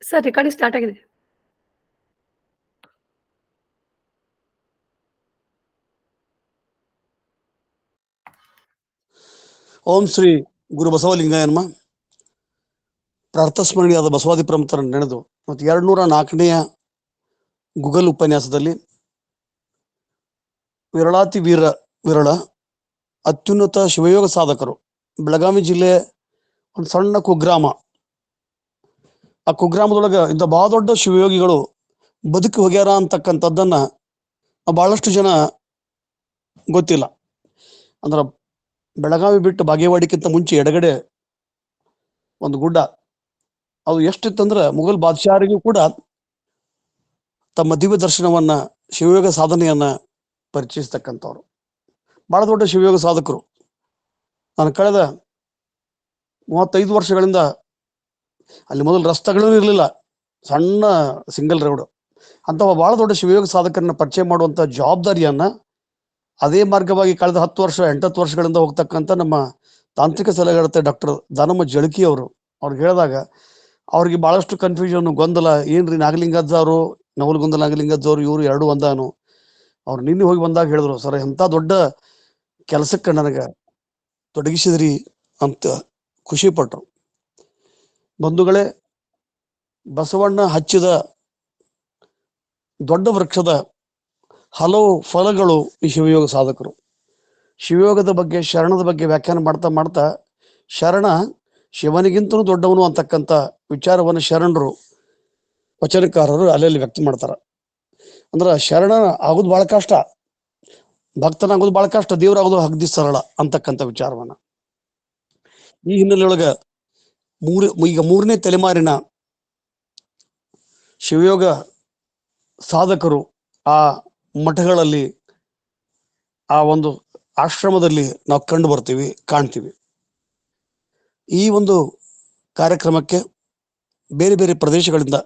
Sir recording start ಆಗಿದೆ. ಓಂ ಶ್ರೀ ಗುರು ಬಸವಲಿಂಗಾಯ ನಮಃ. ಪ್ರಾರ್ಥಸ್ಮರಣೀಯಾದ ಬಸವಾದಿ ಪ್ರಮುಖರ ನೆನೆದು ಮತ್ತು 204ನೆಯ ಗುಗಲ್ ಉಪನ್ಯಾಸದಲ್ಲಿ ವಿರಳಾತಿ ವಿರಳ ಅತ್ಯುನ್ನತ ಶಿವಯೋಗ ಸಾಧಕರು ಬೆಳಗಾವಿ ಜಿಲ್ಲೆ ಒಂದು ಸಣ್ಣ ಕುಗ್ರಾಮ. ಆ ಕುಗ್ರಾಮದೊಳಗೆ ಇಂಥ ಬಹಳ ದೊಡ್ಡ ಶಿವಯೋಗಿಗಳು ಬದುಕಿ ಹೋಗ್ಯಾರ ಅಂತಕ್ಕಂಥದ್ದನ್ನ ಬಹಳಷ್ಟು ಜನ ಗೊತ್ತಿಲ್ಲ. ಅಂದ್ರೆ ಬೆಳಗಾವಿ ಬಿಟ್ಟು ಬಾಗೇವಾಡಿಕ್ಕಿಂತ ಮುಂಚೆ ಎಡಗಡೆ ಒಂದು ಗುಡ್ಡ, ಅದು ಎಷ್ಟಿತ್ತಂದ್ರೆ ಮುಘಲ್ ಬಾದ್ಶಾಹರಿಗೂ ಕೂಡ ತಮ್ಮ ದಿವ್ಯ ದರ್ಶನವನ್ನ ಶಿವಯೋಗ ಸಾಧನೆಯನ್ನ ಪರಿಚಯಿಸ್ತಕ್ಕಂಥವ್ರು ಬಹಳ ದೊಡ್ಡ ಶಿವಯೋಗ ಸಾಧಕರು. ನಾನು ಕಳೆದ 35 ವರ್ಷಗಳಿಂದ ಅಲ್ಲಿ ಮೊದಲು ರಸ್ತೆಗಳೂ ಇರಲಿಲ್ಲ, ಸಣ್ಣ ಸಿಂಗಲ್ ರೋಡ್. ಅಂತಹ ಬಹಳ ದೊಡ್ಡ ಶಿವಯೋಗ ಸಾಧಕರನ್ನ ಪರಿಚಯ ಮಾಡುವಂತ ಜವಾಬ್ದಾರಿಯನ್ನ ಅದೇ ಮಾರ್ಗವಾಗಿ ಕಳೆದ 8 ವರ್ಷಗಳಿಂದ ಹೋಗ್ತಕ್ಕಂಥ ನಮ್ಮ ತಾಂತ್ರಿಕ ಸಲಹೆಗಾರ್ತೆ ಡಾಕ್ಟರ್ ದಾನಮ್ಮ ಜಳಕಿ ಅವ್ರಿಗೆ ಹೇಳಿದಾಗ ಅವ್ರಿಗೆ ಬಹಳಷ್ಟು ಕನ್ಫ್ಯೂಷನ್, ಗೊಂದಲ. ಏನ್ರಿ ನಾಗಲಿಂಗಜ್ಜವರು, ನವಲಗುಂದ ನಾಗಲಿಂಗಜ್ಜವರು ಇವರು ಎರಡು ಒಂದಾನು. ಅವ್ರು ನಿನ್ನೆ ಹೋಗಿ ಬಂದಾಗ ಹೇಳಿದ್ರು, ಸರ್ ಎಂತ ದೊಡ್ಡ ಕೆಲಸಕ್ಕೆ ನನಗೆ ತೊಡಗಿಸಿದ್ರಿ ಅಂತ ಖುಷಿ ಪಟ್ರು. ಬಂಧುಗಳೇ, ಬಸವಣ್ಣ ಹಚ್ಚಿದ ದೊಡ್ಡ ವೃಕ್ಷದ ಹಲವು ಫಲಗಳು ಈ ಶಿವಯೋಗ ಸಾಧಕರು. ಶಿವಯೋಗದ ಬಗ್ಗೆ, ಶರಣದ ಬಗ್ಗೆ ವ್ಯಾಖ್ಯಾನ ಮಾಡ್ತಾ ಮಾಡ್ತಾ ಶರಣ ಶಿವನಿಗಿಂತಲೂ ದೊಡ್ಡವನು ಅಂತಕ್ಕಂಥ ವಿಚಾರವನ್ನು ಶರಣರು, ವಚನಕಾರರು ಅಲ್ಲಲ್ಲಿ ವ್ಯಕ್ತ ಮಾಡ್ತಾರ. ಅಂದ್ರ ಶರಣ ಆಗೋದು ಬಹಳ ಕಷ್ಟ, ಭಕ್ತನಾಗೋದು ಬಹಳ ಕಷ್ಟ, ದೇವರಾಗೋದು ಹಗ್ದಿ ಸರಳ ಅಂತಕ್ಕಂಥ ವಿಚಾರವನ್ನ ಈ ಹಿನ್ನೆಲೆಯೊಳಗ ಈಗ 3ನೇ ತಲೆಮಾರಿನ ಶಿವಯೋಗ ಸಾಧಕರು ಆ ಮಠಗಳಲ್ಲಿ, ಆ ಒಂದು ಆಶ್ರಮದಲ್ಲಿ ನಾವು ಕಂಡು ಬರ್ತೀವಿ, ಕಾಣ್ತೀವಿ. ಈ ಒಂದು ಕಾರ್ಯಕ್ರಮಕ್ಕೆ ಬೇರೆ ಬೇರೆ ಪ್ರದೇಶಗಳಿಂದ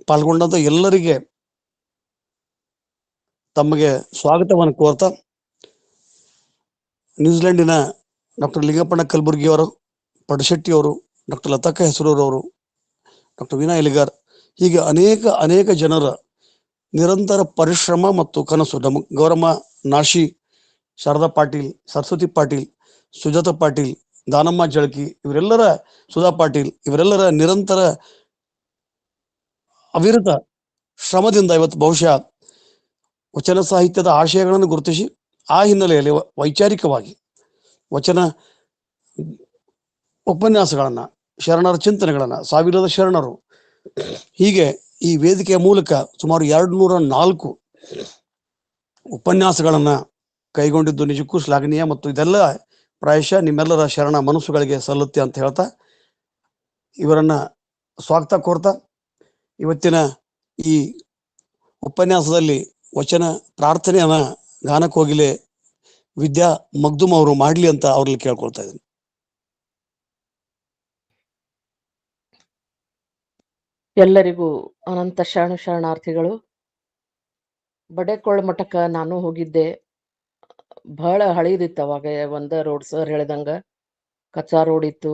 ಪಾಲ್ಗೊಂಡಂತ ಎಲ್ಲರಿಗೆ ತಮಗೆ ಸ್ವಾಗತವನ್ನು ಕೋರ್ತಾ, ನ್ಯೂಜಿಲೆಂಡಿನ ಡಾಕ್ಟರ್ ಲಿಂಗಪ್ಪಣ್ಣ ಕಲಬುರ್ಗಿಯವರು, ಪಡಶೆಟ್ಟಿಯವರು, ಡಾಕ್ಟರ್ ಲತಕ್ಕ ಹೆಸರೂರವರು, ಡಾಕ್ಟರ್ ವೀಣಾ ಎಲಿಗಾರ್, ಹೀಗೆ ಅನೇಕ ಜನರ ನಿರಂತರ ಪರಿಶ್ರಮ ಮತ್ತು ಕನಸು. ನಮ್ಮ ಗೌರಮ್ಮ ನಾಶಿ, ಶಾರದಾ ಪಾಟೀಲ್, ಸರಸ್ವತಿ ಪಾಟೀಲ್, ಸುಜಾತ ಪಾಟೀಲ್, ದಾನಮ್ಮ ಜಳಕಿ, ಇವರೆಲ್ಲರ, ಸುಧಾ ಪಾಟೀಲ್, ಇವರೆಲ್ಲರ ನಿರಂತರ ಅವಿರತ ಶ್ರಮದಿಂದ ಇವತ್ತು ಬಹುಶಃ ವಚನ ಸಾಹಿತ್ಯದ ಆಶಯಗಳನ್ನು ಗುರುತಿಸಿ ಆ ಹಿನ್ನೆಲೆಯಲ್ಲಿ ವೈಚಾರಿಕವಾಗಿ ವಚನ ಉಪನ್ಯಾಸಗಳನ್ನ, ಶರಣರ ಚಿಂತನೆಗಳನ್ನ, ಸಾವಿರದ ಶರಣರು, ಹೀಗೆ ಈ ವೇದಿಕೆಯ ಮೂಲಕ ಸುಮಾರು 204 ಉಪನ್ಯಾಸಗಳನ್ನ ಕೈಗೊಂಡಿದ್ದು ನಿಜಕ್ಕೂ ಶ್ಲಾಘನೀಯ. ಮತ್ತು ಇದೆಲ್ಲ ಪ್ರಾಯಶಃ ನಿಮ್ಮೆಲ್ಲರ ಶರಣ ಮನಸ್ಸುಗಳಿಗೆ ಸಲ್ಲುತ್ತೆ ಅಂತ ಹೇಳ್ತಾ ಇವರನ್ನ ಸ್ವಾಗತ ಕೋರ್ತಾ, ಇವತ್ತಿನ ಈ ಉಪನ್ಯಾಸದಲ್ಲಿ ವಚನ ಪ್ರಾರ್ಥನೆಯನ್ನ ಗಾನಕೋಗಿಲೆ ವಿದ್ಯಾ ಮಗ್ದುಮ್ ಅವರು ಮಾಡ್ಲಿ ಅಂತ ಅವ್ರಲ್ಲಿ ಕೇಳ್ಕೊಳ್ತಾ ಇದ್ದೀನಿ. ಎಲ್ಲರಿಗೂ ಅನಂತ ಶರಣಾರ್ಥಿಗಳು. ಬಡೆಕೊಳ ಮಠಕ್ಕ ನಾನು ಹೋಗಿದ್ದೆ. ಬಹಳ ಹಳಿದಿತ್ತು ಅವಾಗ. ರೋಡ್ ಸರ್ ಹೇಳಿದಂಗ ಕಚ್ಚಾ ರೋಡ್ ಇತ್ತು.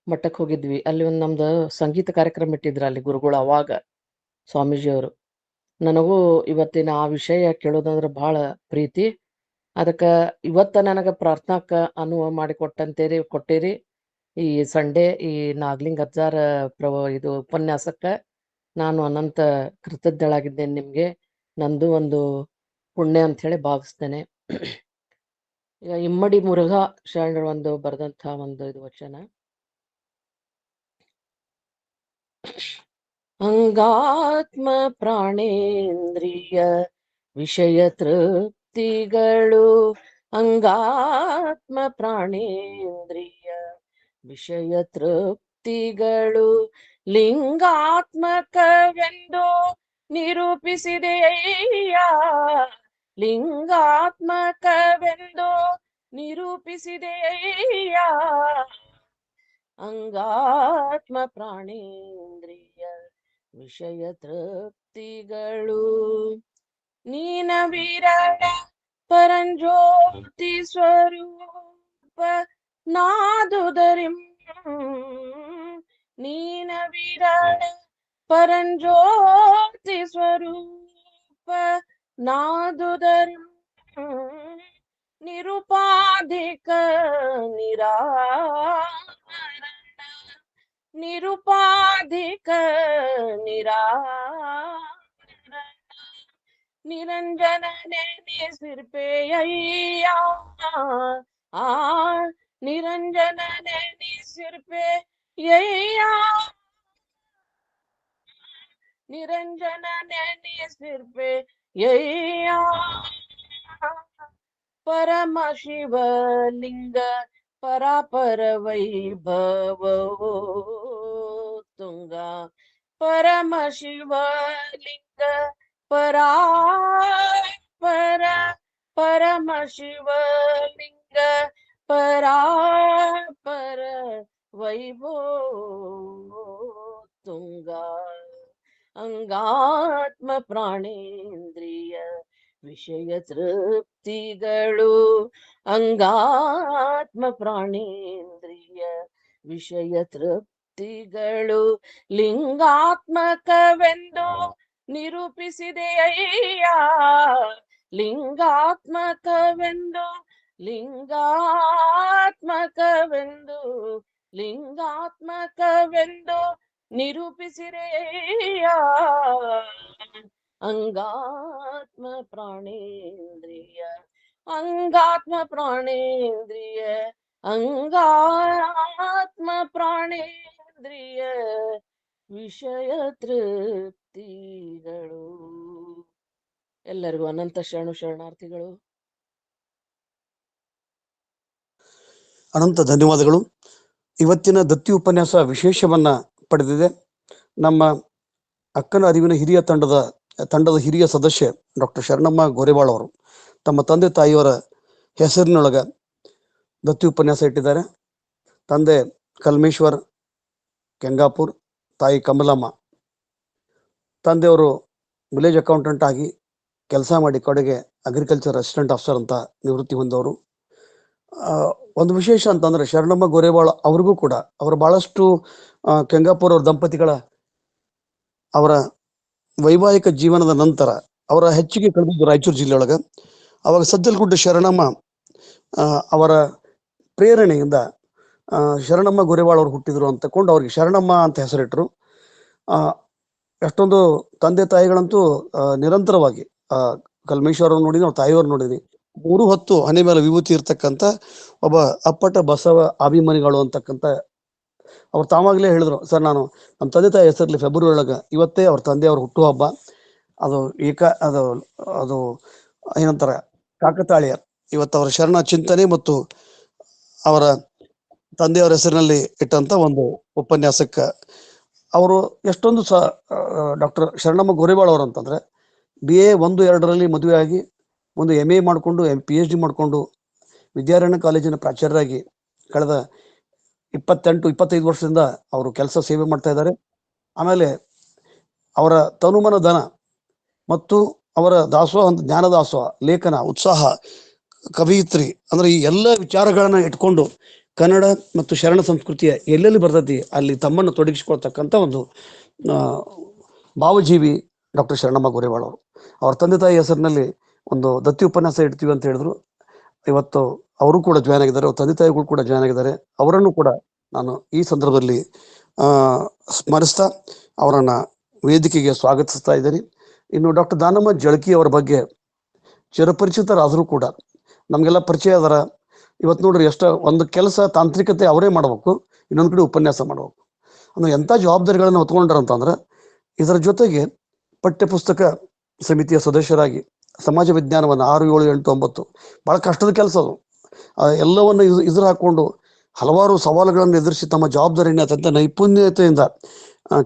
ಮಠಕ್ಕೆ ಹೋಗಿದ್ವಿ. ಅಲ್ಲಿ ಒಂದು ನಮ್ದು ಸಂಗೀತ ಕಾರ್ಯಕ್ರಮ ಇಟ್ಟಿದ್ರು ಅಲ್ಲಿ ಗುರುಗಳು, ಅವಾಗ ಸ್ವಾಮೀಜಿಯವರು. ನನಗೂ ಇವತ್ತಿನ ಆ ವಿಷಯ ಕೇಳೋದಂದ್ರೆ ಬಹಳ ಪ್ರೀತಿ. ಅದಕ್ಕ ಇವತ್ತ ನನಗ ಪ್ರಾರ್ಥನಾಕ ಅನುವು ಕೊಟ್ಟಿರಿ. ಈ ಸಂಡೇ ಈ ನಾಗಲಿಂಗ ಅಜ್ಜಾರ ಇದು ಉಪನ್ಯಾಸಕ್ಕ ನಾನು ಅನಂತ ಕೃತಜ್ಞಳಾಗಿದ್ದೇನೆ ನಿಮ್ಗೆ. ನಂದು ಒಂದು ಪುಣ್ಯ ಅಂತ ಹೇಳಿ ಭಾವಿಸ್ತೇನೆ. ಈಗ ಇಮ್ಮಡಿ ಮುರುಘಾ ಶರಣರು ಒಂದು ಬರೆದಂತ ಒಂದು ಇದು ವಚನ. ಅಂಗಾತ್ಮ ಪ್ರಾಣೇಂದ್ರಿಯ ವಿಷಯ ತೃಪ್ತಿಗಳು, ಅಂಗಾತ್ಮ ಪ್ರಾಣೇಂದ್ರಿಯ ವಿಷಯ ತೃಪ್ತಿಗಳು ಲಿಂಗಾತ್ಮಕವೆಂದು ನಿರೂಪಿಸಿದೆಯ, ಲಿಂಗಾತ್ಮಕವೆಂದು ನಿರೂಪಿಸಿದೆಯ. ಅಂಗಾತ್ಮ ಪ್ರಾಣೇಂದ್ರಿಯ ವಿಷಯ ತೃಪ್ತಿಗಳು ನೀನ ವಿರಳ ಪರಂಜ್ಯೋತಿ ಸ್ವರೂಪ ನಾದುದರಿಂ, ನೀನ ವಿರಳ ಪರಂಜ್ಯೋತಿ ಸ್ವರೂಪ ನಾದುದರು ನಿರುಪಾಧಿಕ ನಿರಾಮರಣ ನಿರುಪಾಧಿಕ ನಿರಾಮರಣ ನಿರಂಜನನೆ ನಿಸಿರ್ಪೆಯ್ಯ ಆ ನಿರಂಜನನೆ ನಿಸಿರ್ಪೆಯ್ಯ ನಿರಂಜನನೆ ನಿಸಿರ್ಪೆಯ್ಯ ಪರಮ ಶಿವಲಿಂಗ ಪರಾಪರ ವೈಭವೋ ತುಂಗ ಪರಮ ಶಿವಲಿಂಗ ಪರಾಪರ ಪರಮ ಶಿವಲಿಂಗ ಪರಾಪರ ವೈಭವೋ ತುಂಗ ಅಂಗಾತ್ಮ ಪ್ರಾಣೇಂದ್ರಿಯ ವಿಷಯ ತೃಪ್ತಿಗಳು ಅಂಗಾತ್ಮ ಪ್ರಾಣೇಂದ್ರಿಯ ವಿಷಯ ತೃಪ್ತಿಗಳು ಲಿಂಗಾತ್ಮಕವೆಂದು ನಿರೂಪಿಸಿದೆಯ್ಯ ಲಿಂಗಾತ್ಮಕವೆಂದು ಲಿಂಗಾತ್ಮಕವೆಂದು ಲಿಂಗಾತ್ಮಕವೆಂದು ನಿರೂಪಿಸಿದೆಯ್ಯ ಅಂಗಾತ್ಮ ಪ್ರಾಣೇಂದ್ರಿಯ ಅಂಗಾತ್ಮ ಪ್ರಾಣೇಂದ್ರಿಯ ಅಂಗಾತ್ಮ ಪ್ರಾಣೇಂದ್ರಿಯ ವಿಷಯ ತೃಪ್ತಿಗಳು. ಎಲ್ಲರಿಗೂ ಅನಂತ ಶರಣಾರ್ಥಿಗಳು. ಅನಂತ ಧನ್ಯವಾದಗಳು. ಇವತ್ತಿನ ದತ್ತಿ ಉಪನ್ಯಾಸ ವಿಶೇಷವನ್ನ ಪಡೆದಿದೆ. ನಮ್ಮ ಅಕ್ಕನ ಅರಿವಿನ ಹಿರಿಯ ತಂಡದ ಹಿರಿಯ ಸದಸ್ಯೆ ಡಾಕ್ಟರ್ ಶರಣಮ್ಮ ಗೋರೆವಾಳ್ ಅವರು ತಮ್ಮ ತಂದೆ ತಾಯಿಯವರ ಹೆಸರಿನೊಳಗ ದತ್ತಿ ಉಪನ್ಯಾಸ ಇಟ್ಟಿದ್ದಾರೆ. ತಂದೆ ಕಲ್ಮೇಶ್ವರ್ ಕೆಂಗಾಪುರ್, ತಾಯಿ ಕಮಲಮ್ಮ. ತಂದೆಯವರು ವಿಲೇಜ್ ಅಕೌಂಟೆಂಟ್ ಆಗಿ ಕೆಲಸ ಮಾಡಿ ಕಡೆಗೆ ಅಗ್ರಿಕಲ್ಚರ್ ಅಸಿಸ್ಟೆಂಟ್ ಆಫೀಸರ್ ಅಂತ ನಿವೃತ್ತಿ ಹೊಂದವರು. ಒಂದು ವಿಶೇಷ ಅಂತಂದ್ರೆ ಶರಣಮ್ಮ ಗೋರೆವಾಳ್ ಅವ್ರಿಗೂ ಕೂಡ ಅವರ ಬಹಳಷ್ಟು ಕೆಂಗಾಪುರ್ ಅವ್ರ ದಂಪತಿಗಳ ಅವರ ವೈವಾಹಿಕ ಜೀವನದ ನಂತರ ಅವರ ಹೆಚ್ಚಿಗೆ ಕಳೆದಿದ್ದು ರಾಯಚೂರು ಜಿಲ್ಲೆಯೊಳಗೆ. ಅವಾಗ ಸಜ್ಜಲಗುಡ್ಡ ಶರಣಮ್ಮ ಅವರ ಪ್ರೇರಣೆಯಿಂದ ಶರಣಮ್ಮ ಗೋರೆವಾಳ್ ಅವರು ಹುಟ್ಟಿದ್ರು ಅಂತ ಕೊಂಡು ಅವ್ರಿಗೆ ಶರಣಮ್ಮ ಅಂತ ಹೆಸರಿಟ್ಟರು. ಎಷ್ಟೊಂದು ತಂದೆ ತಾಯಿಗಳಂತೂ ನಿರಂತರವಾಗಿ ಕಲ್ಮೇಶ್ವರ ನೋಡಿದ್ವಿ, ನಾವು ತಾಯಿಯವ್ರು ನೋಡಿದ್ವಿ. 3 ಹೊತ್ತು ಹನೆ ಮೇಲೆ ವಿಭೂತಿ ಇರ್ತಕ್ಕಂಥ ಒಬ್ಬ ಅಪ್ಪಟ ಬಸವ ಅಭಿಮಾನಿಗಳು ಅಂತಕ್ಕಂಥ ಅವ್ರು ತಾವಾಗಲೇ ಹೇಳಿದ್ರು, ಸರ್ ನಾನು ನಮ್ಮ ತಂದೆ ತಾಯಿ ಹೆಸರಲ್ಲಿ ಫೆಬ್ರವರಿ ಒಳಗೆ ಇವತ್ತೇ ಅವ್ರ ತಂದೆಯವ್ರ ಹುಟ್ಟುಹಬ್ಬ, ಅದು ಅದು ಏನಂತಾರೆ ಕಾಕತಾಳೀಯ. ಇವತ್ತು ಅವರ ಶರಣ ಚಿಂತನೆ ಮತ್ತು ಅವರ ತಂದೆಯವರ ಹೆಸರಿನಲ್ಲಿ ಇಟ್ಟಂತ ಒಂದು ಉಪನ್ಯಾಸಕ್ಕೆ ಅವರು ಎಷ್ಟೊಂದು ಡಾಕ್ಟರ್ ಶರಣಮ್ಮ ಗೋರೆವಾಳ್ ಅವರು ಅಂತಂದ್ರೆ BA 1-2ರಲ್ಲಿ ಮದುವೆ ಆಗಿ ಒಂದು MA ಮಾಡಿಕೊಂಡು PhD ಮಾಡಿಕೊಂಡು ವಿದ್ಯಾರಣ್ಯ ಕಾಲೇಜಿನ ಪ್ರಾಚಾರ್ಯರಾಗಿ ಕಳೆದ 28-25 ವರ್ಷದಿಂದ ಅವರು ಕೆಲಸ ಸೇವೆ ಮಾಡ್ತಾ ಇದ್ದಾರೆ. ಆಮೇಲೆ ಅವರ ತನುಮನ ಧನ ಮತ್ತು ಅವರ ದಾಸೋಹ, ಜ್ಞಾನ ದಾಸೋಹ, ಲೇಖನ, ಉತ್ಸಾಹ, ಕವಿಯಿತ್ರಿ ಅಂದ್ರೆ ಈ ಎಲ್ಲ ವಿಚಾರಗಳನ್ನ ಇಟ್ಕೊಂಡು ಕನ್ನಡ ಮತ್ತು ಶರಣ ಸಂಸ್ಕೃತಿಯ ಎಲ್ಲೆಲ್ಲಿ ಬರ್ತೈತಿ ಅಲ್ಲಿ ತಮ್ಮನ್ನು ತೊಡಗಿಸಿಕೊಳ್ತಕ್ಕಂಥ ಒಂದು ಭಾವಜೀವಿ ಡಾಕ್ಟರ್ ಶರಣಮ್ಮ ಗೋರೆವಾಳ್ ಅವರು. ಅವ್ರ ತಂದೆ ತಾಯಿ ಹೆಸರಿನಲ್ಲಿ ಒಂದು ದತ್ತಿ ಉಪನ್ಯಾಸ ಇಡ್ತೀವಿ ಅಂತ ಹೇಳಿದ್ರು. ಇವತ್ತು ಅವರು ಕೂಡ ಜಾಯ್ನ್ ಆಗಿದ್ದಾರೆ, ಅವ್ರ ತಂದೆ ತಾಯಿಗಳು ಕೂಡ ಜಾಯ್ನ್ ಆಗಿದ್ದಾರೆ. ಅವರನ್ನು ಕೂಡ ನಾನು ಈ ಸಂದರ್ಭದಲ್ಲಿ ಸ್ಮರಿಸ್ತಾ ಅವರನ್ನ ವೇದಿಕೆಗೆ ಸ್ವಾಗತಿಸ್ತಾ ಇದ್ದೀನಿ. ಇನ್ನು ಡಾಕ್ಟರ್ ದಾನಮ್ಮ ಜಳಕಿ ಅವರ ಬಗ್ಗೆ ಚಿರಪರಿಚಿತರಾದರೂ ಕೂಡ ನಮಗೆಲ್ಲ ಪರಿಚಯ ಅದರ. ಇವತ್ತು ನೋಡ್ರಿ ಒಂದು ಕೆಲಸ ತಾಂತ್ರಿಕತೆ ಅವರೇ ಮಾಡಬೇಕು, ಇನ್ನೊಂದು ಕಡೆ ಉಪನ್ಯಾಸ ಮಾಡಬೇಕು ಅಂದ್ರೆ ಎಂಥ ಜವಾಬ್ದಾರಿಗಳನ್ನು ಹೊತ್ಕೊಂಡ್ರಂತಂದ್ರೆ, ಇದರ ಜೊತೆಗೆ ಪಠ್ಯಪುಸ್ತಕ ಸಮಿತಿಯ ಸದಸ್ಯರಾಗಿ ಸಮಾಜ ವಿಜ್ಞಾನವನ್ನು 6, 7, 8, 9 ಬಹಳ ಕಷ್ಟದ ಕೆಲಸ ಅದು. ಎಲ್ಲವನ್ನು ಎದುರು ಹಾಕೊಂಡು ಹಲವಾರು ಸವಾಲುಗಳನ್ನು ಎದುರಿಸಿ ತಮ್ಮ ಜವಾಬ್ದಾರಿಯನ್ನು ಅತ್ಯಂತ ನೈಪುಣ್ಯತೆಯಿಂದ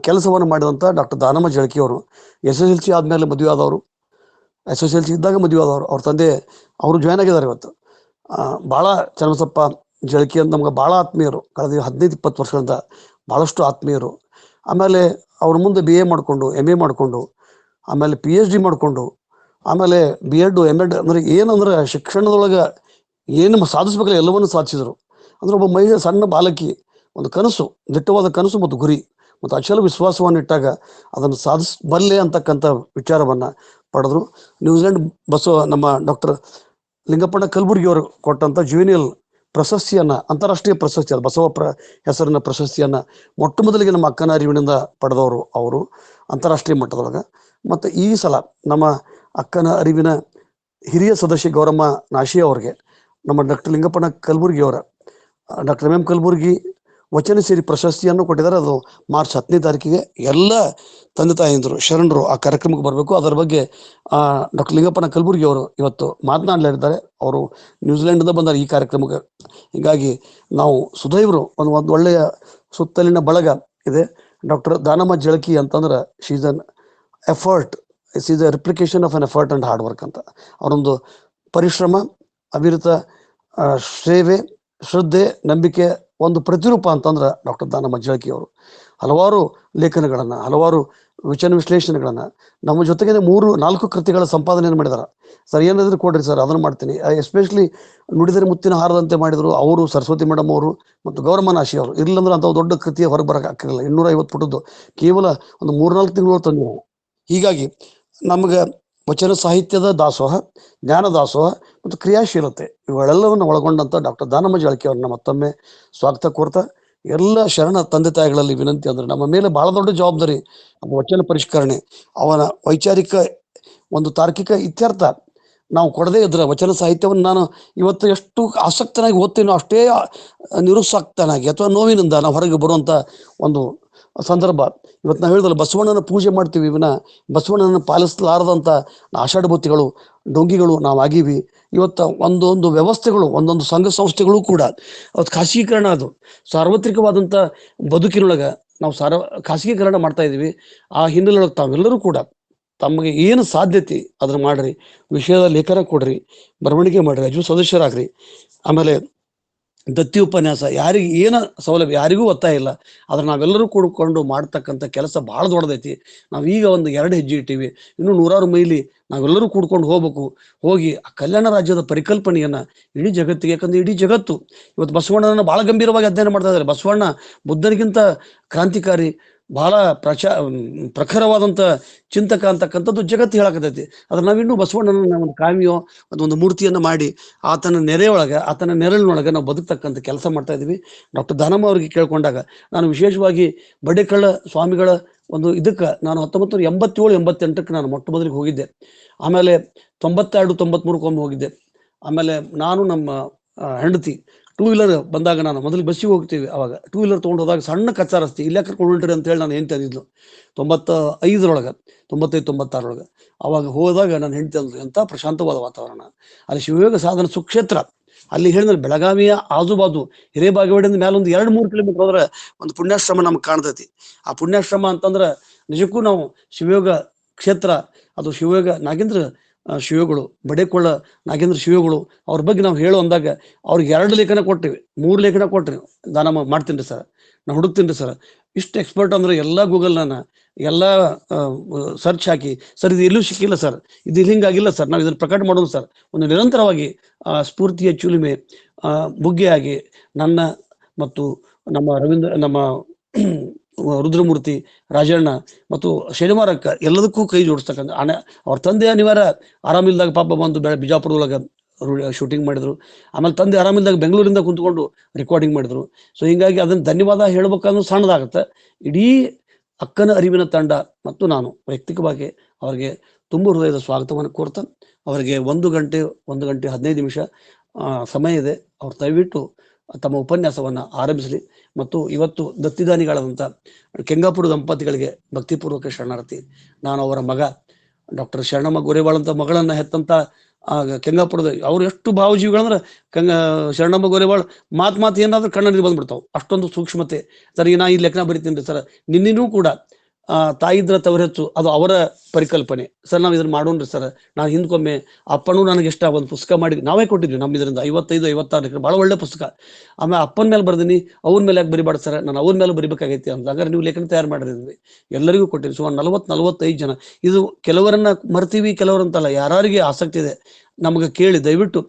ಕೆಲಸವನ್ನು ಮಾಡಿದಂಥ ಡಾಕ್ಟರ್ ದಾನಮ್ಮ ಜಳಕಿ ಅವರು SSLC ಆದ್ಮೇಲೆ ಮದುವೆ ಆದವರು, SSLC ಇದ್ದಾಗ ಮದುವೆ ಆದವರು. ಅವ್ರ ತಂದೆ ಅವರು ಜಾಯ್ನ್ ಆಗಿದ್ದಾರೆ ಇವತ್ತು. ಭಾಳ ಚನ್ನಬಸಪ್ಪ ಜಳಕಿ ಅಂತ ನಮ್ಗೆ ಭಾಳ ಆತ್ಮೀಯರು, ಕಳೆದ 15-20 ವರ್ಷಗಳಿಂದ ಭಾಳಷ್ಟು ಆತ್ಮೀಯರು. ಆಮೇಲೆ ಅವ್ರ ಮುಂದೆ BA ಮಾಡಿಕೊಂಡು MA ಮಾಡಿಕೊಂಡು ಆಮೇಲೆ PhD ಮಾಡಿಕೊಂಡು ಆಮೇಲೆ B.Ed M.Ed ಅಂದ್ರೆ ಏನಂದ್ರೆ ಶಿಕ್ಷಣದೊಳಗೆ ಏನು ಸಾಧಿಸ್ಬೇಕಲ್ಲ ಎಲ್ಲವನ್ನೂ ಸಾಧಿಸಿದ್ರು. ಅಂದ್ರೆ ಒಬ್ಬ ಮಹಿಳೆ, ಸಣ್ಣ ಬಾಲಕಿ, ಒಂದು ಕನಸು, ದಿಟ್ಟವಾದ ಕನಸು ಮತ್ತು ಗುರಿ ಮತ್ತು ಅಚಲ ವಿಶ್ವಾಸವನ್ನು ಇಟ್ಟಾಗ ಅದನ್ನು ಸಾಧಿಸಬಲ್ಲೆ ಅಂತಕ್ಕಂಥ ವಿಚಾರವನ್ನು ಪಡೆದ್ರು. ನ್ಯೂಜಿಲೆಂಡ್ ನಮ್ಮ ಡಾಕ್ಟರ್ ಲಿಂಗಪ್ಪಣ್ಣ ಕಲಬುರ್ಗಿ ಅವರು ಕೊಟ್ಟಂಥ ಜುವೆನಿಯಲ್ ಪ್ರಶಸ್ತಿಯನ್ನ, ಅಂತಾರಾಷ್ಟ್ರೀಯ ಪ್ರಶಸ್ತಿ, ಅದು ಬಸವ ಹೆಸರಿನ ಪ್ರಶಸ್ತಿಯನ್ನ ಮೊಟ್ಟ ಮೊದಲಿಗೆ ನಮ್ಮ ಅಕ್ಕನ ಅರಿವಿನಿಂದ ಪಡೆದವರು ಅವರು ಅಂತಾರಾಷ್ಟ್ರೀಯ ಮಟ್ಟದೊಳಗೆ. ಮತ್ತು ಈ ಸಲ ನಮ್ಮ ಅಕ್ಕನ ಅರಿವಿನ ಹಿರಿಯ ಸದಸ್ಯ ಗೌರಮ್ಮ ನಾಶಿ ಅವರಿಗೆ ನಮ್ಮ ಡಾಕ್ಟರ್ ಲಿಂಗಪ್ಪಣ್ಣ ಕಲಬುರ್ಗಿ ಅವರ ಡಾಕ್ಟರ್ ಎಂ ಕಲಬುರ್ಗಿ ವಚನ ಸೇರಿ ಪ್ರಶಸ್ತಿಯನ್ನು ಕೊಟ್ಟಿದ್ದಾರೆ. ಅದು ಮಾರ್ಚ್ 10ನೇ ತಾರೀಕಿಗೆ ಎಲ್ಲ ತಂದೆ ತಾಯಂದರು ಶರಣರು ಆ ಕಾರ್ಯಕ್ರಮಕ್ಕೆ ಬರಬೇಕು. ಅದರ ಬಗ್ಗೆ ಡಾಕ್ಟರ್ ಲಿಂಗಪ್ಪನ ಕಲಬುರ್ಗಿ ಅವರು ಇವತ್ತು ಮಾತನಾಡಲಿದ್ದಾರೆ. ಅವರು ನ್ಯೂಜಿಲೆಂಡ್ನಿಂದ ಬಂದಾರೆ ಈ ಕಾರ್ಯಕ್ರಮಕ್ಕೆ. ಹೀಗಾಗಿ ನಾವು ಸುದೈವರು ಒಂದು ಒಳ್ಳೆಯ ಸುತ್ತಲಿನ ಬಳಗ ಇದೆ. ಡಾಕ್ಟರ್ ದಾನಮ್ಮ ಜಳಕಿ ಅಂತಂದ್ರೆ she's an effort, is A replication of an effort and hard work ಅಂತ. ಅವರೊಂದು ಪರಿಶ್ರಮ, ಅವಿರತ ಸೇವೆ, ಶ್ರದ್ಧೆ, ನಂಬಿಕೆ ಒಂದು ಪ್ರತಿರೂಪ ಅಂತಂದ್ರೆ ಡಾಕ್ಟರ್ ದಾನಮ್ಮ ಜಳಕಿ ಅವರು. ಹಲವಾರು ಲೇಖನಗಳನ್ನು, ಹಲವಾರು ವಚನ ವಿಶ್ಲೇಷಣೆಗಳನ್ನು ನಮ್ಮ ಜೊತೆಗೆ 3-4 ಕೃತಿಗಳ ಸಂಪಾದನೆಯನ್ನು ಮಾಡಿದಾರೆ. ಸರ್ ಏನಾದರೂ ಕೊಡ್ರಿ ಸರ್, ಅದನ್ನು ಮಾಡ್ತೀನಿ. ಎಸ್ಪೆಷಲಿ ನುಡಿದರೆ ಮುತ್ತಿನ ಹಾರದಂತೆ ಮಾಡಿದರು ಅವರು, ಸರಸ್ವತಿ ಮೇಡಮ್ ಅವರು ಮತ್ತು ಗೌರಮ್ಮ ನಾಶಿ ಅವರು. ಇರ್ಲಿಲ್ಲಂದ್ರೆ ಅಂತ ದೊಡ್ಡ ಕೃತಿಯ ಹೊರಗೆ ಬರಕ್ಕೆ ಆಗ್ತಿರಲಿಲ್ಲ. 250 ಪುಟದ್ದು ಕೇವಲ ಒಂದು 3-4 ತಿಂಗಳು ತಂದು. ಹೀಗಾಗಿ ನಮಗೆ ವಚನ ಸಾಹಿತ್ಯದ ದಾಸೋಹ, ಜ್ಞಾನ ದಾಸೋಹ ಮತ್ತು ಕ್ರಿಯಾಶೀಲತೆ ಇವುಗಳೆಲ್ಲವನ್ನು ಒಳಗೊಂಡಂಥ ಡಾಕ್ಟರ್ ದಾನಮ್ಮ ಜಳಕಿ ಅವ್ರನ್ನ ಮತ್ತೊಮ್ಮೆ ಸ್ವಾಗತ ಕೋರ್ತಾ, ಎಲ್ಲ ಶರಣ ತಂದೆ ತಾಯಿಗಳಲ್ಲಿ ವಿನಂತಿ ಅಂದ್ರೆ ನಮ್ಮ ಮೇಲೆ ಬಹಳ ದೊಡ್ಡ ಜವಾಬ್ದಾರಿ ವಚನ ಪರಿಷ್ಕರಣೆ, ಅವನ ವೈಚಾರಿಕ ಒಂದು ತಾರ್ಕಿಕ ಇತ್ಯರ್ಥ ನಾವು ಕೊಡದೇ ಇದ್ರೆ ವಚನ ಸಾಹಿತ್ಯವನ್ನು ನಾನು ಇವತ್ತು ಎಷ್ಟು ಆಸಕ್ತನಾಗಿ ಓದ್ತೀನೋ ಅಷ್ಟೇ ನಿರುತ್ಸಾಕ್ತನಾಗಿ ಅಥವಾ ನೋವಿನಿಂದ ನಾವು ಹೊರಗೆ ಬರುವಂಥ ಒಂದು ಸಂದರ್ಭ. ಇವತ್ತು ನಾವು ಹೇಳಿದಲ್ಲ, ಬಸವಣ್ಣನ ಪೂಜೆ ಮಾಡ್ತೀವಿ, ಇವನ ಬಸವಣ್ಣನ ಪಾಲಿಸಲಾರದಂಥ ಆಷಾಢ ಬುತ್ತಿಗಳು, ಡೊಂಗಿಗಳು ನಾವು ಆಗೀವಿ. ಇವತ್ತು ಒಂದೊಂದು ವ್ಯವಸ್ಥೆಗಳು, ಒಂದೊಂದು ಸಂಘ ಸಂಸ್ಥೆಗಳು ಕೂಡ ಅವತ್ತು ಖಾಸಗೀಕರಣ, ಅದು ಸಾರ್ವತ್ರಿಕವಾದಂಥ ಬದುಕಿನೊಳಗೆ ನಾವು ಖಾಸಗೀಕರಣ ಮಾಡ್ತಾ ಇದ್ದೀವಿ. ಆ ಹಿನ್ನೆಲೆಯೊಳಗೆ ತಾವೆಲ್ಲರೂ ಕೂಡ ತಮಗೆ ಏನು ಸಾಧ್ಯತೆ ಅದನ್ನು ಮಾಡ್ರಿ, ವಿಷಯದ ಲೇಖನ ಕೊಡ್ರಿ, ಬರವಣಿಗೆ ಮಾಡ್ರಿ, ಅಜು ಸದಸ್ಯರಾಗ್ರಿ. ಆಮೇಲೆ ದತ್ತಿ ಉಪನ್ಯಾಸ, ಯಾರಿಗೆ ಏನು ಸೌಲಭ್ಯ, ಯಾರಿಗೂ ಒತ್ತಾಯ ಇಲ್ಲ. ಆದ್ರೆ ನಾವೆಲ್ಲರೂ ಕೂಡಿಕೊಂಡು ಮಾಡ್ತಕ್ಕಂಥ ಕೆಲಸ ಭಾಳ ದೊಡ್ಡದೈತಿ. ನಾವು ಈಗ ಒಂದು 2 ಹೆಜ್ಜೆ ಇಟ್ಟಿವಿ, ಇನ್ನೂ 100 ಮೈಲಿ ನಾವೆಲ್ಲರೂ ಕೂಡ್ಕೊಂಡು ಹೋಗ್ಬೇಕು. ಹೋಗಿ ಆ ಕಲ್ಯಾಣ ರಾಜ್ಯದ ಪರಿಕಲ್ಪನೆಯನ್ನ ಇಡೀ ಜಗತ್ತಿಗೆ, ಯಾಕಂದ್ರೆ ಇಡೀ ಜಗತ್ತು ಇವತ್ತು ಬಸವಣ್ಣನನ್ನು ಬಹಳ ಗಂಭೀರವಾಗಿ ಅಧ್ಯಯನ ಮಾಡ್ತಾ ಇದ್ದಾರೆ. ಬಸವಣ್ಣ ಬುದ್ಧನಿಗಿಂತ ಕ್ರಾಂತಿಕಾರಿ, ಬಹಳ ಪ್ರಖರವಾದಂಥ ಚಿಂತಕ ಅಂತಕ್ಕಂಥದ್ದು ಜಗತ್ತು ಹೇಳಕತೈತಿ. ಆದ್ರೆ ನಾವಿನ್ನೂ ಬಸವಣ್ಣನ ಒಂದು ಕಾವ್ಯೋ ಅದೊಂದು ಮೂರ್ತಿಯನ್ನು ಮಾಡಿ ಆತನ ನೆರೆಯೊಳಗೆ, ಆತನ ನೆರಳಿನೊಳಗೆ ನಾವು ಬದುಕ್ತಕ್ಕಂಥ ಕೆಲಸ ಮಾಡ್ತಾ ಇದ್ದೀವಿ. ಡಾಕ್ಟರ್ ದಾನಮ್ಮ ಅವರಿಗೆ ಕೇಳ್ಕೊಂಡಾಗ ನಾನು ವಿಶೇಷವಾಗಿ ಬಡೇಕಳ್ಳ ಸ್ವಾಮಿಗಳ ಒಂದು ಇದಕ್ಕೆ ನಾನು 1987-88 ನಾನು ಮೊಟ್ಟ ಮೊದಲಿಗೆ ಹೋಗಿದ್ದೆ. ಆಮೇಲೆ 92-93 ಹೋಗಿದ್ದೆ. ಆಮೇಲೆ ನಾನು ನಮ್ಮ ಹೆಂಡತಿ 2 ವೀಲರ್ ಬಂದಾಗ, ನಾನು ಮೊದಲು ಬಸ್ಸಿಗೆ ಹೋಗ್ತೀವಿ, ಅವಾಗ 2 ವೀಲರ್ ತೊಗೊಂಡು ಹೋದಾಗ ಸಣ್ಣ ಕಚ್ಚಾ ರಸ್ತೆ, ಇಲ್ಲೇ ಕರ್ಕೊಂಡು ಹೊಂಟ್ರಿ ಅಂತ ಹೇಳಿ ನಾನು ಹೆಂಡತಿ ಅಂದಿದ್ಲು 95-96 ಅವಾಗ ಹೋದಾಗ ನಾನು ಹೆಂಡತಿ ಅಂದ್ಲು, ಎಂಥ ಪ್ರಶಾಂತವಾದ ವಾತಾವರಣ ಅಲ್ಲಿ, ಶಿವಯೋಗ ಸಾಧನ ಸುಕ್ಷೇತ್ರ. ಅಲ್ಲಿ ಹೇಳಿದ್ರೆ ಬೆಳಗಾವಿಯ ಆಜುಬಾಜು ಹಿರೇಬಾಗೇವಾಡಿಯಿಂದ ಮೇಲೆ ಒಂದು 2-3 ಕಿಲೋಮೀಟರ್ ಹೋದ್ರೆ ಒಂದು ಪುಣ್ಯಾಶ್ರಮ ನಮ್ಗೆ ಕಾಣ್ತೈತಿ. ಆ ಪುಣ್ಯಾಶ್ರಮ ಅಂತಂದ್ರೆ ನಿಜಕ್ಕೂ ನಾವು ಶಿವಯೋಗ ಕ್ಷೇತ್ರ, ಅದು ಶಿವಯೋಗ ನಾಗೇಂದ್ರ ಶಿವಗಳು, ಬಡೇಕೊಳ್ಳ ನಾಗೇಂದ್ರ ಶಿವಗಳು ಅವ್ರ ಬಗ್ಗೆ ನಾವು ಹೇಳೋ ಅಂದಾಗ ಅವ್ರಿಗೆ 2 ಲೇಖನ ಕೊಟ್ಟಿವಿ, 3 ಲೇಖನ ಕೊಟ್ರಿ. ದಾನಮ್ಮ ಮಾಡ್ತೀನಿ ಸರ್, ನಾನು ಹುಡುಕ್ತೀನಿ ಸರ್. ಇಷ್ಟು ಎಕ್ಸ್ಪರ್ಟ್ ಅಂದ್ರೆ ಎಲ್ಲ ಗೂಗಲ್ ನಾನು ಎಲ್ಲ ಸರ್ಚ್ ಹಾಕಿ, ಸರ್ ಇದು ಎಲ್ಲೂ ಸಿಕ್ಕಿಲ್ಲ ಸರ್, ಇದು ಇಲ್ಲಿ ಹಿಂಗಾಗಿಲ್ಲ ಸರ್, ನಾವು ಇದನ್ನು ಪ್ರಕಟ ಮಾಡೋದು ಸರ್. ಒಂದು ನಿರಂತರವಾಗಿ ಸ್ಫೂರ್ತಿಯ ಚುಲಿಮೆ ಬುಗ್ಗೆಯಾಗಿ ನನ್ನ ಮತ್ತು ನಮ್ಮ ರುದ್ರಮೂರ್ತಿ, ರಾಜಣ್ಣ ಮತ್ತು ಶನಿವಾರಕ್ಕ ಎಲ್ಲದಕ್ಕೂ ಕೈ ಜೋಡಿಸ್ತಕ್ಕಂಥ ಅವ್ರ ತಂದೆ ಅನಿವಾರ್ಯ ಆರಾಮಿಲ್ದಾಗ ಪಾಪ ಬಂದು ಬಿಜಾಪುರದೊಳಗೆ ಶೂಟಿಂಗ್ ಮಾಡಿದ್ರು. ಆಮೇಲೆ ತಂದೆ ಆರಾಮಿಲ್ದಾಗ ಬೆಂಗಳೂರಿಂದ ಕುಂತ್ಕೊಂಡು ರೆಕಾರ್ಡಿಂಗ್ ಮಾಡಿದ್ರು. ಸೊ ಹಿಂಗಾಗಿ ಅದನ್ನ ಧನ್ಯವಾದ ಹೇಳ್ಬೇಕಂದ್ರೆ ಸಣ್ಣದಾಗತ್ತೆ. ಇಡೀ ಅಕ್ಕನ ಅರಿವಿನ ತಂಡ ಮತ್ತು ನಾನು ವೈಯಕ್ತಿಕವಾಗಿ ಅವರಿಗೆ ತುಂಬ ಹೃದಯದ ಸ್ವಾಗತವನ್ನು ಕೋರ್ತಾ, ಅವರಿಗೆ 1 ಗಂಟೆ 15 ಸಮಯ ಇದೆ. ಅವ್ರು ದಯವಿಟ್ಟು ತಮ್ಮ ಉಪನ್ಯಾಸವನ್ನು ಆರಂಭಿಸಲಿ. ಮತ್ತು ಇವತ್ತು ದತ್ತಿದಾನಿಗಳಾದಂಥ ಕೆಂಗಾಪುರ ದಂಪತಿಗಳಿಗೆ ಭಕ್ತಿಪೂರ್ವಕ ಶರಣಾರ್ಥಿ. ನಾನು ಅವರ ಮಗ ಡಾಕ್ಟರ್ ಶರಣಮ್ಮ ಗೋರೆವಾಳ್ ಅಂತ ಮಗಳನ್ನ ಹೆತ್ತಂತ ಕೆಂಗಾಪುರದ ಅವ್ರು ಎಷ್ಟು ಭಾವಜೀವಿಗಳಂದ್ರೆ ಶರಣಮ್ಮ ಗೋರೆವಾಳ್ ಮಾತು ಏನಾದ್ರೂ ಕಣ್ಣಲ್ಲಿ ಬಂದ್ಬಿಡ್ತಾವೆ, ಅಷ್ಟೊಂದು ಸೂಕ್ಷ್ಮತೆ. ಸರ್ ಈಗ ನಾ ಈ ಲೆಕ್ಕನ ಬರಿತೀನಿ ಸರ್, ನಿನ್ನಿನೂ ಕೂಡ ತಾಯಿದ್ರ ತವರೆಚ್ಚು, ಅದು ಅವರ ಪರಿಕಲ್ಪನೆ ಸರ್. ನಾವು ಇದನ್ನ ಮಾಡೋಣ್ರಿ ಸರ್. ನಾನು ಹಿಂದ್ಕೊಮ್ಮೆ ಅಪ್ಪನೂ ನನಗೆ ಇಷ್ಟ ಒಂದು ಪುಸ್ತಕ ಮಾಡಿ ನಾವೇ ಕೊಟ್ಟಿದ್ವಿ, ನಮ್ಮ ಇದರಿಂದ 55-56 ಭಾಳ ಒಳ್ಳೆ ಪುಸ್ತಕ. ಆಮೇಲೆ ಅಪ್ಪನ ಮೇಲೆ ಬರ್ದೀನಿ, ಅವ್ರ ಮೇಲೆ ಯಾಕೆ ಬರಿಬಾರ್ದು ಸರ್, ನಾನು ಅವ್ರ ಮೇಲೆ ಬರಿಬೇಕಾಗೈತಿ ಅಂತ. ಹಾಗಾದ್ರೆ ನೀವು ಲೇಖನ ತಯಾರು ಮಾಡಿದ್ರಿ, ಎಲ್ಲರಿಗೂ ಕೊಟ್ಟಿರಿ. ಸುಮಾರು 40-45 ಜನ. ಇದು ಕೆಲವರನ್ನ ಮರ್ತೀವಿ, ಕೆಲವರಂತಲ್ಲ, ಯಾರಿಗೆ ಆಸಕ್ತಿ ಇದೆ ನಮಗೆ ಕೇಳಿ ದಯವಿಟ್ಟು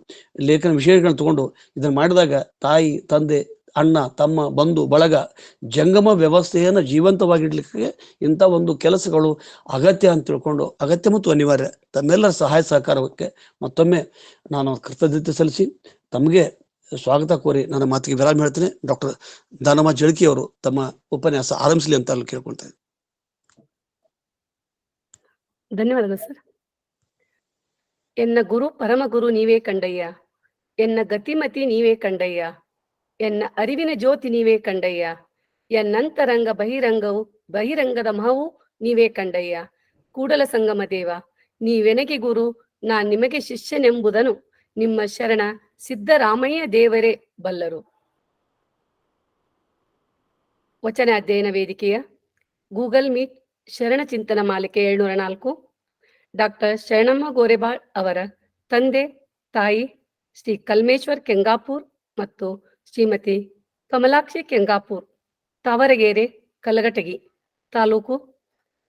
ಲೇಖನ ವಿಷಯಗಳನ್ನ ತಗೊಂಡು ಇದನ್ನ ಮಾಡಿದಾಗ ತಾಯಿ ತಂದೆ ಅಣ್ಣ ತಮ್ಮ ಬಂಧು ಬಳಗ ಜಂಗಮ ವ್ಯವಸ್ಥೆಯನ್ನು ಜೀವಂತವಾಗಿಡ್ಲಿಕ್ಕೆ ಇಂಥ ಒಂದು ಕೆಲಸಗಳು ಅಗತ್ಯ ಅಂತ ತಿಳ್ಕೊಂಡು, ಅಗತ್ಯ ಮತ್ತು ಅನಿವಾರ್ಯ, ತಮ್ಮೆಲ್ಲರ ಸಹಾಯ ಸಹಕಾರಕ್ಕೆ ಮತ್ತೊಮ್ಮೆ ನಾನು ಕೃತಜ್ಞತೆ ಸಲ್ಲಿಸಿ ತಮಗೆ ಸ್ವಾಗತ ಕೋರಿ ನನ್ನ ಮಾತಿಗೆ ವಿರಾಮ ಹೇಳ್ತೇನೆ. ಡಾಕ್ಟರ್ ದಾನಮ್ಮ ಜಳಕಿ ಅವರು ತಮ್ಮ ಉಪನ್ಯಾಸ ಆರಂಭಿಸಲಿ ಅಂತ ಅಲ್ಲಿ ಕೇಳ್ಕೊಳ್ತೇನೆ. ಧನ್ಯವಾದಗಳು ಸರ್. ಎನ್ನ ಗುರು ಪರಮ ಗುರು ನೀವೇ ಕಂಡಯ್ಯ, ಎನ್ನ ಗತಿಮತಿ ನೀವೇ ಕಂಡಯ್ಯ, ಎನ್ನ ಅರಿವಿನ ಜ್ಯೋತಿ ನೀವೇ ಕಂಡಯ್ಯ, ಎನ್ನಂತರಂಗ ಬಹಿರಂಗದ ಮಹವು ನೀವೇ ಕಂಡಯ್ಯ. ಕೂಡಲ ಸಂಗಮ ದೇವ ನೀವೆನಗೆ ಗುರು, ನಾ ನಿಮಗೆ ಶಿಷ್ಯನೆಂಬುದನು ನಿಮ್ಮ ಶರಣ ಸಿದ್ದರಾಮಯ್ಯ ದೇವರೇ ಬಲ್ಲರು. ವಚನ ಅಧ್ಯಯನ ವೇದಿಕೆಯ ಗೂಗಲ್ ಮೀಟ್ ಶರಣ ಚಿಂತನ ಮಾಲಿಕೆ 704 ಡಾಕ್ಟರ್ ಶರಣಮ್ಮ ಗೋರೆಬಾಳ್ ಅವರ ತಂದೆ ತಾಯಿ ಶ್ರೀ ಕಲ್ಮೇಶ್ವರ್ ಕೆಂಗಾಪುರ್ ಮತ್ತು ಶ್ರೀಮತಿ ಕಮಲಾಕ್ಷಿ ಕೆಂಗಾಪುರ್, ತಾವರಗೆರೆ, ಕಲಘಟಗಿ ತಾಲೂಕು,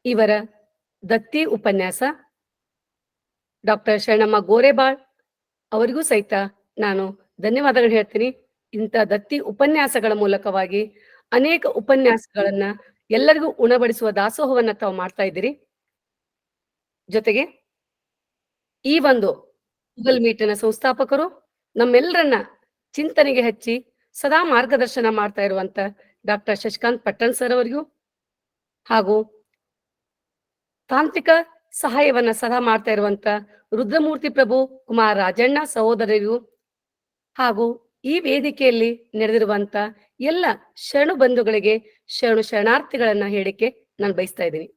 ಇವರ ದತ್ತಿ ಉಪನ್ಯಾಸ. ಡಾಕ್ಟರ್ ಶರಣಮ್ಮ ಗೋರೆಬಾಳ್ ಅವರಿಗೂ ಸಹಿತ ನಾನು ಧನ್ಯವಾದಗಳು ಹೇಳ್ತೀನಿ. ಇಂಥ ದತ್ತಿ ಉಪನ್ಯಾಸಗಳ ಮೂಲಕವಾಗಿ ಅನೇಕ ಉಪನ್ಯಾಸಗಳನ್ನ ಎಲ್ಲರಿಗೂ ಉಣಬಡಿಸುವ ದಾಸೋಹವನ್ನ ತಾವು ಮಾಡ್ತಾ ಇದ್ದೀರಿ. ಜೊತೆಗೆ ಈ ಒಂದು ಗೂಗಲ್ ಮೀಟಿನ ಸಂಸ್ಥಾಪಕರು ನಮ್ಮೆಲ್ಲರನ್ನ ಚಿಂತನೆಗೆ ಹಚ್ಚಿ ಸದಾ ಮಾರ್ಗದರ್ಶನ ಮಾಡ್ತಾ ಇರುವಂತ ಡಾಕ್ಟರ್ ಶಶಿಕಾಂತ್ ಪಟ್ಟಣ್ ಸರ್ ಅವರಿಗೂ, ಹಾಗೂ ತಾಂತ್ರಿಕ ಸಹಾಯವನ್ನ ಸದಾ ಮಾಡ್ತಾ ಇರುವಂತ ರುದ್ರಮೂರ್ತಿ ಪ್ರಭು ಕುಮಾರ್ ರಾಜಣ್ಣ ಸಹೋದರರಿಗೂ, ಹಾಗೂ ಈ ವೇದಿಕೆಯಲ್ಲಿ ನಡೆದಿರುವಂತ ಎಲ್ಲ ಶರಣು ಬಂಧುಗಳಿಗೆ ಶರಣಾರ್ಥಿಗಳನ್ನ ಹೇಳಿಕೆ ನಾನು ಬಯಸ್ತಾ ಇದ್ದೀನಿ.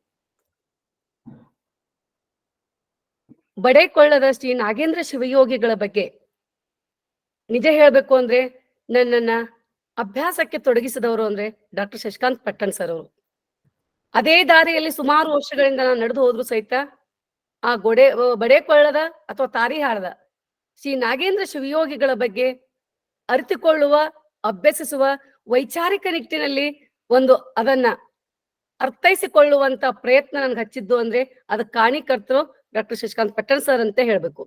ಬಡೇಕೊಳ್ಳದ ಶ್ರೀ ನಾಗೇಂದ್ರ ಶಿವಯೋಗಿಗಳ ಬಗ್ಗೆ ನಿಜ ಹೇಳ್ಬೇಕು ಅಂದ್ರೆ, ನನ್ನನ್ನ ಅಭ್ಯಾಸಕ್ಕೆ ತೊಡಗಿಸಿದವರು ಅಂದ್ರೆ ಡಾಕ್ಟರ್ ಶಶಿಕಾಂತ್ ಪಟ್ಟಣ್ ಸರ್ ಅವರು. ಅದೇ ದಾರಿಯಲ್ಲಿ ಸುಮಾರು ವರ್ಷಗಳಿಂದ ನಾನು ನಡೆದು ಹೋದ್ರು ಸಹಿತ ಆ ಬಡೇಕೊಳ್ಳದ ಅಥವಾ ತಾರಿಹಾಳದ ಶ್ರೀ ನಾಗೇಂದ್ರ ಶಿವಯೋಗಿಗಳ ಬಗ್ಗೆ ಅರಿತುಕೊಳ್ಳುವ, ಅಭ್ಯಸಿಸುವ ವೈಚಾರಿಕ ನಿಟ್ಟಿನಲ್ಲಿ ಅದನ್ನ ಅರ್ಥೈಸಿಕೊಳ್ಳುವಂತ ಪ್ರಯತ್ನ ನನ್ಗೆ ಹಚ್ಚಿದ್ದು ಅಂದ್ರೆ ಅದಕ್ಕೆ ಕಾರಣೀಕರ್ತರು ಡಾಕ್ಟರ್ ಶಶಿಕಾಂತ್ ಪಟ್ಟಣ್ ಸರ್ ಅಂತ ಹೇಳ್ಬೇಕು.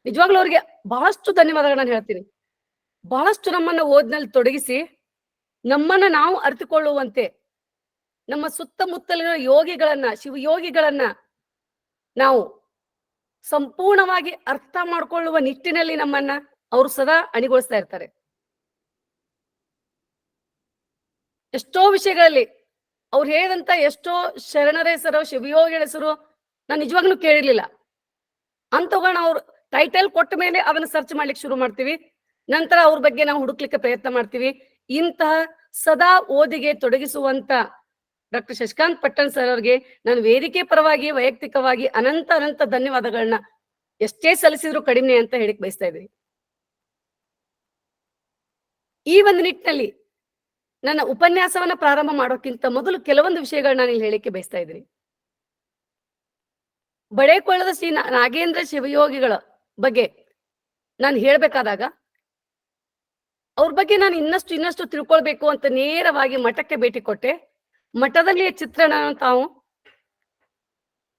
ನಿಜವಾಗ್ಲೂ ಅವ್ರಿಗೆ ಬಹಳಷ್ಟು ಧನ್ಯವಾದಗಳು ನಾನು ಹೇಳ್ತೀನಿ. ಬಹಳಷ್ಟು ನಮ್ಮನ್ನ ಓದಿನಲ್ಲಿ ತೊಡಗಿಸಿ ನಮ್ಮನ್ನ ನಾವು ಅರಿತುಕೊಳ್ಳುವಂತೆ, ನಮ್ಮ ಸುತ್ತಮುತ್ತಲಿನ ಯೋಗಿಗಳನ್ನ, ಶಿವಯೋಗಿಗಳನ್ನ ನಾವು ಸಂಪೂರ್ಣವಾಗಿ ಅರ್ಥ ಮಾಡ್ಕೊಳ್ಳುವ ನಿಟ್ಟಿನಲ್ಲಿ ನಮ್ಮನ್ನ ಅವರು ಸದಾ ಅಣಿಗೊಳಿಸ್ತಾ ಇರ್ತಾರೆ. ಎಷ್ಟೋ ವಿಷಯಗಳಲ್ಲಿ ಅವ್ರು ಹೇಳಿದಂತ ಎಷ್ಟೋ ಶರಣರ ಹೆಸರು, ಶಿವಯೋಗಿಗಳ ಹೆಸರು ನಾನು ನಿಜವಾಗ್ಲೂ ಕೇಳಿರ್ಲಿಲ್ಲ. ಅಂತವುಗಳನ್ನ ಅವ್ರು ಟೈಟಲ್ ಕೊಟ್ಟ ಮೇಲೆ ಅದನ್ನ ಸರ್ಚ್ ಮಾಡ್ಲಿಕ್ಕೆ ಶುರು ಮಾಡ್ತೀವಿ. ನಂತರ ಅವ್ರ ಬಗ್ಗೆ ನಾವು ಹುಡುಕ್ಲಿಕ್ಕೆ ಪ್ರಯತ್ನ ಮಾಡ್ತೀವಿ. ಇಂತಹ ಸದಾ ಓದಿಗೆ ತೊಡಗಿಸುವಂತ ಡಾಕ್ಟರ್ ಶಶಿಕಾಂತ್ ಪಟ್ಟಣ್ ಸರ್ ಅವ್ರಿಗೆ ನಾನು ವೇದಿಕೆ ಪರವಾಗಿ ವೈಯಕ್ತಿಕವಾಗಿ ಅನಂತ ಧನ್ಯವಾದಗಳನ್ನ ಎಷ್ಟೇ ಸಲ್ಲಿಸಿದ್ರು ಕಡಿಮೆ ಅಂತ ಹೇಳಿಕ್ ಬಯಸ್ತಾ ಇದ್ದೀನಿ. ಈ ಒಂದು ನಿಟ್ಟಿನಲ್ಲಿ ನನ್ನ ಉಪನ್ಯಾಸವನ್ನ ಪ್ರಾರಂಭ ಮಾಡೋಕ್ಕಿಂತ ಮೊದಲು ಕೆಲವೊಂದು ವಿಷಯಗಳನ್ನ ನಾನು ಇಲ್ಲಿ ಹೇಳಿಕೆ ಬಯಸ್ತಾ ಇದ್ದೀನಿ. ಬಡೇಕೊಳ್ಳದ ಶ್ರೀ ನಾಗೇಂದ್ರ ಶಿವಯೋಗಿಗಳ ಬಗ್ಗೆ ನಾನು ಹೇಳ್ಬೇಕಾದಾಗ ಅವ್ರ ಬಗ್ಗೆ ನಾನು ಇನ್ನಷ್ಟು ತಿಳ್ಕೊಳ್ಬೇಕು ಅಂತ ನೇರವಾಗಿ ಮಠಕ್ಕೆ ಭೇಟಿ ಕೊಟ್ಟೆ. ಮಠದಲ್ಲಿಯ ಚಿತ್ರಣ ತಾವು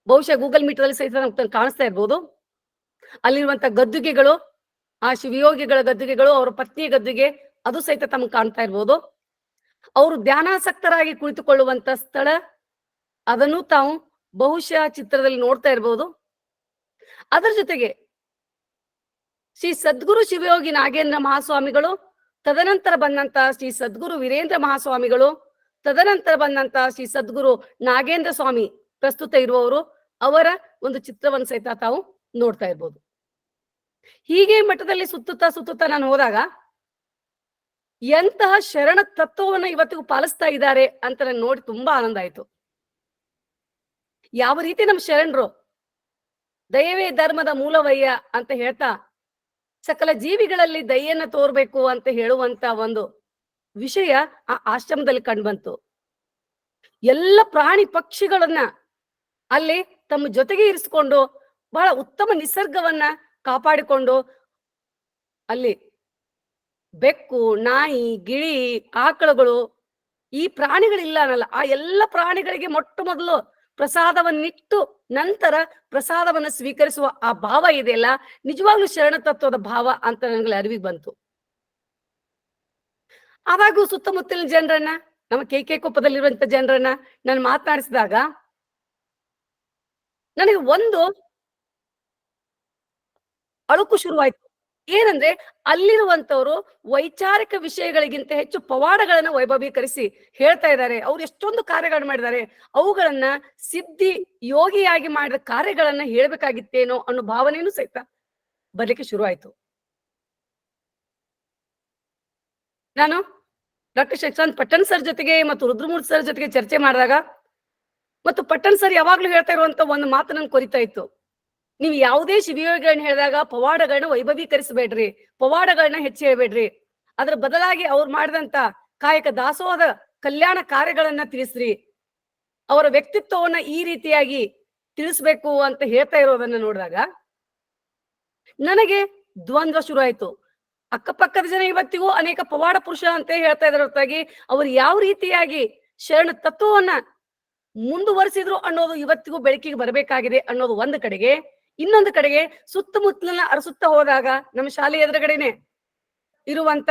ಬಹುಶಃ ಗೂಗಲ್ ಮೀಟರ್ದಲ್ಲಿ ಸಹಿತ ಕಾಣಿಸ್ತಾ ಇರ್ಬೋದು. ಅಲ್ಲಿರುವಂತ ಗದ್ದುಗೆಗಳು, ಆ ಶಿವಯೋಗಿಗಳ ಗದ್ದುಗೆಗಳು, ಅವರ ಪತ್ನಿ ಗದ್ದುಗೆ, ಅದು ಸಹಿತ ತಮ್ಗೆ ಕಾಣ್ತಾ ಇರ್ಬೋದು. ಅವರು ಧ್ಯಾನಾಸಕ್ತರಾಗಿ ಕುಳಿತುಕೊಳ್ಳುವಂತ ಸ್ಥಳ, ಅದನ್ನು ತಾವು ಬಹುಶಃ ಚಿತ್ರದಲ್ಲಿ ನೋಡ್ತಾ ಇರ್ಬೋದು. ಅದರ ಜೊತೆಗೆ ಶ್ರೀ ಸದ್ಗುರು ಶಿವಯೋಗಿ ನಾಗೇಂದ್ರ ಮಹಾಸ್ವಾಮಿಗಳು, ತದನಂತರ ಬಂದಂತ ಶ್ರೀ ಸದ್ಗುರು ವೀರೇಂದ್ರ ಮಹಾಸ್ವಾಮಿಗಳು, ತದನಂತರ ಬಂದಂತ ಶ್ರೀ ಸದ್ಗುರು ನಾಗೇಂದ್ರ ಸ್ವಾಮಿ ಪ್ರಸ್ತುತ ಇರುವವರು, ಅವರ ಒಂದು ಚಿತ್ರವನ್ನು ಸಹಿತ ತಾವು ನೋಡ್ತಾ ಇರ್ಬೋದು. ಹೀಗೆ ಮಠದಲ್ಲಿ ಸುತ್ತುತ್ತಾ ನಾನು ಹೋದಾಗ ಎಂತಹ ಶರಣ ತತ್ವವನ್ನು ಇವತ್ತಿಗೂ ಪಾಲಿಸ್ತಾ ಇದ್ದಾರೆ ಅಂತ ನಾನು ನೋಡಿ ತುಂಬಾ ಆನಂದ ಆಯ್ತು. ಯಾವ ರೀತಿ ನಮ್ಮ ಶರಣರು ದಯವೇ ಧರ್ಮದ ಮೂಲವಯ್ಯ ಅಂತ ಹೇಳ್ತಾ ಸಕಲ ಜೀವಿಗಳಲ್ಲಿ ದಯೆಯನ್ನ ತೋರ್ಬೇಕು ಅಂತ ಹೇಳುವಂತ ಒಂದು ವಿಷಯ ಆ ಆಶ್ರಮದಲ್ಲಿ ಕಂಡುಬಂತು. ಎಲ್ಲ ಪ್ರಾಣಿ ಪಕ್ಷಿಗಳನ್ನ ಅಲ್ಲಿ ತಮ್ಮ ಜೊತೆಗೆ ಇರಿಸಿಕೊಂಡು ಬಹಳ ಉತ್ತಮ ನಿಸರ್ಗವನ್ನ ಕಾಪಾಡಿಕೊಂಡು, ಅಲ್ಲಿ ಬೆಕ್ಕು, ನಾಯಿ, ಗಿಳಿ, ಆಕಳುಗಳು, ಈ ಪ್ರಾಣಿಗಳಿಲ್ಲ ಅನ್ನಲ್ಲ, ಆ ಎಲ್ಲ ಪ್ರಾಣಿಗಳಿಗೆ ಮೊಟ್ಟ ಮೊದಲು ಪ್ರಸಾದವನ್ನಿಟ್ಟು ನಂತರ ಪ್ರಸಾದವನ್ನು ಸ್ವೀಕರಿಸುವ ಆ ಭಾವ ಇದೆಯಲ್ಲ, ನಿಜವಾಗ್ಲೂ ಶರಣ ತತ್ವದ ಭಾವ ಅಂತ ನನಗೆ ಅರಿವಿಗೆ ಬಂತು. ಆದಾಗೂ ಸುತ್ತಮುತ್ತಲಿನ ಜನರನ್ನ, ನಮ್ಮ ಕೆ ಕೊಪ್ಪದಲ್ಲಿರುವಂತ ಜನರನ್ನ ನಾನು ಮಾತನಾಡಿಸಿದಾಗ ನನಗೆ ಒಂದು ಅಳುಕು ಶುರುವಾಯ್ತು. ಏನಂದ್ರೆ ಅಲ್ಲಿರುವಂತವ್ರು ವೈಚಾರಿಕ ವಿಷಯಗಳಿಗಿಂತ ಹೆಚ್ಚು ಪವಾಡಗಳನ್ನ ವೈಭವೀಕರಿಸಿ ಹೇಳ್ತಾ ಇದ್ದಾರೆ. ಅವ್ರು ಎಷ್ಟೊಂದು ಕಾರ್ಯಗಳನ್ನ ಮಾಡಿದ್ದಾರೆ, ಅವುಗಳನ್ನ ಸಿದ್ಧಿ ಯೋಗಿಯಾಗಿ ಮಾಡಿದ ಕಾರ್ಯಗಳನ್ನ ಹೇಳ್ಬೇಕಾಗಿತ್ತೇನೋ ಅನ್ನೋ ಭಾವನೆಯೂ ಸಹಿತ ಬರ್ಲಿಕ್ಕೆ ಶುರುವಾಯ್ತು. ನಾನು ಡಾಕ್ಟರ್ ಶಶಾಂಕ್ ಪಟ್ಟಣ್ ಸರ್ ಜೊತೆಗೆ ಮತ್ತು ರುದ್ರಮೂರ್ತಿ ಸರ್ ಜೊತೆಗೆ ಚರ್ಚೆ ಮಾಡಿದಾಗ ಮತ್ತು ಪಟ್ಟಣ್ ಸರ್ ಯಾವಾಗ್ಲೂ ಹೇಳ್ತಾ ಇರುವಂತ ಒಂದು ಮಾತು ನನ್ಗೆ ಕೊರಿತಾ ಇತ್ತು. ನೀವು ಯಾವುದೇ ಶಿವಯೋಗಿಗಳನ್ನ ಹೇಳಿದಾಗ ಪವಾಡಗಳನ್ನ ವೈಭವೀಕರಿಸಬೇಡ್ರಿ, ಪವಾಡಗಳನ್ನ ಹೆಚ್ಚು ಹೇಳ್ಬೇಡ್ರಿ. ಅದ್ರ ಬದಲಾಗಿ ಅವ್ರು ಮಾಡಿದಂತ ಕಾಯಕ ದಾಸೋಹದ ಕಲ್ಯಾಣ ಕಾರ್ಯಗಳನ್ನ ತಿಳಿಸ್ರಿ, ಅವರ ವ್ಯಕ್ತಿತ್ವವನ್ನ ಈ ರೀತಿಯಾಗಿ ತಿಳಿಸ್ಬೇಕು ಅಂತ ಹೇಳ್ತಾ ಇರೋದನ್ನ ನೋಡಿದಾಗ ನನಗೆ ದ್ವಂದ್ವ ಶುರು ಆಯ್ತು. ಅಕ್ಕಪಕ್ಕದ ಜನ ಇವತ್ತಿಗೂ ಅನೇಕ ಪವಾಡ ಪುರುಷ ಅಂತ ಹೇಳ್ತಾ ಇದ್ರ ಹೊರತಾಗಿ ಅವ್ರು ಯಾವ ರೀತಿಯಾಗಿ ಶರಣ ತತ್ವವನ್ನ ಮುಂದುವರಿಸಿದ್ರು ಅನ್ನೋದು ಇವತ್ತಿಗೂ ಬೆಳಕಿಗೆ ಬರಬೇಕಾಗಿದೆ ಅನ್ನೋದು ಒಂದು ಕಡೆಗೆ. ಇನ್ನೊಂದು ಕಡೆಗೆ ಸುತ್ತಮುತ್ತಲನ್ನ ಅರಸುತ್ತಾ ಹೋದಾಗ ನಮ್ಮ ಶಾಲೆ ಎದುರುಗಡೆನೆ ಇರುವಂತ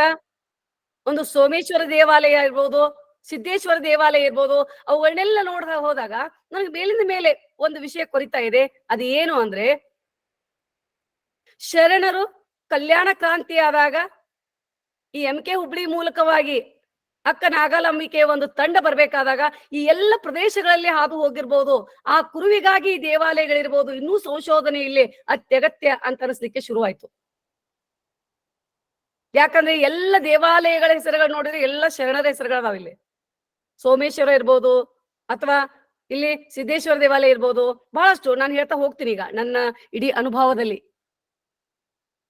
ಒಂದು ಸೋಮೇಶ್ವರ ದೇವಾಲಯ ಇರ್ಬೋದು, ಸಿದ್ದೇಶ್ವರ ದೇವಾಲಯ ಇರ್ಬೋದು, ಅವುಗಳನ್ನೆಲ್ಲ ನೋಡ್ತಾ ಹೋದಾಗ ನನಗೆ ಮೇಲಿಂದ ಮೇಲೆ ಒಂದು ವಿಷಯ ಕೊರಿತಾ ಇದೆ. ಅದು ಏನು ಅಂದ್ರೆ, ಶರಣರು ಕಲ್ಯಾಣ ಕ್ರಾಂತಿ ಆದಾಗ ಈ MK ಹುಬ್ಳಿ ಮೂಲಕವಾಗಿ ಅಕ್ಕ ನಾಗಾಲಂಬಿಕೆ ಒಂದು ತಂಡ ಬರ್ಬೇಕಾದಾಗ ಈ ಎಲ್ಲ ಪ್ರದೇಶಗಳಲ್ಲಿ ಹಾದು ಹೋಗಿರ್ಬೋದು, ಆ ಕುರುವಿಗಾಗಿ ಈ ದೇವಾಲಯಗಳಿರ್ಬೋದು, ಇನ್ನೂ ಸಂಶೋಧನೆ ಇಲ್ಲಿ ಅತ್ಯಗತ್ಯ ಅಂತ ಅನಿಸ್ಲಿಕ್ಕೆ ಶುರುವಾಯ್ತು. ಯಾಕಂದ್ರೆ ಎಲ್ಲ ದೇವಾಲಯಗಳ ಹೆಸರುಗಳು ನೋಡಿದ್ರೆ ಎಲ್ಲ ಶರಣರ ಹೆಸರುಗಳದಾವ. ಇಲ್ಲಿ ಸೋಮೇಶ್ವರ ಇರ್ಬೋದು ಅಥವಾ ಇಲ್ಲಿ ಸಿದ್ದೇಶ್ವರ ದೇವಾಲಯ ಇರ್ಬೋದು, ಬಹಳಷ್ಟು ನಾನು ಹೇಳ್ತಾ ಹೋಗ್ತೀನಿ ಈಗ ನನ್ನ ಇಡೀ ಅನುಭವದಲ್ಲಿ.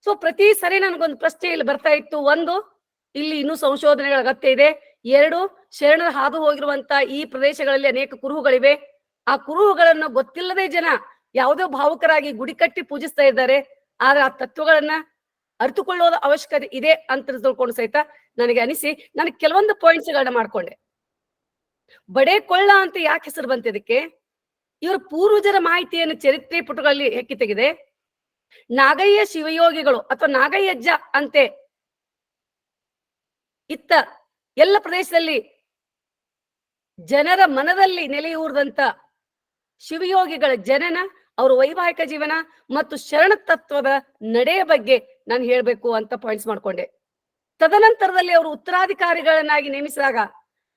ಸೊ ಪ್ರತಿ ಸರಿ ನನಗೊಂದು ಪ್ರಶ್ನೆ ಇಲ್ಲಿ ಬರ್ತಾ ಇತ್ತು. ಒಂದು, ಇಲ್ಲಿ ಇನ್ನೂ ಸಂಶೋಧನೆಗಳ ಅಗತ್ಯ ಇದೆ. ಎರಡು, ಶರಣರ ಹಾದು ಹೋಗಿರುವಂತ ಈ ಪ್ರದೇಶಗಳಲ್ಲಿ ಅನೇಕ ಕುರುಹುಗಳಿವೆ. ಆ ಕುರುಹುಗಳನ್ನ ಗೊತ್ತಿಲ್ಲದೆ ಜನ ಯಾವುದೋ ಭಾವುಕರಾಗಿ ಗುಡಿ ಕಟ್ಟಿ ಪೂಜಿಸ್ತಾ ಇದ್ದಾರೆ. ಆದ್ರೆ ಆ ತತ್ವಗಳನ್ನ ಅರಿತುಕೊಳ್ಳೋದ ಅವಶ್ಯಕತೆ ಇದೆ ಅಂತ ತಿಳ್ಕೊಂಡು ಸಹಿತ ನನಗೆ ಅನಿಸಿ ನಾನು ಕೆಲವೊಂದು ಪಾಯಿಂಟ್ಸ್ ಗಳನ್ನ ಮಾಡ್ಕೊಂಡೆ. ಬಡೆ ಕೊಳ್ಳ ಅಂತ ಯಾಕೆ ಹೆಸರು ಬಂತ ಇದಕ್ಕೆ? ಇವರ ಪೂರ್ವಜರ ಮಾಹಿತಿಯನ್ನು ಚರಿತ್ರೆ ಪುಟಗಳಲ್ಲಿ ಹೆಕ್ಕಿ ತೆಗೆದೆ. ನಾಗಯ್ಯ ಶಿವಯೋಗಿಗಳು ಅಥವಾ ನಾಗಯ್ಯಜ್ಜ ಅಂತೆ ಇತ್ತ ಎಲ್ಲ ಪ್ರದೇಶದಲ್ಲಿ ಜನರ ಮನದಲ್ಲಿ ನೆಲೆಯೂರಿದಂತ ಶಿವಯೋಗಿಗಳ ಜನನ, ಅವರ ವೈವಾಹಿಕ ಜೀವನ ಮತ್ತು ಶರಣ ತತ್ವದ ನಡೆಯ ಬಗ್ಗೆ ನಾನು ಹೇಳ್ಬೇಕು ಅಂತ ಪಾಯಿಂಟ್ಸ್ ಮಾಡ್ಕೊಂಡೆ. ತದನಂತರದಲ್ಲಿ ಅವರು ಉತ್ತರಾಧಿಕಾರಿಗಳನ್ನಾಗಿ ನೇಮಿಸಿದಾಗ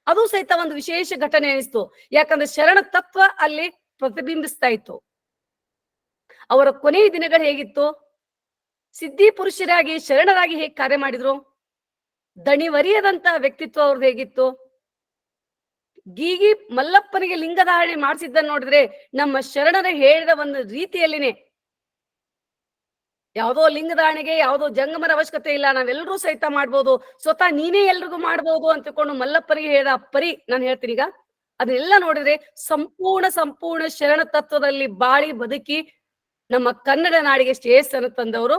ಅದು ಸಹಿತ ಒಂದು ವಿಶೇಷ ಘಟನೆ ಅನಿಸ್ತು. ಯಾಕಂದ್ರೆ ಶರಣ ತತ್ವ ಅಲ್ಲಿ ಪ್ರತಿಬಿಂಬಿಸ್ತಾ ಇತ್ತು. ಅವರ ಕೊನೆಯ ದಿನಗಳು ಹೇಗಿತ್ತು, ಸಿದ್ಧಿ ಪುರುಷರಾಗಿ ಶರಣರಾಗಿ ಹೇಗೆ ಕಾರ್ಯ ಮಾಡಿದ್ರು, ದಣಿವರಿಯದಂತ ವ್ಯಕ್ತಿತ್ವ ಅವ್ರದ್ದು ಹೇಗಿತ್ತು, ಗೀಗಿ ಮಲ್ಲಪ್ಪನಿಗೆ ಲಿಂಗಧಾರಣೆ ಮಾಡಿಸಿದ್ದನ್ನು ನೋಡಿದ್ರೆ ನಮ್ಮ ಶರಣರ ಹೇಳಿದ ಒಂದು ರೀತಿಯಲ್ಲಿನೇ ಯಾವುದೋ ಲಿಂಗಧಾರಣೆಗೆ ಯಾವುದೋ ಜಂಗಮರ ಅವಶ್ಯಕತೆ ಇಲ್ಲ, ನಾವೆಲ್ಲರೂ ಸಹಿತ ಮಾಡ್ಬೋದು, ಸ್ವತಃ ನೀನೇ ಎಲ್ರಿಗೂ ಮಾಡ್ಬೋದು ಅಂತಕೊಂಡು ಮಲ್ಲಪ್ಪನಿಗೆ ಹೇಳಿದ ಪರಿ ನಾನು ಹೇಳ್ತೀನಿ. ಈಗ ಅದನ್ನೆಲ್ಲ ನೋಡಿದ್ರೆ ಸಂಪೂರ್ಣ ಶರಣ ತತ್ವದಲ್ಲಿ ಬಾಳಿ ಬದುಕಿ ನಮ್ಮ ಕನ್ನಡ ನಾಡಿಗೆ ಶ್ರೇಯಸ್ಸನ್ನು ತಂದವರು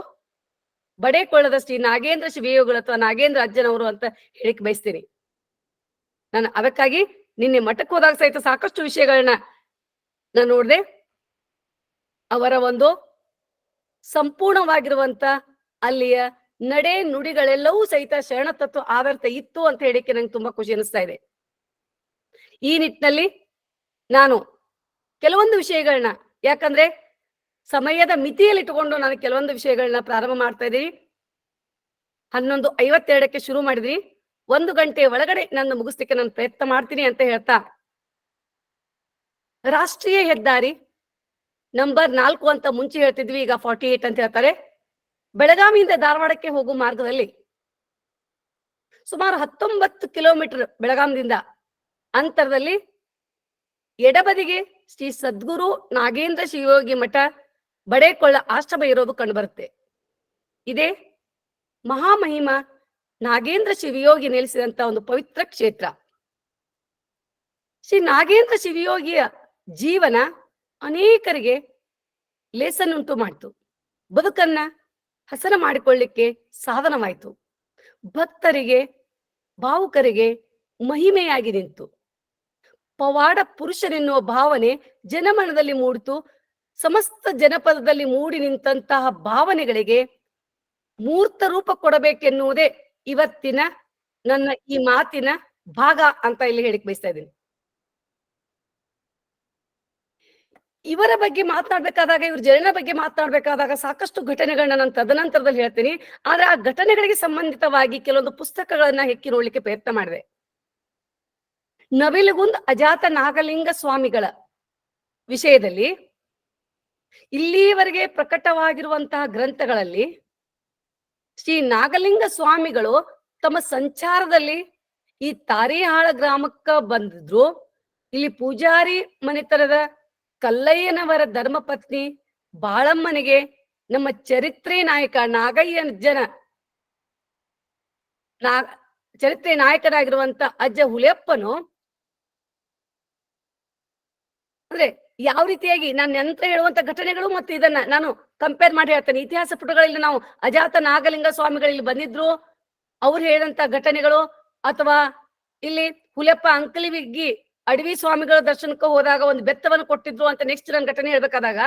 ಬಡೇಕೊಳ್ಳದ ಶ್ರೀ ನಾಗೇಂದ್ರ ಶಿವಯೋಗಿಗಳು ಅಥವಾ ನಾಗೇಂದ್ರ ಅಜ್ಜನವರು ಅಂತ ಹೇಳಿಕ್ ಬಯಸ್ತೀನಿ. ನಾನು ಅದಕ್ಕಾಗಿ ನಿನ್ನೆ ಮಠಕ್ಕೆ ಹೋದಾಗ ಸಹಿತ ಸಾಕಷ್ಟು ವಿಷಯಗಳನ್ನ ನಾನು ನೋಡಿದೆ. ಅವರ ಒಂದು ಸಂಪೂರ್ಣವಾಗಿರುವಂತ ಅಲ್ಲಿಯ ನಡೆ ನುಡಿಗಳೆಲ್ಲವೂ ಸಹಿತ ಶರಣ ತತ್ವ ಆಧಾರಿತ ಇತ್ತು ಅಂತ ಹೇಳಿಕ್ಕೆ ನಂಗೆ ತುಂಬಾ ಖುಷಿ ಅನಿಸ್ತಾ ಇದೆ. ಈ ನಿಟ್ಟಿನಲ್ಲಿ ನಾನು ಕೆಲವೊಂದು ವಿಷಯಗಳನ್ನ, ಯಾಕಂದ್ರೆ ಸಮಯದ ಮಿತಿಯಲ್ಲಿ ಇಟ್ಟುಕೊಂಡು ನಾನು ಕೆಲವೊಂದು ವಿಷಯಗಳನ್ನ ಪ್ರಾರಂಭ ಮಾಡ್ತಾ ಇದ್ದೀನಿ. 11:52 ಶುರು ಮಾಡಿದ್ರಿ, 1 ಗಂಟೆ ಒಳಗಡೆ ನನ್ನ ಮುಗಿಸ್ಲಿಕ್ಕೆ ನಾನು ಪ್ರಯತ್ನ ಮಾಡ್ತೀನಿ ಅಂತ ಹೇಳ್ತಾ, ರಾಷ್ಟ್ರೀಯ ಹೆದ್ದಾರಿ ನಂಬರ್ 4 ಅಂತ ಮುಂಚೆ ಹೇಳ್ತಿದ್ವಿ, ಈಗ 48 ಅಂತ ಹೇಳ್ತಾರೆ. ಬೆಳಗಾವಿಯಿಂದ ಧಾರವಾಡಕ್ಕೆ ಹೋಗುವ ಮಾರ್ಗದಲ್ಲಿ ಸುಮಾರು 19 ಕಿಲೋಮೀಟರ್ ಬೆಳಗಾಂದಿಂದ ಅಂತರದಲ್ಲಿ ಎಡಬದಿಗೆ ಶ್ರೀ ಸದ್ಗುರು ನಾಗೇಂದ್ರ ಶಿವಯೋಗಿ ಮಠ ಬಡೇಕೊಳ್ಳ ಆಶ್ರಮ ಇರೋದು ಕಂಡುಬರುತ್ತೆ. ಇದೇ ಮಹಾಮಹಿಮ ನಾಗೇಂದ್ರ ಶಿವಯೋಗಿ ನೆಲೆಸಿದಂತ ಒಂದು ಪವಿತ್ರ ಕ್ಷೇತ್ರ. ಶ್ರೀ ನಾಗೇಂದ್ರ ಶಿವಯೋಗಿಯ ಜೀವನ ಅನೇಕರಿಗೆ ಲೇಸನ್ನುಂಟು ಮಾಡಿತು, ಬದುಕನ್ನ ಹಸನ ಮಾಡಿಕೊಳ್ಳಿಕ್ಕೆ ಸಾಧನವಾಯಿತು, ಭಕ್ತರಿಗೆ ಭಾವುಕರಿಗೆ ಮಹಿಮೆಯಾಗಿ ನಿಂತು, ಪವಾಡ ಪುರುಷನೆನ್ನುವ ಭಾವನೆ ಜನಮನದಲ್ಲಿ ಮೂಡಿತು. ಸಮಸ್ತ ಜನಪದದಲ್ಲಿ ಮೂಡಿ ನಿಂತಹ ಭಾವನೆಗಳಿಗೆ ಮೂರ್ತ ರೂಪ ಕೊಡಬೇಕೆನ್ನುವುದೇ ಇವತ್ತಿನ ನನ್ನ ಈ ಮಾತಿನ ಭಾಗ ಅಂತ ಇಲ್ಲಿ ಹೇಳಿಕ್ ಬಯಸ್ತಾ ಇದ್ದೀನಿ. ಇವರ ಬಗ್ಗೆ ಮಾತನಾಡ್ಬೇಕಾದಾಗ, ಇವ್ರ ಜನರ ಬಗ್ಗೆ ಮಾತನಾಡ್ಬೇಕಾದಾಗ ಸಾಕಷ್ಟು ಘಟನೆಗಳನ್ನ ನಾನು ತದನಂತರದಲ್ಲಿ ಹೇಳ್ತೀನಿ. ಆದ್ರೆ ಆ ಘಟನೆಗಳಿಗೆ ಸಂಬಂಧಿತವಾಗಿ ಕೆಲವೊಂದು ಪುಸ್ತಕಗಳನ್ನ ಹೆಕ್ಕಿ ನೋಡ್ಲಿಕ್ಕೆ ಪ್ರಯತ್ನ ಮಾಡಿದೆ. ನವಿಲುಗುಂದ್ ಅಜಾತ ನಾಗಲಿಂಗ ಸ್ವಾಮಿಗಳ ವಿಷಯದಲ್ಲಿ ಇಲ್ಲಿಯವರೆಗೆ ಪ್ರಕಟವಾಗಿರುವಂತಹ ಗ್ರಂಥಗಳಲ್ಲಿ ಶ್ರೀ ನಾಗಲಿಂಗ ಸ್ವಾಮಿಗಳು ತಮ್ಮ ಸಂಚಾರದಲ್ಲಿ ಈ ತಾರಿಹಾಳ ಗ್ರಾಮಕ್ಕ ಬಂದಿದ್ರು. ಇಲ್ಲಿ ಪೂಜಾರಿ ಮನೆತನದ ಕಲ್ಲಯ್ಯನವರ ಧರ್ಮಪತ್ನಿ ಬಾಳಮ್ಮನಿಗೆ ನಮ್ಮ ಚರಿತ್ರೆ ನಾಯಕ ಚರಿತ್ರೆ ನಾಯಕರಾಗಿರುವಂತ ಅಜ್ಜ ಹುಲಿಯಪ್ಪನು, ಅಂದ್ರೆ ಯಾವ ರೀತಿಯಾಗಿ ನಾನು ನಂತರ ಹೇಳುವಂತ ಘಟನೆಗಳು ಮತ್ತು ಇದನ್ನ ನಾನು ಕಂಪೇರ್ ಮಾಡಿ ಹೇಳ್ತೇನೆ. ಇತಿಹಾಸ ಪುಟಗಳಲ್ಲಿ ನಾವು ಅಜಾತ ನಾಗಲಿಂಗ ಸ್ವಾಮಿಗಳಲ್ಲಿ ಬಂದಿದ್ರು, ಅವ್ರು ಹೇಳಿದಂತ ಘಟನೆಗಳು, ಅಥವಾ ಇಲ್ಲಿ ಹುಲಿಯಪ್ಪ ಅಂಕಲಿವಿಗ್ಗಿ ಅಡವಿ ಸ್ವಾಮಿಗಳ ದರ್ಶನಕ್ಕೆ ಹೋದಾಗ ಒಂದು ಬೆತ್ತವನ್ನು ಕೊಟ್ಟಿದ್ರು ಅಂತ ನೆಕ್ಸ್ಟ್ ನನ್ನ ಘಟನೆ ಹೇಳ್ಬೇಕಾದಾಗ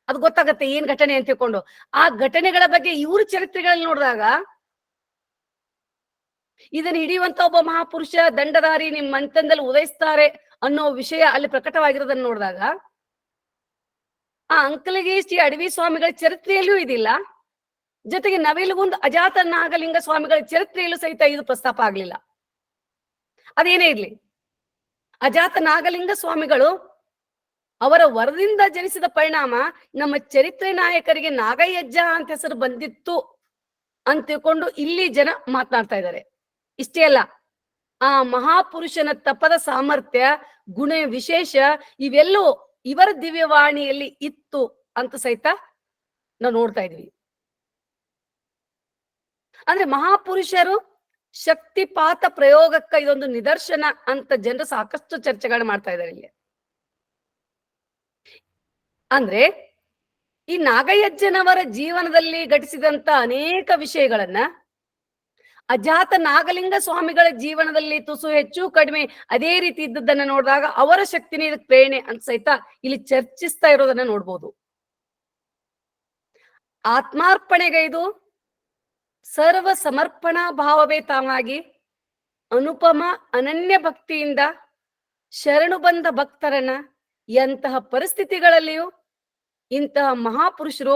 ಅದು ಗೊತ್ತಾಗತ್ತೆ ಏನ್ ಘಟನೆ ಅಂತ ತಿಳ್ಕೊಂಡು. ಆ ಘಟನೆಗಳ ಬಗ್ಗೆ ಇವ್ರ ಚರಿತ್ರೆಗಳಲ್ಲಿ ನೋಡಿದಾಗ ಇದನ್ನ ಹಿಡಿಯುವಂತ ಒಬ್ಬ ಮಹಾಪುರುಷ ದಂಡಧಾರಿ ನಿಮ್ ಮಂತನದಲ್ಲಿ ಉದಯಿಸ್ತಾರೆ ಅನ್ನೋ ವಿಷಯ ಅಲ್ಲಿ ಪ್ರಕಟವಾಗಿರೋದನ್ನ ನೋಡಿದಾಗ ಆ ಅಂಕಲಿಗೆ ಶ್ರೀ ಅಡವಿ ಸ್ವಾಮಿಗಳ ಚರಿತ್ರೆಯಲ್ಲೂ ಇದಿಲ್ಲ, ಜೊತೆಗೆ ನವಿಲುಗುಂದ್ ಅಜಾತ ನಾಗಲಿಂಗ ಸ್ವಾಮಿಗಳ ಚರಿತ್ರೆಯಲ್ಲೂ ಸಹಿತ ಇದು ಪ್ರಸ್ತಾಪ ಆಗ್ಲಿಲ್ಲ. ಅದೇನೇ ಇರ್ಲಿ, ಅಜಾತ ನಾಗಲಿಂಗ ಸ್ವಾಮಿಗಳು ಅವರ ವರದಿಂದ ಜನಿಸಿದ ಪರಿಣಾಮ ನಮ್ಮ ಚರಿತ್ರೆ ನಾಯಕರಿಗೆ ನಾಗಯ್ಯಜ್ಜ ಅಂತ ಹೆಸರು ಬಂದಿತ್ತು ಅಂತ ತಿಳ್ಕೊಂಡು ಇಲ್ಲಿ ಜನ ಮಾತನಾಡ್ತಾ ಇದ್ದಾರೆ. ಇಷ್ಟೇ ಅಲ್ಲ, ಆ ಮಹಾಪುರುಷನ ತಪದ ಸಾಮರ್ಥ್ಯ, ಗುಣ ವಿಶೇಷ ಇವೆಲ್ಲವೂ ಇವರ ದಿವ್ಯವಾಣಿಯಲ್ಲಿ ಇತ್ತು ಅಂತ ಸಹಿತ ನಾವು ನೋಡ್ತಾ ಇದ್ವಿ. ಅಂದ್ರೆ ಮಹಾಪುರುಷರು ಶಕ್ತಿಪಾತ ಪ್ರಯೋಗಕ್ಕ ಇದೊಂದು ನಿದರ್ಶನ ಅಂತ ಜನರು ಸಾಕಷ್ಟು ಚರ್ಚೆಗಳು ಮಾಡ್ತಾ ಇದ್ದಾರೆ ಇಲ್ಲಿ. ಅಂದ್ರೆ ಈ ನಾಗಯ್ಯಜ್ಜನವರ ಜೀವನದಲ್ಲಿ ಘಟಿಸಿದಂತ ಅನೇಕ ವಿಷಯಗಳನ್ನ ಅಜಾತ ನಾಗಲಿಂಗ ಸ್ವಾಮಿಗಳ ಜೀವನದಲ್ಲಿ ತುಸು ಹೆಚ್ಚು ಕಡಿಮೆ ಅದೇ ರೀತಿ ಇದ್ದದ್ದನ್ನ ನೋಡಿದಾಗ ಅವರ ಶಕ್ತಿನೇ ಇದಕ್ಕೆ ಪ್ರೇರಣೆ ಅಂತ ಸಹಿತ ಇಲ್ಲಿ ಚರ್ಚಿಸ್ತಾ ಇರೋದನ್ನ ನೋಡ್ಬೋದು. ಆತ್ಮಾರ್ಪಣೆಗೈದು ಸರ್ವ ಸಮರ್ಪಣಾ ಭಾವವೇ ತಾವಾಗಿ ಅನುಪಮ ಅನನ್ಯ ಭಕ್ತಿಯಿಂದ ಶರಣು ಬಂದ ಭಕ್ತರನ್ನ ಎಂತಹ ಪರಿಸ್ಥಿತಿಗಳಲ್ಲಿಯೂ ಇಂತಹ ಮಹಾಪುರುಷರು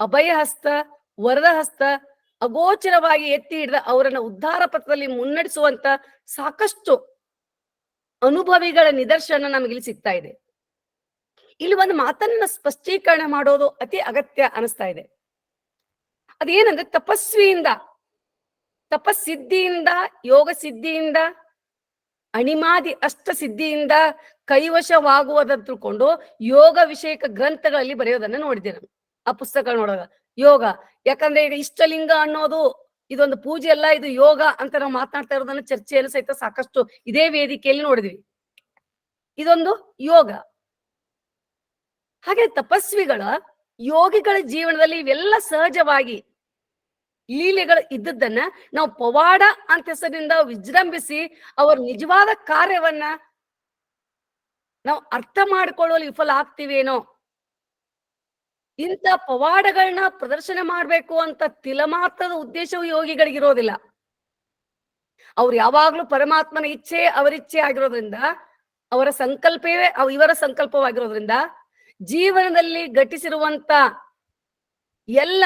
ಅಭಯಹಸ್ತ, ವರದಹಸ್ತ ಅಗೋಚರವಾಗಿ ಎತ್ತಿ ಹಿಡಿದ ಅವರನ್ನ ಉದ್ಧಾರ ಪಥದಲ್ಲಿ ಮುನ್ನಡೆಸುವಂತ ಸಾಕಷ್ಟು ಅನುಭವಿಗಳ ನಿದರ್ಶನ ನಮಗಿಲ್ಲಿ ಸಿಗ್ತಾ ಇದೆ. ಇಲ್ಲಿ ಒಂದು ಮಾತನ್ನ ಸ್ಪಷ್ಟೀಕರಣ ಮಾಡೋದು ಅತಿ ಅಗತ್ಯ ಅನಿಸ್ತಾ ಇದೆ. ಅದೇನಂದ್ರೆ ತಪಸ್ಸಿದ್ಧಿಯಿಂದ, ಯೋಗ ಸಿದ್ಧಿಯಿಂದ, ಅಣಿಮಾದಿ ಅಷ್ಟ ಸಿದ್ಧಿಯಿಂದ ಕೈವಶವಾಗುವುದನ್ನು ತಿಳ್ಕೊಂಡು ಯೋಗ ವಿಷಯಕ ಗ್ರಂಥಗಳಲ್ಲಿ ಬರೆಯೋದನ್ನ ನೋಡಿದೆ ನಾನು ಆ ಪುಸ್ತಕ ನೋಡುವಾಗ. ಯೋಗ, ಯಾಕಂದ್ರೆ ಈಗ ಇಷ್ಟಲಿಂಗ ಅನ್ನೋದು ಇದೊಂದು ಪೂಜೆ ಅಲ್ಲ, ಇದು ಯೋಗ ಅಂತ ನಾವು ಮಾತನಾಡ್ತಾ ಇರೋದನ್ನ ಚರ್ಚೆಯನ್ನು ಸಹಿತ ಸಾಕಷ್ಟು ಇದೇ ವೇದಿಕೆಯಲ್ಲಿ ನೋಡಿದ್ವಿ. ಇದೊಂದು ಯೋಗ. ಹಾಗೆ ತಪಸ್ವಿಗಳ, ಯೋಗಿಗಳ ಜೀವನದಲ್ಲಿ ಇವೆಲ್ಲ ಸಹಜವಾಗಿ ಲೀಲೆಗಳು ಇದ್ದದ್ದನ್ನ ನಾವು ಪವಾಡ ಅಂತ ಹೆಸರಿನಿಂದ ವಿಜೃಂಭಿಸಿ ಅವರ ನಿಜವಾದ ಕಾರ್ಯವನ್ನ ನಾವು ಅರ್ಥ ಮಾಡಿಕೊಳ್ಳುವಲ್ಲಿ ವಿಫಲ ಆಗ್ತೀವೇನೋ. ಇಂಥ ಪವಾಡಗಳನ್ನ ಪ್ರದರ್ಶನ ಮಾಡ್ಬೇಕು ಅಂತ ತಿಲಮಾತ್ರದ ಉದ್ದೇಶವು ಯೋಗಿಗಳಿಗಿರೋದಿಲ್ಲ. ಅವ್ರು ಯಾವಾಗ್ಲೂ ಪರಮಾತ್ಮನ ಇಚ್ಛೆ ಅವರಿಚ್ಛೆ ಆಗಿರೋದ್ರಿಂದ, ಅವರ ಸಂಕಲ್ಪವೇ ಇವರ ಸಂಕಲ್ಪವಾಗಿರೋದ್ರಿಂದ ಜೀವನದಲ್ಲಿ ಘಟಿಸಿರುವಂತ ಎಲ್ಲ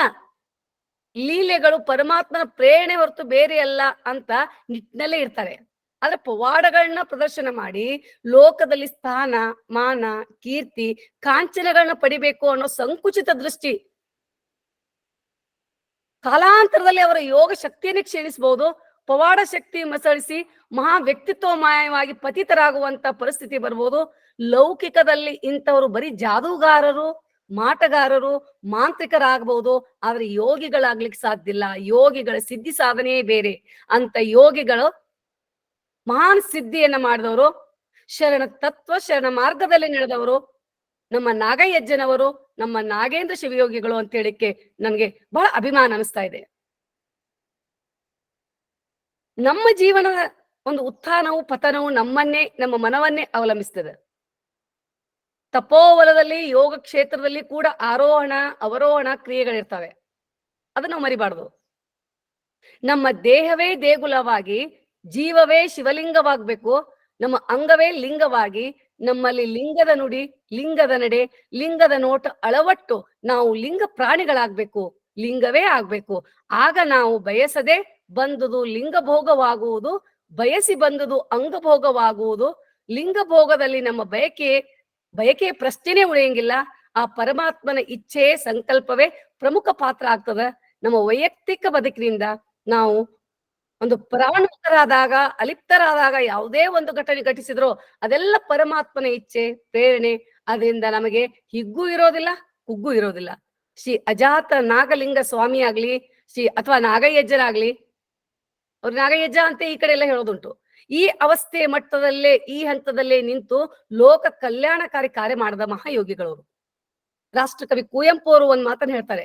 ಲೀಲೆಗಳು ಪರಮಾತ್ಮನ ಪ್ರೇರಣೆ ಹೊರತು ಬೇರೆ ಅಲ್ಲ ಅಂತ ನಿಟ್ಟಿನಲ್ಲೇ ಇರ್ತಾರೆ. ಆದ್ರೆ ಪವಾಡಗಳನ್ನ ಪ್ರದರ್ಶನ ಮಾಡಿ ಲೋಕದಲ್ಲಿ ಸ್ಥಾನ, ಮಾನ, ಕೀರ್ತಿ, ಕಾಂಚನಗಳನ್ನ ಪಡಿಬೇಕು ಅನ್ನೋ ಸಂಕುಚಿತ ದೃಷ್ಟಿ ಕಾಲಾಂತರದಲ್ಲಿ ಅವರ ಯೋಗ ಶಕ್ತಿಯನ್ನು ಕ್ಷೀಣಿಸಬಹುದು. ಪವಾಡ ಶಕ್ತಿ ಮಸಳಿಸಿ ಮಹಾ ವ್ಯಕ್ತಿತ್ವಮಯವಾಗಿ ಪತಿತರಾಗುವಂತ ಪರಿಸ್ಥಿತಿ ಬರ್ಬೋದು. ಲೌಕಿಕದಲ್ಲಿ ಇಂಥವರು ಬರೀ ಜಾದೂಗಾರರು, ಮಾಟಗಾರರು, ಮಾಂತ್ರಿಕರಾಗಬಹುದು, ಆದ್ರೆ ಯೋಗಿಗಳಾಗ್ಲಿಕ್ಕೆ ಸಾಧ್ಯ ಇಲ್ಲ. ಯೋಗಿಗಳ ಸಿದ್ಧಿ ಸಾಧನೆಯೇ ಬೇರೆ. ಅಂತ ಯೋಗಿಗಳು ಮಹಾನ್ ಸಿದ್ಧಿಯನ್ನ ಮಾಡಿದವರು, ಶರಣ ತತ್ವ ಶರಣ ಮಾರ್ಗದಲ್ಲಿ ನಡೆದವರು ನಮ್ಮ ನಾಗಯ್ಯಜ್ಜನವರು, ನಮ್ಮ ನಾಗೇಂದ್ರ ಶಿವಯೋಗಿಗಳು ಅಂತ ಹೇಳಿಕ್ಕೆ ನನಗೆ ಬಹಳ ಅಭಿಮಾನ ಅನಿಸ್ತಾ ಇದೆ. ನಮ್ಮ ಜೀವನದ ಒಂದು ಉತ್ಥಾನವು ಪತನವು ನಮ್ಮನ್ನೇ, ನಮ್ಮ ಮನವನ್ನೇ ಅವಲಂಬಿಸ್ತದೆ. ತಪೋವನದಲ್ಲಿ, ಯೋಗ ಕ್ಷೇತ್ರದಲ್ಲಿ ಕೂಡ ಆರೋಹಣ ಅವರೋಹಣ ಕ್ರಿಯೆಗಳಿರ್ತವೆ. ಅದನ್ನ ನಾವು ಮರಿಬಾರ್ದು. ನಮ್ಮ ದೇಹವೇ ದೇಗುಲವಾಗಿ ಜೀವವೇ ಶಿವಲಿಂಗವಾಗ್ಬೇಕು, ನಮ್ಮ ಅಂಗವೇ ಲಿಂಗವಾಗಿ, ನಮ್ಮಲ್ಲಿ ಲಿಂಗದ ನುಡಿ, ಲಿಂಗದ ನಡೆ, ಲಿಂಗದ ನೋಟ ಅಳವಟ್ಟು ನಾವು ಲಿಂಗ ಪ್ರಾಣಿಗಳಾಗ್ಬೇಕು, ಲಿಂಗವೇ ಆಗ್ಬೇಕು. ಆಗ ನಾವು ಬಯಸದೆ ಬಂದುದು ಲಿಂಗ ಭೋಗವಾಗುವುದು, ಬಯಸಿ ಬಂದುದು ಅಂಗಭೋಗವಾಗುವುದು. ಲಿಂಗ ಭೋಗದಲ್ಲಿ ನಮ್ಮ ಬಯಕೆ ಪ್ರಶ್ನೆನೇ ಉಳಿಯಂಗಿಲ್ಲ. ಆ ಪರಮಾತ್ಮನ ಇಚ್ಛೆ ಸಂಕಲ್ಪವೇ ಪ್ರಮುಖ ಪಾತ್ರ ಆಗ್ತದ. ನಮ್ಮ ವೈಯಕ್ತಿಕ ಬದುಕಿನಿಂದ ನಾವು ಒಂದು ಪ್ರಾಣಮುಕ್ತರಾದಾಗ, ಅಲಿಪ್ತರಾದಾಗ ಯಾವುದೇ ಒಂದು ಘಟನೆ ಘಟಿಸಿದ್ರು ಅದೆಲ್ಲ ಪರಮಾತ್ಮನ ಇಚ್ಛೆ, ಪ್ರೇರಣೆ. ಅದರಿಂದ ನಮಗೆ ಹಿಗ್ಗೂ ಇರೋದಿಲ್ಲ, ಕುಗ್ಗೂ ಇರೋದಿಲ್ಲ. ಶ್ರೀ ಅಜಾತ ನಾಗಲಿಂಗ ಸ್ವಾಮಿ ಆಗ್ಲಿ, ಅಥವಾ ನಾಗಯಜ್ಜರಾಗ್ಲಿ, ಅವ್ರು ನಾಗಯಜ್ಜ ಅಂತ ಈ ಕಡೆ ಎಲ್ಲ ಹೇಳೋದುಂಟು. ಈ ಅವಸ್ಥೆ ಮಟ್ಟದಲ್ಲೇ, ಈ ಹಂತದಲ್ಲೇ ನಿಂತು ಲೋಕ ಕಲ್ಯಾಣಕಾರಿ ಕಾರ್ಯ ಮಾಡಿದ ಮಹಾಯೋಗಿಗಳವರು. ರಾಷ್ಟ್ರಕವಿ ಕುವೆಂಪು ಅವರು ಒಂದ್ ಮಾತನ್ನ ಹೇಳ್ತಾರೆ,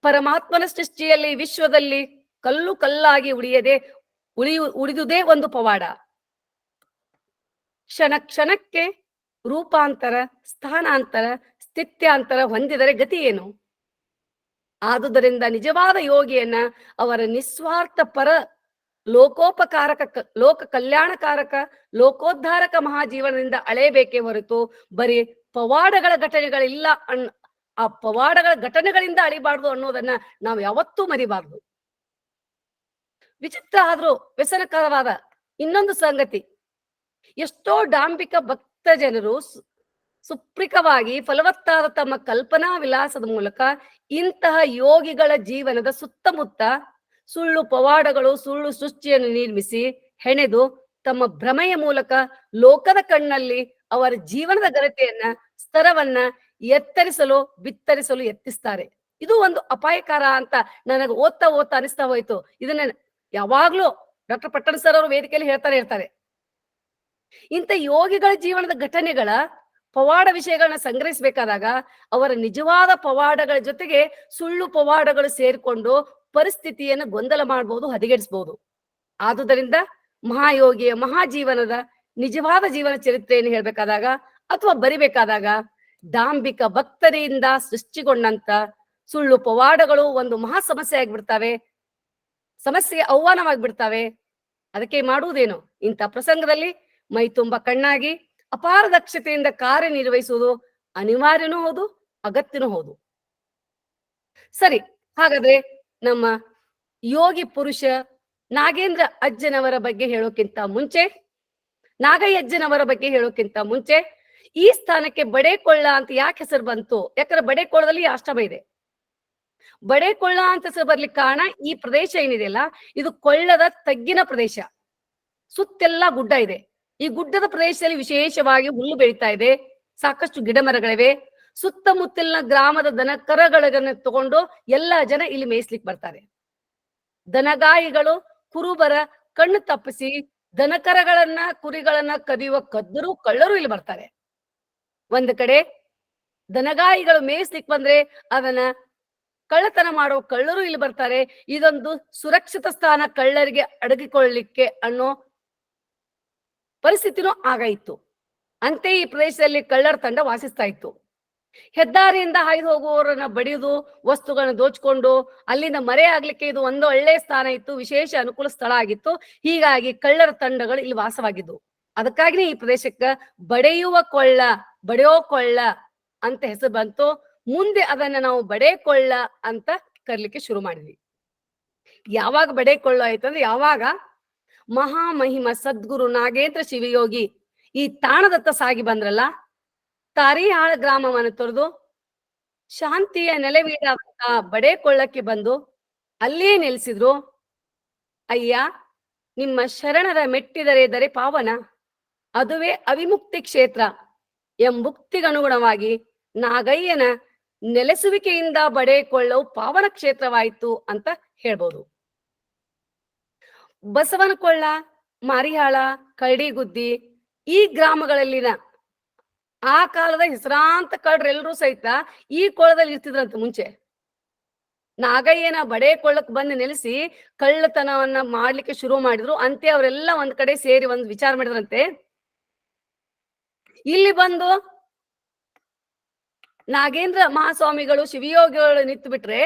ಪರಮಾತ್ಮನ ಸೃಷ್ಟಿಯಲ್ಲಿ ವಿಶ್ವದಲ್ಲಿ ಕಲ್ಲು ಕಲ್ಲಾಗಿ ಉಳಿದುದೇ ಒಂದು ಪವಾಡ. ಕ್ಷಣ ಕ್ಷಣಕ್ಕೆ ರೂಪಾಂತರ, ಸ್ಥಾನಾಂತರ, ಸ್ಥಿತ್ಯಾಂತರ ಹೊಂದಿದರೆ ಗತಿ ಏನು? ಆದುದರಿಂದ ನಿಜವಾದ ಯೋಗಿಯನ್ನ ಅವರ ನಿಸ್ವಾರ್ಥ ಪರ ಲೋಕ ಕಲ್ಯಾಣಕಾರಕ, ಲೋಕೋದ್ಧಾರಕ ಮಹಾಜೀವನದಿಂದ ಅಳೆಯಬೇಕೇ ಹೊರತು ಬರೀ ಪವಾಡಗಳ ಘಟನೆಗಳಿಲ್ಲ ಆ ಪವಾಡಗಳ ಘಟನೆಗಳಿಂದ ಅಳಿಬಾರ್ದು ಅನ್ನೋದನ್ನ ನಾವು ಯಾವತ್ತೂ ಮರಿಬಾರ್ದು. ವಿಚಿತ್ರ ಆದ್ರೂ ವ್ಯಸನಕರವಾದ ಇನ್ನೊಂದು ಸಂಗತಿ, ಎಷ್ಟೋ ಡಾಂಬಿಕ ಭಕ್ತ ಜನರು ಸುಪ್ರಿಕವಾಗಿ ಫಲವತ್ತಾದ ತಮ್ಮ ಕಲ್ಪನಾ ವಿಲಾಸದ ಮೂಲಕ ಇಂತಹ ಯೋಗಿಗಳ ಜೀವನದ ಸುತ್ತಮುತ್ತ ಸುಳ್ಳು ಪವಾಡಗಳು, ಸುಳ್ಳು ಸೃಷ್ಟಿಯನ್ನು ನಿರ್ಮಿಸಿ ಹೆಣೆದು ತಮ್ಮ ಭ್ರಮೆಯ ಮೂಲಕ ಲೋಕದ ಕಣ್ಣಲ್ಲಿ ಅವರ ಜೀವನದ ಘನತೆಯನ್ನ, ಸ್ತರವನ್ನ ಬಿತ್ತರಿಸಲು ಯತ್ನಿಸ್ತಾರೆ. ಇದು ಒಂದು ಅಪಾಯಕಾರ ಅಂತ ನನಗೆ ಓದ್ತಾ ಅನಿಸ್ತಾ ಹೋಯ್ತು. ಇದನ್ನ ಯಾವಾಗ್ಲೂ ಡಾಕ್ಟರ್ ಪಟ್ಟಣ ಸರ್ ಅವರು ವೇದಿಕೆಯಲ್ಲಿ ಹೇಳ್ತಾರೆ ಇರ್ತಾರೆ. ಇಂಥ ಯೋಗಿಗಳ ಜೀವನದ ಘಟನೆಗಳ ಪವಾಡ ವಿಷಯಗಳನ್ನ ಸಂಗ್ರಹಿಸಬೇಕಾದಾಗ ಅವರ ನಿಜವಾದ ಪವಾಡಗಳ ಜೊತೆಗೆ ಸುಳ್ಳು ಪವಾಡಗಳು ಸೇರಿಕೊಂಡು ಪರಿಸ್ಥಿತಿಯನ್ನು ಗೊಂದಲ ಮಾಡಬಹುದು, ಹದಗೆಡಿಸಬಹುದು. ಆದುದರಿಂದ ಮಹಾಯೋಗಿಯ ಮಹಾಜೀವನದ ನಿಜವಾದ ಜೀವನ ಚರಿತ್ರೆಯನ್ನು ಹೇಳ್ಬೇಕಾದಾಗ ಅಥವಾ ಬರಿಬೇಕಾದಾಗ ಡಾಂಬಿಕ ಭಕ್ತರಿಂದ ಸೃಷ್ಟಿಗೊಂಡಂತ ಸುಳ್ಳು ಪವಾಡಗಳು ಒಂದು ಮಹಾ ಸಮಸ್ಯೆ ಆಗಿಬಿಡ್ತಾವೆ, ಸಮಸ್ಯೆಗೆ ಆಹ್ವಾನವಾಗಿಬಿಡ್ತಾವೆ. ಅದಕ್ಕೆ ಮಾಡುವುದೇನು? ಇಂಥ ಪ್ರಸಂಗದಲ್ಲಿ ಮೈ ತುಂಬ ಕಣ್ಣಾಗಿ ಅಪಾರ ದಕ್ಷತೆಯಿಂದ ಕಾರ್ಯನಿರ್ವಹಿಸುವುದು ಅನಿವಾರ್ಯನೂ ಹೌದು, ಅಗತ್ಯನೂ ಹೌದು. ಸರಿ, ಹಾಗಾದ್ರೆ ನಮ್ಮ ಯೋಗಿ ಪುರುಷ ನಾಗೇಂದ್ರ ಅಜ್ಜನವರ ಬಗ್ಗೆ ಹೇಳೋಕ್ಕಿಂತ ಮುಂಚೆ, ನಾಗಯ್ಯಜ್ಜನವರ ಬಗ್ಗೆ ಹೇಳೋಕ್ಕಿಂತ ಮುಂಚೆ, ಈ ಸ್ಥಾನಕ್ಕೆ ಬಡೇಕೊಳ್ಳ ಅಂತ ಯಾಕೆ ಹೆಸರು ಬಂತು? ಯಾಕಂದ್ರೆ ಬಡೇಕೊಳ್ಳದಲ್ಲಿ ಆಶ್ರಮ ಇದೆ. ಬಡೇಕೊಳ್ಳ ಅಂತ ಹೆಸರು ಬರ್ಲಿಕ್ಕೆ ಕಾರಣ, ಈ ಪ್ರದೇಶ ಏನಿದೆಯಲ್ಲ ಇದು ಕೊಳ್ಳದ ತಗ್ಗಿನ ಪ್ರದೇಶ, ಸುತ್ತೆಲ್ಲ ಗುಡ್ಡ ಇದೆ. ಈ ಗುಡ್ಡದ ಪ್ರದೇಶದಲ್ಲಿ ವಿಶೇಷವಾಗಿ ಹುಲ್ಲು ಬೆಳೀತಾ ಇದೆ, ಸಾಕಷ್ಟು ಗಿಡ ಮರಗಳಿವೆ. ಸುತ್ತಮುತ್ತಲಿನ ಗ್ರಾಮದ ದನ ಕರಗಳನ್ನ ತಗೊಂಡು ಎಲ್ಲಾ ಜನ ಇಲ್ಲಿ ಮೇಯಿಸ್ಲಿಕ್ಕೆ ಬರ್ತಾರೆ. ದನಗಾಯಿಗಳು, ಕುರುಬರ ಕಣ್ಣು ತಪ್ಪಿಸಿ ದನಕರಗಳನ್ನ, ಕುರಿಗಳನ್ನ ಕದಿಯುವ ಕದ್ದರು, ಕಳ್ಳರು ಇಲ್ಲಿ ಬರ್ತಾರೆ. ಒಂದ್ ಕಡೆ ದನಗಾಯಿಗಳು ಮೇಯಿಸ್ಲಿಕ್ಕೆ ಬಂದ್ರೆ ಅದನ್ನ ಕಳ್ಳತನ ಮಾಡೋ ಕಳ್ಳರು ಇಲ್ಲಿ ಬರ್ತಾರೆ. ಇದೊಂದು ಸುರಕ್ಷಿತ ಸ್ಥಾನ ಕಳ್ಳರಿಗೆ ಅಡಗಿಕೊಳ್ಳಲಿಕ್ಕೆ ಅನ್ನೋ ಪರಿಸ್ಥಿತಿನೂ ಆಗ ಇತ್ತು. ಅಂತೆ ಈ ಪ್ರದೇಶದಲ್ಲಿ ಕಳ್ಳರ ತಂಡ ವಾಸಿಸ್ತಾ ಇತ್ತು. ಹೆದ್ದಾರಿಯಿಂದ ಹಾಯ್ದು ಹೋಗುವವರನ್ನ ಬಡಿಯುವುದು, ವಸ್ತುಗಳನ್ನ ದೋಚ್ಕೊಂಡು ಅಲ್ಲಿಂದ ಮರೆ ಆಗ್ಲಿಕ್ಕೆ ಇದು ಒಂದು ಒಳ್ಳೆಯ ಸ್ಥಾನ ಇತ್ತು, ವಿಶೇಷ ಅನುಕೂಲ ಸ್ಥಳ ಆಗಿತ್ತು. ಹೀಗಾಗಿ ಕಳ್ಳರ ತಂಡಗಳು ಇಲ್ಲಿ ವಾಸವಾಗಿದ್ವು. ಅದಕ್ಕಾಗಿನೇ ಈ ಪ್ರದೇಶಕ್ಕೆ ಬಡೆಯೋ ಕೊಳ್ಳ ಅಂತ ಹೆಸರು ಬಂತು. ಮುಂದೆ ಅದನ್ನ ನಾವು ಬಡೇಕೊಳ್ಳ ಅಂತ ಕರ್ಲಿಕ್ಕೆ ಶುರು ಮಾಡಿದ್ವಿ. ಯಾವಾಗ ಬಡೇಕೊಳ್ಳ ಆಯ್ತು ಅಂದ್ರೆ, ಯಾವಾಗ ಮಹಾಮಹಿಮ ಸದ್ಗುರು ನಾಗೇಂದ್ರ ಶಿವಯೋಗಿ ಈ ತಾಣದತ್ತ ಸಾಗಿ ಬಂದ್ರಲ್ಲ, ತಾರಿಹಾಳ ಗ್ರಾಮವನ್ನು ತೊರೆದು ಶಾಂತಿಯ ನೆಲೆವೀಡಾದಂತ ಬಡೇಕೊಳ್ಳಕ್ಕೆ ಬಂದು ಅಲ್ಲಿಯೇ ನೆಲೆಸಿದ್ರು. ಅಯ್ಯ, ನಿಮ್ಮ ಶರಣರ ಮೆಟ್ಟಿದರೆ ದರೆ ಪಾವನ, ಅದುವೇ ಅವಿಮುಕ್ತಿ ಕ್ಷೇತ್ರ ಎಂಬುಕ್ತಿಗನುಗುಣವಾಗಿ ನಾಗಯ್ಯನ ನೆಲೆಸುವಿಕೆಯಿಂದ ಬಡೇಕೊಳ್ಳವು ಪಾವನ ಕ್ಷೇತ್ರವಾಯಿತು ಅಂತ ಹೇಳ್ಬೋದು. ಬಸವನಕೊಳ್ಳ, ಮಾರಿಹಾಳ, ಕರಡಿಗುದ್ದಿ ಈ ಗ್ರಾಮಗಳಲ್ಲಿನ ಆ ಕಾಲದ ಹೆಸರಾಂತ ಕಳ್ಳರೆಲ್ಲರೂ ಸಹಿತ ಈ ಕೊಳ್ಳದಲ್ಲಿ ಇರ್ತಿದ್ರಂತ. ಮುಂಚೆ ನಾಗಯ್ಯನ ಬಡೇಕೊಳ್ಳಕ್ ಬಂದು ನೆಲೆಸಿ ಕಳ್ಳತನವನ್ನ ಮಾಡ್ಲಿಕ್ಕೆ ಶುರು ಮಾಡಿದ್ರು. ಅಂತೆ ಅವರೆಲ್ಲ ಒಂದ್ ಕಡೆ ಸೇರಿ ಒಂದು ವಿಚಾರ ಮಾಡಿದ್ರಂತೆ, ಇಲ್ಲಿ ಬಂದು ನಾಗೇಂದ್ರ ಮಹಾಸ್ವಾಮಿಗಳು ಶಿವಯೋಗಿಗಳು ನಿಂತು ಬಿಟ್ರೆ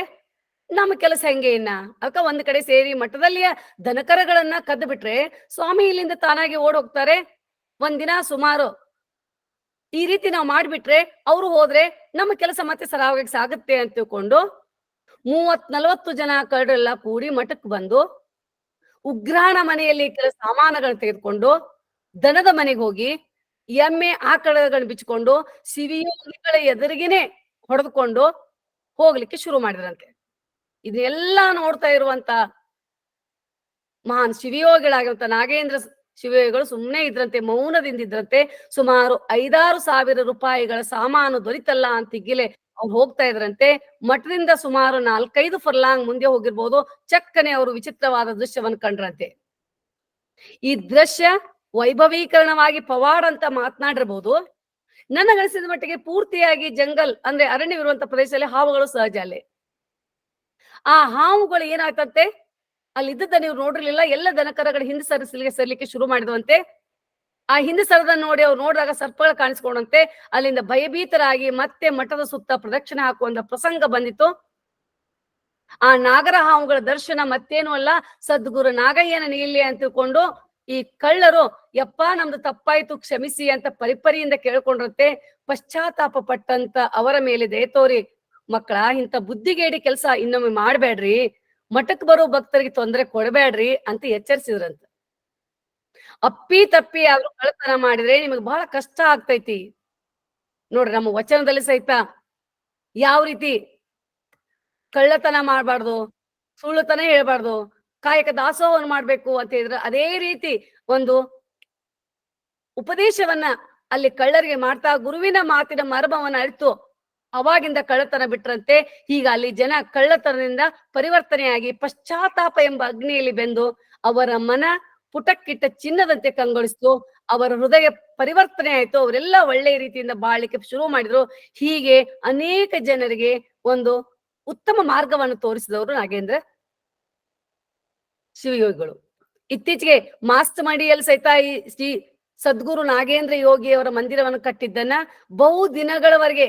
ನಮ್ಮ ಕೆಲಸ ಹೆಂಗೆ ಇನ್ನ ಅದಕ್ಕ ಒಂದ್ ಕಡೆ ಸೇರಿ ಮಠದಲ್ಲಿಯ ದನಕರಗಳನ್ನ ಕದ್ದು ಬಿಟ್ರೆ ಸ್ವಾಮಿ ಇಲ್ಲಿಂದ ತಾನಾಗಿ ಓಡ್ ಹೋಗ್ತಾರೆ. ಒಂದಿನ ಸುಮಾರು ಈ ರೀತಿ ನಾವು ಮಾಡ್ಬಿಟ್ರೆ ಅವ್ರು ಹೋದ್ರೆ ನಮ್ಮ ಕೆಲಸ ಮತ್ತೆ ಸರಾಗವಾಗಿ ಸಾಗುತ್ತೆ ಅಂತ ತಿಳ್ಕೊಂಡು 30-40 ಜನ ಕಳ್ಳರೆಲ್ಲ ಕೂಡಿ ಮಠಕ್ಕೆ ಬಂದು ಉಗ್ರಾಣ ಮನೆಯಲ್ಲಿ ಕೆಲ ಸಾಮಾನುಗಳನ್ನ ತೆಗೆದುಕೊಂಡು ದನದ ಮನೆಗೆ ಹೋಗಿ ಎಮ್ಮೆ ಆಕಳಗಳನ್ನ ಬಿಚ್ಕೊಂಡು ಸಿವಿಯೋಗಿಗಳ ಎದುರಿಗೇನೆ ಹೊಡೆದುಕೊಂಡು ಹೋಗ್ಲಿಕ್ಕೆ ಶುರು ಮಾಡಿದ್ರಂತೆ. ಇದೆಲ್ಲ ನೋಡ್ತಾ ಇರುವಂತ ಮಹಾನ್ ಶಿವಯೋಗಿಗಳಾಗಿರುವಂತ ನಾಗೇಂದ್ರ ಶಿವಯೋಗಿಗಳು ಸುಮ್ಮನೆ ಇದ್ರಂತೆ, ಮೌನದಿಂದ ಇದ್ರಂತೆ. ಸುಮಾರು 5,000-6,000 ರೂಪಾಯಿಗಳ ಸಾಮಾನು ದೊರಿತಲ್ಲ ಅಂತ ಇಗ್ಗಿಲೆ ಅವ್ರು ಹೋಗ್ತಾ ಇದ್ರಂತೆ. ಮಠದಿಂದ ಸುಮಾರು 4-5 ಫರ್ಲಾಂಗ್ ಮುಂದೆ ಹೋಗಿರ್ಬೋದು. ಚಕ್ಕನೆ ಅವರು ವಿಚಿತ್ರವಾದ ದೃಶ್ಯವನ್ನು ಕಂಡ್ರಂತೆ. ಈ ದೃಶ್ಯ ವೈಭವೀಕರಣವಾಗಿ ಪವಾಡ ಅಂತ ಮಾತನಾಡಿರ್ಬೋದು. ನನಗನಿಸಿದ ಮಟ್ಟಿಗೆ ಪೂರ್ತಿಯಾಗಿ ಜಂಗಲ್ ಅಂದ್ರೆ ಅರಣ್ಯವಿರುವಂತ ಪ್ರದೇಶದಲ್ಲಿ ಹಾವುಗಳು ಸಹಜ ಅಲ್ಲೇ. ಆ ಹಾವುಗಳು ಏನಾಗ್ತಂತೆ, ಅಲ್ಲಿ ಇದ್ದದ್ದ ನೀವು ನೋಡಿರ್ಲಿಲ್ಲ, ಎಲ್ಲ ದನಕರಗಳು ಹಿಂದೆ ಸರಿಸಲಿಕ್ಕೆ ಶುರು ಮಾಡಿದವಂತೆ. ಆ ಹಿಂದೆ ಸರದನ್ನ ನೋಡಿ ಅವ್ರು ನೋಡಿದಾಗ ಸರ್ಪಗಳು ಕಾಣಿಸ್ಕೊಂಡಂತೆ. ಅಲ್ಲಿಂದ ಭಯಭೀತರಾಗಿ ಮತ್ತೆ ಮಠದ ಸುತ್ತ ಪ್ರದಕ್ಷಿಣೆ ಹಾಕುವಂತ ಪ್ರಸಂಗ ಬಂದಿತ್ತು. ಆ ನಾಗರ ಹಾವುಗಳ ದರ್ಶನ ಮತ್ತೇನು ಅಲ್ಲ, ಸದ್ಗುರು ನಾಗಯ್ಯನ ನೀಲಿ ಅಂತ ತಿಳ್ಕೊಂಡು ಈ ಕಳ್ಳರು ಯಪ್ಪ ನಮ್ದು ತಪ್ಪಾಯ್ತು ಕ್ಷಮಿಸಿ ಅಂತ ಪರಿಪರಿಯಿಂದ ಕೇಳ್ಕೊಂಡ್ರಂತೆ. ಪಶ್ಚಾತ್ತಾಪ ಪಟ್ಟಂತ ಅವರ ಮೇಲೆ ದಯೆ ತೋರಿ, ಮಕ್ಕಳ ಇಂಥ ಬುದ್ಧಿಗೇಡಿ ಕೆಲಸ ಇನ್ನೊಮ್ಮೆ ಮಾಡ್ಬೇಡ್ರಿ, ಮಠಕ್ ಬರೋ ಭಕ್ತರಿಗೆ ತೊಂದರೆ ಕೊಡಬೇಡ್ರಿ ಅಂತ ಎಚ್ಚರಿಸಿದ್ರಂತ. ಅಪ್ಪಿ ತಪ್ಪಿ ಆದ್ರೂ ಕಳ್ಳತನ ಮಾಡಿದ್ರೆ ನಿಮಗ್ ಬಹಳ ಕಷ್ಟ ಆಗ್ತೈತಿ. ನೋಡ್ರಿ, ನಮ್ಮ ವಚನದಲ್ಲಿ ಸಹಿತ ಯಾವ ರೀತಿ ಕಳ್ಳತನ ಮಾಡ್ಬಾರ್ದು, ಸುಳ್ಳುತನ ಹೇಳ್ಬಾರ್ದು, ಕಾಯಕ ದಾಸೋಹವನ್ನು ಮಾಡ್ಬೇಕು ಅಂತ ಹೇಳಿದ್ರೆ ಅದೇ ರೀತಿ ಒಂದು ಉಪದೇಶವನ್ನ ಅಲ್ಲಿ ಕಳ್ಳರಿಗೆ ಮಾಡ್ತಾ ಗುರುವಿನ ಮಾತಿನ ಮರ್ಮವನ್ನ ಅರಿತು ಅವಾಗಿಂದ ಕಳ್ಳತನ ಬಿಟ್ರಂತೆ. ಈಗ ಅಲ್ಲಿ ಜನ ಕಳ್ಳತನದಿಂದ ಪರಿವರ್ತನೆಯಾಗಿ ಪಶ್ಚಾತ್ತಾಪ ಎಂಬ ಅಗ್ನಿಯಲ್ಲಿ ಬೆಂದು ಅವರ ಮನ ಪುಟಕ್ಕಿಟ್ಟ ಚಿನ್ನದಂತೆ ಕಂಗೊಳಿಸ್ತು. ಅವರ ಹೃದಯ ಪರಿವರ್ತನೆ ಆಯ್ತು. ಅವರೆಲ್ಲ ಒಳ್ಳೆಯ ರೀತಿಯಿಂದ ಬಾಳ್ಲಿಕ್ಕೆ ಶುರು ಮಾಡಿದ್ರು. ಹೀಗೆ ಅನೇಕ ಜನರಿಗೆ ಒಂದು ಉತ್ತಮ ಮಾರ್ಗವನ್ನು ತೋರಿಸಿದವರು ನಾಗೇಂದ್ರ ಶಿವಯೋಗಿಗಳು. ಇತ್ತೀಚೆಗೆ ಮಾಸ್ತಮಡಿಯಲ್ಲಿ ಸಹಿತ ಈ ಶ್ರೀ ಸದ್ಗುರು ನಾಗೇಂದ್ರ ಯೋಗಿಯವರ ಮಂದಿರವನ್ನು ಕಟ್ಟಿದ್ದನ್ನ ಬಹು ದಿನಗಳವರೆಗೆ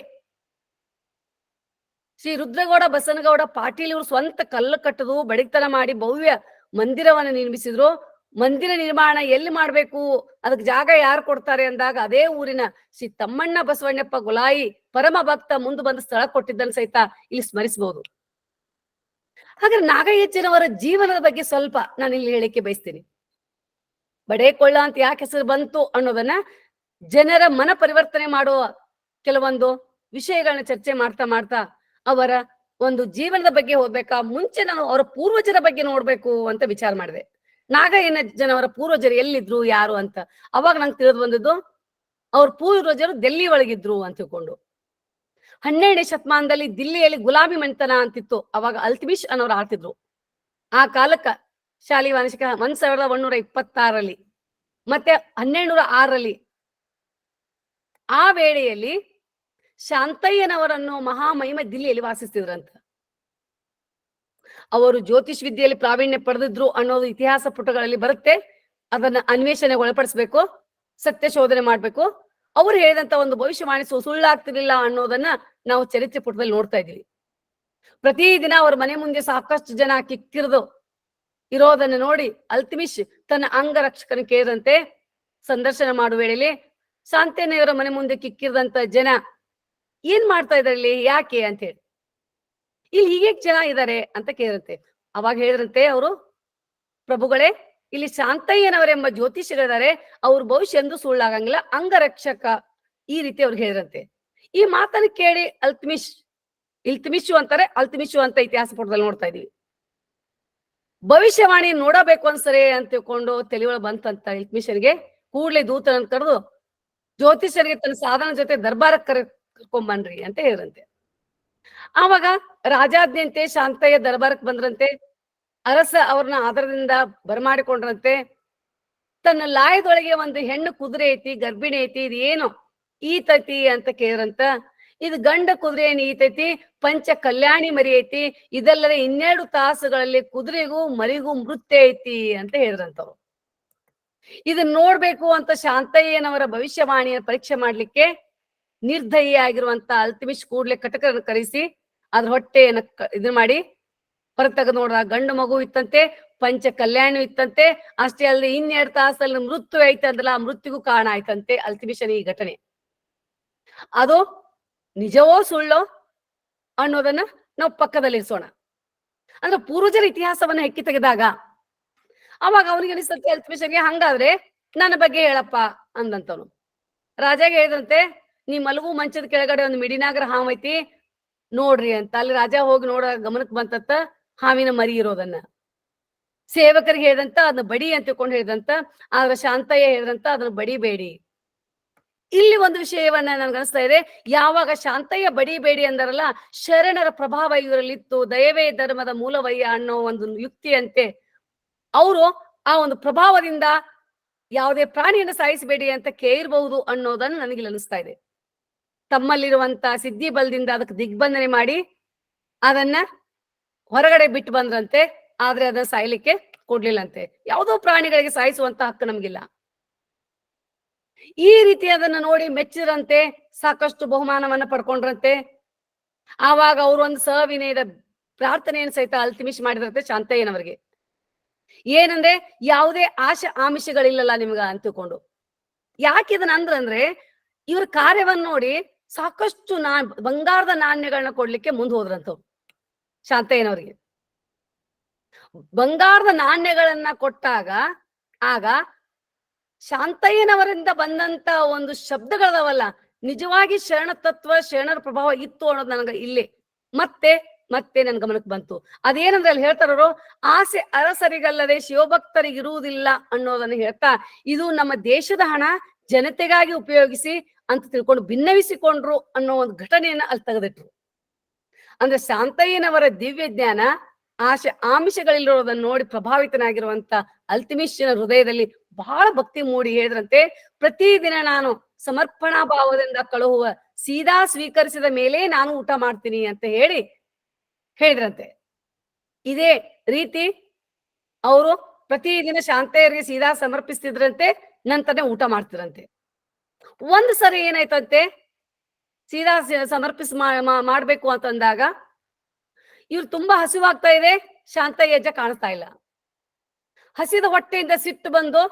ಶ್ರೀ ರುದ್ರಗೌಡ ಬಸನಗೌಡ ಪಾಟೀಲ್ ಇವರು ಸ್ವಂತ ಕಲ್ಲು ಕಟ್ಟದು ಬಡಿತನ ಮಾಡಿ ಭವ್ಯ ಮಂದಿರವನ್ನು ನಿರ್ಮಿಸಿದ್ರು. ಮಂದಿರ ನಿರ್ಮಾಣ ಎಲ್ಲಿ ಮಾಡ್ಬೇಕು, ಅದಕ್ಕೆ ಜಾಗ ಯಾರು ಕೊಡ್ತಾರೆ ಅಂದಾಗ ಅದೇ ಊರಿನ ಶ್ರೀ ತಮ್ಮಣ್ಣ ಬಸವಣ್ಣಪ್ಪ ಗುಲಾಯಿ ಪರಮ ಭಕ್ತ ಮುಂದೆ ಬಂದು ಸ್ಥಳ ಕೊಟ್ಟಿದ್ದನ್ನು ಸಹಿತ ಇಲ್ಲಿ ಸ್ಮರಿಸಬಹುದು. ಹಾಗಾದ್ರೆ ನಾಗಯ್ಯಜ್ಜನವರ ಜೀವನದ ಬಗ್ಗೆ ಸ್ವಲ್ಪ ನಾನು ಇಲ್ಲಿ ಹೇಳಿಕೆ ಬಯಸ್ತೀನಿ. ಬಡೇ ಕೊಳ್ಳ ಅಂತ ಯಾಕೆ ಹೆಸರು ಬಂತು ಅನ್ನೋದನ್ನ ಜನರ ಮನ ಪರಿವರ್ತನೆ ಮಾಡುವ ಕೆಲವೊಂದು ವಿಷಯಗಳನ್ನ ಚರ್ಚೆ ಮಾಡ್ತಾ ಮಾಡ್ತಾ ಅವರ ಒಂದು ಜೀವನದ ಬಗ್ಗೆ ಹೋಗ್ಬೇಕಾ, ಮುಂಚೆ ನಾನು ಅವರ ಪೂರ್ವಜರ ಬಗ್ಗೆ ನೋಡ್ಬೇಕು ಅಂತ ವಿಚಾರ ಮಾಡಿದೆ. ನಾಗಯ್ಯನ ಜನವರ ಪೂರ್ವಜರು ಎಲ್ಲಿದ್ರು ಯಾರು ಅಂತ. ಅವಾಗ ನಂಗೆ ತಿಳಿದು ಬಂದದ್ದು ಅವ್ರ ಪೂರ್ವಜರು ದಿಲ್ಲಿ ಒಳಗಿದ್ರು ಅಂತ ತಿಳ್ಕೊಂಡು. 12ನೇ ಶತಮಾನದಲ್ಲಿ ದಿಲ್ಲಿಯಲ್ಲಿ ಗುಲಾಬಿ ಮನೆತನ ಅಂತಿತ್ತು. ಅವಾಗ ಅಲ್ತಮಿಷ್ ಅನ್ನೋರು ಆಳ್ತಿದ್ರು. ಆ ಕಾಲಕ್ಕ ಶಾಲಿ ವಾರ್ಷಿಕ 1126 ಮತ್ತೆ 1206 ಆ ವೇಳೆಯಲ್ಲಿ ಶಾಂತಯ್ಯನವರನ್ನು ಮಹಾಮಹಿಮ ದಿಲ್ಲಿಯಲ್ಲಿ ವಾಸಿಸ್ತಿದ್ರಂತ. ಅವರು ಜ್ಯೋತಿಷ್ ವಿದ್ಯೆಯಲ್ಲಿ ಪ್ರಾವೀಣ್ಯ ಪಡೆದಿದ್ರು ಅನ್ನೋದು ಇತಿಹಾಸ ಪುಟಗಳಲ್ಲಿ ಬರುತ್ತೆ. ಅದನ್ನ ಅನ್ವೇಷಣೆಗೆ ಒಳಪಡಿಸ್ಬೇಕು, ಸತ್ಯ ಶೋಧನೆ ಮಾಡ್ಬೇಕು. ಅವ್ರು ಹೇಳಿದಂತ ಒಂದು ಭವಿಷ್ಯವಾಣಿ ಸುಳ್ಳಾಗ್ತಿರ್ಲಿಲ್ಲ ಅನ್ನೋದನ್ನ ನಾವು ಚರಿತ್ರೆ ಪುಟದಲ್ಲಿ ನೋಡ್ತಾ ಇದೀವಿ. ಪ್ರತಿದಿನ ಅವ್ರ ಮನೆ ಮುಂದೆ ಸಾಕಷ್ಟು ಜನ ಕಿಕ್ಕಿರಿದು ಇರೋದನ್ನ ನೋಡಿ ಅಲ್ತಮಿಷ್ ತನ್ನ ಅಂಗರಕ್ಷಕನ ಕೇಳಿದಂತೆ ಸಂದರ್ಶನ ಮಾಡುವ ವೇಳೆಯಲ್ಲಿ ಶಾಂತಯ್ಯನವರ ಮನೆ ಮುಂದೆ ಕಿಕ್ಕಿರಿದಂತ ಜನ ಏನ್ ಮಾಡ್ತಾ ಇದ್ರಲ್ಲಿ, ಯಾಕೆ ಅಂತ ಹೇಳಿ, ಇಲ್ಲಿ ಹೀಗೆ ಜನ ಇದ್ದಾರೆ ಅಂತ ಕೇಳಿದಂತೆ. ಅವಾಗ ಹೇಳಿದ್ರಂತೆ ಅವರು, ಪ್ರಭುಗಳೇ, ಇಲ್ಲಿ ಶಾಂತಯ್ಯನವರೆಂಬ ಜ್ಯೋತಿಷಿಗಳಿದ್ದಾರೆ, ಅವ್ರ ಭವಿಷ್ಯ ಎಂದು ಸುಳ್ಳಾಗಂಗಿಲ್ಲ, ಅಂಗರಕ್ಷಕ, ಈ ರೀತಿ ಅವ್ರಿಗೆ ಹೇಳಿದ್ರಂತೆ. ಈ ಮಾತನ್ನು ಕೇಳಿ ಇಲ್ತಮಿಷು ಅಂತಾರೆ, ಅಲ್ತಮಿಷು ಅಂತ ಇತಿಹಾಸ ಪುಟದಲ್ಲಿ ನೋಡ್ತಾ ಇದೀವಿ. ಭವಿಷ್ಯವಾಣಿ ನೋಡಬೇಕು ಅನ್ಸರೆ ಅಂತ ತಿಳ್ಕೊಂಡು ತಲೆಯೊಳಗೆ ಬಂತಂತ ಇಲ್ತಮಿಷರಿಗೆ. ಕೂಡ್ಲೆ ದೂತರನ್ನು ಕರೆದು ಜ್ಯೋತಿಷರಿಗೆ ತನ್ನ ಸಾಧನ ಜೊತೆ ದರ್ಬಾರಕ್ಕೆ ಕರ್ಕೊಂಬನ್ರಿ ಅಂತ ಹೇಳಿದ್ರಂತೆ. ಆವಾಗ ರಾಜಾಜ್ಞಂತೆ ಶಾಂತಯ್ಯ ದರ್ಬಾರಕ್ಕೆ ಬಂದ್ರಂತೆ. ಅರಸ ಅವ್ರನ್ನ ಆದರದಿಂದ ಬರಮಾಡಿಕೊಂಡ್ರಂತೆ. ತನ್ನ ಲಾಯದೊಳಗೆ ಒಂದು ಹೆಣ್ಣು ಕುದುರೆ ಐತಿ, ಗರ್ಭಿಣಿ ಐತಿ, ಇದು ಏನು ಈತೈತಿ ಅಂತ ಕೇಳ್ರಂತ. ಇದು ಗಂಡ ಕುದುರೆ ಏನ್ ಈತೈತಿ, ಪಂಚ ಕಲ್ಯಾಣಿ ಮರಿ ಐತಿ, ಇದಲ್ಲದೆ 12 ತಾಸುಗಳಲ್ಲಿ ಕುದುರೆಗೂ ಮರಿಗೂ ಮೃತ್ಯು ಐತಿ ಅಂತ ಹೇಳಿದ್ರಂತವ್ರು. ಇದನ್ನ ನೋಡ್ಬೇಕು ಅಂತ ಶಾಂತಯ್ಯನವರ ಭವಿಷ್ಯವಾಣಿಯ ಪರೀಕ್ಷೆ ಮಾಡ್ಲಿಕ್ಕೆ ನಿರ್ದಯಿಯಾಗಿರುವಂತ ಅಲ್ತಮಿಷ್ ಕೂಡ್ಲೆ ಕಟಕರನ್ನು ಕರೆಸಿ ಅದ್ರ ಹೊಟ್ಟೆಯನ್ನ ಇದನ್ನ ಮಾಡಿ ಹೊರ ತೆಗೆದು ನೋಡ್ರ ಗಂಡು ಮಗು ಇತ್ತಂತೆ, ಪಂಚ ಕಲ್ಯಾಣ ಇತ್ತಂತೆ. ಅಷ್ಟೇ ಅಲ್ಲದೆ 2 ತಾಸಲ್ಲಿ ಮೃತ್ಯು ಐತಂದ್ರಲ್ಲ, ಆ ಮೃತ್ಯುಗೂ ಕಾರಣ ಆಯ್ತಂತೆ ಅಲ್ತಿಮಿಷನ್ ಈ ಘಟನೆ. ಅದು ನಿಜವೋ ಸುಳ್ಳೋ ಅನ್ನೋದನ್ನ ನಾವು ಪಕ್ಕದಲ್ಲಿರಿಸೋಣ. ಅಂದ್ರೆ ಪೂರ್ವಜರ ಇತಿಹಾಸವನ್ನ ಹೆಕ್ಕಿ ತೆಗೆದಾಗ ಅವಾಗ ಅವನಿಗೆ ಅನಿಸ್ತಂತೆ ಅಲ್ತಿಮಿಷನ್ಗೆ, ಹಂಗಾದ್ರೆ ನನ್ನ ಬಗ್ಗೆ ಹೇಳಪ್ಪ ಅಂದಂತವನು. ರಾಜಾಗೆ ಹೇಳಿದಂತೆ, ನೀ ಮಲಗು ಮಂಚದ ಕೆಳಗಡೆ ಒಂದು ಮಿಡಿನಾಗರ ಹಾವು ಐತಿ ನೋಡ್ರಿ ಅಂತ. ಅಲ್ಲಿ ರಾಜ ಹೋಗಿ ನೋಡ ಗಮನಕ್ಕೆ ಬಂತತ್ತ ಹಾವಿನ ಮರಿ ಇರೋದನ್ನ. ಸೇವಕರಿಗೆ ಹೇಳಿದಂತ ಅದನ್ನ ಬಡಿ ಅಂತ ತಿಳ್ಕೊಂಡು ಹೇಳಿದಂತ. ಆದ್ರೆ ಶಾಂತಯ್ಯ ಹೇಳಿದಂತ ಅದನ್ನ ಬಡಿಬೇಡಿ. ಇಲ್ಲಿ ಒಂದು ವಿಷಯವನ್ನ ನನ್ಗನ್ಸ್ತಾ ಇದೆ, ಯಾವಾಗ ಶಾಂತಯ್ಯ ಬಡಿಬೇಡಿ ಅಂದಾರಲ್ಲ, ಶರಣರ ಪ್ರಭಾವ ಇವರಲ್ಲಿತ್ತು, ದಯವೇ ಧರ್ಮದ ಮೂಲವಯ್ಯ ಅನ್ನೋ ಒಂದು ಯುಕ್ತಿಯಂತೆ ಅವರು ಆ ಒಂದು ಪ್ರಭಾವದಿಂದ ಯಾವುದೇ ಪ್ರಾಣಿಯನ್ನು ಸಾಯಿಸಬೇಡಿ ಅಂತ ಕೇಳಿರಬಹುದು ಅನ್ನೋದನ್ನು ನನಗಿಲ್ಲಿ ಅನಿಸ್ತಾ ಇದೆ. ತಮ್ಮಲ್ಲಿರುವಂತ ಸಿದ್ಧಿ ಬಲದಿಂದ ಅದಕ್ಕೆ ದಿಗ್ಬಂಧನೆ ಮಾಡಿ ಅದನ್ನ ಹೊರಗಡೆ ಬಿಟ್ಟು ಬಂದ್ರಂತೆ. ಆದ್ರೆ ಅದನ್ನ ಸಾಯ್ಲಿಕ್ಕೆ ಕೊಡ್ಲಿಲ್ಲಂತೆ. ಯಾವುದೋ ಪ್ರಾಣಿಗಳಿಗೆ ಸಾಯಿಸುವಂತ ಹಕ್ಕು ನಮ್ಗಿಲ್ಲ. ಈ ರೀತಿ ಅದನ್ನ ನೋಡಿ ಮೆಚ್ಚಿರಂತೆ, ಸಾಕಷ್ಟು ಬಹುಮಾನವನ್ನ ಪಡ್ಕೊಂಡ್ರಂತೆ. ಆವಾಗ ಅವರು ಒಂದು ಸವಿನಯದ ಪ್ರಾರ್ಥನೆಯನ್ನು ಸಹಿತ ಅಲ್ತಿಮಿಷ್ ಮಾಡಿದ್ರಂತೆ ಶಾಂತಯ್ಯನವರಿಗೆ. ಏನಂದ್ರೆ, ಯಾವುದೇ ಆಮಿಷಗಳಿಲ್ಲಲ್ಲ ನಿಮ್ಗ ಅಂತ ತಿಳ್ಕೊಂಡು. ಯಾಕೆ ಇದನ್ನ ಅಂದ್ರಂದ್ರೆ, ಇವ್ರ ಕಾರ್ಯವನ್ನ ನೋಡಿ ಸಾಕಷ್ಟು ಬಂಗಾರದ ನಾಣ್ಯಗಳನ್ನ ಕೊಡ್ಲಿಕ್ಕೆ ಮುಂದೆ ಹೋದ್ರಂತವ್ರು ಶಾಂತಯ್ಯನವರಿಗೆ. ಬಂಗಾರದ ನಾಣ್ಯಗಳನ್ನ ಕೊಟ್ಟಾಗ ಆಗ ಶಾಂತಯ್ಯನವರಿಂದ ಬಂದಂತ ಒಂದು ಶಬ್ದಗಳದವಲ್ಲ, ನಿಜವಾಗಿ ಶರಣ ತತ್ವ, ಶರಣರ ಪ್ರಭಾವ ಇತ್ತು ಅನ್ನೋದು ನನಗೆ ಇಲ್ಲಿ ಮತ್ತೆ ನನ್ ಗಮನಕ್ಕೆ ಬಂತು. ಅದೇನಂದ್ರೆ ಅಲ್ಲಿ ಹೇಳ್ತಾರೋ, ಆಸೆ ಅರಸರಿಗಲ್ಲದೆ ಶಿವಭಕ್ತರಿಗಿರುವುದಿಲ್ಲ ಅನ್ನೋದನ್ನ ಹೇಳ್ತಾ, ಇದು ನಮ್ಮ ದೇಶದ ಹಣ ಜನತೆಗಾಗಿ ಉಪಯೋಗಿಸಿ ಅಂತ ತಿಳ್ಕೊಂಡು ಭಿನ್ನವಿಸಿಕೊಂಡ್ರು ಅನ್ನೋ ಒಂದು ಘಟನೆಯನ್ನ ಅಲ್ಲಿ ತೆಗೆದಿಟ್ರು. ಅಂದ್ರೆ ಶಾಂತಯ್ಯನವರ ದಿವ್ಯ ಜ್ಞಾನ, ಆಮಿಷಗಳಿರೋದನ್ನ ನೋಡಿ ಪ್ರಭಾವಿತನಾಗಿರುವಂತ ಅಲ್ತಿಮಿಷನ ಹೃದಯದಲ್ಲಿ ಬಹಳ ಭಕ್ತಿ ಮೂಡಿ ಹೇಳಿದ್ರಂತೆ, ಪ್ರತಿದಿನ ನಾನು ಸಮರ್ಪಣಾ ಭಾವದಿಂದ ಕಳುಹುವ ಸೀದಾ ಸ್ವೀಕರಿಸಿದ ಮೇಲೆ ನಾನು ಊಟ ಮಾಡ್ತೀನಿ ಅಂತ ಹೇಳಿದ್ರಂತೆ. ಇದೇ ರೀತಿ ಅವರು ಪ್ರತಿದಿನ ಶಾಂತಯ್ಯರಿಗೆ ಸೀದಾ ಸಮರ್ಪಿಸ್ತಿದ್ರಂತೆ, ನಂತರನೇ ಊಟ ಮಾಡ್ತಿದ್ರಂತೆ. ಒಂದ್ ಸರಿ ಏನಾಯ್ತಂತೆ, ಸೀದಾ ಸಮರ್ಪಿಸ್ ಮಾಡ್ಬೇಕು ಅಂತಂದಾಗ ಇವ್ರು ತುಂಬಾ ಹಸಿವಾಗ್ತಾ ಇದೆ, ಶಾಂತಯ್ಯ ಅಜ್ಜ ಕಾಣಿಸ್ತಾ ಇಲ್ಲ. ಹಸಿದ ಹೊಟ್ಟೆಯಿಂದ ಸಿಟ್ಟು ಬಂದು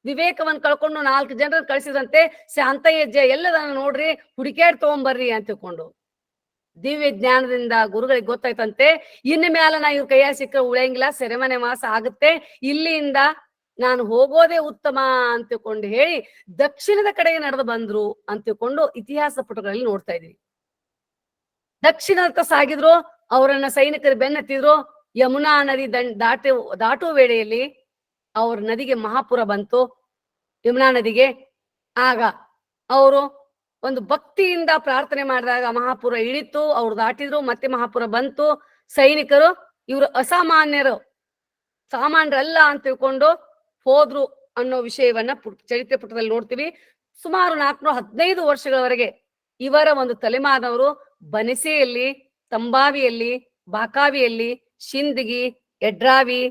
ವಿವೇಕವನ್ನು ಕಳ್ಕೊಂಡು 4 ಜನರನ್ನು ಕಳಿಸಿದಂತೆ, ಶಾಂತಯ್ಯ ಅಜ್ಜ ಎಲ್ಲದನ್ನ ನೋಡ್ರಿ, ಹುಡುಕ್ಯಾಡ್ ತಗೊಂಬರ್ರಿ ಅಂತ ತಿಳ್ಕೊಂಡು. ದಿವ್ಯ ಜ್ಞಾನದಿಂದ ಗುರುಗಳಿಗೆ ಗೊತ್ತಾಯ್ತಂತೆ, ಇನ್ನು ಮ್ಯಾಲ ನಾ ಇವ್ರ ಕೈಯಾಗ ಸಿಕ್ಕ ಉಳಿಯಂಗಿಲ್ಲ, ಸೆರೆಮನೆ ವಾಸ ಆಗುತ್ತೆ, ಇಲ್ಲಿಂದ ನಾನು ಹೋಗೋದೇ ಉತ್ತಮ ಅಂತ ತಿಳ್ಕೊಂಡು ಹೇಳಿ ದಕ್ಷಿಣದ ಕಡೆಗೆ ನಡೆದು ಬಂದ್ರು ಅಂತ ತಿಳ್ಕೊಂಡು ಇತಿಹಾಸ ಪುಟಗಳಲ್ಲಿ ನೋಡ್ತಾ ಇದೀವಿ. ದಕ್ಷಿಣದತ್ತ ಸಾಗಿದ್ರು, ಅವರನ್ನ ಸೈನಿಕರು ಬೆನ್ನತ್ತಿದ್ರು. ಯಮುನಾ ನದಿ ದಾಟುವ ವೇಳೆಯಲ್ಲಿ ಅವ್ರ ನದಿಗೆ ಮಹಾಪುರ ಬಂತು, ಯಮುನಾ ನದಿಗೆ. ಆಗ ಅವರು ಒಂದು ಭಕ್ತಿಯಿಂದ ಪ್ರಾರ್ಥನೆ ಮಾಡಿದಾಗ ಮಹಾಪುರ ಇಳಿತು, ಅವ್ರು ದಾಟಿದ್ರು, ಮತ್ತೆ ಮಹಾಪುರ ಬಂತು. ಸೈನಿಕರು ಇವರು ಅಸಾಮಾನ್ಯರು, ಸಾಮಾನ್ಯರಲ್ಲ ಅಂತ ತಿಳ್ಕೊಂಡು ಹೋದ್ರು ಅನ್ನೋ ವಿಷಯವನ್ನ ಚರಿತ್ರೆ ಪುಟದಲ್ಲಿ ನೋಡ್ತೀವಿ. ಸುಮಾರು 415 ವರ್ಷಗಳವರೆಗೆ ಇವರ ಒಂದು ತಲೆಮಾರಿನವರು ಬನಸೆಯಲ್ಲಿ, ತಂಬಾವಿಯಲ್ಲಿ, ಬಾಕಾವಿಯಲ್ಲಿ, ಶಿಂದಗಿ, ಎಡ್ರಾವಿ,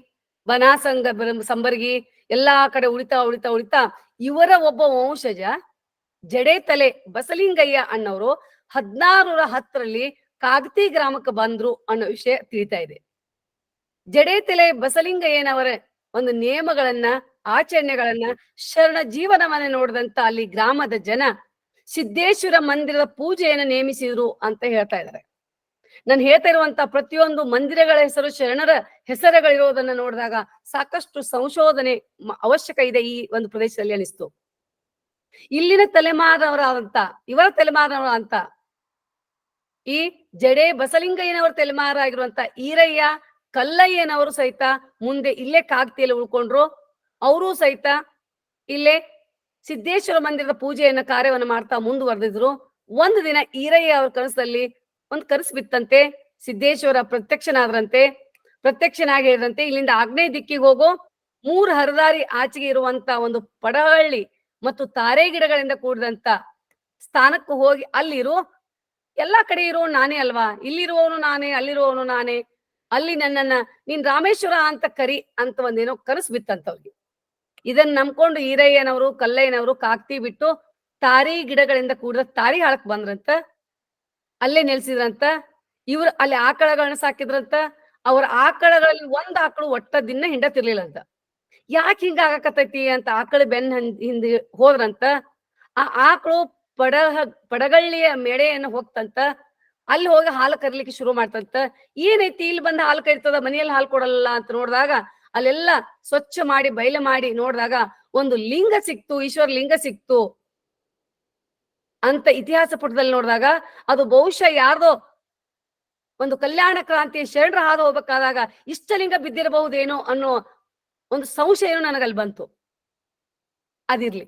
ಬನಾಸಂಗ, ಸಂಬರ್ಗಿ ಎಲ್ಲಾ ಕಡೆ ಉಳಿತಾ ಇವರ ಒಬ್ಬ ವಂಶಜ ಜಡೇತಲೆ ಬಸಲಿಂಗಯ್ಯ ಅಣ್ಣವರು 1610ರಲ್ಲಿ ಕಾಗತಿ ಗ್ರಾಮಕ್ಕೆ ಬಂದ್ರು ಅನ್ನೋ ವಿಷಯ ತಿಳಿತಾ ಇದೆ. ಜಡೇತಲೆ ಬಸಲಿಂಗಯ್ಯನವರ ಒಂದು ನಿಯಮಗಳನ್ನ, ಆಚರಣೆಗಳನ್ನ, ಶರಣ ಜೀವನವನ್ನ ನೋಡಿದಂತ ಅಲ್ಲಿ ಗ್ರಾಮದ ಜನ ಸಿದ್ದೇಶ್ವರ ಮಂದಿರದ ಪೂಜೆಯನ್ನು ನೇಮಿಸಿದ್ರು ಅಂತ ಹೇಳ್ತಾ ಇದ್ದಾರೆ. ನಾನು ಹೇಳ್ತಾ ಇರುವಂತ ಪ್ರತಿಯೊಂದು ಮಂದಿರಗಳ ಹೆಸರು ಶರಣರ ಹೆಸರುಗಳಿರೋದನ್ನ ನೋಡಿದಾಗ ಸಾಕಷ್ಟು ಸಂಶೋಧನೆ ಅವಶ್ಯಕ ಇದೆ ಈ ಒಂದು ಪ್ರದೇಶದಲ್ಲಿ ಅನಿಸ್ತು. ಇಲ್ಲಿನ ತಲೆಮಾರಿನವರಾದಂತ, ಇವರ ತಲೆಮಾರಿನವರ ಅಂತ ಈ ಜಡೆ ಬಸಲಿಂಗಯ್ಯನವರ ತಲೆಮಾರಾಗಿರುವಂತ ಈರಯ್ಯ ಕಲ್ಲಯ್ಯನವರು ಸಹಿತ ಮುಂದೆ ಇಲ್ಲೇ ಕಾಗತಿಯಲ್ಲಿ ಉಳ್ಕೊಂಡ್ರು. ಅವರು ಸಹಿತ ಇಲ್ಲೇ ಸಿದ್ದೇಶ್ವರ ಮಂದಿರದ ಪೂಜೆಯನ್ನ ಕಾರ್ಯವನ್ನು ಮಾಡ್ತಾ ಮುಂದುವರೆದಿದ್ರು. ಒಂದು ದಿನ ಈರಯ್ಯ ಅವ್ರ ಕನಸಲ್ಲಿ ಒಂದು ಕನಸು ಬಿತ್ತಂತೆ. ಸಿದ್ದೇಶ್ವರ ಪ್ರತ್ಯಕ್ಷನಾಗಿ ಹೇಳಿದಂತೆ, ಇಲ್ಲಿಂದ ಆಗ್ನೇಯ ದಿಕ್ಕಿಗೆ ಹೋಗೋ 3 ಹರದಾರಿ ಆಚೆಗೆ ಇರುವಂತ ಒಂದು ಪಡಹಳ್ಳಿ ಮತ್ತು ತಾರೆ ಗಿಡಗಳಿಂದ ಕೂಡಿದಂತ ಸ್ಥಾನಕ್ಕೆ ಹೋಗಿ ಅಲ್ಲಿರು, ಎಲ್ಲಾ ಕಡೆ ಇರೋ ನಾನೇ ಅಲ್ವಾ, ಇಲ್ಲಿರುವವನು ನಾನೇ, ಅಲ್ಲಿರುವವನು ನಾನೇ, ಅಲ್ಲಿ ನನ್ನನ್ನ ನೀನ್ ರಾಮೇಶ್ವರ ಅಂತ ಕರಿ ಅಂತ ಒಂದೇನೋ ಕನಸು ಬಿತ್ತಂತವ್ರಿಗೆ. ಇದನ್ನ ನಂಬ್ಕೊಂಡು ಈರಯ್ಯನವರು ಕಲ್ಲಯ್ಯನವರು ಕಾಗ್ತಿ ಬಿಟ್ಟು ತಾರಿ ಗಿಡಗಳಿಂದ ಕೂಡಿದ ತಾರಿ ಹಾಳಕ್ ಬಂದ್ರಂತ, ಅಲ್ಲೇ ನೆಲೆಸಿದ್ರಂತ. ಇವ್ರು ಅಲ್ಲಿ ಆಕಳಗಳನ್ನ ಸಾಕಿದ್ರಂತ. ಅವ್ರ ಆಕಳಗಳಲ್ಲಿ ಒಂದ್ ಆಕಳು ಒಟ್ಟ ದಿನ ಹಿಂಡತಿರ್ಲಿಲ್ಲ ಅಂತ. ಯಾಕೆ ಹಿಂಗ ಆಗಾಕತ್ತೈತಿ ಅಂತ ಆಕಳ ಹಿಂದ್ ಹೋದ್ರಂತ. ಆ ಆಕಳು ಪಡಗಳ್ಳಿಯ ಮೇಡೆಯನ್ನು ಹೋಗ್ತಂತ. ಅಲ್ಲಿ ಹೋಗಿ ಹಾಲು ಕರಿಲಿಕ್ಕೆ ಶುರು ಮಾಡ್ತಂತ. ಏನೈತಿ ಇಲ್ಲಿ ಬಂದ ಹಾಲು ಕರಿತದ, ಮನೆಯಲ್ಲಿ ಹಾಲು ಕೊಡಲ್ಲ ಅಂತ ನೋಡಿದಾಗ ಅಲ್ಲೆಲ್ಲ ಸ್ವಚ್ಛ ಮಾಡಿ ಬಯಲು ಮಾಡಿ ನೋಡಿದಾಗ ಒಂದು ಲಿಂಗ ಸಿಕ್ತು, ಈಶ್ವರ ಲಿಂಗ ಸಿಕ್ತು ಅಂತ ಇತಿಹಾಸ ಪುಟದಲ್ಲಿ ನೋಡಿದಾಗ ಅದು ಬಹುಶಃ ಯಾರ್ದೋ ಒಂದು ಕಲ್ಯಾಣ ಕ್ರಾಂತಿ ಶರಣರ ಹಾದು ಹೋಗ್ಬೇಕಾದಾಗ ಇಷ್ಟಲಿಂಗ ಬಿದ್ದಿರಬಹುದೇನೋ ಅನ್ನೋ ಒಂದು ಸಂಶಯ ನನಗಲ್ಲಿ ಬಂತು. ಅದಿರ್ಲಿ.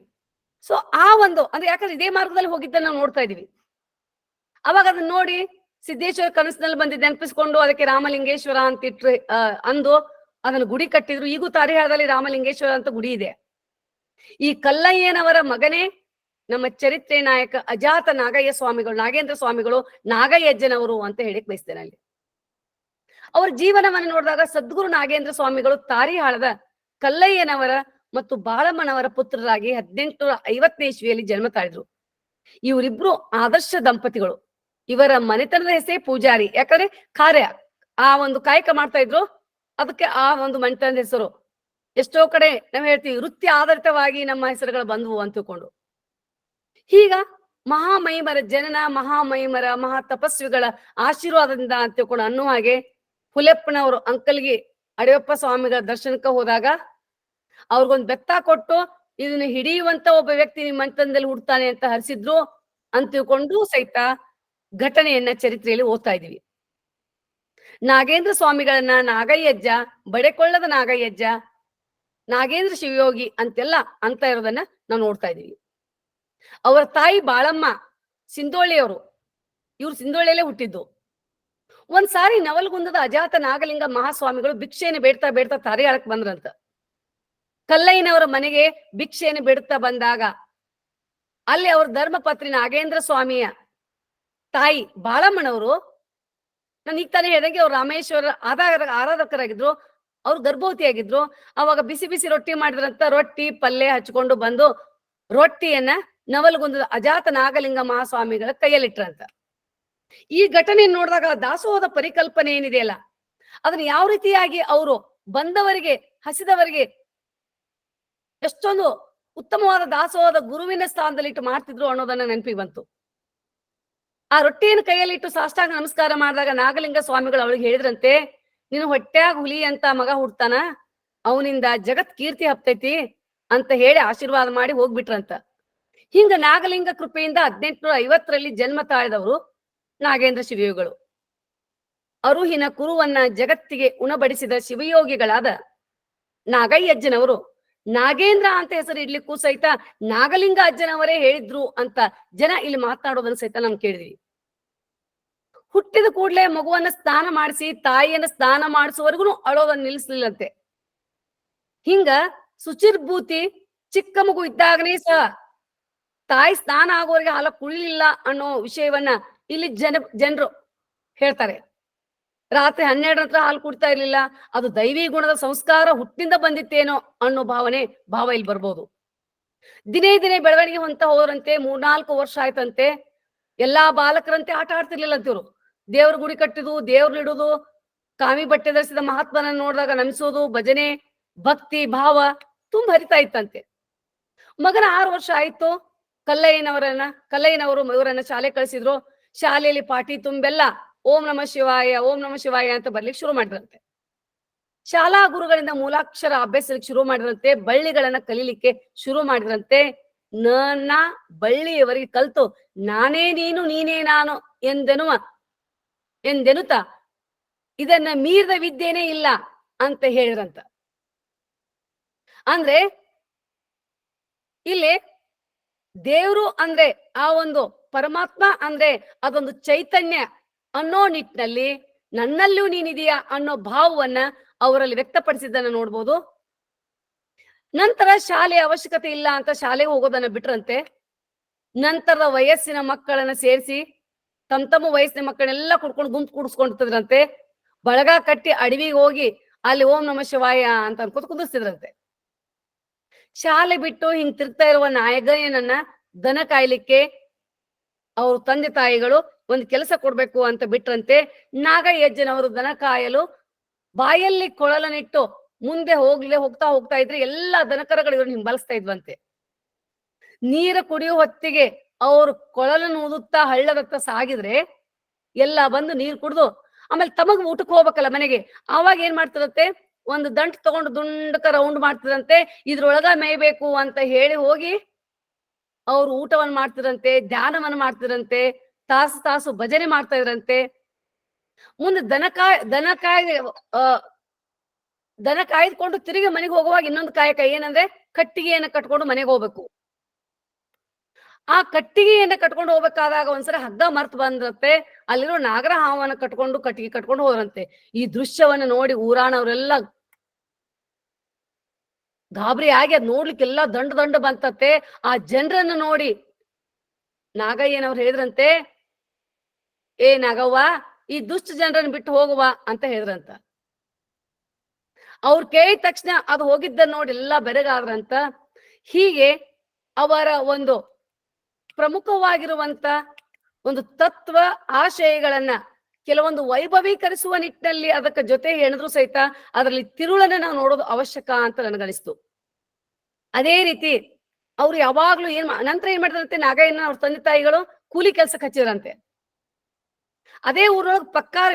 ಸೊ ಆ ಒಂದು ಅಂದ್ರೆ ಯಾಕಂದ್ರೆ ಇದೇ ಮಾರ್ಗದಲ್ಲಿ ಹೋಗಿದ್ದನ್ನ ನಾವು ನೋಡ್ತಾ ಇದೀವಿ. ಅವಾಗ ಅದನ್ನ ನೋಡಿ ಸಿದ್ದೇಶ್ವರ ಕನಸಿನಲ್ಲಿ ಬಂದಿದ್ದು ನೆನಪಿಸ್ಕೊಂಡು ಅದಕ್ಕೆ ರಾಮಲಿಂಗೇಶ್ವರ ಅಂತ ಇಟ್ರೆ ಅಂದು ಅದನ್ನು ಗುಡಿ ಕಟ್ಟಿದ್ರು. ಈಗೂ ತಾರಿಹಾಳದಲ್ಲಿ ರಾಮಲಿಂಗೇಶ್ವರ ಅಂತ ಗುಡಿ ಇದೆ. ಈ ಕಲ್ಲಯ್ಯನವರ ಮಗನೇ ನಮ್ಮ ಚರಿತ್ರೆ ನಾಯಕ ಅಜಾತ ನಾಗಯ್ಯ ಸ್ವಾಮಿಗಳು, ನಾಗೇಂದ್ರ ಸ್ವಾಮಿಗಳು, ನಾಗಯ್ಯಜ್ಜನವರು ಅಂತ ಹೇಳಿಕ್ ಬಯಸ್ತೇನೆ. ಅಲ್ಲಿ ಅವ್ರ ಜೀವನವನ್ನು ನೋಡಿದಾಗ ಸದ್ಗುರು ನಾಗೇಂದ್ರ ಸ್ವಾಮಿಗಳು ತಾರಿಹಾಳದ ಕಲ್ಲಯ್ಯನವರ ಮತ್ತು ಬಾಳಮ್ಮನವರ ಪುತ್ರರಾಗಿ 1850ನೇ ಇಸ್ವಿಯಲ್ಲಿ ಜನ್ಮ ತಾಳಿದ್ರು. ಇವರಿಬ್ರು ಆದರ್ಶ ದಂಪತಿಗಳು. ಇವರ ಮನೆತನದ ಹೆಸರೇ ಪೂಜಾರಿ. ಯಾಕಂದ್ರೆ ಆ ಒಂದು ಕಾಯಕ ಮಾಡ್ತಾ ಇದ್ರು, ಅದಕ್ಕೆ ಆ ಒಂದು ಮನೆತನದ ಹೆಸರು. ಎಷ್ಟೋ ಕಡೆ ನಾವ್ ಹೇಳ್ತೀವಿ ವೃತ್ತಿ ಆಧಾರಿತವಾಗಿ ನಮ್ಮ ಹೆಸರುಗಳು ಬಂದ್ವು ಅಂತ ತಿಳ್ಕೊಂಡು. ಈಗ ಮಹಾಮಹಿಮರ ಜನನ, ಮಹಾಮಹಿಮರ ಮಹಾ ತಪಸ್ವಿಗಳ ಆಶೀರ್ವಾದದಿಂದ ಅಂತ ತಿಳ್ಕೊಂಡು ಅನ್ನೋ ಹಾಗೆ ಹುಲೆಪ್ಪನವರು ಅಂಕಲ್ಗೆ ಅಡಿಯಪ್ಪ ಸ್ವಾಮಿಗಳ ದರ್ಶನಕ್ಕೆ ಹೋದಾಗ ಅವ್ರಿಗೊಂದು ಬೆತ್ತ ಕೊಟ್ಟು ಇದನ್ನ ಹಿಡಿಯುವಂತ ಒಬ್ಬ ವ್ಯಕ್ತಿ ನಿಮ್ಮ ಮನೆತನದಲ್ಲಿ ಹುಡ್ತಾನೆ ಅಂತ ಹರಿಸಿದ್ರು ಅಂತ ತಿಳ್ಕೊಂಡು ಸಹಿತ ಘಟನೆಯನ್ನ ಚರಿತ್ರೆಯಲ್ಲಿ ಓದ್ತಾ ಇದೀವಿ. ನಾಗೇಂದ್ರ ಸ್ವಾಮಿಗಳನ್ನ ನಾಗಯ್ಯಜ್ಜ, ಬಡೆಕೊಳ್ಳದ ನಾಗಯ್ಯಜ್ಜ, ನಾಗೇಂದ್ರ ಶಿವಯೋಗಿ ಅಂತೆಲ್ಲ ಅಂತ ಇರೋದನ್ನ ನಾವು ನೋಡ್ತಾ ಇದೀವಿ. ಅವರ ತಾಯಿ ಬಾಳಮ್ಮ ಸಿಂಧೋಳಿಯವರು. ಇವ್ರು ಸಿಂಧೋಳಿಯಲ್ಲೇ ಹುಟ್ಟಿದ್ದು. ಒಂದ್ಸಾರಿ ನವಲಗುಂದದ ಅಜಾತ ನಾಗಲಿಂಗ ಮಹಾಸ್ವಾಮಿಗಳು ಭಿಕ್ಷೆಯನ್ನು ಬೇಡ್ತಾ ಬೇಡ್ತಾ ತಾರಿಹಾಳಕ್ ಬಂದ್ರಂತ. ಕಲ್ಲಯ್ಯನವರ ಮನೆಗೆ ಭಿಕ್ಷೆಯನ್ನು ಬೇಡುತ್ತಾ ಬಂದಾಗ ಅಲ್ಲಿ ಅವ್ರ ಧರ್ಮಪತ್ನಿ ನಾಗೇಂದ್ರ ಸ್ವಾಮಿಯ ತಾಯಿ ಬಾಳಮ್ಮನವರು, ನಾನು ಈಗ ತಾನೇ ಹೇಳಿದಂಗೆ ಅವ್ರು ರಾಮೇಶ್ವರ ಆರಾಧಕರಾಗಿದ್ರು. ಅವ್ರು ಗರ್ಭವತಿಯಾಗಿದ್ರು. ಅವಾಗ ಬಿಸಿ ಬಿಸಿ ರೊಟ್ಟಿ ಮಾಡಿದ್ರಂತ. ರೊಟ್ಟಿ ಪಲ್ಯ ಹಚ್ಕೊಂಡು ಬಂದು ರೊಟ್ಟಿಯನ್ನ ನವಲಗುಂದದ ಅಜಾತ ನಾಗಲಿಂಗ ಮಹಾಸ್ವಾಮಿಗಳ ಕೈಯಲ್ಲಿಟ್ರಂತ. ಈ ಘಟನೆ ನೋಡಿದಾಗ ದಾಸೋಹದ ಪರಿಕಲ್ಪನೆ ಏನಿದೆಯಲ್ಲ, ಅದನ್ನ ಯಾವ ರೀತಿಯಾಗಿ ಅವರು ಬಂದವರಿಗೆ, ಹಸಿದವರಿಗೆ ಎಷ್ಟೊಂದು ಉತ್ತಮವಾದ ದಾಸೋಹದ ಗುರುವಿನ ಸ್ಥಾನದಲ್ಲಿ ಇಟ್ಟು ಮಾಡ್ತಿದ್ರು ಅನ್ನೋದನ್ನ ನೆನಪಿಗೆ ಬಂತು. ಆ ರೊಟ್ಟಿಯನ್ನು ಕೈಯಲ್ಲಿಟ್ಟು ಸಾಷ್ಟಾಂಗ ನಮಸ್ಕಾರ ಮಾಡಿದಾಗ ನಾಗಲಿಂಗ ಸ್ವಾಮಿಗಳು ಅವಳಿಗೆ ಹೇಳಿದ್ರಂತೆ, ನೀನು ಹೊಟ್ಟ್ಯಾಗ ಹುಲಿ ಅಂತ ಮಗ ಹುಡ್ತಾನ, ಅವನಿಂದ ಜಗತ್ ಕೀರ್ತಿ ಹತ್ತೈತಿ ಅಂತ ಹೇಳಿ ಆಶೀರ್ವಾದ ಮಾಡಿ ಹೋಗ್ಬಿಟ್ರಂತ. ಹಿಂಗ ನಾಗಲಿಂಗ ಕೃಪೆಯಿಂದ 1850ರಲ್ಲಿ ಜನ್ಮ ತಾಳಿದವರು ನಾಗೇಂದ್ರ ಶಿವಯೋಗಿಗಳು. ಅರುಹಿನ ಕುರುವನ್ನ ಜಗತ್ತಿಗೆ ಉಣಬಡಿಸಿದ ಶಿವಯೋಗಿಗಳಾದ ನಾಗಯ್ಯಜ್ಜನವರು ನಾಗೇಂದ್ರ ಅಂತ ಹೆಸರು ಇಡ್ಲಿಕ್ಕೂ ಸಹಿತ ನಾಗಲಿಂಗ ಅಜ್ಜನವರೇ ಹೇಳಿದ್ರು ಅಂತ ಜನ ಇಲ್ಲಿ ಮಾತನಾಡೋದನ್ನ ಸಹಿತ ನಾವು ಕೇಳಿದ್ವಿ. ಹುಟ್ಟಿದ ಕೂಡ್ಲೆ ಮಗುವನ್ನ ಸ್ನಾನ ಮಾಡಿಸಿ ತಾಯಿಯನ್ನ ಸ್ನಾನ ಮಾಡಿಸುವವರೆಗೂ ಅಳೋದನ್ನ ನಿಲ್ಲಿಸ್ಲಿಲ್ಲಂತೆ. ಹಿಂಗ ಶುಚಿರ್ಭೂತಿ ಚಿಕ್ಕ ಮಗು ಇದ್ದಾಗನೇ ಸಹ ತಾಯಿ ಸ್ನಾನ ಆಗೋರಿಗೆ ಹಾಲ ಕುಳಿಲಿಲ್ಲ ಅನ್ನೋ ವಿಷಯವನ್ನ ಇಲ್ಲಿ ಜನರು ಹೇಳ್ತಾರೆ. ರಾತ್ರಿ 12 ನಂತರ ಹಾಲು ಕುಡ್ತಾ ಇರ್ಲಿಲ್ಲ, ಅದು ದೈವಿ ಗುಣದ ಸಂಸ್ಕಾರ ಹುಟ್ಟಿಂದ ಬಂದಿತ್ತೇನೋ ಅನ್ನೋ ಭಾವ ಇಲ್ಲಿ ಬರ್ಬೋದು. ದಿನೇ ದಿನೇ ಬೆಳವಣಿಗೆ ಹೊಂತ ಹೋದ್ರಂತೆ. 3-4 ವರ್ಷ ಆಯ್ತಂತೆ. ಎಲ್ಲಾ ಬಾಲಕರಂತೆ ಆಟ ಆಡ್ತಿರ್ಲಿಲ್ಲ ಅಂತಿವ್ರು. ದೇವ್ರ ಗುಡಿ ಕಟ್ಟಿದು, ದೇವ್ರನ್ನಿಡುದು, ಕಾವಿ ಬಟ್ಟೆ ಧರಿಸಿದ ಮಹಾತ್ಮನ ನೋಡಿದಾಗ ನಮಿಸೋದು, ಭಜನೆ, ಭಕ್ತಿ ಭಾವ ತುಂಬ ಹರಿತಾ ಇತ್ತಂತೆ. ಮಗನ 6 ವರ್ಷ ಆಯ್ತು. ಕಲ್ಲಯ್ಯನವರು ಇವರನ್ನ ಶಾಲೆ ಕಳಿಸಿದ್ರು. ಶಾಲೆಯಲ್ಲಿ ಪಾಠಿ ತುಂಬೆಲ್ಲ ಓಂ ನಮ ಶಿವಾಯ, ಓಂ ನಮ ಶಿವಾಯ ಅಂತ ಬರ್ಲಿಕ್ಕೆ ಶುರು ಮಾಡಿದ್ರಂತೆ. ಶಾಲಾ ಗುರುಗಳಿಂದ ಮೂಲಾಕ್ಷರ ಅಭ್ಯಾಸಕ್ಕೆ ಶುರು ಮಾಡಿದ್ರಂತೆ. ಬಳ್ಳಿಗಳನ್ನ ಕಲೀಲಿಕ್ಕೆ ಶುರು ಮಾಡಿದ್ರಂತೆ. ನನ್ನ ಬಳ್ಳಿಯವರಿಗೆ ಕಲ್ತು ನಾನೇ ನೀನು ನೀನೇ ನಾನು ಎಂದೆನುತ ಇದನ್ನ ಮೀರಿದ ವಿದ್ಯೆನೇ ಇಲ್ಲ ಅಂತ ಹೇಳಿದ್ರಂತ. ಅಂದ್ರೆ ಇಲ್ಲಿ ದೇವ್ರು ಅಂದ್ರೆ ಆ ಒಂದು ಪರಮಾತ್ಮ ಅಂದ್ರೆ ಅದೊಂದು ಚೈತನ್ಯ ಅನ್ನೋ ನಿಟ್ಟಿನಲ್ಲಿ ನನ್ನಲ್ಲೂ ನೀನಿದೆಯಾ ಅನ್ನೋ ಭಾವವನ್ನ ಅವರಲ್ಲಿ ವ್ಯಕ್ತಪಡಿಸಿದ್ದನ್ನ ನೋಡ್ಬೋದು. ನಂತರ ಶಾಲೆಯ ಅವಶ್ಯಕತೆ ಇಲ್ಲ ಅಂತ ಶಾಲೆಗೆ ಹೋಗೋದನ್ನ ಬಿಟ್ರಂತೆ. ನಂತರದ ವಯಸ್ಸಿನ ಮಕ್ಕಳನ್ನ ಸೇರಿಸಿ ತಮ್ಮ ವಯಸ್ಸಿನ ಮಕ್ಕಳನ್ನೆಲ್ಲ ಕುಡ್ಕೊಂಡು ಗುಂಪು ಕೂಡಿಸ್ಕೊಂಡಿದ್ರಂತೆ. ಬಳಗ ಕಟ್ಟಿ ಅಡವಿಗೆ ಹೋಗಿ ಅಲ್ಲಿ ಓಂ ನಮ ಶಿವಾಯ ಅಂತ ಅನ್ಕೋತ ಕುದಿಸ್ತಿದ್ರಂತೆ. ಶಾಲೆ ಬಿಟ್ಟು ಹಿಂಗ್ ತಿರ್ಗ್ತಾ ಇರುವ ನಾಯಕನನ್ನ ದನ ಕಾಯ್ಲಿಕ್ಕೆ ಅವ್ರ ತಂದೆ ತಾಯಿಗಳು ಒಂದು ಕೆಲಸ ಕೊಡ್ಬೇಕು ಅಂತ ಬಿಟ್ರಂತೆ. ನಾಗಯ್ಯಜ್ಜನವರು ದನ ಕಾಯಲು ಬಾಯಲ್ಲಿ ಕೊಳಲನಿಟ್ಟು ಮುಂದೆ ಹೋಗ್ತಾ ಹೋಗ್ತಾ ಇದ್ರೆ ಎಲ್ಲಾ ದನಕರಗಳು ಇವ್ರನ್ನ ಹಿಂಬಾಲಿಸ್ತಾ ಇದ್ವಂತೆ. ನೀರು ಕುಡಿಯುವ ಹೊತ್ತಿಗೆ ಅವ್ರು ಕೊಳಲನ್ನು ಊದುತ್ತಾ ಹಳ್ಳದತ್ತ ಸಾಗಿದ್ರೆ ಎಲ್ಲ ಬಂದು ನೀರು ಕುಡ್ದು ಆಮೇಲೆ ತಮಗ್ ಊಟಕ್ಕೆ ಹೋಗ್ಬೇಕಲ್ಲ ಮನೆಗೆ, ಆವಾಗ ಏನ್ ಮಾಡ್ತಿರತ್ತೆ, ಒಂದು ದಂಟ್ ತಗೊಂಡು ದುಂಡಕ ರೌಂಡ್ ಮಾಡ್ತಿರಂತೆ, ಇದ್ರೊಳಗ ಮೇಯ್ಬೇಕು ಅಂತ ಹೇಳಿ ಹೋಗಿ ಅವ್ರು ಊಟವನ್ನ ಮಾಡ್ತಿರಂತೆ, ಧ್ಯಾನವನ್ನ ಮಾಡ್ತಿರಂತೆ, ತಾಸು ತಾಸು ಭಜನೆ ಮಾಡ್ತಾ ಇದ್ರಂತೆ. ಮುಂದೆ ದನ ಕಾಯ್ದುಕೊಂಡು ತಿರುಗಿ ಮನೆಗೆ ಹೋಗುವಾಗ ಇನ್ನೊಂದು ಕಾಯಕ ಏನಂದ್ರೆ ಕಟ್ಟಿಗೆಯನ್ನ ಕಟ್ಕೊಂಡು ಮನೆಗೆ ಹೋಗ್ಬೇಕು. ಆ ಕಟ್ಟಿಗೆಯನ್ನ ಕಟ್ಕೊಂಡು ಹೋಗ್ಬೇಕಾದಾಗ ಒಂದ್ಸಲ ಹಗ್ಗ ಮರ್ತ್ ಬಂದ್ರತ್ತೆ, ಅಲ್ಲಿರೋ ನಾಗರ ಹಾವನ್ನ ಕಟ್ಟಿಗೆ ಕಟ್ಕೊಂಡು ಹೋದ್ರಂತೆ. ಈ ದೃಶ್ಯವನ್ನ ನೋಡಿ ಊರಾಣವ್ರೆಲ್ಲ ಗಾಬರಿ ಆಗಿ ಅದ್ ನೋಡ್ಲಿಕ್ಕೆಲ್ಲ ದಂಡ ಬಂತತ್ತೆ. ಆ ಜನರನ್ನ ನೋಡಿ ನಾಗಯ್ಯನವ್ರು ಹೇಳಿದ್ರಂತೆ, ಏ ನಾಗವ್ವ, ಈ ದುಷ್ಟ ಜನರನ್ನ ಬಿಟ್ಟು ಹೋಗುವ ಅಂತ ಹೇಳಿದ್ರಂತ. ಅವ್ರು ಕೇಳಿದ ತಕ್ಷಣ ಅದು ಹೋಗಿದ್ದ ನೋಡಿ ಎಲ್ಲ ಬೆರಗಾದ್ರಂತ. ಹೀಗೆ ಅವರ ಒಂದು ಪ್ರಮುಖವಾಗಿರುವಂತ ಒಂದು ತತ್ವ ಆಶಯಗಳನ್ನ ಕೆಲವೊಂದು ವೈಭವೀಕರಿಸುವ ನಿಟ್ಟಿನಲ್ಲಿ ಅದಕ್ಕೆ ಜೊತೆ ಎಣದ್ರು ಸಹಿತ ಅದರಲ್ಲಿ ತಿರುಳನ್ನ ನಾವು ನೋಡೋದು ಅವಶ್ಯಕ ಅಂತ ನನಗನಿಸ್ತು. ಅದೇ ರೀತಿ ಅವ್ರು ಯಾವಾಗ್ಲೂ ನಂತರ ಏನ್ ಮಾಡಿದ್ರಂತೆ, ನಾಗಯ್ಯನ ಅವ್ರ ತಂದೆ ತಾಯಿಗಳು ಕೂಲಿ ಕೆಲ್ಸಕ್ಕೆ ಹಚ್ಚಿದ್ರಂತೆ. ಅದೇ ಊರೊಳಗ ಪತ್ತಾರ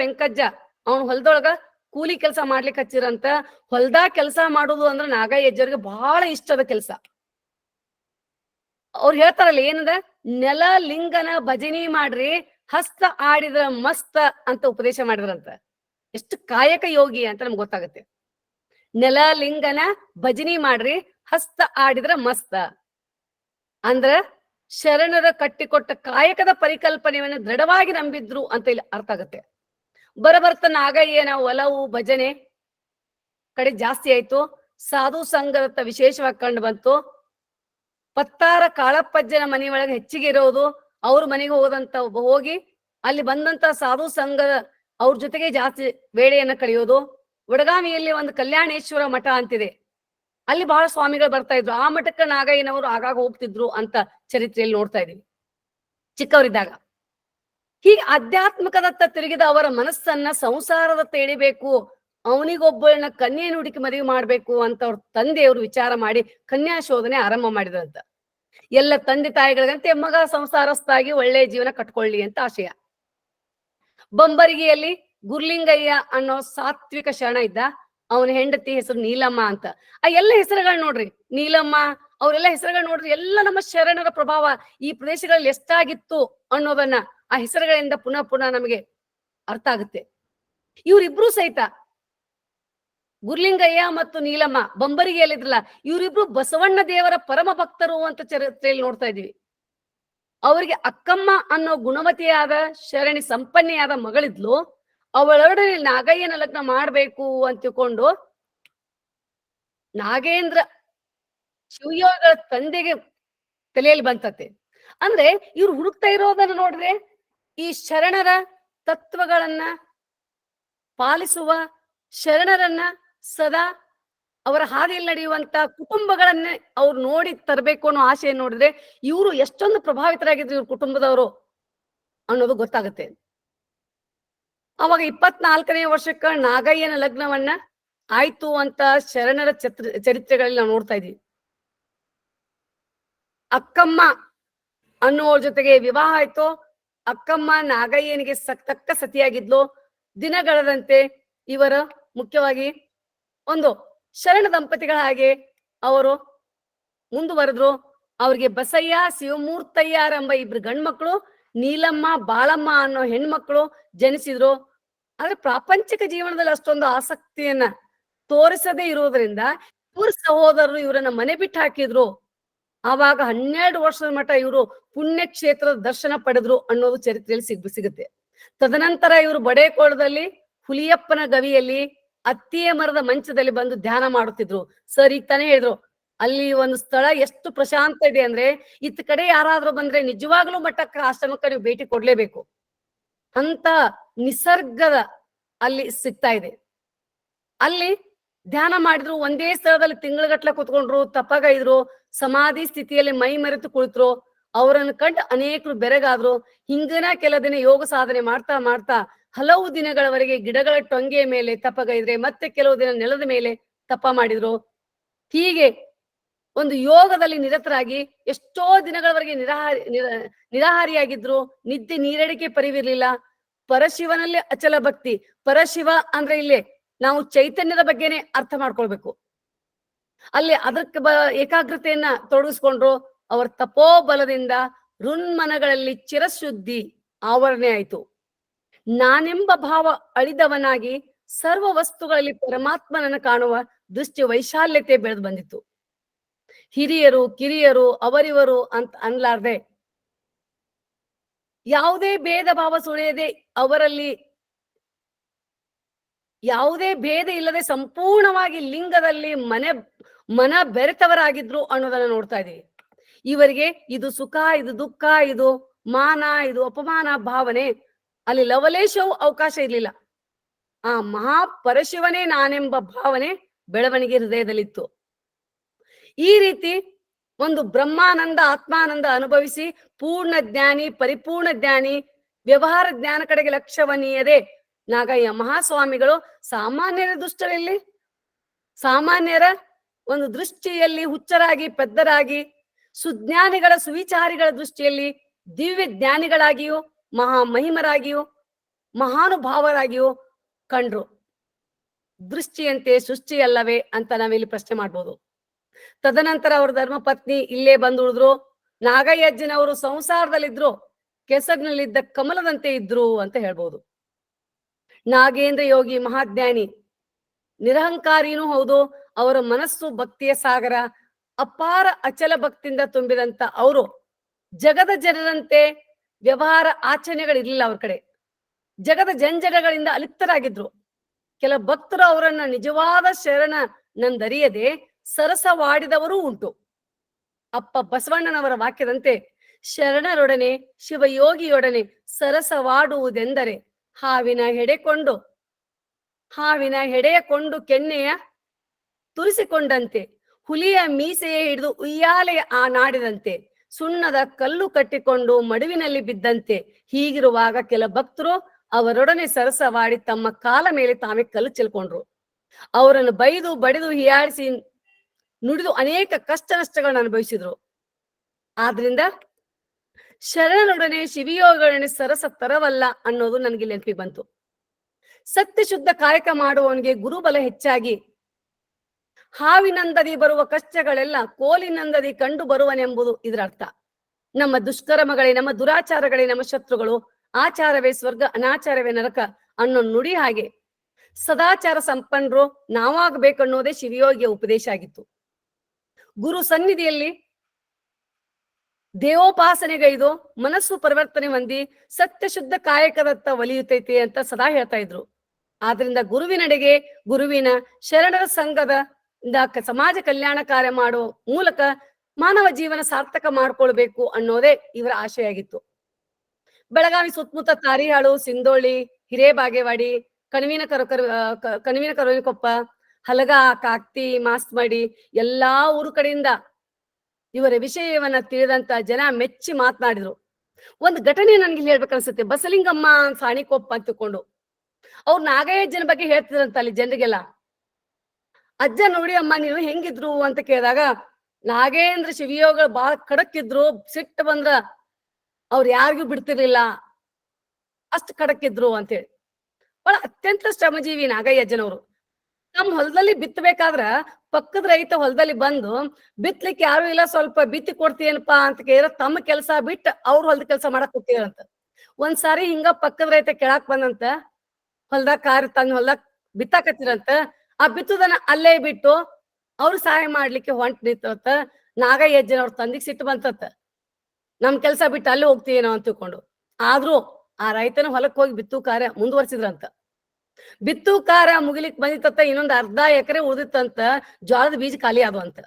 ವೆಂಕಜ್ಜ ಅವನು ಹೊಲದೊಳಗ ಕೂಲಿ ಕೆಲಸ ಮಾಡ್ಲಿಕ್ಕೆ ಹಚ್ಚಿರಂತ. ಹೊಲ್ದಾಗ ಕೆಲಸ ಮಾಡುದು ಅಂದ್ರೆ ನಾಗಯ್ಯಜ್ಜರಿಗೆ ಬಹಳ ಇಷ್ಟದ ಕೆಲಸ. ಅವ್ರು ಹೇಳ್ತಾರಲ್ಲ ಏನದ, ನೆಲ ಲಿಂಗನ ಭಜನಿ ಮಾಡ್ರಿ, ಹಸ್ತ ಆಡಿದ್ರ ಮಸ್ತ ಅಂತ ಉಪದೇಶ ಮಾಡಿದ್ರಂತ. ಎಷ್ಟು ಕಾಯಕ ಯೋಗಿ ಅಂತ ನಮ್ಗೆ ಗೊತ್ತಾಗುತ್ತೆ. ನೆಲ ಲಿಂಗನ ಭಜನಿ ಮಾಡ್ರಿ, ಹಸ್ತ ಆಡಿದ್ರ ಮಸ್ತ ಅಂದ್ರ ಶರಣರ ಕಟ್ಟಿಕೊಟ್ಟ ಕಾಯಕದ ಪರಿಕಲ್ಪನೆಯನ್ನು ದೃಢವಾಗಿ ನಂಬಿದ್ರು ಅಂತ ಇಲ್ಲಿ ಅರ್ಥ ಆಗುತ್ತೆ. ಬರಬರ್ತ ನಾಗಯ್ಯನ ಒಲವು ಭಜನೆ ಕಡೆ ಜಾಸ್ತಿ ಆಯ್ತು. ಸಾಧು ಸಂಘದತ್ತ ವಿಶೇಷವಾಗಿ ಕಂಡು ಬಂತು. ಪತ್ತಾರ ಕಾಳಪ್ಪಜ್ಜನ ಮನೆಯೊಳಗೆ ಹೆಚ್ಚಿಗೆ ಇರೋದು, ಅವ್ರ ಮನೆಗೆ ಹೋಗಿ ಅಲ್ಲಿ ಬಂದಂತ ಸಾಧು ಸಂಘದ ಅವ್ರ ಜೊತೆಗೆ ಜಾಸ್ತಿ ವೇಳೆಯನ್ನ ಕಳೆಯೋದು. ವಡಗಾಮಿಯಲ್ಲಿ ಒಂದು ಕಲ್ಯಾಣೇಶ್ವರ ಮಠ ಅಂತಿದೆ, ಅಲ್ಲಿ ಬಹಳ ಸ್ವಾಮಿಗಳು ಬರ್ತಾ ಇದ್ರು. ಆ ಮಠಕ್ಕೆ ನಾಗಯ್ಯನವರು ಆಗಾಗ ಹೋಗ್ತಿದ್ರು ಅಂತ ಚರಿತ್ರೆಯಲ್ಲಿ ನೋಡ್ತಾ ಇದೀವಿ ಚಿಕ್ಕವರಿದ್ದಾಗ. ಹೀಗೆ ಆಧ್ಯಾತ್ಮಿಕದತ್ತ ತಿರುಗಿದ ಅವರ ಮನಸ್ಸನ್ನ ಸಂಸಾರದತ್ತ ಎಳಿಬೇಕು, ಅವನಿಗೊಬ್ಬಳನ್ನ ಕನ್ಯೆಯನ್ನು ಹುಡುಕಿ ಮದುವೆ ಮಾಡ್ಬೇಕು ಅಂತ ಅವ್ರ ತಂದೆಯವರು ವಿಚಾರ ಮಾಡಿ ಕನ್ಯಾ ಶೋಧನೆ ಆರಂಭ ಮಾಡಿದ್ರಂತ. ಎಲ್ಲ ತಂದೆ ತಾಯಿಗಳಿಗಂತೆ ಮಗ ಸಂಸಾರಸ್ಥಾಗಿ ಒಳ್ಳೆ ಜೀವನ ಕಟ್ಕೊಳ್ಳಿ ಅಂತ ಆಶಯ. ಬಂಬರಿಗೆಯಲ್ಲಿ ಗುರ್ಲಿಂಗಯ್ಯ ಅನ್ನೋ ಸಾತ್ವಿಕ ಶರಣ ಇದ್ದ, ಅವನ ಹೆಂಡತಿ ಹೆಸರು ನೀಲಮ್ಮ ಅಂತ. ಆ ಎಲ್ಲ ಹೆಸರುಗಳು ನೋಡ್ರಿ, ನೀಲಮ್ಮ ಅವರೆಲ್ಲ ಹೆಸರುಗಳು ನೋಡ್ರಿ, ಎಲ್ಲ ನಮ್ಮ ಶರಣರ ಪ್ರಭಾವ ಈ ಪ್ರದೇಶಗಳಲ್ಲಿ ಎಷ್ಟಾಗಿತ್ತು ಅನ್ನೋದನ್ನ ಆ ಹೆಸರುಗಳಿಂದ ಪುನಃ ನಮಗೆ ಅರ್ಥ ಆಗುತ್ತೆ. ಇವರಿಬ್ರು ಸಹಿತ ಗುರ್ಲಿಂಗಯ್ಯ ಮತ್ತು ನೀಲಮ್ಮ ಬಂಬರಿಗೆಯಲ್ಲಿದ್ರಲ್ಲ, ಇವರಿಬ್ರು ಬಸವಣ್ಣ ದೇವರ ಪರಮ ಭಕ್ತರು ಅಂತ ಚರಿತ್ರೆಯಲ್ಲಿ ನೋಡ್ತಾ ಇದೀವಿ. ಅವರಿಗೆ ಅಕ್ಕಮ್ಮ ಅನ್ನೋ ಗುಣವತಿಯಾದ ಶರಣಿ ಸಂಪನ್ನೆಯಾದ ಮಗಳಿದ್ಲು. ಅವಳೊಡನೆ ನಾಗಯ್ಯನ ಲಗ್ನ ಮಾಡ್ಬೇಕು ಅಂತ ತಿಳ್ಕೊಂಡು ನಾಗೇಂದ್ರ ಶಿವಯೋಗಿಗಳ ತಂದೆಗೆ ತಲೆಯಲ್ಲಿ ಬಂತತೆ. ಅಂದ್ರೆ ಇವ್ರು ಹುಡುಕ್ತಾ ಇರೋದನ್ನ ನೋಡ್ರೆ, ಈ ಶರಣರ ತತ್ವಗಳನ್ನ ಪಾಲಿಸುವ, ಶರಣರನ್ನ ಸದಾ ಅವರ ಹಾದಿಯಲ್ಲಿ ನಡೆಯುವಂತ ಕುಟುಂಬಗಳನ್ನ ಅವ್ರು ನೋಡಿ ತರಬೇಕು ಅನ್ನೋ ಆಶೆ ನೋಡಿದ್ರೆ ಇವರು ಎಷ್ಟೊಂದು ಪ್ರಭಾವಿತರಾಗಿದ್ರು ಇವ್ರ ಕುಟುಂಬದವರು ಅನ್ನೋದು ಗೊತ್ತಾಗುತ್ತೆ. ಅವಾಗ 24ನೇ ವರ್ಷಕ್ಕ ನಾಗಯ್ಯನ ಲಗ್ನವನ್ನ ಆಯ್ತು ಅಂತ ಶರಣರ ಚರಿತ್ರೆಗಳಲ್ಲಿ ನಾವು ನೋಡ್ತಾ ಇದೀವಿ. ಅಕ್ಕಮ್ಮ ಅನ್ನೋರ ಜೊತೆಗೆ ವಿವಾಹ ಆಯ್ತು. ಅಕ್ಕಮ್ಮ ನಾಗಯ್ಯನಿಗೆ ತಕ್ಕ ಸತಿಯಾಗಿದ್ಲು. ದಿನಗಳದಂತೆ ಇವರು ಮುಖ್ಯವಾಗಿ ಒಂದು ಶರಣ ದಂಪತಿಗಳ ಹಾಗೆ ಅವರು ಮುಂದುವರೆದ್ರು. ಅವ್ರಿಗೆ ಬಸಯ್ಯ ಶಿವಮೂರ್ತಯ್ಯರೆಂಬ ಇಬ್ರು ಗಂಡ್ಮಕ್ಳು, ನೀಲಮ್ಮ ಬಾಳಮ್ಮ ಅನ್ನೋ ಹೆಣ್ಮಕ್ಳು ಜನಿಸಿದ್ರು. ಆದ್ರೆ ಪ್ರಾಪಂಚಿಕ ಜೀವನದಲ್ಲಿ ಅಷ್ಟೊಂದು ಆಸಕ್ತಿಯನ್ನ ತೋರಿಸದೇ ಇರುವುದರಿಂದ ಇವ್ರ ಸಹೋದರರು ಇವರನ್ನ ಮನೆ ಬಿಟ್ಟು ಹಾಕಿದ್ರು. ಆವಾಗ 12 ವರ್ಷದ ಮಟ್ಟ ಇವರು ಪುಣ್ಯಕ್ಷೇತ್ರದ ದರ್ಶನ ಪಡೆದ್ರು ಅನ್ನೋದು ಚರಿತ್ರೆಯಲ್ಲಿ ಸಿಗುತ್ತೆ. ತದನಂತರ ಇವರು ಬಡೇಕೋಳದಲ್ಲಿ ಹುಲಿಯಪ್ಪನ ಗವಿಯಲ್ಲಿ ಅತ್ತಿಯ ಮರದ ಮಂಚದಲ್ಲಿ ಬಂದು ಧ್ಯಾನ ಮಾಡುತ್ತಿದ್ರು. ಸರ್ ಈಗ ತಾನೇ ಹೇಳಿದ್ರು, ಅಲ್ಲಿ ಒಂದು ಸ್ಥಳ ಎಷ್ಟು ಪ್ರಶಾಂತ ಇದೆ ಅಂದ್ರೆ, ಇತ್ತ ಕಡೆ ಯಾರಾದ್ರೂ ಬಂದ್ರೆ ನಿಜವಾಗ್ಲೂ ಮಠಕ್ಕೆ ಆಶ್ರಮಕ್ಕೆ ನೀವು ಭೇಟಿ ಕೊಡ್ಲೇಬೇಕು ಅಂತ ನಿಸರ್ಗದ ಅಲ್ಲಿ ಸಿಗ್ತಾ ಇದೆ. ಅಲ್ಲಿ ಧ್ಯಾನ ಮಾಡಿದ್ರು, ಒಂದೇ ಸ್ಥಳದಲ್ಲಿ ತಿಂಗಳಗಟ್ಲೆ ಕುತ್ಕೊಂಡ್ರು, ತಪಗೈದ್ರು, ಸಮಾಧಿ ಸ್ಥಿತಿಯಲ್ಲಿ ಮೈ ಮರೆತು ಕುಳಿತರು. ಅವರನ್ನು ಕಂಡು ಅನೇಕರು ಬೆರಗಾದ್ರು. ಹಿಂದಿನ ಕೆಲ ದಿನ ಯೋಗ ಸಾಧನೆ ಮಾಡ್ತಾ ಹಲವು ದಿನಗಳವರೆಗೆ ಗಿಡಗಳ ಟೊಂಗೆಯ ಮೇಲೆ ತಪಗೈದ್ರೆ, ಮತ್ತೆ ಕೆಲವು ದಿನ ನೆಲದ ಮೇಲೆ ತಪ ಮಾಡಿದ್ರು. ಹೀಗೆ ಒಂದು ಯೋಗದಲ್ಲಿ ನಿರತರಾಗಿ ಎಷ್ಟೋ ದಿನಗಳವರೆಗೆ ನಿರಾಹಾರಿಯಾಗಿದ್ರು. ನಿದ್ದೆ ನೀರಡಿಕೆ ಪರಿವಿರ್ಲಿಲ್ಲ. ಪರಶಿವನಲ್ಲಿ ಅಚಲ ಭಕ್ತಿ. ಪರಶಿವ ಅಂದ್ರೆ ಇಲ್ಲಿ ನಾವು ಚೈತನ್ಯದ ಬಗ್ಗೆನೆ ಅರ್ಥ ಮಾಡ್ಕೊಳ್ಬೇಕು. ಅಲ್ಲಿ ಅದಕ್ಕೆ ಏಕಾಗ್ರತೆಯನ್ನ ತೊಡಗಿಸ್ಕೊಂಡ್ರು. ಅವರ ತಪೋಬಲದಿಂದ ಋನ್ಮನಗಳಲ್ಲಿ ಚಿರಶುದ್ಧಿ ಆವರಣೆ ಆಯಿತು. ನಾನೆಂಬ ಭಾವ ಅಳಿದವನಾಗಿ ಸರ್ವ ವಸ್ತುಗಳಲ್ಲಿ ಪರಮಾತ್ಮನನ್ನು ಕಾಣುವ ದೃಷ್ಟಿ ವೈಶಾಲ್ಯತೆ ಬೆಳೆದು ಬಂದಿತ್ತು. ಹಿರಿಯರು ಕಿರಿಯರು ಅವರಿವರು ಅಂತ ಅನ್ಲಾರ್ದೆ, ಯಾವುದೇ ಭೇದ ಭಾವ ಸುಳಿಯದೆ, ಅವರಲ್ಲಿ ಯಾವುದೇ ಭೇದ ಇಲ್ಲದೆ ಸಂಪೂರ್ಣವಾಗಿ ಲಿಂಗದಲ್ಲಿ ಮನ ಬೆರೆತವರಾಗಿದ್ರು ಅನ್ನೋದನ್ನ ನೋಡ್ತಾ ಇದೀವಿ. ಇವರಿಗೆ ಇದು ಸುಖ, ಇದು ದುಃಖ, ಇದು ಮಾನ, ಇದು ಅಪಮಾನ ಭಾವನೆ ಅಲ್ಲಿ ಲವಲೇಶವೂ ಅವಕಾಶ ಇರಲಿಲ್ಲ. ಆ ಮಹಾಪರಶಿವನೇ ನಾನೆಂಬ ಭಾವನೆ ಬೆಳವಣಿಗೆ ಹೃದಯದಲ್ಲಿತ್ತು. ಈ ರೀತಿ ಒಂದು ಬ್ರಹ್ಮಾನಂದ ಆತ್ಮಾನಂದ ಅನುಭವಿಸಿ ಪೂರ್ಣ ಜ್ಞಾನಿ, ಪರಿಪೂರ್ಣ ಜ್ಞಾನಿ, ವ್ಯವಹಾರ ಜ್ಞಾನ ಕಡೆಗೆ ಲಕ್ಷ್ಯವನೀಯದೆ ನಾಗಯ್ಯ ಮಹಾಸ್ವಾಮಿಗಳು ಸಾಮಾನ್ಯರ ದುಷ್ಟರಲ್ಲಿ, ಸಾಮಾನ್ಯರ ಒಂದು ದೃಷ್ಟಿಯಲ್ಲಿ ಹುಚ್ಚರಾಗಿ, ಪೆದ್ದರಾಗಿ, ಸುಜ್ಞಾನಿಗಳ ಸುವಿಚಾರಿಗಳ ದೃಷ್ಟಿಯಲ್ಲಿ ದಿವ್ಯ ಜ್ಞಾನಿಗಳಾಗಿಯೂ ಮಹಾಮಹಿಮರಾಗಿಯೂ ಮಹಾನುಭಾವರಾಗಿಯೂ ಕಂಡ್ರು. ದೃಷ್ಟಿಯಂತೆ ಸೃಷ್ಟಿಯಲ್ಲವೇ ಅಂತ ನಾವಿಲ್ಲಿ ಪ್ರಶ್ನೆ ಮಾಡ್ಬೋದು. ತದನಂತರ ಅವ್ರ ಧರ್ಮಪತ್ನಿ ಇಲ್ಲೇ ಬಂದು ಉಳಿದ್ರು. ನಾಗಯ್ಯಜ್ಜನವರು ಸಂಸಾರದಲ್ಲಿದ್ರು, ಕೆಸರಿನಲ್ಲಿದ್ದ ಕಮಲದಂತೆ ಇದ್ರು ಅಂತ ಹೇಳ್ಬೋದು. ನಾಗೇಂದ್ರ ಯೋಗಿ ಮಹಾಜ್ಞಾನಿ, ನಿರಹಂಕಾರಿನೂ ಹೌದು. ಅವರ ಮನಸ್ಸು ಭಕ್ತಿಯ ಸಾಗರ, ಅಪಾರ ಅಚಲ ಭಕ್ತಿಯಿಂದ ತುಂಬಿದಂತ ಅವರು ಜಗದ ಜನರಂತೆ ವ್ಯವಹಾರ ಆಚರಣೆಗಳಿರ್ಲಿಲ್ಲ. ಅವ್ರ ಕಡೆ ಜಗದ ಜಂಜಡಗಳಿಂದ ಅಲಿಪ್ತರಾಗಿದ್ರು. ಕೆಲ ಭಕ್ತರು ಅವರನ್ನ ನಿಜವಾದ ಶರಣ ನಂದರಿಯದೆ ಸರಸವಾಡಿದವರೂ ಉಂಟು. ಅಪ್ಪ ಬಸವಣ್ಣನವರ ವಾಕ್ಯದಂತೆ ಶರಣರೊಡನೆ ಶಿವಯೋಗಿಯೊಡನೆ ಸರಸವಾಡುವುದೆಂದರೆ ಹಾವಿನ ಹೆಡೆಯಕೊಂಡು ಕೆನ್ನೆಯ ತುರಿಸಿಕೊಂಡಂತೆ, ಹುಲಿಯ ಮೀಸೆಯೇ ಹಿಡಿದು ಉಯ್ಯಾಲೆಯ ಆ ನಾಡಿದಂತೆ, ಸುಣ್ಣದ ಕಲ್ಲು ಕಟ್ಟಿಕೊಂಡು ಮಡುವಿನಲ್ಲಿ ಬಿದ್ದಂತೆ. ಹೀಗಿರುವಾಗ ಕೆಲ ಭಕ್ತರು ಅವರೊಡನೆ ಸರಸವಾಡಿ ತಮ್ಮ ಕಾಲ ಮೇಲೆ ತಾವೇ ಕಲ್ಲು ಚೆಲ್ಕೊಂಡ್ರು. ಅವರನ್ನು ಬೈದು ಬಡಿದು ಹೀಯಾಳಿಸಿ ನುಡಿದು ಅನೇಕ ಕಷ್ಟ ನಷ್ಟಗಳನ್ನು ಅನುಭವಿಸಿದ್ರು. ಆದ್ರಿಂದ ಶರಣರೊಡನೆ ಶಿವಯೋಗಗಳೊಡನೆ ಸರಸ ತರವಲ್ಲ ಅನ್ನೋದು ನನಗೆ ನೆನಪಿಗೆ ಬಂತು. ಸತ್ಯ ಶುದ್ಧ ಕಾಯಕ ಮಾಡುವವನಿಗೆ ಗುರುಬಲ ಹೆಚ್ಚಾಗಿ ಹಾವಿನಂದದಿ ಬರುವ ಕಷ್ಟಗಳೆಲ್ಲ ಕೋಲಿನಂದದಿ ಕಂಡು ಬರುವನೆಂಬುದು ಇದರ ಅರ್ಥ. ನಮ್ಮ ದುಷ್ಕರ್ಮಗಳೇ, ನಮ್ಮ ದುರಾಚಾರಗಳೇ ನಮ್ಮ ಶತ್ರುಗಳು, ಆಚಾರವೇ ಸ್ವರ್ಗ, ಅನಾಚಾರವೇ ನರಕ ಅನ್ನೋ ನುಡಿ ಹಾಗೆ ಸದಾಚಾರ ಸಂಪನ್ನರು ನಾವಾಗಬೇಕನ್ನೋದೇ ಶಿವಯೋಗಿಯ ಉಪದೇಶ ಆಗಿತ್ತು. ಗುರು ಸನ್ನಿಧಿಯಲ್ಲಿ ದೇವೋಪಾಸನೆಗೈದು ಮನಸ್ಸು ಪರಿವರ್ತನೆ ಹೊಂದಿ ಸತ್ಯ ಶುದ್ಧ ಕಾಯಕದತ್ತ ಒಲಿಯುತ್ತೈತೆ ಅಂತ ಸದಾ ಹೇಳ್ತಾ ಇದ್ರು. ಆದ್ರಿಂದ ಗುರುವಿನಡೆಗೆ, ಗುರುವಿನ ಶರಣರ ಸಂಘದ ಸಮಾಜ ಕಲ್ಯಾಣ ಕಾರ್ಯ ಮಾಡುವ ಮೂಲಕ ಮಾನವ ಜೀವನ ಸಾರ್ಥಕ ಮಾಡ್ಕೊಳ್ಬೇಕು ಅನ್ನೋದೇ ಇವರ ಆಶಯ ಆಗಿತ್ತು. ಬೆಳಗಾವಿ ಸುತ್ತಮುತ್ತ ತಾರಿಹಾಳು, ಸಿಂದೋಳಿ, ಹಿರೇಬಾಗೇವಾಡಿ, ಕಣಿವಿನ ಕರವಿನಕೊಪ್ಪ, ಹಲಗ, ಕಾಕ್ತಿ, ಮಾಸ್ಮಡಿ ಎಲ್ಲಾ ಊರು ಕಡೆಯಿಂದ ಇವರ ವಿಷಯವನ್ನ ತಿಳಿದಂತ ಜನ ಮೆಚ್ಚಿ ಮಾತನಾಡಿದ್ರು. ಒಂದು ಘಟನೆ ನನ್ಗೆ ಹೇಳ್ಬೇಕನ್ಸುತ್ತೆ. ಬಸಲಿಂಗಮ್ಮ ಸಾಣಿಕೊಪ್ಪ ಅಂತ ತಿಳ್ಕೊಂಡು ಅವ್ರು ನಾಗಯ್ಯಜ್ಜನ ಬಗ್ಗೆ ಹೇಳ್ತಿದ್ರಂತ ಅಲ್ಲಿ ಜನರಿಗೆಲ್ಲ. ಅಜ್ಜ ನೋಡಿ ಅಮ್ಮ ನೀವು ಹೆಂಗಿದ್ರು ಅಂತ ಕೇಳಿದಾಗ, ನಾಗೇಂದ್ರ ಶಿವಯೋಗಿಗಳು ಬಹಳ ಖಡಕ್ಕಿದ್ರು, ಸಿಟ್ಟು ಬಂದ್ರ ಅವ್ರು ಯಾರಿಗೂ ಬಿಡ್ತಿರ್ಲಿಲ್ಲ, ಅಷ್ಟು ಖಡಕ್ಕಿದ್ರು ಅಂತೇಳಿ. ಬಹಳ ಅತ್ಯಂತ ಶ್ರಮಜೀವಿ ನಾಗಯ್ಯಜ್ಜನವರು. ನಮ್ಮ ಹೊಲದಲ್ಲಿ ಬಿತ್ತಬೇಕಾದ್ರ ಪಕ್ಕದ ರೈತ ಹೊಲದಲ್ಲಿ ಬಂದು ಬಿತ್ತಲಿಕ್ಕೆ ಯಾರು ಇಲ್ಲ, ಸ್ವಲ್ಪ ಬಿತ್ತಿ ಕೊಡ್ತೀಯನಪ್ಪಾ ಅಂತ ಕೇಳಿದ್ರೆ ತಮ್ಮ ಕೆಲಸ ಬಿಟ್ಟು ಅವ್ರ ಹೊಲದ ಕೆಲಸ ಮಾಡಕ್ ಹೋಗ್ತೀರಂತ. ಒಂದ್ಸಾರಿ ಹಿಂಗ ಪಕ್ಕದ ರೈತ ಕೆಳಕ್ ಬಂದಂತ, ಹೊಲ್ದಾಗ ಕಾರ್ ತನ್ನ ಹೊಲ್ದಾಗ ಬಿತ್ತಾಕತ್ತಿರಂತ. ಆ ಬಿತ್ತುದನ್ನ ಅಲ್ಲೇ ಬಿಟ್ಟು ಅವ್ರು ಸಹಾಯ ಮಾಡ್ಲಿಕ್ಕೆ ಹೊಂಟ್ ನಿಂತ ನಾಗಯ್ಯಜ್ಜನ ಅವ್ರ ತಂದಿಗ್ ಸಿಟ್ಟು ಬಂತಂತ. ನಮ್ ಕೆಲ್ಸ ಬಿಟ್ಟು ಅಲ್ಲಿ ಹೋಗ್ತೀನೋ ಅಂತ ತಿಳ್ಕೊಂಡು. ಆದ್ರೂ ಆ ರೈತನ ಹೊಲಕ್ ಹೋಗಿ ಬಿತ್ತು ಕಾರ್ಯ ಮುಂದುವರ್ಸಿದ್ರಂತ. ಬಿತ್ತು ಕಾರ್ಯ ಮುಗಿಲಿಕ್ ಬಂದಿತ್ತ, ಇನ್ನೊಂದ್ ಅರ್ಧ ಎಕರೆ ಉಳಿದಿತ್ತಂತ. ಜೋಳದ ಬೀಜ ಖಾಲಿ ಆದ್ವು ಅಂತ.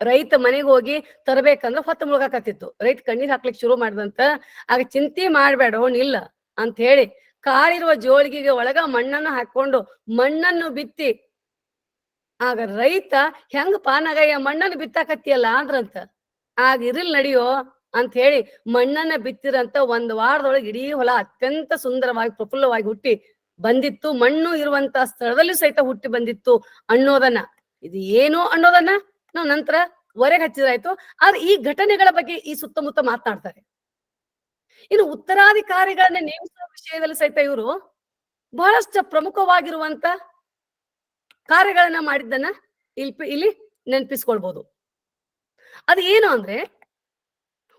ರೈತ ಮನೆಗೆ ಹೋಗಿ ತರಬೇಕಂದ್ರ ಹೊತ್ತು ಮುಳುಗಾಕತ್ತಿತ್ತು. ರೈತ ಕಣ್ಣೀರ್ ಹಾಕ್ಲಿಕ್ ಶುರು ಮಾಡ್ದಂತ. ಆಗ ಚಿಂತೆ ಮಾಡ್ಬೇಡ ನಿಲ್ಲ ಅಂತ ಹೇಳಿ ಕಾಳಿರುವ ಜೋಳಿಗೆಗೆ ಒಳಗ ಮಣ್ಣನ್ನು ಹಾಕೊಂಡು ಮಣ್ಣನ್ನು ಬಿತ್ತಿ, ಆಗ ರೈತ ಹೆಂಗ ಪಾನಗಯ್ಯ ಮಣ್ಣನ್ನು ಬಿತ್ತಾಕತ್ತಿಯಲ್ಲ ಅಂದ್ರಂತ. ಆಗ ಇರಿಲ್ ನಡಿಯೋ ಅಂತ ಹೇಳಿ ಮಣ್ಣನ್ನ ಬಿತ್ತಿರಂತ ಒಂದು ವಾರದೊಳಗೆ ಇಡೀ ಹೊಲ ಅತ್ಯಂತ ಸುಂದರವಾಗಿ ಪ್ರಫುಲ್ಲವಾಗಿ ಹುಟ್ಟಿ ಬಂದಿತ್ತು. ಮಣ್ಣು ಇರುವಂತ ಸ್ಥಳದಲ್ಲಿ ಸಹಿತ ಹುಟ್ಟಿ ಬಂದಿತ್ತು ಅನ್ನೋದನ್ನ, ಇದು ಏನು ಅನ್ನೋದನ್ನ ನಾವು ನಂತರ ಹೊರಗೆ ಹಚ್ಚಿದ್ರಾಯ್ತು. ಆದ್ರೆ ಈ ಘಟನೆಗಳ ಬಗ್ಗೆ ಈ ಸುತ್ತಮುತ್ತ ಮಾತನಾಡ್ತಾರೆ. ಇನ್ನು ಉತ್ತರಾಧಿಕಾರಿಗಳನ್ನ ನೇಮಿಸುವ ವಿಷಯದಲ್ಲಿ ಸಹಿತ ಇವರು ಬಹಳಷ್ಟು ಪ್ರಮುಖವಾಗಿರುವಂತ ಕಾರ್ಯಗಳನ್ನ ಮಾಡಿದ್ದನ್ನ ಇಲ್ಲಿ ನೆನಪಿಸ್ಕೊಳ್ಬಹುದು. ಅದು ಏನು ಅಂದ್ರೆ,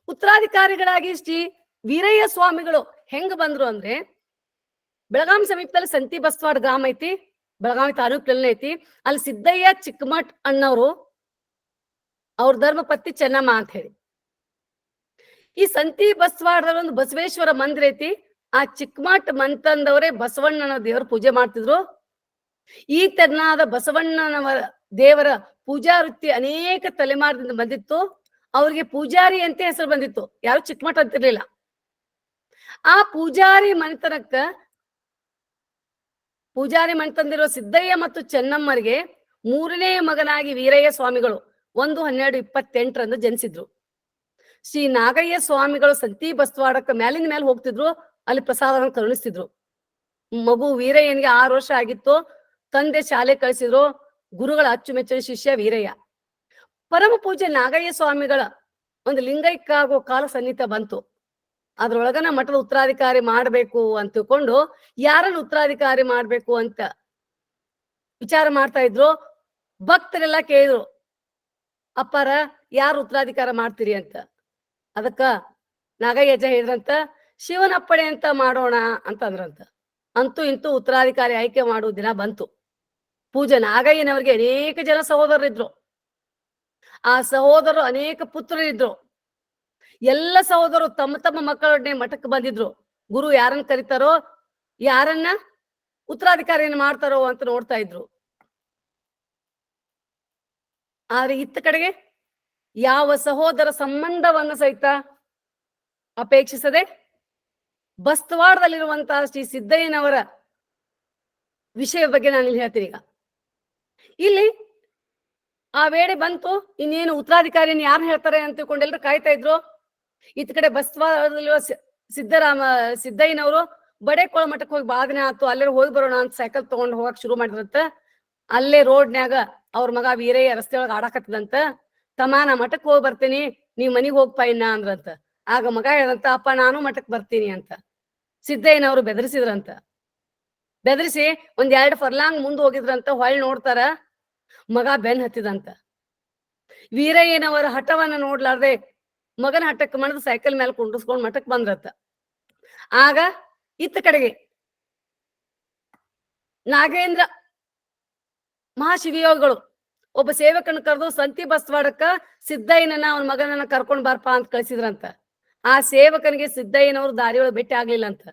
ಉತ್ತರಾಧಿಕಾರಿಗಳಾಗಿ ಶ್ರೀ ವೀರಯ್ಯ ಸ್ವಾಮಿಗಳು ಹೆಂಗ್ ಬಂದ್ರು ಅಂದ್ರೆ, ಬೆಳಗಾವಿ ಸಮೀಪದಲ್ಲಿ ಸಂತಿ ಬಸ್ವಾಡ್ ಗ್ರಾಮ ಐತಿ, ಬೆಳಗಾವಿ ತಾಲೂಕಿನಲ್ಲಿ ಐತಿ. ಅಲ್ಲಿ ಸಿದ್ದಯ್ಯ ಚಿಕ್ಕಮಠ್ ಅಣ್ಣವರು, ಅವ್ರ ಧರ್ಮಪತ್ನಿ ಚೆನ್ನಮ್ಮ ಅಂತ ಹೇಳಿ. ಈ ಸಂತಿ ಬಸ್ವಾಡದಲ್ಲಿ ಒಂದು ಬಸವೇಶ್ವರ ಮಂದಿರ ಐತಿ. ಆ ಚಿಕ್ಕಮಠ್ ಮಂತಂದವರೇ ಬಸವಣ್ಣನ ದೇವರ ಪೂಜೆ ಮಾಡ್ತಿದ್ರು. ಈ ತೆರನಾದ ಬಸವಣ್ಣನವರ ದೇವರ ಪೂಜಾ ವೃತ್ತಿ ಅನೇಕ ತಲೆಮಾರದಿಂದ ಬಂದಿತ್ತು. ಅವ್ರಿಗೆ ಪೂಜಾರಿ ಅಂತ ಹೆಸರು ಬಂದಿತ್ತು, ಯಾರು ಚಿಕ್ಕಮಠ ಅಂತಿರ್ಲಿಲ್ಲ. ಆ ಪೂಜಾರಿ ಮನೆತಂದಿರೋ ಸಿದ್ದಯ್ಯ ಮತ್ತು ಚೆನ್ನಮ್ಮರಿಗೆ ಮೂರನೇ ಮಗನಾಗಿ ವೀರಯ್ಯ ಸ್ವಾಮಿಗಳು 1/12/28 ಜನಿಸಿದ್ರು. ಶ್ರೀ ನಾಗಯ್ಯ ಸ್ವಾಮಿಗಳು ಸಂತಿ ಬಸ್ವಾಡಕ್ಕೆ ಮ್ಯಾಲಿನ ಮೇಲೆ ಹೋಗ್ತಿದ್ರು, ಅಲ್ಲಿ ಪ್ರಸಾದವನ್ನು ಕರುಣಿಸ್ತಿದ್ರು. ಮಗು ವೀರಯ್ಯನಿಗೆ 6 ವರ್ಷ ಆಗಿತ್ತು. ತಂದೆ ಶಾಲೆ ಕಳಿಸಿದ್ರು. ಗುರುಗಳ ಅಚ್ಚುಮೆಚ್ಚಿನ ಶಿಷ್ಯ ವೀರಯ್ಯ. ಪರಮ ಪೂಜ್ಯ ನಾಗಯ್ಯ ಸ್ವಾಮಿಗಳ ಒಂದು ಲಿಂಗೈಕ್ಯ ಆಗೋ ಕಾಲ ಸನ್ನಿಹಿತ ಬಂತು. ಅದ್ರೊಳಗನ ಮಠದ ಉತ್ತರಾಧಿಕಾರಿ ಮಾಡ್ಬೇಕು ಅಂತ ತಿಳ್ಕೊಂಡು ಯಾರನ್ನು ಉತ್ತರಾಧಿಕಾರಿ ಮಾಡ್ಬೇಕು ಅಂತ ವಿಚಾರ ಮಾಡ್ತಾ ಇದ್ರು. ಭಕ್ತರೆಲ್ಲ ಕೇಳಿದ್ರು, ಅಪ್ಪಾರ ಯಾರು ಉತ್ತರಾಧಿಕಾರ ಮಾಡ್ತೀರಿ ಅಂತ. ಅದಕ್ಕ ನಾಗಯ್ಯಜ್ಜ ಹೇಳಿದ್ರಂತ, ಶಿವನಪ್ಪಣೆ ಅಂತ ಮಾಡೋಣ ಅಂತ ಅಂದ್ರಂತ. ಅಂತೂ ಇಂತೂ ಉತ್ತರಾಧಿಕಾರಿ ಆಯ್ಕೆ ಮಾಡುವ ದಿನ ಬಂತು. ಪೂಜೆ ನಾಗಯ್ಯನವರಿಗೆ ಅನೇಕ ಜನ ಸಹೋದರರಿದ್ರು. ಆ ಸಹೋದರರು ಅನೇಕ ಪುತ್ರರಿದ್ರು. ಎಲ್ಲ ಸಹೋದರರು ತಮ್ಮ ತಮ್ಮ ಮಕ್ಕಳೊಡನೆ ಮಠಕ್ಕೆ ಬಂದಿದ್ರು. ಗುರು ಯಾರನ್ನ ಕರೀತಾರೋ, ಯಾರನ್ನ ಉತ್ತರಾಧಿಕಾರಿಯನ್ನು ಮಾಡ್ತಾರೋ ಅಂತ ನೋಡ್ತಾ ಇದ್ರು. ಆದ್ರೆ ಇತ್ತ ಕಡೆಗೆ ಯಾವ ಸಹೋದರ ಸಂಬಂಧವನ್ನು ಸಹಿತ ಅಪೇಕ್ಷಿಸದೆ ಬಸ್ತವಾಡದಲ್ಲಿರುವಂತಹ ಶ್ರೀ ಸಿದ್ದಯ್ಯನವರ ವಿಷಯ ಬಗ್ಗೆ ನಾನು ಇಲ್ಲಿ ಹೇಳ್ತೀನಿ. ಇಲ್ಲಿ ಆ ವೇಳೆ ಬಂತು. ಇನ್ನೇನು ಉತ್ತರಾಧಿಕಾರಿಯನ್ನು ಯಾರು ಹೇಳ್ತಾರೆ ಅಂತ ತಿಳ್ಕೊಂಡು ಎಲ್ಲರೂ ಕಾಯ್ತಾ ಇದ್ರು. ಇತ್ತ ಕಡೆ ಬಸ್ತವಾಡದಲ್ಲಿರುವ ಸಿದ್ದಯ್ಯನವರು ಬಡೇಕೊಳ ಮಠಕ್ಕೆ ಹೋಗಿ ಬಾಳ ದಿನ ಆಯ್ತು, ಅಲ್ಲೇ ಹೋಗಿ ಬರೋಣ ಅಂತ ಸೈಕಲ್ ತಗೊಂಡು ಹೋಗಕ್ ಶುರು ಮಾಡಿದ್ರಂತ. ಅಲ್ಲೇ ರೋಡ್ನ್ಯಾಗ ಅವ್ರ ಮಗ ವೀರಯ್ಯ ರಸ್ತೆ ಒಳಗೆ ಆಡಾಕತ್ತದಂತ. ತಮ್ಮ ನಾ ಮಠಕ್ಕೆ ಹೋಗಿ ಬರ್ತೀನಿ, ನೀವ್ ಮನಿಗ್ ಹೋಗ್ಪ ಇನ್ನ ಅಂದ್ರಂತ. ಆಗ ಮಗ ಹೇಳದಂತ, ಅಪ್ಪ ನಾನು ಮಠಕ್ಕೆ ಬರ್ತೀನಿ ಅಂತ. ಸಿದ್ದಯ್ಯನವರು ಬೆದರಿಸಿದ್ರಂತ. ಬೆದರಿಸಿ 1-2 ಫರ್ಲಾಂಗ್ ಮುಂದೆ ಹೋಗಿದ್ರಂತ. ಹೊಳ್ಳಿ ನೋಡ್ತಾರ, ಮಗ ಬೆನ್ ಹತ್ತಿದಂತ. ವೀರಯ್ಯನವರ ಹಠವನ್ನ ನೋಡ್ಲಾರ್ದೆ ಮಗನ ಹಠಕ್ಕೆ ಮಣದ ಸೈಕಲ್ ಮೇಲೆ ಕುಂಡಿಸ್ಕೊಂಡ್ ಮಠಕ್ಕೆ ಬಂದ್ರತ್ತ. ಆಗ ಇತ್ತ ಕಡೆಗೆ ನಾಗೇಂದ್ರ ಮಹಾಶಿವಯೋಗಿಗಳು ಒಬ್ಬ ಸೇವಕನ ಕರೆದು ಸಂತಿ ಬಸ್ವಾಡಕ್ಕ ಸಿದ್ದಯ್ಯನನ್ನ ಅವನ ಮಗನನ್ನ ಕರ್ಕೊಂಡ್ ಬರ್ಪಾ ಅಂತ ಕಳಿಸಿದ್ರಂತ. ಆ ಸೇವಕನಿಗೆ ಸಿದ್ದಯ್ಯನವರು ದಾರಿಯೊಳಗೆ ಭೇಟಿ ಆಗ್ಲಿಲ್ಲ ಅಂತ.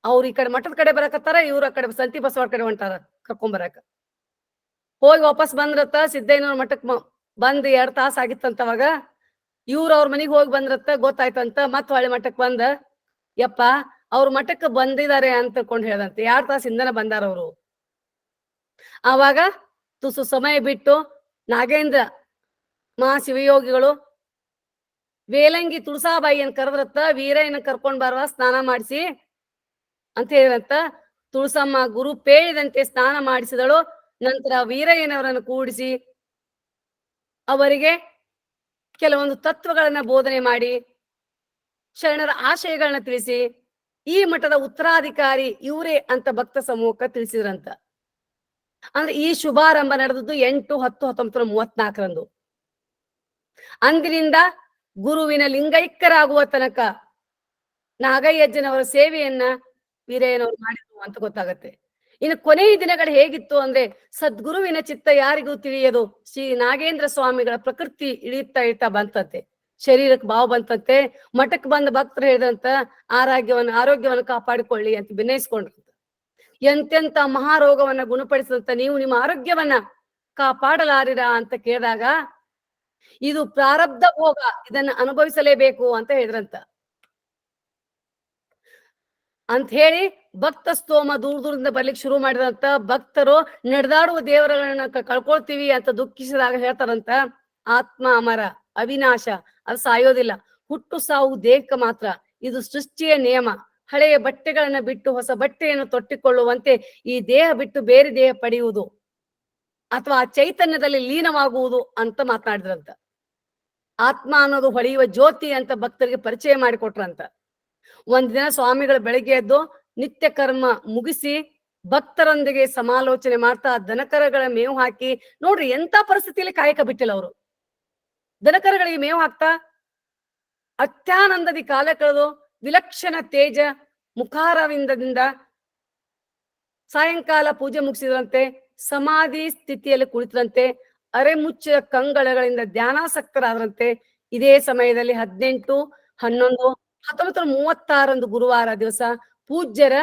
ಅವ್ರು ಈ ಕಡೆ ಮಠದ ಕಡೆ ಬರಕತ್ತಾರ, ಇವ್ರ ಆ ಕಡೆ ಸಂತಿ ಬಸ್ವಾಡ ಕಡೆ ಹೊಂಟಾರ ಕರ್ಕೊಂಡ್ ಬರಾಕ. ಹೋಗಿ ವಾಪಸ್ ಬಂದ್ರತ್ತ. ಸಿದ್ದಯ್ಯನವ್ರ ಮಠಕ್ ಬಂದ್ 2 ತಾಸು ಆಗಿತ್ತಂತ. ಅವಾಗ ಇವ್ರು ಅವ್ರ ಮನಿಗ್ ಹೋಗಿ ಬಂದ್ರತ್ತ, ಗೊತ್ತಾಯ್ತಂತ. ಮತ್ ಹೊಳ್ಳಿ ಮಠಕ್ ಬಂದ, ಯಪ್ಪ ಅವ್ರ ಮಠಕ್ಕೆ ಬಂದಿದ್ದಾರೆ ಅಂತ ತಿಳ್ಕೊಂಡು ಹೇಳ್ದಂತೆ. 2 ತಾಸು ಹಿಂದನ ಬಂದಾರ ಅವರು. ಆವಾಗ ತುಸು ಸಮಯ ಬಿಟ್ಟು ನಾಗೇಂದ್ರ ಮಹಾಶಿವಯೋಗಿಗಳು ವೇಲಂಗಿ ತುಳಸಾಬಾಯಿಯನ್ನು ಕರೆದ್ರತ್ತ. ವೀರಯ್ಯನ ಕರ್ಕೊಂಡ್ ಬರುವ ಸ್ನಾನ ಮಾಡಿಸಿ ಅಂತ ಹೇಳಿದಂತ. ತುಳಸಮ್ಮ ಗುರು ಪೇಳಿದಂತೆ ಸ್ನಾನ ಮಾಡಿಸಿದಳು. ನಂತರ ವೀರಯ್ಯನವರನ್ನು ಕೂಡಿಸಿ ಅವರಿಗೆ ಕೆಲವೊಂದು ತತ್ವಗಳನ್ನ ಬೋಧನೆ ಮಾಡಿ ಶರಣರ ಆಶಯಗಳನ್ನ ತಿಳಿಸಿ ಈ ಮಠದ ಉತ್ತರಾಧಿಕಾರಿ ಇವರೇ ಅಂತ ಭಕ್ತ ಸಮೂಹಕ್ಕೆ ತಿಳಿಸಿದ್ರಂತ. ಅಂದ್ರೆ ಈ ಶುಭಾರಂಭ ನಡೆದದ್ದು 8-10-1934 ಅಂದಿನಿಂದ ಗುರುವಿನ ಲಿಂಗೈಕ್ಯರಾಗುವ ತನಕ ನಾಗಯ್ಯಜ್ಜನವರ ಸೇವೆಯನ್ನ ವೀರಯ್ಯನವರು ಮಾಡಿದ್ರು ಅಂತ ಗೊತ್ತಾಗತ್ತೆ. ಇನ್ನು ಕೊನೆಯ ದಿನಗಳು ಹೇಗಿತ್ತು ಅಂದ್ರೆ, ಸದ್ಗುರುವಿನ ಚಿತ್ತ ಯಾರಿಗೂ ತಿಳಿಯದು. ಶ್ರೀ ನಾಗೇಂದ್ರ ಸ್ವಾಮಿಗಳ ಪ್ರಕೃತಿ ಇಳಿತಾ ಬಂತಂತೆ, ಶರೀರಕ್ಕೆ ಬಾವು ಬಂತಂತೆ. ಮಠಕ್ಕೆ ಬಂದ ಭಕ್ತರು ಹೇಳಿದಂತ ಆರೋಗ್ಯವನ್ನು ಕಾಪಾಡಿಕೊಳ್ಳಿ ಅಂತ ವಿನಯಿಸ್ಕೊಂಡ್ರಂತ. ಎಂತೆಂತ ಮಹಾರೋಗವನ್ನ ಗುಣಪಡಿಸಿದಂತ ನೀವು ನಿಮ್ಮ ಆರೋಗ್ಯವನ್ನ ಕಾಪಾಡಲಾರಿರಾ ಅಂತ ಕೇಳಿದಾಗ, ಇದು ಪ್ರಾರಬ್ಧ ಭೋಗ, ಇದನ್ನ ಅನುಭವಿಸಲೇಬೇಕು ಅಂತ ಹೇಳಿದ್ರಂತ. ಅಂತ ಹೇಳಿ ಭಕ್ತ ಸ್ತೋಮ ದೂರದಿಂದ ಬರ್ಲಿಕ್ಕೆ ಶುರು ಮಾಡಿದಂತ. ಭಕ್ತರು ನಡೆದಾಡುವ ದೇವರನ್ನ ಕಳ್ಕೊಳ್ತೀವಿ ಅಂತ ದುಃಖಿಸಿದಾಗ ಹೇಳ್ತಾರಂತ, ಆತ್ಮ ಅಮರ, ಅವಿನಾಶ, ಅದು ಸಾಯೋದಿಲ್ಲ. ಹುಟ್ಟು ಸಾವು ದೇಹಕ್ಕೆ ಮಾತ್ರ, ಇದು ಸೃಷ್ಟಿಯ ನಿಯಮ. ಹಳೆಯ ಬಟ್ಟೆಗಳನ್ನ ಬಿಟ್ಟು ಹೊಸ ಬಟ್ಟೆಯನ್ನು ತೊಟ್ಟಿಕೊಳ್ಳುವಂತೆ ಈ ದೇಹ ಬಿಟ್ಟು ಬೇರೆ ದೇಹ ಪಡೆಯುವುದು ಅಥವಾ ಚೈತನ್ಯದಲ್ಲಿ ಲೀನವಾಗುವುದು ಅಂತ ಮಾತನಾಡಿದ್ರಂತ. ಆತ್ಮ ಅನ್ನೋದು ಹೊಳೆಯುವ ಜ್ಯೋತಿ ಅಂತ ಭಕ್ತರಿಗೆ ಪರಿಚಯ ಮಾಡಿಕೊಟ್ರಂತ. ಒಂದ್ ದಿನ ಸ್ವಾಮಿಗಳು ಬೆಳಗ್ಗೆ ಎದ್ದು ನಿತ್ಯ ಕರ್ಮ ಮುಗಿಸಿ ಭಕ್ತರೊಂದಿಗೆ ಸಮಾಲೋಚನೆ ಮಾಡ್ತಾ ದನಕರಗಳ ಮೇವು ಹಾಕಿ, ನೋಡ್ರಿ ಎಂತ ಪರಿಸ್ಥಿತಿಯಲ್ಲಿ ಕಾಯಕ ಬಿಟ್ಟಿಲ್ಲ ಅವರು. ದನಕರಗಳಿಗೆ ಮೇವು ಹಾಕ್ತಾ ಅತ್ಯಾನಂದದಿ ಕಾಲ ಕಳೆದು ವಿಲಕ್ಷಣ ತೇಜ ಮುಖಾರವಿಂದದಿಂದ ಸಾಯಂಕಾಲ ಪೂಜೆ ಮುಗಿಸಿದ್ರಂತೆ. ಸಮಾಧಿ ಸ್ಥಿತಿಯಲ್ಲಿ ಕುಳಿತರಂತೆ. ಅರೆಮುಚ್ಚಿದ ಕಂಗಳಗಳಿಂದ ಧ್ಯಾನಾಸಕ್ತರಾದ್ರಂತೆ. ಇದೇ ಸಮಯದಲ್ಲಿ 18/11/1936 ಗುರುವಾರ ದಿವಸ ಪೂಜ್ಯರ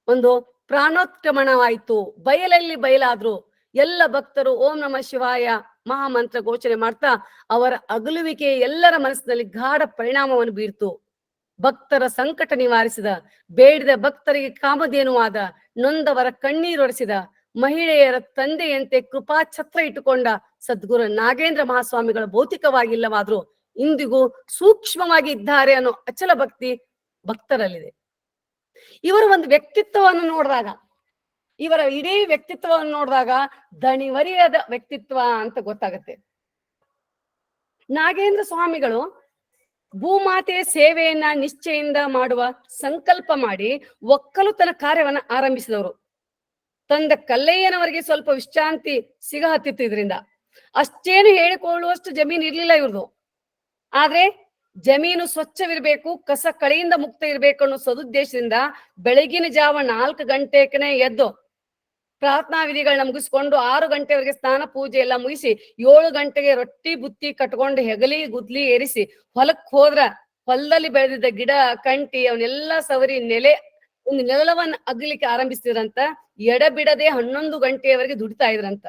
ಒಂದು ಪ್ರಾಣೋತ್ಕ್ರಮಣವಾಯಿತು. ಬಯಲಲ್ಲಿ ಬಯಲಾದ್ರು. ಎಲ್ಲ ಭಕ್ತರು ಓಂ ನಮಃ ಶಿವಾಯ ಮಹಾಮಂತ್ರ ಘೋಷಣೆ ಮಾಡ್ತಾ ಅವರ ಅಗಲುವಿಕೆ ಎಲ್ಲರ ಮನಸ್ಸಿನಲ್ಲಿ ಗಾಢ ಪರಿಣಾಮವನ್ನು ಬೀರ್ತು. ಭಕ್ತರ ಸಂಕಟ ನಿವಾರಿಸಿದ, ಬೇಡಿದ ಭಕ್ತರಿಗೆ ಕಾಮಧೇನುವಾದ, ನೊಂದವರ ಕಣ್ಣೀರೊರೆಸಿದ, ಮಹಿಳೆಯರ ತಂದೆಯಂತೆ ಕೃಪಾ ಛತ್ರ ಇಟ್ಟುಕೊಂಡ ಸದ್ಗುರು ನಾಗೇಂದ್ರ ಮಹಾಸ್ವಾಮಿಗಳ ಭೌತಿಕವಾಗಿಲ್ಲವಾದ್ರೂ ಇಂದಿಗೂ ಸೂಕ್ಷ್ಮವಾಗಿ ಇದ್ದಾರೆ ಅನ್ನೋ ಅಚಲ ಭಕ್ತಿ ಭಕ್ತರಲ್ಲಿದೆ. ಇವರ ಒಂದು ವ್ಯಕ್ತಿತ್ವವನ್ನು ನೋಡಿದಾಗ, ಇವರ ಇಡೀ ವ್ಯಕ್ತಿತ್ವವನ್ನು ನೋಡಿದಾಗ ದಣಿವರಿಯದ ವ್ಯಕ್ತಿತ್ವ ಅಂತ ಗೊತ್ತಾಗತ್ತೆ. ನಾಗೇಂದ್ರ ಸ್ವಾಮಿಗಳು ಭೂಮಾತೆಯ ಸೇವೆಯನ್ನ ನಿಶ್ಚಯಿಂದ ಮಾಡುವ ಸಂಕಲ್ಪ ಮಾಡಿ ಒಕ್ಕಲುತನ ಕಾರ್ಯವನ್ನ ಆರಂಭಿಸಿದವರು. ತಂದ ಕಲ್ಲಯ್ಯನವರಿಗೆ ಸ್ವಲ್ಪ ವಿಶ್ರಾಂತಿ ಸಿಗ ಹತ್ತಿತ್ತು. ಇದರಿಂದ ಅಷ್ಟೇನು ಹೇಳಿಕೊಳ್ಳುವಷ್ಟು ಜಮೀನು ಇರ್ಲಿಲ್ಲ ಇವ್ರದು. ಆದ್ರೆ ಜಮೀನು ಸ್ವಚ್ಛವಿರ್ಬೇಕು, ಕಸ ಕಳೆಯಿಂದ ಮುಕ್ತ ಇರ್ಬೇಕು ಅನ್ನೋ ಸದುದ್ದೇಶದಿಂದ ಬೆಳಗಿನ ಜಾವ 4 ಗಂಟೆಗೆ ಎದ್ದು ಪ್ರಾರ್ಥನಾ ವಿಧಿಗಳನ್ನ ಮುಗಿಸ್ಕೊಂಡು 6 ಗಂಟೆವರೆಗೆ ಸ್ನಾನ ಪೂಜೆ ಎಲ್ಲ ಮುಗಿಸಿ 7 ಗಂಟೆಗೆ ರೊಟ್ಟಿ ಬುತ್ತಿ ಕಟ್ಕೊಂಡು ಹೆಗಲಿ ಗುದ್ಲಿ ಏರಿಸಿ ಹೊಲಕ್ ಹೋದ್ರ ಹೊಲದಲ್ಲಿ ಬೆಳೆದಿದ್ದ ಗಿಡ ಕಂಟಿ ಅವನ್ನೆಲ್ಲ ಸವರಿ ಒಂದು ನೆಲವನ್ನ ಅಗ್ಲಿಕ್ಕೆ ಆರಂಭಿಸ್ತಿದ್ರಂತ. ಎಡಬಿಡದೆ 11 ಗಂಟೆಯವರೆಗೆ ದುಡಿತಾ ಇದ್ರಂತ.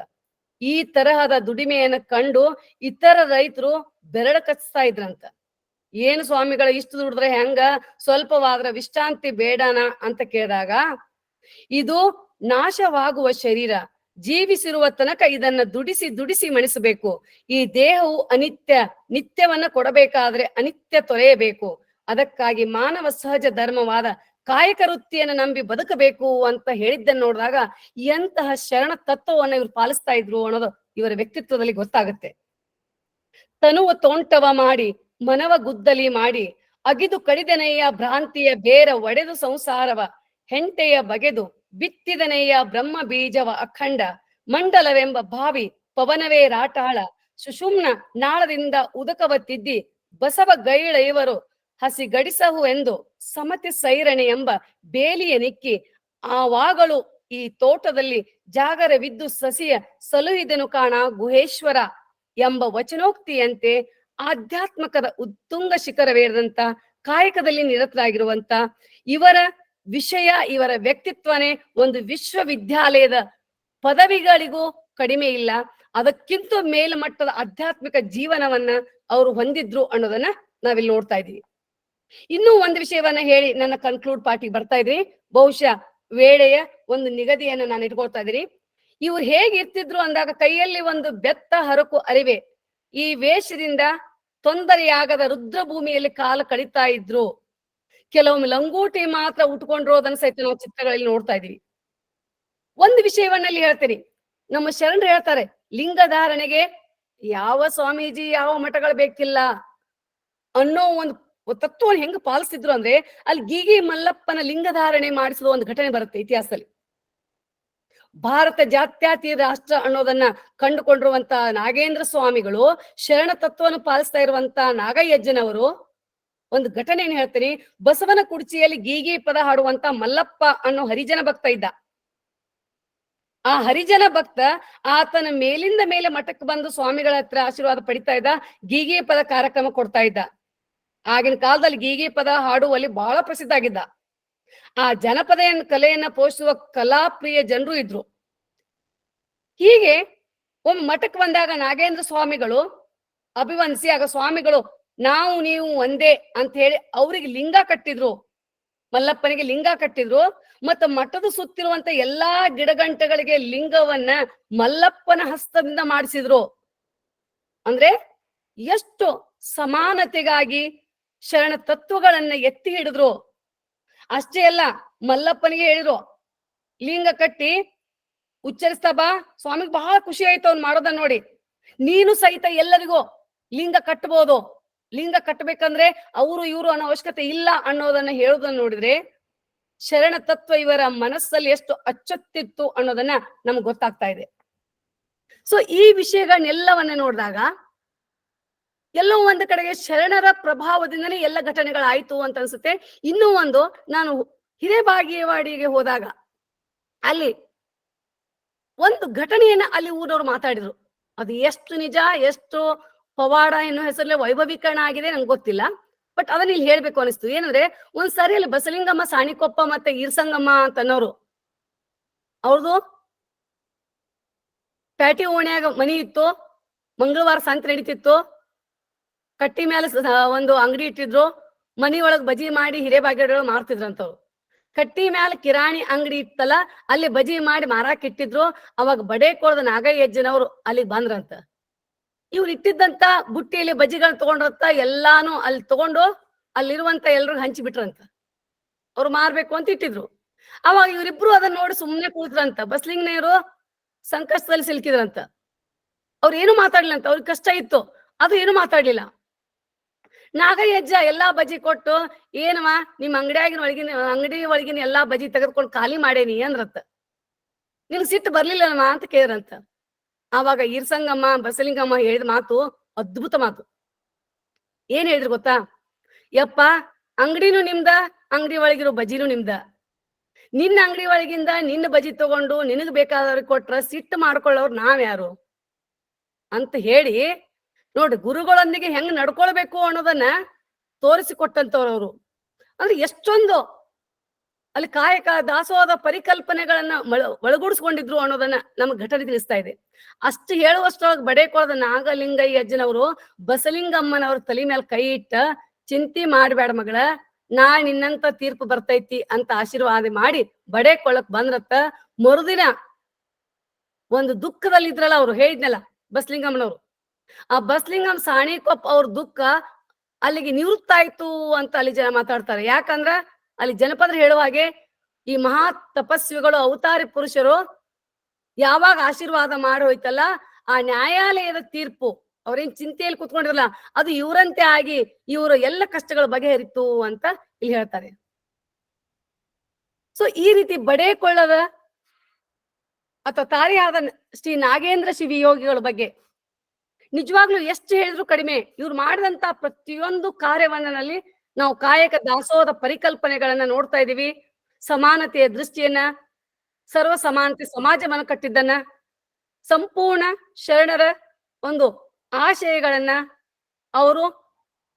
ಈ ತರಹದ ದುಡಿಮೆಯನ್ನ ಕಂಡು ಇತರ ರೈತರು ಬೆರಳ ಕಚ್ತಾ ಇದ್ರಂತ. ಏನು ಸ್ವಾಮಿಗಳ ಇಷ್ಟು ದುಡಿದ್ರೆ ಹೆಂಗ, ಸ್ವಲ್ಪವಾದ್ರ ವಿಶ್ರಾಂತಿ ಬೇಡನ ಅಂತ ಕೇಳಿದಾಗ, ಇದು ನಾಶವಾಗುವ ಶರೀರ, ಜೀವಿಸಿರುವ ತನಕ ಇದನ್ನ ದುಡಿಸಿ ಮಣಿಸಬೇಕು. ಈ ದೇಹವು ಅನಿತ್ಯ, ನಿತ್ಯವನ್ನ ಕೊಡಬೇಕಾದ್ರೆ ಅನಿತ್ಯ ತೊರೆಯಬೇಕು. ಅದಕ್ಕಾಗಿ ಮಾನವ ಸಹಜ ಧರ್ಮವಾದ ಕಾಯಕ ವೃತ್ತಿಯನ್ನು ನಂಬಿ ಬದುಕಬೇಕು ಅಂತ ಹೇಳಿದ್ದನ್ನು ನೋಡಿದಾಗ ಎಂತಹ ಶರಣ ತತ್ವವನ್ನ ಇವ್ರು ಪಾಲಿಸ್ತಾ ಇದ್ರು ಅನ್ನೋದು ಇವರ ವ್ಯಕ್ತಿತ್ವದಲ್ಲಿ ಗೊತ್ತಾಗುತ್ತೆ. ತನುವ ತೋಂಟವ ಮಾಡಿ ಮನವ ಗುದ್ದಲಿ ಮಾಡಿ ಅಗಿದು ಕಡಿದನೆಯ ಭ್ರಾಂತಿಯ ಬೇರ ಒಡೆದು ಸಂಸಾರವ ಹೆಂಟೆಯ ಬಗೆದು ಬಿತ್ತಿದನೆಯ ಬ್ರಹ್ಮ ಬೀಜವ ಅಖಂಡ ಮಂಡಲವೆಂಬ ಭಾವಿ ಪವನವೇ ರಾಟಾಳ ಸುಷುಮ್ನ ನಾಳದಿಂದ ಉದಕವ ತಿದ್ದಿ ಬಸವ ಗೈಳ ಇವರು ಹಸಿ ಗಡಿಸಹು ಎಂದು ಸಮತಿ ಸೈರಣೆ ಎಂಬ ಬೇಲಿಯ ನಿಕ್ಕಿ ಆವಾಗಳು ಈ ತೋಟದಲ್ಲಿ ಜಾಗರವಿದ್ದು ಸಸಿಯ ಸಲುಹಿದನು ಕಾಣ ಗುಹೇಶ್ವರ ಎಂಬ ವಚನೋಕ್ತಿಯಂತೆ ಆಧ್ಯಾತ್ಮಕದ ಉತ್ತುಂಗ ಶಿಖರವೇರಿದಂತ ಕಾಯಕದಲ್ಲಿ ನಿರತರಾಗಿರುವಂತ ಇವರ ವಿಷಯ, ಇವರ ವ್ಯಕ್ತಿತ್ವನೇ ಒಂದು ವಿಶ್ವವಿದ್ಯಾಲಯದ ಪದವಿಗಳಿಗೂ ಕಡಿಮೆ ಇಲ್ಲ. ಅದಕ್ಕಿಂತ ಮೇಲ್ಮಟ್ಟದ ಆಧ್ಯಾತ್ಮಿಕ ಜೀವನವನ್ನ ಅವರು ಹೊಂದಿದ್ರು ಅನ್ನೋದನ್ನ ನಾವಿಲ್ಲಿ ನೋಡ್ತಾ ಇದೀವಿ. ಇನ್ನೂ ಒಂದು ವಿಷಯವನ್ನ ಹೇಳಿ ನನ್ನ ಕನ್ಕ್ಲೂಡ್ ಪಾರ್ಟಿಗೆ ಬರ್ತಾ ಇದ್ರಿ. ಬಹುಶಃ ವೇಳೆಯ ಒಂದು ನಿಗದಿಯನ್ನ ನಾನು ಇಟ್ಕೊಳ್ತಾ ಇದ್ದೀನಿ. ಇವ್ರು ಹೇಗಿರ್ತಿದ್ರು ಅಂದಾಗ ಕೈಯಲ್ಲಿ ಒಂದು ಬೆತ್ತ ಹರಕು ಅರಿವೆ. ಈ ವೇಷದಿಂದ ತೊಂದರೆಯಾಗದ ರುದ್ರಭೂಮಿಯಲ್ಲಿ ಕಾಲ ಕಳೀತಾ ಇದ್ರು. ಕೆಲವೊಮ್ಮೆ ಲಂಗೋಟಿ ಮಾತ್ರ ಉಟ್ಕೊಂಡಿರೋದನ್ನ ಸಹಿತ ನಾವು ಚಿತ್ರಗಳಲ್ಲಿ ನೋಡ್ತಾ ಇದೀವಿ. ಒಂದು ವಿಷಯವನ್ನಲ್ಲಿ ಹೇಳ್ತೀನಿ, ನಮ್ಮ ಶರಣರು ಹೇಳ್ತಾರೆ, ಲಿಂಗಧಾರಣೆಗೆ ಯಾವ ಸ್ವಾಮೀಜಿ ಯಾವ ಮಠಗಳು ಬೇಕಿಲ್ಲ ಅನ್ನೋ ಒಂದು ತತ್ವವನ್ನು ಹೆಂಗ್ ಪಾಲಿಸ್ತಿದ್ರು ಅಂದ್ರೆ, ಅಲ್ಲಿ ಗೀಗಿ ಮಲ್ಲಪ್ಪನ ಲಿಂಗಧಾರಣೆ ಮಾಡಿಸುವ ಒಂದು ಘಟನೆ ಬರುತ್ತೆ ಇತಿಹಾಸದಲ್ಲಿ. ಭಾರತ ಜಾತ್ಯಾತೀತ ರಾಷ್ಟ್ರ ಅನ್ನೋದನ್ನ ಕಂಡುಕೊಂಡಿರುವಂತ ನಾಗೇಂದ್ರ ಸ್ವಾಮಿಗಳು ಶರಣ ತತ್ವವನ್ನು ಪಾಲಿಸ್ತಾ ಇರುವಂತ ನಾಗಯ್ಯಜ್ಜನವರು ಒಂದು ಘಟನೆಯನ್ನು ಹೇಳ್ತೀನಿ. ಬಸವನ ಕುರ್ಚಿಯಲ್ಲಿ ಗೀಗಿ ಪದ ಹಾಡುವಂತ ಮಲ್ಲಪ್ಪ ಅನ್ನೋ ಹರಿಜನ ಭಕ್ತ ಇದ್ದ. ಆ ಹರಿಜನ ಭಕ್ತ ಆತನ ಮೇಲಿಂದ ಮೇಲೆ ಮಠಕ್ಕೆ ಬಂದು ಸ್ವಾಮಿಗಳ ಹತ್ರ ಆಶೀರ್ವಾದ ಪಡಿತಾ ಇದ್ದ, ಗೀಗಿ ಪದ ಕಾರ್ಯಕ್ರಮ ಕೊಡ್ತಾ ಇದ್ದ. ಆಗಿನ ಕಾಲದಲ್ಲಿ ಗೀಗಿ ಪದ ಹಾಡುವಲ್ಲಿ ಬಹಳ ಪ್ರಸಿದ್ಧ ಆಗಿದ್ದ. ಆ ಜನಪದ ಕಲೆಯನ್ನ ಪೋಷಿಸುವ ಕಲಾಪ್ರಿಯ ಜನರು ಇದ್ರು. ಹೀಗೆ ಒಮ್ಮೆ ಮಠಕ್ಕೆ ಬಂದಾಗ ನಾಗೇಂದ್ರ ಸ್ವಾಮಿಗಳು ಅಭಿವಂದಿಸಿ, ಆಗ ಸ್ವಾಮಿಗಳು ನಾವು ನೀವು ಒಂದೇ ಅಂತ ಹೇಳಿ ಅವ್ರಿಗೆ ಲಿಂಗ ಕಟ್ಟಿದ್ರು, ಮಲ್ಲಪ್ಪನಿಗೆ ಲಿಂಗ ಕಟ್ಟಿದ್ರು. ಮತ್ತು ಮಠದ ಸುತ್ತಿರುವಂತ ಎಲ್ಲಾ ಗಿಡಗಂಟೆಗಳಿಗೆ ಲಿಂಗವನ್ನ ಮಲ್ಲಪ್ಪನ ಹಸ್ತದಿಂದ ಮಾಡಿಸಿದ್ರು. ಅಂದ್ರೆ ಎಷ್ಟು ಸಮಾನತೆಗಾಗಿ ಶರಣ ತತ್ವಗಳನ್ನ ಎತ್ತಿ ಹಿಡಿದ್ರು. ಅಷ್ಟೇ ಅಲ್ಲ, ಮಲ್ಲಪ್ಪನಿಗೆ ಹೇಳಿದ್ರು, ಲಿಂಗ ಕಟ್ಟಿ ಉಚ್ಚರಿಸ್ತಾ ಬಾ. ಸ್ವಾಮಿಗೆ ಬಹಳ ಖುಷಿ ಆಯ್ತು ಅವ್ನು ಮಾಡೋದನ್ನ ನೋಡಿ. ನೀನು ಸಹಿತ ಎಲ್ಲರಿಗೂ ಲಿಂಗ ಕಟ್ಟಬಹುದು, ಲಿಂಗ ಕಟ್ಟಬೇಕಂದ್ರೆ ಅವರು ಇವರು ಅನ್ನೋ ಅವಶ್ಯಕತೆ ಇಲ್ಲ ಅನ್ನೋದನ್ನ ಹೇಳೋದನ್ನ ನೋಡಿದ್ರೆ ಶರಣ ತತ್ವ ಇವರ ಮನಸ್ಸಲ್ಲಿ ಎಷ್ಟು ಅಚ್ಚೊತ್ತಿತ್ತು ಅನ್ನೋದನ್ನ ನಮ್ಗೆ ಗೊತ್ತಾಗ್ತಾ ಇದೆ. ಸೊ ಈ ವಿಷಯಗಳನ್ನೆಲ್ಲವನ್ನ ನೋಡಿದಾಗ ಎಲ್ಲೋ ಒಂದು ಕಡೆಗೆ ಶರಣರ ಪ್ರಭಾವದಿಂದನೇ ಎಲ್ಲ ಘಟನೆಗಳಾಯ್ತು ಅಂತ ಅನ್ಸುತ್ತೆ. ಇನ್ನೂ ಒಂದು, ನಾನು ಹಿರೇಬಾಗೇವಾಡಿಗೆ ಹೋದಾಗ ಅಲ್ಲಿ ಒಂದು ಘಟನೆಯನ್ನ ಅಲ್ಲಿ ಊರವ್ರು ಮಾತಾಡಿದ್ರು. ಅದು ಎಷ್ಟು ನಿಜ, ಎಷ್ಟು ಪವಾಡ ಎನ್ನುವ ಹೆಸರಲ್ಲೇ ವೈಭವೀಕರಣ ಆಗಿದೆ ನಂಗೆ ಗೊತ್ತಿಲ್ಲ. ಬಟ್ ಅದನ್ನ ಇಲ್ಲಿ ಹೇಳ್ಬೇಕು ಅನಿಸ್ತು. ಏನಂದ್ರೆ, ಒಂದ್ ಸಾರಿ ಅಲ್ಲಿ ಬಸಲಿಂಗಮ್ಮ, ಸಾಣಿಕೊಪ್ಪ ಮತ್ತೆ ಈರ್ಸಂಗಮ್ಮ ಅಂತ ಅನ್ನೋರು, ಅವ್ರದ್ದು ಪ್ಯಾಟಿ ಓಣ್ಯಾಗ ಮನಿ ಇತ್ತು. ಮಂಗಳವಾರ ಸಂತೆ ನಡೀತಿತ್ತು. ಕಟ್ಟಿ ಮೇಲೆ ಒಂದು ಅಂಗಡಿ ಇಟ್ಟಿದ್ರು. ಮನಿ ಒಳಗ್ ಬಜಿ ಮಾಡಿ ಹಿರೇಬಾಗೇವಾಡಿ ಮಾರ್ತಿದ್ರಂತವ್ರು. ಕಟ್ಟಿ ಮ್ಯಾಲ ಕಿರಾಣಿ ಅಂಗಡಿ ಇತ್ತಲ್ಲ, ಅಲ್ಲಿ ಬಜಿ ಮಾಡಿ ಮಾರಾಕ್ ಇಟ್ಟಿದ್ರು. ಅವಾಗ ಬಡೇಕೋಳದ ನಾಗಯ್ಯಜ್ಜನವರು ಅಲ್ಲಿಗೆ ಬಂದ್ರಂತ. ಇವ್ರು ಇಟ್ಟಿದ್ದಂತ ಬುಟ್ಟಿಯಲ್ಲಿ ಬಜಿಗಳನ್ನ ತಗೊಂಡ್ರಂತ. ಎಲ್ಲಾನು ಅಲ್ಲಿ ತಗೊಂಡು ಅಲ್ಲಿರುವಂತ ಎಲ್ರಿಗೂ ಹಂಚಿ ಬಿಟ್ರಂತ. ಅವ್ರು ಮಾರ್ಬೇಕು ಅಂತ ಇಟ್ಟಿದ್ರು. ಅವಾಗ ಇವರಿಬ್ರು ಅದನ್ನ ನೋಡಿ ಸುಮ್ನೆ ಕೂತ್ರಂತ. ಬಸ್ಲಿಂಗ್ನವರು ಸಂಕಷ್ಟದಲ್ಲಿ ಸಿಲುಕಿದ್ರಂತ. ಅವ್ರು ಏನು ಮಾತಾಡ್ಲಿಲ್ಲ ಅಂತ. ಅವ್ರಿಗೆ ಕಷ್ಟ ಇತ್ತು, ಅದು ಏನು ಮಾತಾಡ್ಲಿಲ್ಲ. ನಾಗಯ್ಯಜ್ಜ ಎಲ್ಲಾ ಬಜಿ ಕೊಟ್ಟು, ಏನವ ನಿಮ್ ಅಂಗಡಿ ಒಳಗಿನ ಎಲ್ಲಾ ಬಜಿ ತೆಗೆದ್ಕೊಂಡು ಖಾಲಿ ಮಾಡೇನಿ ಅಂದ್ರಂತ. ನಿನ್ಗ್ ಸಿಟ್ಟು ಬರ್ಲಿಲ್ಲನವ ಅಂತ ಕೇಳ್ರಂತ. ಆವಾಗ ಈರ್ಸಂಗಮ್ಮ, ಬಸಲಿಂಗಮ್ಮ ಹೇಳಿದ ಮಾತು ಅದ್ಭುತ ಮಾತು. ಏನ್ ಹೇಳಿದ್ರು ಗೊತ್ತಾ? ಯಪ್ಪ, ಅಂಗಡಿನೂ ನಿಮ್ದ, ಅಂಗಡಿ ಒಳಗಿರೋ ಬಜಿನೂ ನಿಮ್ದ. ನಿನ್ನ ಅಂಗಡಿ ಒಳಗಿಂದ ನಿನ್ನ ಬಜಿ ತಗೊಂಡು ನಿನಗ್ ಬೇಕಾದವ್ರಿಗೆ ಕೊಟ್ರ ಸಿಟ್ಟು ಮಾಡ್ಕೊಳ್ಳೋರು ನಾವ್ಯಾರು ಅಂತ ಹೇಳಿ, ನೋಡ್ರಿ, ಗುರುಗಳೊಂದಿಗೆ ಹೆಂಗ್ ನಡ್ಕೊಳ್ಬೇಕು ಅನ್ನೋದನ್ನ ತೋರಿಸಿಕೊಟ್ಟಂತವ್ರು ಅವರು. ಅಂದ್ರೆ ಎಷ್ಟೊಂದು ಅಲ್ಲಿ ಕಾಯಕ ದಾಸೋಹದ ಪರಿಕಲ್ಪನೆಗಳನ್ನ ಒಳಗೂಡಿಸ್ಕೊಂಡಿದ್ರು ಅನ್ನೋದನ್ನ ನಮ್ಗೆ ಘಟನೆ ತಿಳಿಸ್ತಾ ಇದೆ. ಅಷ್ಟು ಹೇಳುವಷ್ಟೊಳಗೆ ಬಡೇಕೋಳದ ನಾಗಲಿಂಗಯ್ಯ ಅಜ್ಜನವರು ಬಸಲಿಂಗಮ್ಮನವ್ರ ತಲೆ ಮೇಲೆ ಕೈ ಇಟ್ಟ, ಚಿಂತೆ ಮಾಡ್ಬೇಡ ಮಗಳ, ನಾ ನಿನ್ನಂತ ತೀರ್ಪು ಬರ್ತೈತಿ ಅಂತ ಆಶೀರ್ವಾದ ಮಾಡಿ ಬಡೇಕೊಳಕ್ ಬಂದ್ರತ್ತ. ಮರುದಿನ ಒಂದು ದುಃಖದಲ್ಲಿ ಇದ್ರಲ್ಲ ಅವ್ರು, ಹೇಳಿದ್ನಲ್ಲ ಬಸಲಿಂಗಮ್ಮನವ್ರು, ಆ ಬಸಲಿಂಗಮ್ಮ ಸಾಣಿಕೊಪ್ಪ ಅವ್ರ ದುಃಖ ಅಲ್ಲಿಗೆ ನಿವೃತ್ತ ಆಯ್ತು ಅಂತ ಅಲ್ಲಿ ಜನ ಮಾತಾಡ್ತಾರೆ. ಯಾಕಂದ್ರ ಅಲ್ಲಿ ಜನಪದರು ಹೇಳುವ ಹಾಗೆ, ಈ ಮಹಾ ತಪಸ್ವಿಗಳು, ಅವತಾರಿ ಪುರುಷರು ಯಾವಾಗ ಆಶೀರ್ವಾದ ಮಾಡಿ ಹೋಯ್ತಲ್ಲ, ಆ ನ್ಯಾಯಾಲಯದ ತೀರ್ಪು ಅವ್ರೇನ್ ಚಿಂತೆಯಲ್ಲಿ ಕುತ್ಕೊಂಡಿರಲ್ಲ, ಅದು ಇವರಂತೆ ಆಗಿ ಇವರು ಎಲ್ಲ ಕಷ್ಟಗಳ ಬಗೆಹರಿತು ಅಂತ ಇಲ್ಲಿ ಹೇಳ್ತಾರೆ. ಸೊ ಈ ರೀತಿ ಬಡೇಕೊಳ್ಳದ ಅಥವಾ ತಾರಿಯಾದ ಶ್ರೀ ನಾಗೇಂದ್ರ ಶಿವಯೋಗಿಗಳ ಬಗ್ಗೆ ನಿಜವಾಗ್ಲೂ ಎಷ್ಟು ಹೇಳಿದ್ರು ಕಡಿಮೆ. ಇವ್ರು ಮಾಡಿದಂತ ಪ್ರತಿಯೊಂದು ಕಾರ್ಯವನ್ನಲ್ಲಿ ನಾವು ಕಾಯಕ ದಾಸೋಹದ ಪರಿಕಲ್ಪನೆಗಳನ್ನ ನೋಡ್ತಾ ಇದೀವಿ. ಸಮಾನತೆಯ ದೃಷ್ಟಿಯನ್ನ, ಸರ್ವ ಸಮಾನತೆ ಸಮಾಜವನ್ನ ಕಟ್ಟಿದ್ದನ್ನ, ಸಂಪೂರ್ಣ ಶರಣರ ಒಂದು ಆಶಯಗಳನ್ನ ಅವರು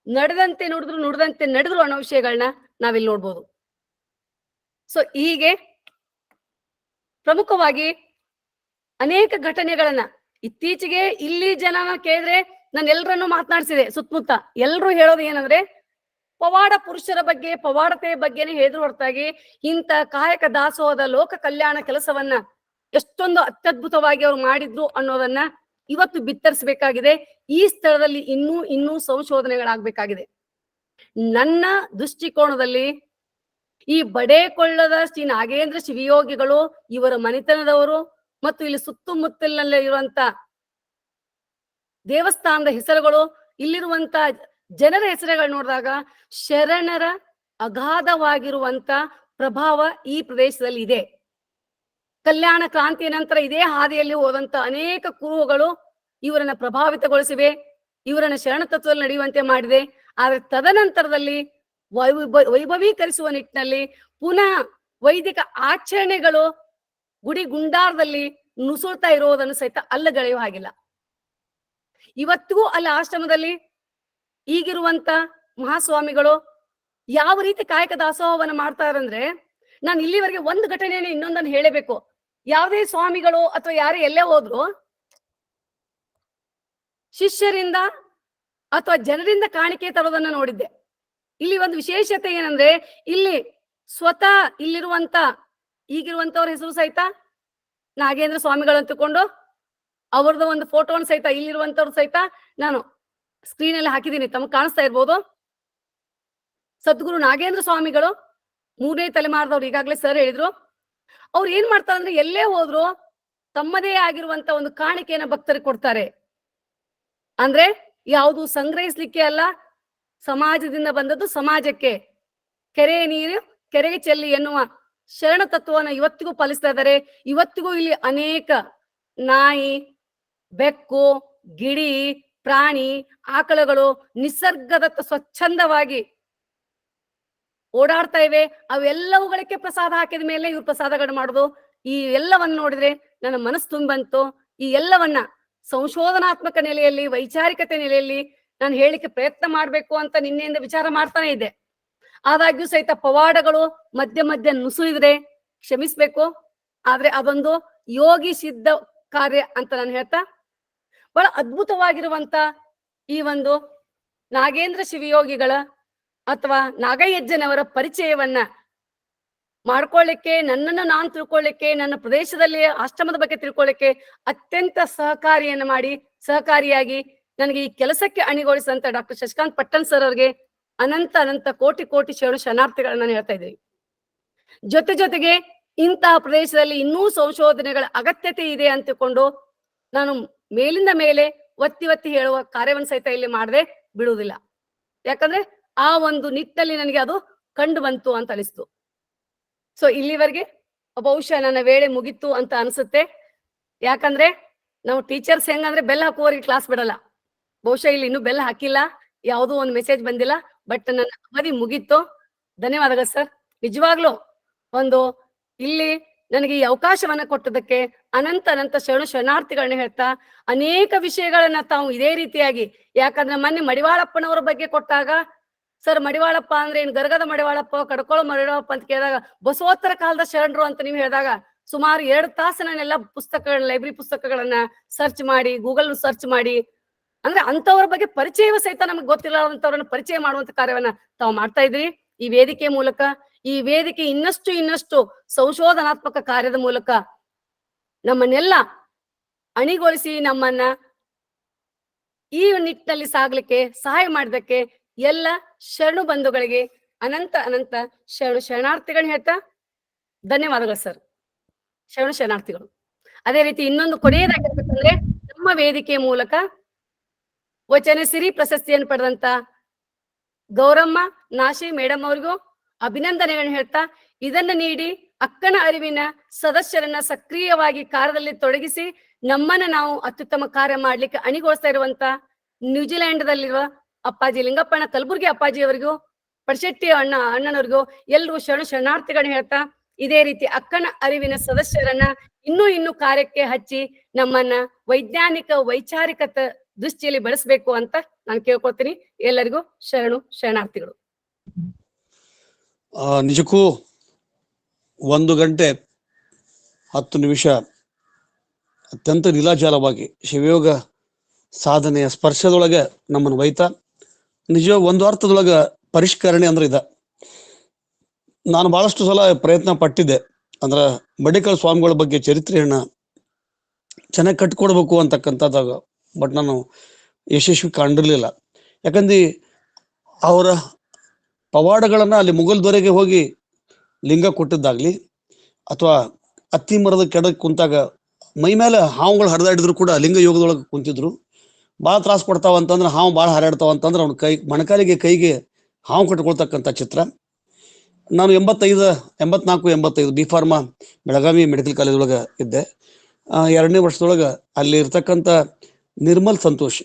ನಡೆದಂತೆ ನುಡಿದ್ರು, ನುಡಿದಂತೆ ನಡೆದ್ರು ಅನ್ನೋ ವಿಷಯಗಳನ್ನ ನಾವಿಲ್ಲಿ ನೋಡ್ಬೋದು. ಸೊ ಹೀಗೆ ಪ್ರಮುಖವಾಗಿ ಅನೇಕ ಘಟನೆಗಳನ್ನ ಇತ್ತೀಚೆಗೆ ಇಲ್ಲಿ ಜನನ ಕೇಳಿದ್ರೆ ನಾನು ಎಲ್ಲರನ್ನು ಮಾತನಾಡಿಸಿದೆ. ಸುತ್ತಮುತ್ತ ಎಲ್ಲರೂ ಹೇಳೋದು ಏನಂದ್ರೆ, ಪವಾಡ ಪುರುಷರ ಬಗ್ಗೆ, ಪವಾಡತೆಯ ಬಗ್ಗೆನೇ ಹೇಳಿದ್ರು ಹೊರತಾಗಿ ಇಂಥ ಕಾಯಕ ದಾಸೋಹದ ಲೋಕ ಕಲ್ಯಾಣ ಕೆಲಸವನ್ನ ಎಷ್ಟೊಂದು ಅತ್ಯದ್ಭುತವಾಗಿ ಅವ್ರು ಮಾಡಿದ್ರು ಅನ್ನೋದನ್ನ ಇವತ್ತು ಬಿತ್ತರಿಸಬೇಕಾಗಿದೆ. ಈ ಸ್ಥಳದಲ್ಲಿ ಇನ್ನೂ ಸಂಶೋಧನೆಗಳಾಗಬೇಕಾಗಿದೆ. ನನ್ನ ದೃಷ್ಟಿಕೋನದಲ್ಲಿ ಈ ಬಡೇಕೊಳ್ಳದ ಶ್ರೀ ನಾಗೇಂದ್ರ ಶಿವಯೋಗಿಗಳು, ಇವರ ಮನೆತನದವರು ಮತ್ತು ಇಲ್ಲಿ ಸುತ್ತಮುತ್ತಲಿನಲ್ಲಿ ಇರುವಂತ ದೇವಸ್ಥಾನದ ಹೆಸರುಗಳು, ಇಲ್ಲಿರುವಂತ ಜನರ ಹೆಸರುಗಳು ನೋಡಿದಾಗ ಶರಣರ ಅಗಾಧವಾಗಿರುವಂತ ಪ್ರಭಾವ ಈ ಪ್ರದೇಶದಲ್ಲಿ ಇದೆ. ಕಲ್ಯಾಣ ಕ್ರಾಂತಿಯ ನಂತರ ಇದೇ ಹಾದಿಯಲ್ಲಿ ಹೋದಂತ ಅನೇಕ ಕುರುಹುಗಳು ಇವರನ್ನ ಪ್ರಭಾವಿತಗೊಳಿಸಿವೆ, ಇವರನ್ನ ಶರಣ ತತ್ವದಲ್ಲಿ ನಡೆಯುವಂತೆ ಮಾಡಿದೆ. ಆದ್ರೆ ತದನಂತರದಲ್ಲಿ ವೈಭವೀಕರಿಸುವ ನಿಟ್ಟಿನಲ್ಲಿ ಪುನಃ ವೈದಿಕ ಆಚರಣೆಗಳು ಗುಡಿ ಗುಂಡಾರದಲ್ಲಿ ನುಸುಳ್ತಾ ಇರೋದನ್ನು ಸಹಿತ ಅಲ್ಲಗಳೆಯುವ ಹಾಗಿಲ್ಲ. ಇವತ್ತಿಗೂ ಅಲ್ಲಿ ಆಶ್ರಮದಲ್ಲಿ ಈಗಿರುವಂತ ಮಹಾಸ್ವಾಮಿಗಳು ಯಾವ ರೀತಿ ಕಾಯಕ ದಾಸೋಹವನ್ನ ಮಾಡ್ತಾರಂದ್ರೆ, ನಾನು ಇಲ್ಲಿವರೆಗೆ ಒಂದು ಘಟನೆಯನ್ನು ಇನ್ನೊಂದನ್ನು ಹೇಳಬೇಕು. ಯಾವುದೇ ಸ್ವಾಮಿಗಳು ಅಥವಾ ಯಾರೇ ಎಲ್ಲೇ ಹೋದ್ರು ಶಿಷ್ಯರಿಂದ ಅಥವಾ ಜನರಿಂದ ಕಾಣಿಕೆ ತರೋದನ್ನ ನೋಡಿದ್ದೆ. ಇಲ್ಲಿ ಒಂದು ವಿಶೇಷತೆ ಏನಂದ್ರೆ, ಇಲ್ಲಿ ಸ್ವತಃ ಇಲ್ಲಿರುವಂತ ಈಗಿರುವಂತವ್ರ ಹೆಸರು ಸಹಿತ ನಾಗೇಂದ್ರ ಸ್ವಾಮಿಗಳು ಅಂತಕೊಂಡು ಅವ್ರದ್ದು ಒಂದು ಫೋಟೋವನ್ನು ಸಹಿತ ಇಲ್ಲಿರುವಂತವ್ರು ಸಹಿತ ನಾನು ಸ್ಕ್ರೀನ್ ಅಲ್ಲಿ ಹಾಕಿದ್ದೀನಿ, ತಮಗೆ ಕಾಣಿಸ್ತಾ ಇರ್ಬೋದು. ಸದ್ಗುರು ನಾಗೇಂದ್ರ ಸ್ವಾಮಿಗಳು 3ನೇ ತಲೆಮಾರದವ್ರು, ಈಗಾಗಲೇ ಸರ್ ಹೇಳಿದ್ರು. ಅವ್ರು ಏನ್ ಮಾಡ್ತಾರೆ ಅಂದ್ರೆ ಎಲ್ಲೇ ಹೋದ್ರು ತಮ್ಮದೇ ಆಗಿರುವಂತ ಒಂದು ಕಾಣಿಕೆಯನ್ನ ಭಕ್ತರಿಗೆ ಕೊಡ್ತಾರೆ. ಅಂದ್ರೆ ಯಾವುದು ಸಂಗ್ರಹಿಸ್ಲಿಕ್ಕೆ ಅಲ್ಲ, ಸಮಾಜದಿಂದ ಬಂದದ್ದು ಸಮಾಜಕ್ಕೆ. ಕೆರೆ ನೀರು ಕೆರೆಗೆ ಚೆಲ್ಲಿ ಎನ್ನುವ ಶರಣ ತತ್ವವನ್ನು ಇವತ್ತಿಗೂ ಪಾಲಿಸ್ತಾ ಇದ್ದಾರೆ. ಇವತ್ತಿಗೂ ಇಲ್ಲಿ ಅನೇಕ ನಾಯಿ, ಬೆಕ್ಕು, ಗಿಳಿ, ಪ್ರಾಣಿ, ಆಕಳುಗಳು ನಿಸರ್ಗದತ್ತ ಸ್ವಚ್ಛಂದವಾಗಿ ಓಡಾಡ್ತಾ ಇವೆ. ಅವೆಲ್ಲವುಗಳಿಗೆ ಪ್ರಸಾದ ಹಾಕಿದ ಮೇಲೆ ಇವ್ರು ಪ್ರಸಾದಗಳು ಮಾಡುದು. ಈ ಎಲ್ಲವನ್ನ ನೋಡಿದ್ರೆ ನನ್ನ ಮನಸ್ಸು ತುಂಬಂತು. ಈ ಎಲ್ಲವನ್ನ ಸಂಶೋಧನಾತ್ಮಕ ನೆಲೆಯಲ್ಲಿ, ವೈಚಾರಿಕತೆ ನೆಲೆಯಲ್ಲಿ ನಾನು ಹೇಳಿಕ್ಕೆ ಪ್ರಯತ್ನ ಮಾಡ್ಬೇಕು ಅಂತ ನಿನ್ನೆಯಿಂದ ವಿಚಾರ ಮಾಡ್ತಾನೆ ಇದ್ದೆ. ಆದಾಗ್ಯೂ ಸಹಿತ ಪವಾಡಗಳು ಮಧ್ಯ ಮಧ್ಯ ನುಸುಳಿದ್ರೆ ಕ್ಷಮಿಸ್ಬೇಕು. ಆದ್ರೆ ಅದೊಂದು ಯೋಗಿ ಸಿದ್ಧ ಕಾರ್ಯ ಅಂತ ನಾನು ಹೇಳ್ತಾ, ಬಹಳ ಅದ್ಭುತವಾಗಿರುವಂತ ಈ ಒಂದು ನಾಗೇಂದ್ರ ಶಿವಯೋಗಿಗಳ ಅಥವಾ ನಾಗಯಜ್ಜನವರ ಪರಿಚಯವನ್ನ ಮಾಡ್ಕೊಳ್ಳಿಕ್ಕೆ, ನನ್ನನ್ನು ನಾನು ತಿಳ್ಕೊಳ್ಳಿಕ್ಕೆ, ನನ್ನ ಪ್ರದೇಶದಲ್ಲಿ ಆಶ್ರಮದ ಬಗ್ಗೆ ತಿಳ್ಕೊಳ್ಳಿಕ್ಕೆ ಅತ್ಯಂತ ಸಹಕಾರಿಯಾಗಿ ನನಗೆ ಈ ಕೆಲಸಕ್ಕೆ ಅಣಿಗೊಳಿಸಿದಂತ ಡಾಕ್ಟರ್ ಶಶಿಕಾಂತ್ ಪಟ್ಟಣ್ ಸರ್ ಅವರಿಗೆ ಅನಂತ ಅನಂತ ಕೋಟಿ ಕೋಟಿ ಶರಣಾರ್ಥಿಗಳನ್ನ ನಾನು ಹೇಳ್ತಾ ಇದ್ದೀನಿ. ಜೊತೆಗೆ ಇಂತಹ ಪ್ರದೇಶದಲ್ಲಿ ಇನ್ನೂ ಸಂಶೋಧನೆಗಳ ಅಗತ್ಯತೆ ಇದೆ ಅಂತಕೊಂಡು ನಾನು ಮೇಲಿಂದ ಮೇಲೆ ಒತ್ತಿ ಹೇಳುವ ಕಾರ್ಯವನ್ನು ಸಹಿತ ಇಲ್ಲಿ ಮಾಡದೆ ಬಿಡುವುದಿಲ್ಲ. ಯಾಕಂದ್ರೆ ಆ ಒಂದು ನಿಟ್ಟಿನಲ್ಲಿ ನನಗೆ ಅದು ಕಂಡು ಬಂತು ಅಂತ ಅನಿಸ್ತು. ಸೊ ಇಲ್ಲಿವರೆಗೆ ಬಹುಶಃ ನನ್ನ ವೇಳೆ ಮುಗಿತು ಅಂತ ಅನ್ಸುತ್ತೆ. ಯಾಕಂದ್ರೆ ನಾವು ಟೀಚರ್ಸ್ ಹೆಂಗಂದ್ರೆ ಬೆಲ್ಲ ಹಾಕುವವರಿಗೆ ಕ್ಲಾಸ್ ಬಿಡಲ್ಲ. ಬಹುಶಃ ಇಲ್ಲಿ ಇನ್ನೂ ಬೆಲ್ಲ ಹಾಕಿಲ್ಲ, ಯಾವುದೋ ಒಂದು ಮೆಸೇಜ್ ಬಂದಿಲ್ಲ. ಬಟ್ ನನ್ನ ಅವಧಿ ಮುಗೀತು. ಧನ್ಯವಾದಗಳು ಸರ್. ನಿಜವಾಗ್ಲೂ ಒಂದು ಇಲ್ಲಿ ನನಗೆ ಈ ಅವಕಾಶವನ್ನ ಕೊಟ್ಟದಕ್ಕೆ ಅನಂತ ಶರಣಾರ್ಥಿಗಳನ್ನ ಹೇಳ್ತಾ, ಅನೇಕ ವಿಷಯಗಳನ್ನ ತಾವು ಇದೇ ರೀತಿಯಾಗಿ, ಯಾಕಂದ್ರೆ ಮೊನ್ನೆ ಮಡಿವಾಳಪ್ಪನವರ ಬಗ್ಗೆ ಕೊಟ್ಟಾಗ, ಸರ್ ಮಡಿವಾಳಪ್ಪ ಅಂದ್ರೆ ಏನ್ ಗರ್ಗದ ಮಡಿವಾಳಪ್ಪ, ಕಡ್ಕೊಳ್ಳೋ ಮಡಿವಾಳಪ್ಪ ಅಂತ ಕೇಳಿದಾಗ ಬಸವೋತ್ತರ ಕಾಲದ ಶರಣರು ಅಂತ ನೀವು ಹೇಳಿದಾಗ ಸುಮಾರು 2 ತಾಸು ನಾನೆಲ್ಲ ಲೈಬ್ರರಿ ಪುಸ್ತಕಗಳನ್ನ ಸರ್ಚ್ ಮಾಡಿ, ಗೂಗಲ್ ಸರ್ಚ್ ಮಾಡಿ, ಅಂದ್ರೆ ಅಂತವ್ರ ಬಗ್ಗೆ ಪರಿಚಯವೂ ಸಹಿತ ನಮ್ಗೆ ಗೊತ್ತಿಲ್ಲದಂತವ್ರನ್ನ ಪರಿಚಯ ಮಾಡುವಂತ ಕಾರ್ಯವನ್ನ ತಾವು ಮಾಡ್ತಾ ಇದ್ರಿ ಈ ವೇದಿಕೆ ಮೂಲಕ. ಈ ವೇದಿಕೆ ಇನ್ನಷ್ಟು ಸಂಶೋಧನಾತ್ಮಕ ಕಾರ್ಯದ ಮೂಲಕ ನಮ್ಮನ್ನೆಲ್ಲ ಅಣಿಗೊಳಿಸಿ ನಮ್ಮನ್ನ ಈ ನಿಟ್ಟಿನಲ್ಲಿ ಸಾಗ್ಲಿಕ್ಕೆ ಸಹಾಯ ಮಾಡಿದಕ್ಕೆ ಎಲ್ಲ ಶರಣು ಬಂಧುಗಳಿಗೆ ಅನಂತ ಶರಣಾರ್ಥಿಗಳನ್ನ ಹೇಳ್ತಾ ಧನ್ಯವಾದಗಳು ಸರ್. ಶರಣಾರ್ಥಿಗಳು. ಅದೇ ರೀತಿ ಇನ್ನೊಂದು ಕೊನೆಯದಾಗಿರ್ಬೇಕಂದ್ರೆ, ನಮ್ಮ ವೇದಿಕೆಯ ಮೂಲಕ ವಚನ ಸಿರಿ ಪ್ರಶಸ್ತಿಯನ್ನು ಪಡೆದಂತ ಗೌರಮ್ಮ ನಾಶಿ ಮೇಡಮ್ ಅವ್ರಿಗೂ ಅಭಿನಂದನೆಗಳನ್ನ ಹೇಳ್ತಾ, ಇದನ್ನ ನೀಡಿ ಅಕ್ಕನ ಅರಿವಿನ ಸದಸ್ಯರನ್ನ ಸಕ್ರಿಯವಾಗಿ ಕಾರ್ಯದಲ್ಲಿ ತೊಡಗಿಸಿ ನಮ್ಮನ್ನ ನಾವು ಅತ್ಯುತ್ತಮ ಕಾರ್ಯ ಮಾಡ್ಲಿಕ್ಕೆ ಅಣಿಗೊಳಿಸ್ತಾ ಇರುವಂತ ನ್ಯೂಜಿಲೆಂಡ್ ದಲ್ಲಿರುವ ಅಪ್ಪಾಜಿ ಲಿಂಗಪ್ಪಣ್ಣ ಕಲಬುರ್ಗಿ ಅಪ್ಪಾಜಿ ಅವರಿಗೂ, ಪಡಶೆಟ್ಟಿ ಅಣ್ಣನವ್ರಿಗೂ ಎಲ್ರಿಗೂ ಶರಣಾರ್ಥಿಗಳನ್ನ ಹೇಳ್ತಾ, ಇದೇ ರೀತಿ ಅಕ್ಕನ ಅರಿವಿನ ಸದಸ್ಯರನ್ನ ಇನ್ನೂ ಕಾರ್ಯಕ್ಕೆ ಹಚ್ಚಿ ನಮ್ಮನ್ನ ವೈಚಾರಿಕತ ದೃಷ್ಟಿಯಲ್ಲಿ ಬೆಳೆಸ್ಬೇಕು ಅಂತ ನಾನು ಕೇಳ್ಕೊತೀನಿ. ಎಲ್ಲರಿಗೂ ಶರಣಾರ್ಥಿಗಳು. ನಿಜಕ್ಕೂ 1 ಗಂಟೆ 10 ನಿಮಿಷ ಅತ್ಯಂತ ಲೀಲಾಜಾಲವಾಗಿ ಶಿವಯೋಗ ಸಾಧನೆಯ ಸ್ಪರ್ಶದೊಳಗೆ ನಮ್ಮನ್ನು ಒಯ್ತಾ, ನಿಜ ಒಂದು ಅರ್ಥದೊಳಗ ಪರಿಷ್ಕರಣೆ ಅಂದ್ರೆ ಇದ. ನಾನು ಬಹಳಷ್ಟು ಸಲ ಪ್ರಯತ್ನ ಪಟ್ಟಿದ್ದೆ, ಅಂದ್ರ ಬಡಿಕಲ್ ಸ್ವಾಮಿಗಳ ಬಗ್ಗೆ ಚರಿತ್ರೆಯನ್ನ ಚೆನ್ನಾಗಿ ಕಟ್ಕೊಡ್ಬೇಕು ಅಂತಕ್ಕಂಥದ್ದಾಗ, ಬಟ್ ನಾನು ಯಶಸ್ವಿ ಕಂಡಿರ್ಲಿಲ್ಲ. ಯಾಕಂದ್ರೆ ಅವರ ಪವಾಡಗಳನ್ನ ಅಲ್ಲಿ ಮುಘಲ್ ದೊರೆಗೆ ಹೋಗಿ ಲಿಂಗ ಕೊಟ್ಟಿದ್ದಾಗ್ಲಿ, ಅಥವಾ ಅತ್ತಿ ಮರದ ಕೆಡಕ್ ಕುಂತಾಗ ಮೈ ಮೇಲೆ ಹಾವುಗಳು ಹರಿದಾಡಿದ್ರು ಕೂಡ ಲಿಂಗ ಯೋಗದೊಳಗೆ ಕುಂತಿದ್ರು. ಭಾಳ ತ್ರಾಸ ಕೊಡ್ತಾವ ಅಂತಂದ್ರೆ, ಹಾವು ಭಾಳ ಹರಡ್ತಾವ ಅಂತಂದ್ರೆ ಅವ್ನ ಮೊಣಕಾಲಿಗೆ ಕೈಗೆ ಹಾವು ಕಟ್ಕೊಳ್ತಕ್ಕಂಥ ಚಿತ್ರ. ನಾನು 84-85 B pharma Belagavi medical college ಒಳಗೆ ಇದ್ದೆ. 2ನೇ ವರ್ಷದೊಳಗೆ ಅಲ್ಲಿ ಇರ್ತಕ್ಕಂಥ ನಿರ್ಮಲ್ ಸಂತೋಷ್,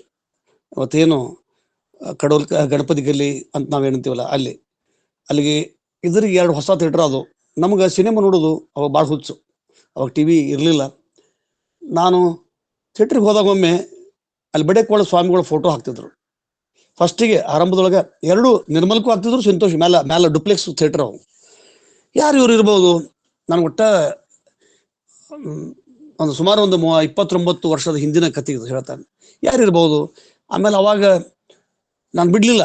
ಅವತ್ತೇನು ಕಡೋಲ್ ಗಣಪತಿ ಗಲ್ಲಿ ಅಂತ ನಾವೇನಂತೀವಲ್ಲ ಅಲ್ಲಿಗೆ ಇದ್ರಿಗೆ 2 ಹೊಸ ಥಿಯೇಟರ್ ಅದು. ನಮ್ಗೆ ಸಿನಿಮಾ ನೋಡೋದು ಅವಾಗ ಭಾಳ ಹುಚ್ಚು, ಅವಾಗ TV ಇರಲಿಲ್ಲ. ನಾನು ಥಿಯೇಟ್ರಿಗೆ ಹೋದಾಗ ಒಮ್ಮೆ ಅಲ್ಲಿ ಬಡೇಕೋಳ ಸ್ವಾಮಿಗಳ ಫೋಟೋ ಹಾಕ್ತಿದ್ರು. ಫಸ್ಟಿಗೆ ಆರಂಭದೊಳಗೆ 2 ನಿರ್ಮಲ್ಗೂ ಹಾಕ್ತಿದ್ರು, ಸಂತೋಷ್ ಮ್ಯಾಲ ಡುಪ್ಲೆಕ್ಸ್ ಥಿಯೇಟರ್ ಅವು. ಯಾರು ಇವ್ರು ಇರ್ಬೋದು? ನನಗೆ ಒಟ್ಟ ಸುಮಾರು ಒಂದು 29 ವರ್ಷದ ಹಿಂದಿನ ಕಥೆ ಇದು ಹೇಳ್ತಾನೆ, ಯಾರಿರ್ಬೋದು. ಆಮೇಲೆ ಅವಾಗ ನಾನು ಬಿಡ್ಲಿಲ್ಲ,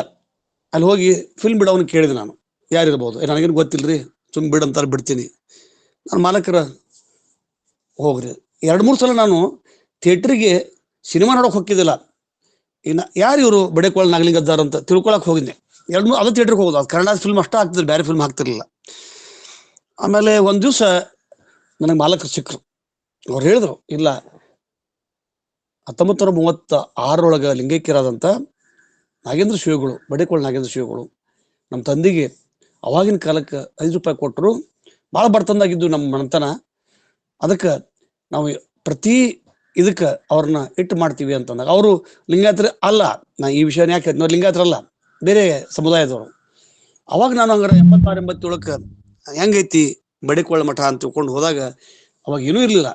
ಅಲ್ಲಿ ಹೋಗಿ ಫಿಲ್ಮ್ ಬಿಡೋವನ್ನ ಕೇಳಿದೆ ನಾನು, ಯಾರಿರ್ಬೋದು? ನನಗೇನು ಗೊತ್ತಿಲ್ರಿ, ಸುಮ್ ಬಿಡಂತಾರೆ ಬಿಡ್ತೀನಿ. ನಾನು ಮಾಲಕರ ಹೋಗ್ರಿ 2-3 ಸಲ ನಾನು ಥಿಯೇಟ್ರಿಗೆ ಸಿನಿಮಾ ನೋಡೋಕೆ ಹೋಗಿದ್ದಿಲ್ಲ, ಇನ್ನು ಯಾರು ಇವರು ಬಡೇಕೋಳ ನಾಗಲಿಂಗದ್ದಾರ ಅಂತ ತಿಳ್ಕೊಳಕ್ ಹೋಗಿದ್ದೆ. 2-3 ಅದು ಥಿಯೇಟ್ರಿಗೆ ಹೋಗೋದು, ಅದು ಕನ್ನಡ ಫಿಲ್ಮ್ ಅಷ್ಟೇ ಆಗ್ತಿದ್ರು, ಬೇರೆ ಫಿಲ್ಮ್ ಹಾಕ್ತಿರ್ಲಿಲ್ಲ. ಆಮೇಲೆ ಒಂದು ದಿವಸ ನನಗೆ ಮಾಲಕರು ಸಿಕ್ಕರು. ಅವ್ರು ಹೇಳಿದ್ರು, ಇಲ್ಲ 1936 ಲಿಂಗೈಕ್ಯರಾದಂಥ ನಾಗೇಂದ್ರ ಶಿವಗಳು, ಬಡೇಕೋಳ ನಾಗೇಂದ್ರ ಶಿವಗಳು ನಮ್ಮ ತಂದೆಗೆ ಅವಾಗಿನ ಕಾಲಕ್ಕೆ 5 ರೂಪಾಯಿ ಕೊಟ್ಟರು. ಭಾಳ ಬರ್ತಂದಾಗಿದ್ದು ನಮ್ಮ ಮನೆತನ, ಅದಕ್ಕೆ ನಾವು ಪ್ರತಿ ಇದಕ್ಕೆ ಅವ್ರನ್ನ ಇಟ್ಟು ಮಾಡ್ತೀವಿ ಅಂತಂದಾಗ ಅವರು ಲಿಂಗಾಯತರ ಅಲ್ಲ. ನಾ ಈ ವಿಷಯನ ಯಾಕೆ ನಾವು ಲಿಂಗಾಯತರಲ್ಲ, ಬೇರೆ ಸಮುದಾಯದವರು. ಅವಾಗ ನಾನು ಹಂಗಾರೆ 86-87 ಹೆಂಗೈತಿ ಬಡೇಕೋಳ ಮಠ ಅಂತ ತಿಳ್ಕೊಂಡು ಹೋದಾಗ ಅವಾಗ ಏನೂ ಇರಲಿಲ್ಲ.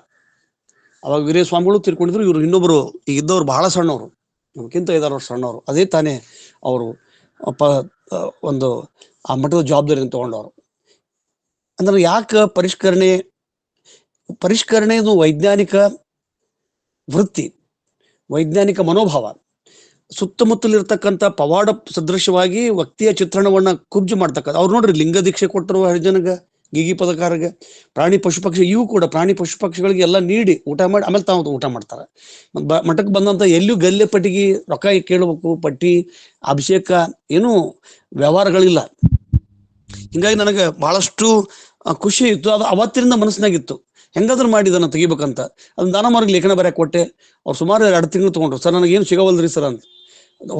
ಅವಾಗ ವೀರಯ್ಯ ಸ್ವಾಮಿಗಳು ತಿರ್ಕೊಂಡಿದ್ರು. ಇವರು ಇನ್ನೊಬ್ಬರು ಈಗ ಇದ್ದವ್ರು ಬಹಳ ಸಣ್ಣವರು, ನಮ್ಗಿಂತ 5-6 ವರ್ಷ ಸಣ್ಣವರು. ಅದೇ ತಾನೇ ಅವರು ಒಂದು ಆ ಮಠದ ಜವಾಬ್ದಾರಿಯನ್ನು ತಗೊಂಡವರು. ಅಂದ್ರೆ ಯಾಕೆ ಪರಿಷ್ಕರಣೆ ಇದು ವೈಜ್ಞಾನಿಕ ವೃತ್ತಿ, ವೈಜ್ಞಾನಿಕ ಮನೋಭಾವ. ಸುತ್ತಮುತ್ತಲಿರ್ತಕ್ಕಂಥ ಪವಾಡ ಸದೃಶವಾಗಿ ವ್ಯಕ್ತಿಯ ಚಿತ್ರಣವನ್ನ ಕುಬ್ಜು ಮಾಡ್ತಕ್ಕಂಥ ಅವ್ರು ನೋಡ್ರಿ, ಲಿಂಗ ದೀಕ್ಷೆ ಕೊಟ್ಟರು ಹರಿಜನಗ, ಗೀಗಿ ಪದಕಾರಗೆ, ಪ್ರಾಣಿ ಪಶು ಪಕ್ಷಿ ಇವು ಕೂಡ ಪ್ರಾಣಿ ಪಶು ಪಕ್ಷಿಗಳಿಗೆ ಎಲ್ಲ ನೀಡಿ ಊಟ ಮಾಡಿ ಆಮೇಲೆ ತಾವು ಊಟ ಮಾಡ್ತಾರೆ. ಮಠಕ್ಕೆ ಬಂದಂತ ಎಲ್ಲಿಯೂ ಗಲ್ಲೆ ಪಟ್ಟಿಗೆ ರೊಕ್ಕ ಕೇಳಬೇಕು, ಪಟ್ಟಿ ಅಭಿಷೇಕ ಏನೂ ವ್ಯವಹಾರಗಳಿಲ್ಲ. ಹಿಂಗಾಗಿ ನನಗೆ ಬಹಳಷ್ಟು ಖುಷಿ ಇತ್ತು. ಅದು ಅವತ್ತಿನಿಂದ ಮನಸ್ಸಿನಾಗಿತ್ತು, ಹೆಂಗಾದ್ರೂ ಮಾಡಿ ಇದನ್ನ ತೆಗಿಬೇಕಂತ. ಅದನ್ನ ದಾನ ಮಾರ್ಗ ಲೇಖನ ಬರೆಯಕ್ಕೆ ಕೊಟ್ಟೆ. ಅವ್ರು ಸುಮಾರು 2 ತಿಂಗಳು ತಗೊಂಡ್ರು. ಸರ್ ನನಗೇನು ಸಿಗವಲ್ರಿ ಸರ್ ಅಂತ.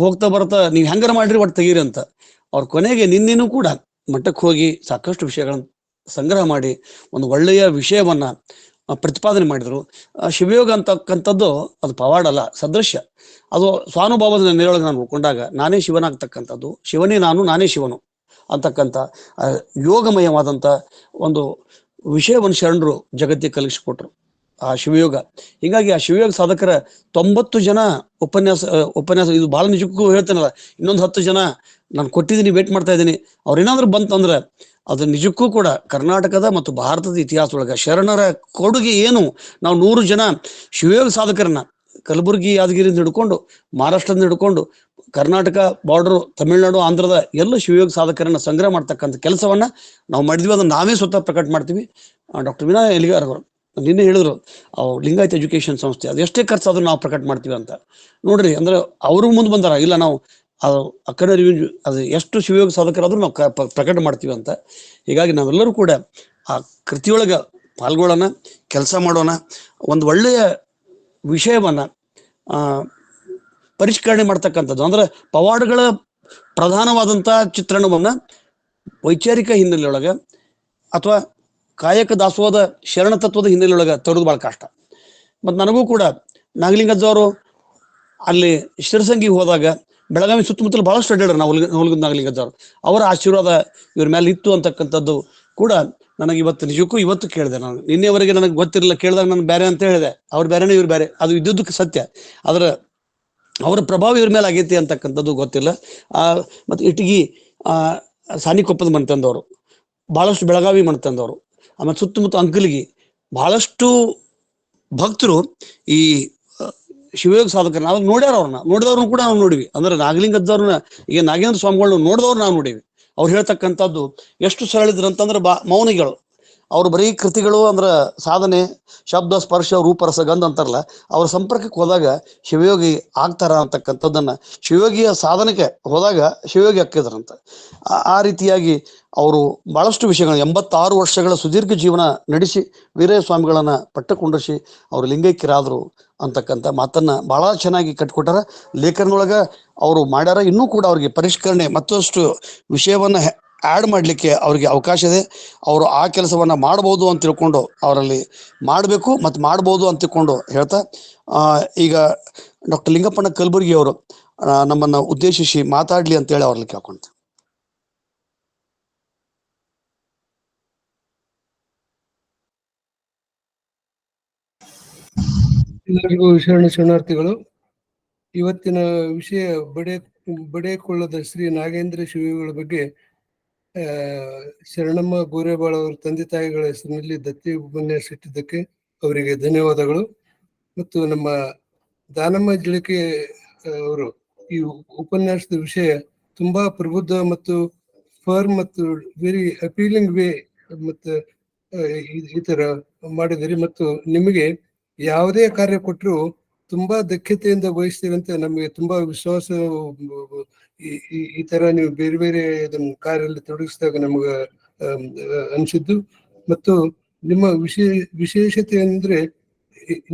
ಹೋಗ್ತಾ ಬರ್ತಾ ನೀವು ಹೆಂಗಾರ ಮಾಡ್ರಿ ಒಟ್ಟು ತೆಗೀರಿ ಅಂತ. ಅವ್ರ ಕೊನೆಗೆ ನಿನ್ನೇನು ಕೂಡ ಮಠಕ್ಕೆ ಹೋಗಿ ಸಾಕಷ್ಟು ವಿಷಯಗಳನ್ನು ಸಂಗ್ರಹ ಮಾಡಿ ಒಂದು ಒಳ್ಳೆಯ ವಿಷಯವನ್ನ ಪ್ರತಿಪಾದನೆ ಮಾಡಿದ್ರು. ಶಿವಯೋಗ ಅಂತಕ್ಕಂಥದ್ದು ಅದು ಪವಾಡ ಅಲ್ಲ, ಸದೃಶ್ಯ. ಅದು ಸ್ವಾನುಭಾವದ ನೆಲೆಯೊಳಗೆ ನಾನು ಉಳ್ಕೊಂಡಾಗ ನಾನೇ ಶಿವನಾಗ್ತಕ್ಕಂಥದ್ದು, ಶಿವನೇ ನಾನು, ನಾನೇ ಶಿವನು ಅಂತಕ್ಕಂಥ ಯೋಗಮಯವಾದಂಥ ಒಂದು ವಿಷಯವನ್ನು ಶರಣರು ಜಗತ್ತಿಗೆ ಕಲಿಸಿಕೊಟ್ರು, ಆ ಶಿವಯೋಗ. ಹೀಗಾಗಿ ಆ ಶಿವಯೋಗ ಸಾಧಕರ 90 ಜನ ಉಪನ್ಯಾಸ ಇದು ಭಾಳ ನಿಜಕ್ಕೂ ಹೇಳ್ತೇನಲ್ಲ, ಇನ್ನೊಂದು 10 ಜನ ನಾನು ಕೊಟ್ಟಿದ್ದೀನಿ, ವೇಟ್ ಮಾಡ್ತಾ ಇದ್ದೀನಿ. ಅವ್ರೇನಾದ್ರೂ ಬಂತಂದ್ರೆ ಅದು ನಿಜಕ್ಕೂ ಕೂಡ ಕರ್ನಾಟಕದ ಮತ್ತು ಭಾರತದ ಇತಿಹಾಸದೊಳಗೆ ಶರಣರ ಕೊಡುಗೆ ಏನು. ನಾವು 100 ಜನ ಶಿವಯೋಗ ಸಾಧಕರನ್ನ ಕಲಬುರಗಿ ಯಾದಗಿರಿಯಿಂದ ಹಿಡ್ಕೊಂಡು ಮಹಾರಾಷ್ಟ್ರದಿಂದ ಹಿಡ್ಕೊಂಡು ಕರ್ನಾಟಕ ಬಾರ್ಡರ್, ತಮಿಳುನಾಡು, ಆಂಧ್ರದ ಎಲ್ಲ ಶಿವಯೋಗ ಸಾಧಕರನ್ನ ಸಂಗ್ರಹ ಮಾಡ್ತಕ್ಕಂಥ ಕೆಲಸವನ್ನ ನಾವು ಮಾಡಿದ್ವಿ. ಅದನ್ನ ನಾವೇ ಸ್ವತಃ ಪ್ರಕಟ ಮಾಡ್ತೀವಿ. ಡಾಕ್ಟರ್ ವಿನಯ್ ಎಲಿಗಾರ್ ಅವರು ನಿನ್ನೆ ಹೇಳಿದ್ರು, ಲಿಂಗಾಯತ್ ಎಜುಕೇಶನ್ ಸಂಸ್ಥೆ ಅದು ಎಷ್ಟೇ ಖರ್ಚಾದ್ರೂ ನಾವು ಪ್ರಕಟ ಮಾಡ್ತೀವಿ ಅಂತ. ನೋಡ್ರಿ, ಅಂದ್ರೆ ಅವರು ಮುಂದೆ ಬಂದಾರ, ಇಲ್ಲ ನಾವು ಅಕ್ಕನ ರಿವ್ಯೂ ಅದು ಎಷ್ಟು ಶಿವಯೋಗ ಸಾಧಕರಾದ್ರೂ ನಾವು ಪ್ರಕಟ ಮಾಡ್ತೀವಿ ಅಂತ. ಹೀಗಾಗಿ ನಾವೆಲ್ಲರೂ ಕೂಡ ಆ ಕೃತಿಯೊಳಗೆ ಪಾಲ್ಗೊಳ್ಳೋಣ, ಕೆಲಸ ಮಾಡೋಣ, ಒಂದು ಒಳ್ಳೆಯ ವಿಷಯವನ್ನ ಪರಿಷ್ಕರಣೆ ಮಾಡ್ತಕ್ಕಂಥದ್ದು. ಅಂದ್ರೆ ಪವಾಡಗಳ ಪ್ರಧಾನವಾದಂಥ ಚಿತ್ರಣವನ್ನ ವೈಚಾರಿಕ ಹಿನ್ನೆಲೆಯೊಳಗೆ ಅಥವಾ ಕಾಯಕ ದಾಸೋಹದ ಶರಣ ತತ್ವದ ಹಿನ್ನೆಲೆಯೊಳಗೆ ತರೋದು ಭಾಳ ಕಷ್ಟ. ಮತ್ತು ನನಗೂ ಕೂಡ ನಾಗಲಿಂಗಜ್ಜವರು ಅಲ್ಲಿ ಶಿರಸಂಗಿ ಹೋದಾಗ ಬೆಳಗಾವಿ ಸುತ್ತಮುತ್ತಲು ಬಹಳಷ್ಟು ಅಡ್ಡಾಡ್ರು. ನಾವು ಹೊಲಗದ ನಾಗಲಿಂಗಜ್ಜವರು ಅವರ ಆಶೀರ್ವಾದ ಇವ್ರ ಮೇಲೆ ಇತ್ತು ಅಂತಕ್ಕಂಥದ್ದು ಕೂಡ ನನಗೆ ನಿಜಕ್ಕೂ ಇವತ್ತು ಕೇಳಿದೆ. ನಾನು ನಿನ್ನೆವರೆಗೆ ನನಗೆ ಗೊತ್ತಿರಲಿಲ್ಲ, ಕೇಳಿದಾಗ ನಾನು ಬೇರೆ ಅಂತ ಹೇಳಿದೆ, ಅವ್ರು ಬೇರೆನೇ ಇವ್ರು ಬೇರೆ, ಅದು ಇದ್ದುದಕ್ಕೆ ಸತ್ಯ. ಆದ್ರೆ ಅವರ ಪ್ರಭಾವ ಇವ್ರ ಮೇಲೆ ಆಗೈತಿ ಅಂತಕ್ಕಂಥದ್ದು ಗೊತ್ತಿಲ್ಲ. ಮತ್ತು ಇಟಗಿ ಸಾನಿಕೊಪ್ಪದ ಮಣ್ತಂದವರು, ಬಹಳಷ್ಟು ಬೆಳಗಾವಿ ಮಣ್ತಂದವರು, ಆಮೇಲೆ ಸುತ್ತಮುತ್ತ ಅಂಕಲ್ಗಿ ಬಹಳಷ್ಟು ಭಕ್ತರು ಈ ಶಿವಯೋಗ ಸಾಧಕರನ್ನ ಅವಾಗ ನೋಡ್ಯಾರ. ಅವ್ರನ್ನ ನೋಡಿದವ್ರನ್ನ ಕೂಡ ನಾವು ನೋಡಿವಿ. ಅಂದ್ರೆ ನಾಗಲಿಂಗದ್ದವ್ರನ್ನ, ಈಗ ನಾಗೇಂದ್ರ ಸ್ವಾಮಿಗಳನ್ನ ನೋಡಿದವ್ರು ನಾವು ನೋಡಿವಿ. ಅವ್ರು ಹೇಳ್ತಕ್ಕಂಥದ್ದು ಎಷ್ಟು ಸರಳ ಇದ್ರು ಅಂತಂದ್ರೆ ಮೌನಿಗಳು. ಅವ್ರು ಬರೀ ಕೃತಿಗಳು ಅಂದ್ರೆ ಸಾಧನೆ, ಶಬ್ದ, ಸ್ಪರ್ಶ, ರೂಪರಸ, ಗಂಧ ಅಂತಾರಲ್ಲ, ಅವ್ರ ಸಂಪರ್ಕಕ್ಕೆ ಹೋದಾಗ ಶಿವಯೋಗಿ ಆಗ್ತಾರ ಅಂತಕ್ಕಂಥದ್ದನ್ನ, ಶಿವಯೋಗಿಯ ಸಾಧನೆಗೆ ಹೋದಾಗ ಶಿವಯೋಗಿ ಆಗ್ತಿದ್ರಂತ. ಆ ರೀತಿಯಾಗಿ ಅವರು ಬಹಳಷ್ಟು ವಿಷಯಗಳು 86 ವರ್ಷಗಳ ಸುದೀರ್ಘ ಜೀವನ ನಡೆಸಿ ವೀರಯ್ಯ ಸ್ವಾಮಿಗಳನ್ನ ಪಟ್ಟ ಕುಂಡ್ರಿಸಿ ಅವರು ಲಿಂಗೈಕ್ಯರಾದ್ರು ಅಂತಕ್ಕಂಥ ಮಾತನ್ನ ಬಹಳ ಚೆನ್ನಾಗಿ ಕಟ್ಕೊಟ್ಟಾರ. ಲೇಖನದೊಳಗ ಅವರು ಮಾಡ್ಯಾರ. ಇನ್ನೂ ಕೂಡ ಅವ್ರಿಗೆ ಪರಿಷ್ಕರಣೆ ಮತ್ತಷ್ಟು ವಿಷಯವನ್ನ ಆ್ಯಡ್ ಮಾಡಲಿಕ್ಕೆ ಅವ್ರಿಗೆ ಅವಕಾಶ ಇದೆ. ಅವರು ಆ ಕೆಲಸವನ್ನ ಮಾಡ್ಬೋದು ಅಂತ ತಿಳ್ಕೊಂಡು ಅವರಲ್ಲಿ ಮಾಡಬೇಕು ಮತ್ತು ಮಾಡ್ಬೋದು ಅಂತ ತಿಳ್ಕೊಂಡು ಹೇಳ್ತಾ, ಈಗ ಡಾಕ್ಟರ್ ಲಿಂಗಪ್ಪಣ್ಣ ಕಲಬುರ್ಗಿ ಅವರು ನಮ್ಮನ್ನ ಉದ್ದೇಶಿಸಿ ಮಾತಾಡ್ಲಿ ಅಂತೇಳಿ ಅವ್ರಲ್ಲಿ ಕೇಳ್ಕೊಂತ. ಎಲ್ಲರಿಗೂ ಶರಣಾರ್ಥಿಗಳು. ಇವತ್ತಿನ ವಿಷಯ ಬಡೇಕೊಳ್ಳದ ಶ್ರೀ ನಾಗೇಂದ್ರ ಶಿವಯೋಗಿಗಳ ಬಗ್ಗೆ ಶರಣಮ್ಮ ಗೋರೆಬಾಳ ಅವರ ತಂದೆ ತಾಯಿಗಳ ಹೆಸರಿನಲ್ಲಿ ದತ್ತಿ ಉಪನ್ಯಾಸ ಇಟ್ಟಿದ್ದಕ್ಕೆ ಅವರಿಗೆ ಧನ್ಯವಾದಗಳು. ಮತ್ತು ನಮ್ಮ ದಾನಮ್ಮ ಜಿಳಕೆ ಅವರು ಈ ಉಪನ್ಯಾಸದ ವಿಷಯ ತುಂಬಾ ಪ್ರಬುದ್ಧ ಮತ್ತು ಫರ್ಮ್ ಮತ್ತು ವೆರಿ ಅಪೀಲಿಂಗ್ ವೇ ಮತ್ತು ಈ ತರ ಮಾಡಿದಿರಿ. ಮತ್ತು ನಿಮಗೆ ಯಾವುದೇ ಕಾರ್ಯ ಕೊಟ್ಟರು ತುಂಬಾ ದಕ್ಷತೆಯಿಂದ ವಹಿಸ್ತೀರಿ ಅಂತ ನಮಗೆ ತುಂಬಾ ವಿಶ್ವಾಸ. ಈ ತರ ನೀವು ಬೇರೆ ಬೇರೆ ಅದನ್ನ ಕಾರ್ಯದಲ್ಲಿ ತೊಡಗಿಸಿದಾಗ ನಮಗ ಅನ್ಸಿದ್ದು. ಮತ್ತು ನಿಮ್ಮ ವಿಶೇಷತೆ ಅಂದ್ರೆ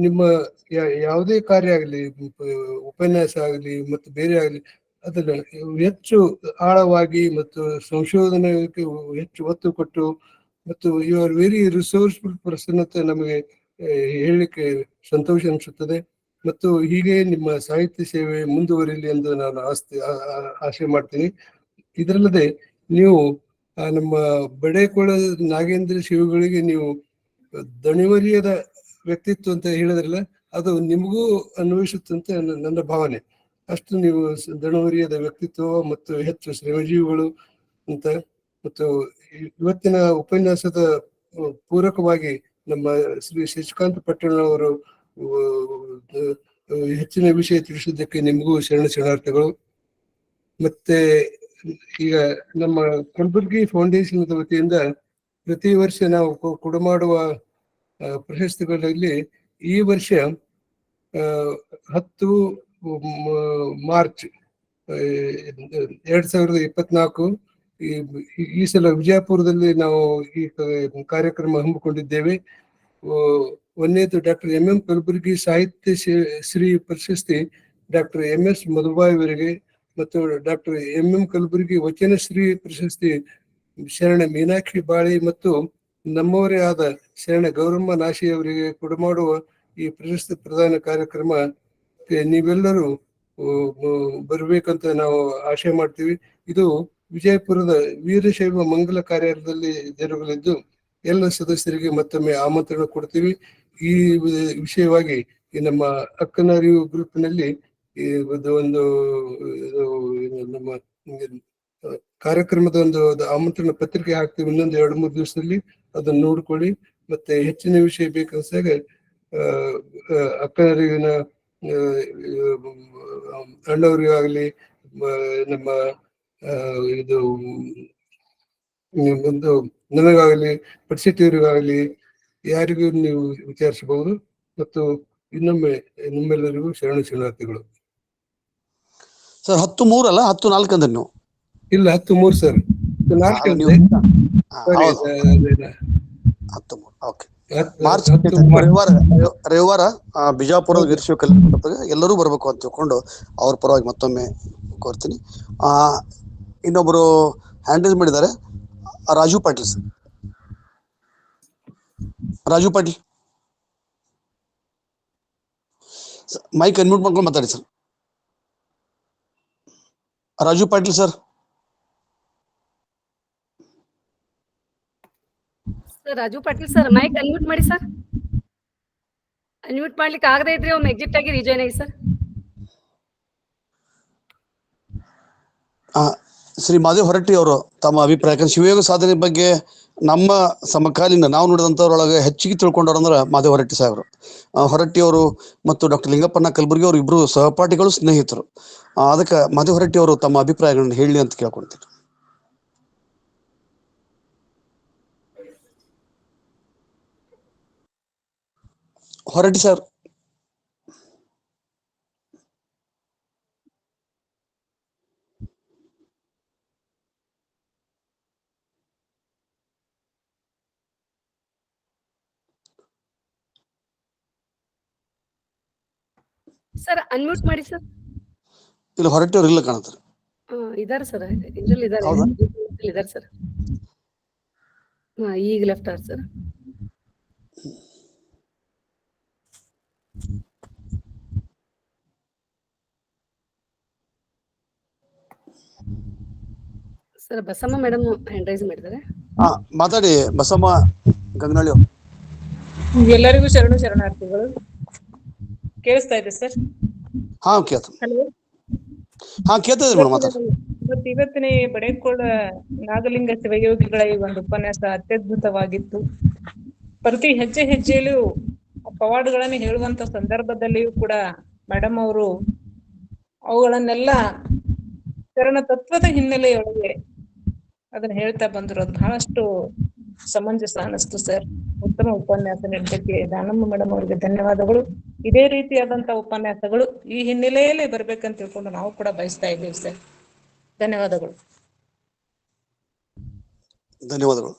ನಿಮ್ಮ ಯಾವುದೇ ಕಾರ್ಯ ಆಗಲಿ, ಉಪನ್ಯಾಸ ಆಗಲಿ ಮತ್ತು ಬೇರೆ ಆಗಲಿ, ಅದನ್ನ ಹೆಚ್ಚು ಆಳವಾಗಿ ಮತ್ತು ಸಂಶೋಧನೆಗೆ ಹೆಚ್ಚು ಒತ್ತು ಕೊಟ್ಟು ಮತ್ತು you are very resourceful person ಅಂತ ನಮಗೆ ಹೇಳಲಿಕ್ಕೆ ಸಂತೋಷ ಅನಿಸುತ್ತದೆ. ಮತ್ತು ಹೀಗೆ ನಿಮ್ಮ ಸಾಹಿತ್ಯ ಸೇವೆ ಮುಂದುವರಿಲಿ ಎಂದು ನಾನು ಆಶೆ ಮಾಡ್ತೀನಿ. ಇದರಲ್ಲದೆ ನೀವು ನಮ್ಮ ಬಡೇಕೊಳ ನಾಗೇಂದ್ರ ಶಿವಗಳಿಗೆ ನೀವು ದಣಿವರಿಯದ ವ್ಯಕ್ತಿತ್ವ ಅಂತ ಹೇಳಿದ್ರಲ್ಲ, ಅದು ನಿಮಗೂ ಅನ್ವಯಿಸುತ್ತಂತೆ ನನ್ನ ಭಾವನೆ. ಅಷ್ಟು ನೀವು ದಣಿವರಿಯದ ವ್ಯಕ್ತಿತ್ವ ಮತ್ತು ಹೆಚ್ಚು ಶ್ರಮಜೀವಿಗಳು ಅಂತ. ಮತ್ತು ಇವತ್ತಿನ ಉಪನ್ಯಾಸದ ಪೂರಕವಾಗಿ ನಮ್ಮ ಶ್ರೀ ಶಶಿಕಾಂತ್ ಪಟ್ಟಣ ಅವರು ಹೆಚ್ಚಿನ ವಿಷಯ ತಿಳಿಸಿದ್ದಕ್ಕೆ ನಿಮಗೂ ಶರಣಾರ್ಥಿಗಳು. ಮತ್ತೆ ಈಗ ನಮ್ಮ ಕಲಬುರ್ಗಿ ಫೌಂಡೇಶನ್ ವತಿಯಿಂದ ಪ್ರತಿ ವರ್ಷ ನಾವು ಕೊಡಮಾಡುವ ಪ್ರಶಸ್ತಿಗಳಲ್ಲಿ ಈ ವರ್ಷ 10 ಮಾರ್ಚ್ 2024 ಈ ಸಲ ವಿಜಯಪುರದಲ್ಲಿ ನಾವು ಈ ಕಾರ್ಯಕ್ರಮ ಹಮ್ಮಿಕೊಂಡಿದ್ದೇವೆ. ಒಂದನೇದು ಡಾಕ್ಟರ್ MM ಕಲಬುರ್ಗಿ ಸಾಹಿತ್ಯ ಶ್ರೀ ಪ್ರಶಸ್ತಿ ಡಾಕ್ಟರ್ MS ಮಧುಬಾಯಿ ಅವರಿಗೆ, ಮತ್ತು ಡಾಕ್ಟರ್ MM ಕಲಬುರ್ಗಿ ವಚನ ಶ್ರೀ ಪ್ರಶಸ್ತಿ ಶರಣ ಮೀನಾಕ್ಷಿ ಬಾಳಿ ಮತ್ತು ನಮ್ಮವರೇ ಆದ ಶರಣ ಗೌರಮ್ಮ ನಾಶಿ ಅವರಿಗೆ ಕೊಡಮಾಡುವ ಈ ಪ್ರಶಸ್ತಿ ಪ್ರದಾನ ಕಾರ್ಯಕ್ರಮ ನೀವೆಲ್ಲರೂ ಬರ್ಬೇಕಂತ ನಾವು ಆಶೆ ಮಾಡ್ತೀವಿ. ಇದು ವಿಜಯಪುರದ ವೀರಶೈವ ಮಂಗಲ ಕಾರ್ಯಾಲಯದಲ್ಲಿ ಜರುಗಲಿದ್ದು ಎಲ್ಲ ಸದಸ್ಯರಿಗೆ ಮತ್ತೊಮ್ಮೆ ಆಮಂತ್ರಣ ಕೊಡ್ತೀವಿ. ಈ ವಿಷಯವಾಗಿ ಈ ನಮ್ಮ ಅಕ್ಕನ ಅರಿವು ಗ್ರೂಪ್ನಲ್ಲಿ ಒಂದು ನಮ್ಮ ಕಾರ್ಯಕ್ರಮದ ಒಂದು ಆಮಂತ್ರಣ ಪತ್ರಿಕೆ ಹಾಕ್ತೀವಿ. ಇನ್ನೊಂದು 2-3 ದಿವಸದಲ್ಲಿ ಅದನ್ನ ನೋಡ್ಕೊಳ್ಳಿ. ಮತ್ತೆ ಹೆಚ್ಚಿನ ವಿಷಯ ಬೇಕನ್ಸಾಗ ಅಕ್ಕನರಿಗಿನ ಅಣ್ಣವ್ರಿಗಾಗಲಿ, ನಮ್ಮ ಇದು ಒಂದು ನನಗಾಗಲಿ, ಪಡಿಸಿಟಿಯವರಿಗಾಗಲಿ ಯಾರಿಗೂ ನೀವು ವಿಚಾರಿಸಬಹುದು. ಮತ್ತು ಇನ್ನೊಮ್ಮೆ ನಿಮ್ಮೆಲ್ಲರಿಗೂ ಶರಣಾರ್ಥಿಗಳು. ಸರ್ 13 ಅಲ್ಲ 14 ಅಂದ್ರೆ ನೀವು? ಇಲ್ಲ 13 ಸರ್, 14 ಓಕೆ. ಮಾರ್ಚ್ ರವಿವಾರ ಬಿಜಾಪುರದ ವೀರಶೈವ ಕಲ್ಯಾಣ ಎಲ್ಲರೂ ಬರ್ಬೇಕು ಅಂತ ತಿಳ್ಕೊಂಡು ಅವ್ರ ಪರವಾಗಿ ಮತ್ತೊಮ್ಮೆ ಕೋರ್ತೀನಿ. ಇನ್ನೊಬ್ರು ಹ್ಯಾಂಡ್ ರೈಸ್ ಮಾಡಿದ್ದಾರೆ, Raju Patil sir. Raju Patil mike unmute ಮಾಡ್ಕೊಂಡು ಮಾತಾಡಿ sir. Raju Patil sir. Raju Patil sir mike unmute ಮಾಡಿ ಸರ್. ಅನ್ಮ್ಯೂಟ್ ಮಾಡ್ಲಿಕ್ಕೆ ಆಗದೆ ಇದ್ರೆ ಒಮ್ಮೆ ಎಕ್ಸಿಟ್ ಆಗಿ ರಿಜಾಯ್ನ್ ಆಗಿ ಸರ್. ಶ್ರೀ ಮಾದೇವ್ ಹೊರಟ್ಟಿ ಅವರು ತಮ್ಮ ಅಭಿಪ್ರಾಯ, ಶಿವಯೋಗ ಸಾಧನೆ ಬಗ್ಗೆ ನಮ್ಮ ಸಮಕಾಲೀನ ನಾವು ನೋಡಿದಂಥವ್ರೊಳಗೆ ಹೆಚ್ಚಿಗೆ ತಿಳ್ಕೊಂಡವ್ರು ಅಂದ್ರೆ ಮಾದೇವ್ ಹೊರಟ್ಟಿ ಸಾಹೇಬರು. ಹೊರಟ್ಟಿ ಅವರು ಮತ್ತು ಡಾಕ್ಟರ್ ಲಿಂಗಪ್ಪನ ಕಲಬುರ್ಗಿ ಅವರು ಇಬ್ರು ಸಹಪಾಠಿಗಳು, ಸ್ನೇಹಿತರು. ಅದಕ್ಕೆ ಮಾದೇವ್ ಹೊರಟ್ಟಿ ಅವರು ತಮ್ಮ ಅಭಿಪ್ರಾಯಗಳನ್ನ ಹೇಳಿ ಅಂತ ಕೇಳ್ಕೊಂತೀನಿ. ಹೊರಟ್ಟಿ ಸರ್. ಸರ್ ಅನ್ಮ್ಯೂಟ್ ಮಾಡಿ ಸರ್. ಇಲ್ಲ, ಹೊರಟ್ಟಿ ಅವ್ರು ಇಲ್ಲ ಕಾಣುತ್ತಾರೆ. ಇದಾರೆ ಸರ್, ಇದ್ರಲ್ಲಿ ಇದಾರೆ ಸರ್. ಈಗ ಲೆಫ್ಟ್ ಆರ್ sir. Sir Basamma madam hand raise ಮಾಡಿದ್ದಾರೆ. ಮಾತಾಡಿ ಬಸಮ್ಮ ಗಂಗನಹಳ್ಳಿ ಅವರು. ಎಲ್ಲರಿಗೂ ಶರಣಾರ್ಥಿಗಳು. ಕೇಳಿಸ್ತಾ ಇದೆ ಸರ್? ಹಾ ಕೇಳ್ತದೆ. ಹಲೋ, ಹಾ ಕೇಳ್ತದೆ ಮೇಡಮ್, ಮಾತಾಡಿ. ಇವತ್ತಿನ ಬಡೇಕೊಳ ನಾಗಲಿಂಗ ಶಿವಯೋಗಿಗಳ ಈ ಒಂದು ಉಪನ್ಯಾಸ ಅತ್ಯದ್ಭುತವಾಗಿತ್ತು. ಪ್ರತಿ ಹೆಜ್ಜೆ ಹೆಜ್ಜೆಯಲ್ಲೂ ಪವಾಡಗಳನ್ನು ಹೇಳುವಂತ ಸಂದರ್ಭದಲ್ಲಿಯೂ ಕೂಡ ಮೇಡಮ್ ಅವರು ಅವುಗಳನ್ನೆಲ್ಲ ಶರಣ ತತ್ವದ ಹಿನ್ನೆಲೆಯೊಳಗೆ ಅದನ್ನ ಹೇಳ್ತಾ ಬಂದಿರೋದು ಬಹಳಷ್ಟು ಸಮಂಜಸ ಅನಿಸ್ತು ಸರ್. ಉತ್ತಮ ಉಪನ್ಯಾಸ ನೀಡಿದ್ದಕ್ಕೆ ದಾನಮ್ಮ ಮೇಡಮ್ ಅವರಿಗೆ ಧನ್ಯವಾದಗಳು. ಇದೇ ರೀತಿಯಾದಂತ ಉಪನ್ಯಾಸಗಳು ಈ ಹಿನ್ನೆಲೆಯಲ್ಲಿ ಬರ್ಬೇಕಂತ ತಿಳ್ಕೊಂಡು ನಾವು ಕೂಡ ಬಯಸ್ತಾ ಇದ್ದೀವಿ ಸರ್. ಧನ್ಯವಾದಗಳು. ಧನ್ಯವಾದಗಳು.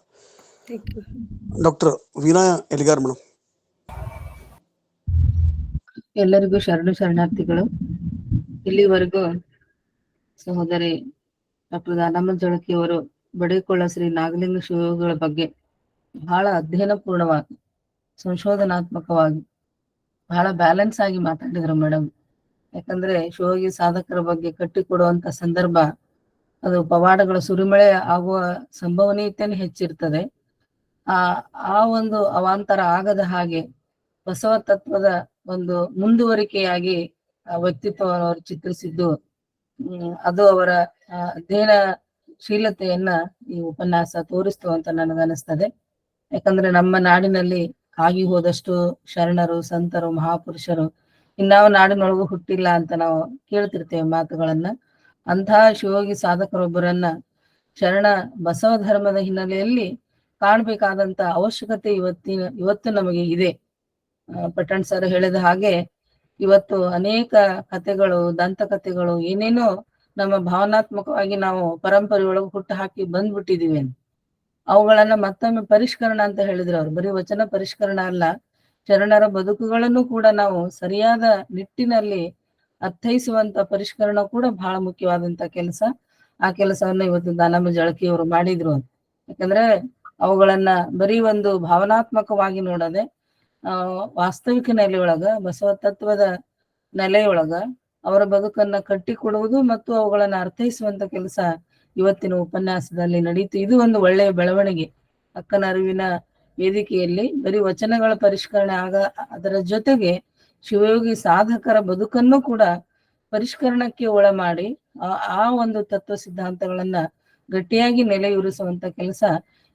Thank you. Doctor Veena Eligar madam. ಎಲ್ಲರಿಗೂ ಶರಣಾರ್ಥಿಗಳು. ಇಲ್ಲಿವರೆಗೂ ಸಹೋದರಿ ಡಾಕ್ಟರ್ ದಾನಮ್ಮ ಜಳಕಿ ಅವರು ಬಡೇಕೊಳ್ಳ ಶ್ರೀ ನಾಗಲಿಂಗ ಶಿವಯೋಗಿಗಳ ಬಗ್ಗೆ ಬಹಳ ಅಧ್ಯಯನ ಪೂರ್ಣವಾಗಿ, ಸಂಶೋಧನಾತ್ಮಕವಾಗಿ, ಬಹಳ ಬ್ಯಾಲೆನ್ಸ್ ಆಗಿ ಮಾತಾಡಿದ್ರು ಮೇಡಮ್. ಯಾಕಂದ್ರೆ ಶಿವಯೋಗಿ ಸಾಧಕರ ಬಗ್ಗೆ ಕಟ್ಟಿಕೊಡುವಂತ ಸಂದರ್ಭ ಅದು ಪವಾಡಗಳ ಸುರಿಮಳೆ ಆಗುವ ಸಂಭವನೀಯತೆನೇ ಹೆಚ್ಚಿರ್ತದೆ. ಆ ಒಂದು ಅವಾಂತರ ಆಗದ ಹಾಗೆ ಬಸವ ತತ್ವದ ಒಂದು ಮುಂದುವರಿಕೆಯಾಗಿ ಆ ವ್ಯಕ್ತಿತ್ವವನ್ನು ಅವರು ಚಿತ್ರಿಸಿದ್ದು, ಅದು ಅವರ ಅಧ್ಯಯನಶೀಲತೆಯನ್ನ ಈ ಉಪನ್ಯಾಸ ತೋರಿಸ್ತು ಅಂತ ನನಗನ್ನಿಸ್ತದೆ. ಯಾಕಂದ್ರೆ ನಮ್ಮ ನಾಡಿನಲ್ಲಿ ಆಗಿ ಹೋದಷ್ಟು ಶರಣರು, ಸಂತರು, ಮಹಾಪುರುಷರು ಇನ್ನಾವ ನಾಡಿನೊಳಗೂ ಹುಟ್ಟಿಲ್ಲ ಅಂತ ನಾವು ಕೇಳ್ತಿರ್ತೇವೆ ಮಾತುಗಳನ್ನ. ಅಂತಹ ಶಿವಯೋಗಿ ಸಾಧಕರೊಬ್ಬರನ್ನ ಶರಣ ಬಸವ ಧರ್ಮದ ಹಿನ್ನೆಲೆಯಲ್ಲಿ ಕಾಣ್ಬೇಕಾದಂತ ಅವಶ್ಯಕತೆ ಇವತ್ತು ನಮಗೆ ಇದೆ. ಪಟ್ಟಣ್ ಸರ್ ಹೇಳಿದ ಹಾಗೆ ಇವತ್ತು ಅನೇಕ ಕಥೆಗಳು, ದಂತಕಥೆಗಳು, ಏನೇನೋ ನಮ್ಮ ಭಾವನಾತ್ಮಕವಾಗಿ ನಾವು ಪರಂಪರೆಯೊಳಗೆ ಹುಟ್ಟು ಹಾಕಿ ಬಂದ್ಬಿಟ್ಟಿದೀವಿ ಅಂತ. ಅವುಗಳನ್ನ ಮತ್ತೊಮ್ಮೆ ಪರಿಷ್ಕರಣ ಅಂತ ಹೇಳಿದ್ರು ಅವ್ರು. ಬರೀ ವಚನ ಪರಿಷ್ಕರಣ ಅಲ್ಲ, ಶರಣರ ಬದುಕುಗಳನ್ನು ಕೂಡ ನಾವು ಸರಿಯಾದ ನಿಟ್ಟಿನಲ್ಲಿ ಅರ್ಥೈಸುವಂತ ಪರಿಷ್ಕರಣ ಕೂಡ ಬಹಳ ಮುಖ್ಯವಾದಂತ ಕೆಲಸ. ಆ ಕೆಲಸವನ್ನ ಇವತ್ತು ದಾನಮ್ಮ ಜಳಕಿ ಅವರು ಮಾಡಿದ್ರು. ಯಾಕಂದ್ರೆ ಅವುಗಳನ್ನ ಬರೀ ಒಂದು ಭಾವನಾತ್ಮಕವಾಗಿ ನೋಡದೆ ವಾಸ್ತವಿಕ ನೆಲೆಯೊಳಗ, ಬಸವ ತತ್ವದ ನೆಲೆಯೊಳಗ ಅವರ ಬದುಕನ್ನ ಕಟ್ಟಿಕೊಡುವುದು ಮತ್ತು ಅವುಗಳನ್ನ ಅರ್ಥೈಸುವಂತ ಕೆಲಸ ಇವತ್ತಿನ ಉಪನ್ಯಾಸದಲ್ಲಿ ನಡೀತು. ಇದು ಒಂದು ಒಳ್ಳೆಯ ಬೆಳವಣಿಗೆ. ಅಕ್ಕನ ಅರಿವಿನ ವೇದಿಕೆಯಲ್ಲಿ ಬರೀ ವಚನಗಳ ಪರಿಷ್ಕರಣೆ ಅದರ ಜೊತೆಗೆ ಶಿವಯೋಗಿ ಸಾಧಕರ ಬದುಕನ್ನು ಕೂಡ ಪರಿಷ್ಕರಣಕ್ಕೆ ಒಳ ಮಾಡಿ ಆ ಒಂದು ತತ್ವ ಸಿದ್ಧಾಂತಗಳನ್ನ ಗಟ್ಟಿಯಾಗಿ ನೆಲೆಯೂರಿಸುವಂತ ಕೆಲಸ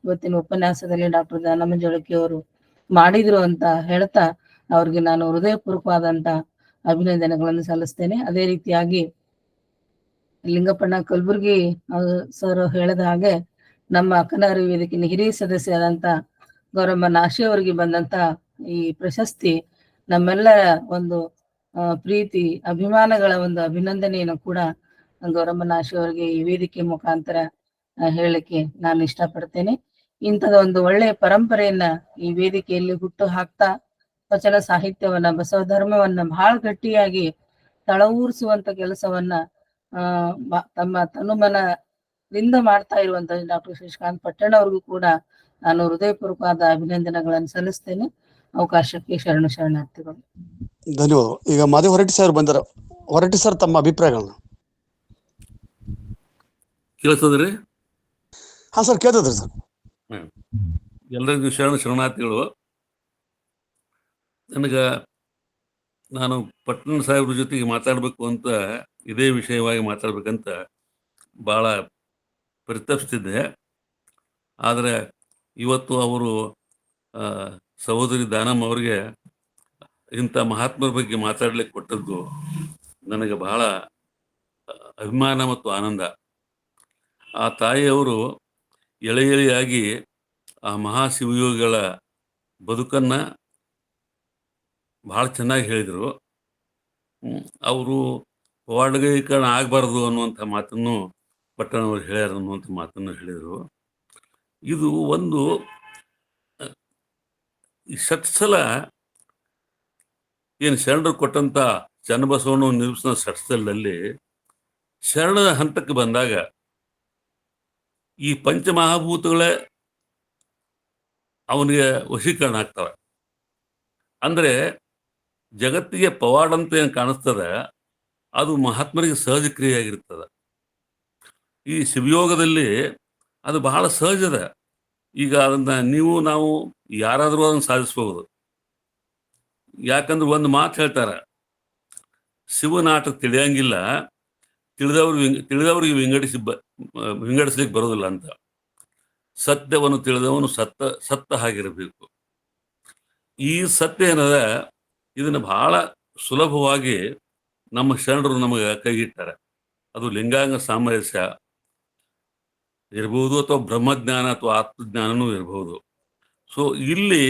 ಇವತ್ತಿನ ಉಪನ್ಯಾಸದಲ್ಲಿ ಡಾಕ್ಟರ್ ದಾನಮ್ಮ ಜಳಕಿ ಅವರು ಮಾಡಿದ್ರು ಅಂತ ಹೇಳ್ತಾ ಅವ್ರಿಗೆ ನಾನು ಹೃದಯಪೂರ್ವಕವಾದಂತ ಅಭಿನಂದನೆಗಳನ್ನು ಸಲ್ಲಿಸ್ತೇನೆ. ಅದೇ ರೀತಿಯಾಗಿ ಲಿಂಗಪ್ಪಣ್ಣ ಕಲಬುರ್ಗಿ ಸರ್ ಹೇಳಿದ ಹಾಗೆ ನಮ್ಮ ಅಕ್ಕನ ಅರಿವು ವೇದಿಕೆ ಹಿರಿಯ ಸದಸ್ಯರಾದಂತ ಗೌರಮ್ಮ ನಾಶಿ ಅವರಿಗೆ ಬಂದಂತ ಈ ಪ್ರಶಸ್ತಿ ನಮ್ಮೆಲ್ಲ ಒಂದು ಪ್ರೀತಿ ಅಭಿಮಾನಗಳ ಒಂದು ಅಭಿನಂದನೆಯನ್ನು ಕೂಡ ಗೌರಮ್ಮ ನಾಶಿ ಅವರಿಗೆ ಈ ವೇದಿಕೆ ಮುಖಾಂತರ ಹೇಳಲಿಕ್ಕೆ ನಾನು ಇಷ್ಟಪಡ್ತೇನೆ. ಇಂಥದ ಒಂದು ಒಳ್ಳೆಯ ಪರಂಪರೆಯನ್ನ ಈ ವೇದಿಕೆಯಲ್ಲಿ ಹುಟ್ಟು ಹಾಕ್ತಾ ವಚನ ಸಾಹಿತ್ಯವನ್ನ, ಬಸವ ಧರ್ಮವನ್ನ ಬಹಳ ಗಟ್ಟಿಯಾಗಿ ತಳವೂರಿಸುವಂತ ಕೆಲಸವನ್ನ ತಮ್ಮ ತನುಮನದಿಂದ ಮಾಡ್ತಾ ಇರುವಂತ ಡಾಕ್ಟರ್ ಶಶಿಕಾಂತ್ ಪಟ್ಟಣ ಅವ್ರಿಗೂ ಕೂಡ ನಾನು ಹೃದಯಪೂರ್ವಕವಾದ ಅಭಿನಂದನೆಗಳನ್ನು ಸಲ್ಲಿಸ್ತೇನೆ. ಅವಕಾಶಕ್ಕೆ ಶರಣಾರ್ಥಿಗಳು. ಧನ್ಯವಾದ. ಈಗ ಮಾದೇವ್ ಹೊರಟ್ಟಿ ಸರ್ ಬಂದಾರ. ಹೊರಟ್ಟಿ ಸರ್, ತಮ್ಮ ಅಭಿಪ್ರಾಯಗಳನ್ನ. ಕೇಳಿಸ್ತದ್ರಿ? ಹಾ ಸರ್, ಕೇಳ್ತದ್ರಿ ಸರ್. ಎಲ್ಲರಿಗೂ ಶರಣಾರ್ಥಿಗಳು. ನಾನು ಪಟ್ಟಣ ಸಾಹೇಬ್ರ ಜೊತೆಗೆ ಮಾತಾಡಬೇಕು ಅಂತ, ಇದೇ ವಿಷಯವಾಗಿ ಮಾತಾಡ್ಬೇಕಂತ ಭಾಳ ಪರಿತಪಿಸ್ತಿದ್ದೆ. ಆದರೆ ಇವತ್ತು ಅವರು ಸಹೋದರಿ ದಾನಮ್ಮ ಅವರಿಗೆ ಇಂಥ ಮಹಾತ್ಮರ ಬಗ್ಗೆ ಮಾತಾಡ್ಲಿಕ್ಕೆ ಕೊಟ್ಟದ್ದು ನನಗೆ ಬಹಳ ಅಭಿಮಾನ ಮತ್ತು ಆನಂದ. ಆ ತಾಯಿಯವರು ಎಳೆಯಾಗಿ ಆ ಮಹಾಶಿವಯೋಗಿಗಳ ಬದುಕನ್ನು ಭಾಳ ಚೆನ್ನಾಗಿ ಹೇಳಿದರು. ಅವರು ಪವಾಡಗೀಕರಣ ಆಗಬಾರ್ದು ಅನ್ನುವಂಥ ಮಾತನ್ನು ಪಟ್ಟಣವರು ಹೇಳ್ಯಾರ ಅನ್ನುವಂಥ ಮಾತನ್ನು ಹೇಳಿದರು. ಇದು ಒಂದು ಷಟ್ಸಲ ಏನು ಶರಣರು ಕೊಟ್ಟಂಥ ಚನ್ನಬಸವಣ್ಣ ನಿರ್ಮಿಸಿದ ಷಟ್ಸಲಲ್ಲಿ ಶರಣದ ಹಂತಕ್ಕೆ ಬಂದಾಗ ಈ ಪಂಚಮಹಾಭೂತಗಳೇ ಅವನಿಗೆ ವಶೀಕರಣ ಆಗ್ತವೆ. ಅಂದರೆ ಜಗತ್ತಿಗೆ ಪವಾಡ ಅಂತ ಏನು ಕಾಣಿಸ್ತದೆ, ಅದು ಮಹಾತ್ಮರಿಗೆ ಸಹಜ ಕ್ರಿಯೆಯಾಗಿರ್ತದೆ. ಈ ಶಿವಯೋಗದಲ್ಲಿ ಅದು ಬಹಳ ಸಹಜದ. ಈಗ ಅದನ್ನು ನಾವು ಯಾರಾದರೂ ಅದನ್ನು ಸಾಧಿಸ್ಬೋದು. ಯಾಕಂದ್ರೆ ಒಂದು ಮಾತು ಹೇಳ್ತಾರೆ, ಶಿವನಾಟ ತಿಳಿಯಂಗಿಲ್ಲ, ತಿಳಿದವ್ರಿಗೆ ವಿಂಗಡಿಸ್ಲಿಕ್ಕೆ ಬರೋದಿಲ್ಲ ಅಂತ. ಸತ್ಯವನ್ನು ತಿಳಿದವನು ಸತ್ತ ಹಾಗಿರಬೇಕು. ಈ ಸತ್ಯ ಏನದ, ಇದನ್ನು ಬಹಳ ಸುಲಭವಾಗಿ ನಮ್ಮ ಶರಣರು ನಮಗೆ ಕೈಗಿಟ್ಟಾರೆ. ಅದು ಲಿಂಗಾಂಗ ಸಾಮರಸ್ಯ ಇರ್ಬೋದು, ಅಥವಾ ಬ್ರಹ್ಮಜ್ಞಾನ ಅಥವಾ ಆತ್ಮಜ್ಞಾನನೂ ಇರ್ಬೋದು. ಸೊ ಇಲ್ಲಿ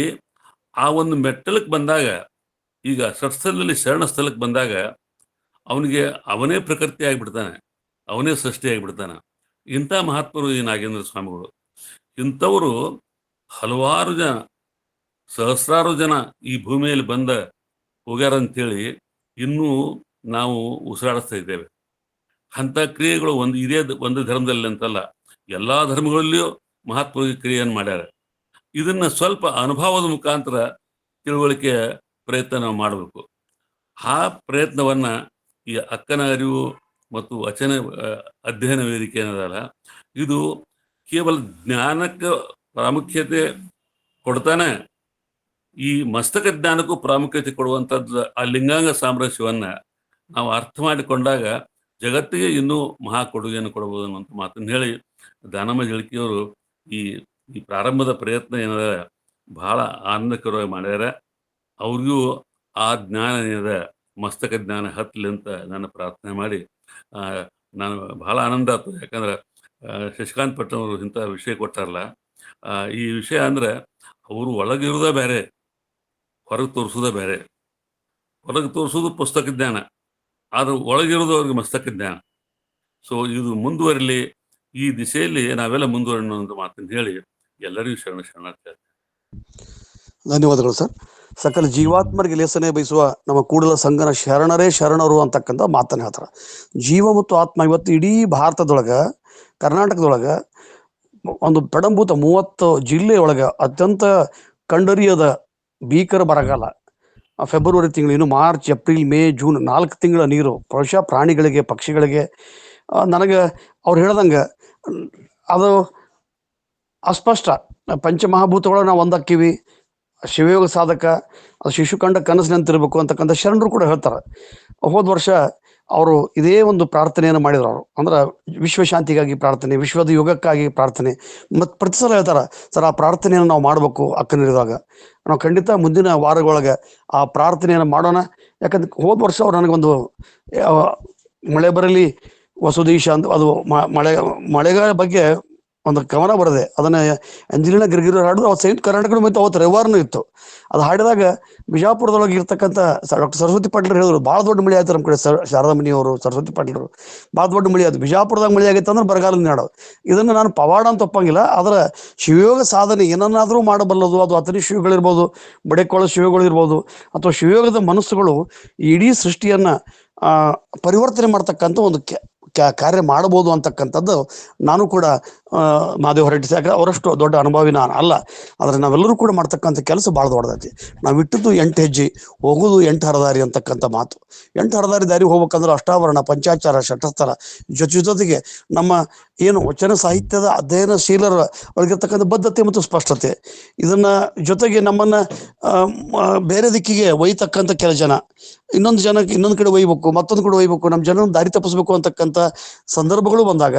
ಆ ಒಂದು ಮೆಟ್ಟಲಕ್ಕೆ ಬಂದಾಗ ಈಗ ಷಟ್ಸ್ಥಲದಲ್ಲಿ ಶರಣ ಸ್ಥಳಕ್ಕೆ ಬಂದಾಗ ಅವನಿಗೆ ಅವನೇ ಪ್ರಕೃತಿ ಆಗಿಬಿಡ್ತಾನೆ, ಅವನೇ ಸೃಷ್ಟಿ ಆಗಿಬಿಡ್ತಾನೆ. ಇಂಥ ಮಹಾತ್ಮರು ಈ ನಾಗೇಂದ್ರ ಸ್ವಾಮಿಗಳು. ಇಂಥವರು ಹಲವಾರು ಜನ, ಸಹಸ್ರಾರು ಜನ ಈ ಭೂಮಿಯಲ್ಲಿ ಬಂದ ಹೋಗ್ಯಾರಂತೇಳಿ ಇನ್ನೂ ನಾವು ಉಸಿರಾಡಿಸ್ತಾ ಇದ್ದೇವೆ. ಅಂಥ ಕ್ರಿಯೆಗಳು ಒಂದು ಧರ್ಮದಲ್ಲಿ ಅಂತಲ್ಲ, ಎಲ್ಲ ಧರ್ಮಗಳಲ್ಲಿಯೂ ಮಹಾತ್ಮರು ಕ್ರಿಯೆಯನ್ನು ಮಾಡ್ಯಾರ. ಇದನ್ನ ಸ್ವಲ್ಪ ಅನುಭವದ ಮುಖಾಂತರ ತಿಳುವಳಿಕೆಯ ಪ್ರಯತ್ನ ನಾವು ಮಾಡಬೇಕು. ಆ ಪ್ರಯತ್ನವನ್ನ ಈ ಅಕ್ಕನ ಅರಿವು ಮತ್ತು ವಚನ ಅಧ್ಯಯನ ವೇದಿಕೆ ಏನದಲ್ಲ, ಇದು ಕೇವಲ ಜ್ಞಾನಕ್ಕೆ ಪ್ರಾಮುಖ್ಯತೆ ಕೊಡ್ತಾನೆ, ಈ ಮಸ್ತಕ ಜ್ಞಾನಕ್ಕೂ ಪ್ರಾಮುಖ್ಯತೆ ಕೊಡುವಂಥದ್ದು ಆ ಲಿಂಗಾಂಗ ಸಾಮರಸ್ಯವನ್ನ ನಾವು ಅರ್ಥ ಮಾಡಿಕೊಂಡಾಗ ಜಗತ್ತಿಗೆ ಇನ್ನೂ ಮಹಾ ಕೊಡುಗೆಯನ್ನು ಕೊಡಬಹುದು ಅನ್ನುವಂಥ ಮಾತನ್ನು ಹೇಳಿ, ದಾನಮ್ಮ ಜಳಕಿಯವರು ಈ ಪ್ರಾರಂಭದ ಪ್ರಯತ್ನ ಏನದ ಬಹಳ ಆನಂದಕರವಾಗಿ ಮಾಡ್ಯಾರ. ಅವ್ರಿಗೂ ಆ ಜ್ಞಾನ ಏನಿದೆ, ಮಸ್ತಕ ಜ್ಞಾನ ಹತ್ತಲಿ ಅಂತ ನಾನು ಪ್ರಾರ್ಥನೆ ಮಾಡಿ, ನಾನು ಬಹಳ ಆನಂದ ಆಯ್ತು. ಯಾಕಂದ್ರೆ ಶಶಿಕಾಂತ್ ಪಟ್ಟಣ್ ಅವರು ಇಂಥ ವಿಷಯ ಕೊಟ್ಟಾರಲ್ಲ, ಈ ವಿಷಯ ಅಂದ್ರೆ ಅವರು ಒಳಗಿರೋದೇ ಬೇರೆ, ಹೊರಗೆ ತೋರಿಸೋದೇ ಬೇರೆ. ಹೊರಗೆ ತೋರಿಸೋದು ಪುಸ್ತಕ ಜ್ಞಾನ, ಆದ್ರೆ ಒಳಗಿರೋದು ಅವ್ರಿಗೆ ಮಸ್ತಕ ಜ್ಞಾನ. ಸೊ ಇದು ಮುಂದುವರಿಲಿ, ಈ ದಿಶೆಯಲ್ಲಿ ನಾವೆಲ್ಲ ಮುಂದುವರೋಣ ಅಂತ ಮಾತನ್ನು ಹೇಳಿ ಎಲ್ಲರಿಗೂ ಶರಣಾರ್ಥಿ. ಧನ್ಯವಾದಗಳು ಸರ್. ಸಕಲ ಜೀವಾತ್ಮರಿಗೆ ಲೇಸನೆ ಬಯಸುವ ನಮ್ಮ ಕೂಡಲ ಸಂಗನ ಶರಣರೇ ಶರಣರು ಅಂತಕ್ಕಂಥ ಮಾತನ್ನ ಹೇಳ್ತಾರೆ. ಜೀವ ಮತ್ತು ಆತ್ಮ ಇವತ್ತು ಇಡೀ ಭಾರತದೊಳಗ, ಕರ್ನಾಟಕದೊಳಗ ಒಂದು ಪಡಂಭೂತ 30 ಜಿಲ್ಲೆಯೊಳಗ ಅತ್ಯಂತ ಕಂಡರಿಯದ ಭೀಕರ ಬರಗಾಲ. ಫೆಬ್ರವರಿ ತಿಂಗಳು, ಇನ್ನು ಮಾರ್ಚ್, ಏಪ್ರಿಲ್, ಮೇ, ಜೂನ್ 4 ತಿಂಗಳ ನೀರು ಬಹುಶಃ ಪ್ರಾಣಿಗಳಿಗೆ, ಪಕ್ಷಿಗಳಿಗೆ. ನನಗೆ ಅವ್ರು ಹೇಳ್ದಂಗೆ ಅದು ಅಸ್ಪಷ್ಟ. ಪಂಚಮಹಾಭೂತಗಳು ನಾವು ಒಂದಾಕಿವಿ, ಶಿವಯೋಗ ಸಾಧಕ, ಅದು ಶಿಶುಕಂಡ ಕನಸಿನಂತಿರ್ಬೇಕು ಅಂತಕ್ಕಂಥ ಶರಣರು ಕೂಡ ಹೇಳ್ತಾರೆ. ಹೋದ ವರ್ಷ ಅವರು ಇದೇ ಒಂದು ಪ್ರಾರ್ಥನೆಯನ್ನು ಮಾಡಿದ್ರು. ಅವರು ಅಂದ್ರೆ ವಿಶ್ವಶಾಂತಿಗಾಗಿ ಪ್ರಾರ್ಥನೆ, ವಿಶ್ವದ ಯೋಗಕ್ಕಾಗಿ ಪ್ರಾರ್ಥನೆ. ಮತ್ತು ಪ್ರತಿ ಸಲ ಹೇಳ್ತಾರೆ, ಸರ್ ಆ ಪ್ರಾರ್ಥನೆಯನ್ನು ನಾವು ಮಾಡಬೇಕು. ಅಕ್ಕನಿರಿದಾಗ ನಾವು ಖಂಡಿತ ಮುಂದಿನ ವಾರಗಳೊಳಗೆ ಆ ಪ್ರಾರ್ಥನೆಯನ್ನು ಮಾಡೋಣ. ಯಾಕಂದ್ರೆ ಹೋದ ವರ್ಷ ಅವ್ರು ನನಗೊಂದು ಮಳೆ ಬರಲಿ ವಸುದೀಶ ಅಂತ, ಅದು ಮಳೆಗಾಲ ಬಗ್ಗೆ ಒಂದು ಕವನ ಬರದೆ, ಅದನ್ನ ಅಂಜಲಿನ ಗಿರ್ಗಿರು ಹಾಡಿದ್ರು. ಅವ್ರು ಸೈನ್ಸ್ ಕರ್ನಾಟಕ ಮತ್ತು ಅವತ್ತು ರವಿವಾರನೂ ಇತ್ತು. ಅದು ಹಾಡಿದಾಗ ಬಿಜಾಪುರದೊಳಗೆ ಇರ್ತಕ್ಕಂಥ ಡಾಕ್ಟರ್ ಸರಸ್ವತಿ ಪಾಟೀಲ್ ಹೇಳಿದ್ರು, ಭಾಳ ದೊಡ್ಡ ಮಳೆ ಆಯ್ತು ನಮ್ಮ ಕಡೆ. ಶಾರದಾಮಣಿಯವರು, ಸರಸ್ವತಿ ಪಾಟೀಲರು, ಭಾಳ ದೊಡ್ಡ ಮಳೆ ಆಯ್ತು. ಬಿಜಾಪುರದಾಗ ಮಳೆ ಆಗಿತ್ತು ಅಂದ್ರೆ ಬರಗಾಲದ ನಾಡು. ಇದನ್ನು ನಾನು ಪವಾಡ ಅಂತ ಒಪ್ಪಂಗಿಲ್ಲ. ಆದ್ರೆ ಶಿವಯೋಗ ಸಾಧನೆ ಏನನ್ನಾದರೂ ಮಾಡಬಲ್ಲದು. ಅದು ಅತನಿ ಶಿವಗಳಿರ್ಬೋದು, ಬಡೆಕೊಳ ಶಿವಗಳಿರ್ಬೋದು, ಅಥವಾ ಶಿವಯೋಗದ ಮನಸ್ಸುಗಳು ಇಡೀ ಸೃಷ್ಟಿಯನ್ನ ಪರಿವರ್ತನೆ ಮಾಡ್ತಕ್ಕಂಥ ಒಂದು ಕಾರ್ಯ ಮಾಡಬಹುದು ಅಂತಕ್ಕಂಥದ್ದು ನಾನು ಕೂಡ ಮಹಾದೇವ್ ಹೊರಟ್ಟಿ. ಯಾಕಂದ್ರೆ ಅವರಷ್ಟು ದೊಡ್ಡ ಅನುಭವಿ ನಾನು ಅಲ್ಲ, ಆದರೆ ನಾವೆಲ್ಲರೂ ಕೂಡ ಮಾಡ್ತಕ್ಕಂಥ ಕೆಲಸ ಭಾಳ ದೊಡ್ಡದೈತಿ. ನಾವು ಇಟ್ಟದ್ದು 8 ಹೆಜ್ಜೆ, ಹೋಗೋದು 8 ಹರದಾರಿ ಅಂತಕ್ಕಂಥ ಮಾತು. 8 ಹರದಾರಿ ದಾರಿ ಹೋಗ್ಬೇಕಂದ್ರೆ ಅಷ್ಟಾವರಣ, ಪಂಚಾಚಾರ, ಷಟಸ್ಥಲ ಜೊತೆಗೆ ನಮ್ಮ ಏನು ವಚನ ಸಾಹಿತ್ಯದ ಅಧ್ಯಯನಶೀಲರ ಒಳಗಿರ್ತಕ್ಕಂಥ ಬದ್ಧತೆ ಮತ್ತು ಸ್ಪಷ್ಟತೆ, ಇದನ್ನ ಜೊತೆಗೆ ನಮ್ಮನ್ನ ಬೇರೆ ದಿಕ್ಕಿಗೆ ಒಯ್ತಕ್ಕಂಥ ಕೆಲ ಜನ, ಇನ್ನೊಂದು ಜನಕ್ಕೆ ಇನ್ನೊಂದು ಕಡೆ ಒಯ್ಬೇಕು, ಮತ್ತೊಂದು ಕಡೆ ಒಯ್ಬೇಕು, ನಮ್ಮ ಜನರನ್ನು ದಾರಿ ತಪ್ಪಿಸ್ಬೇಕು ಅಂತಕ್ಕಂಥ ಸಂದರ್ಭಗಳು ಬಂದಾಗ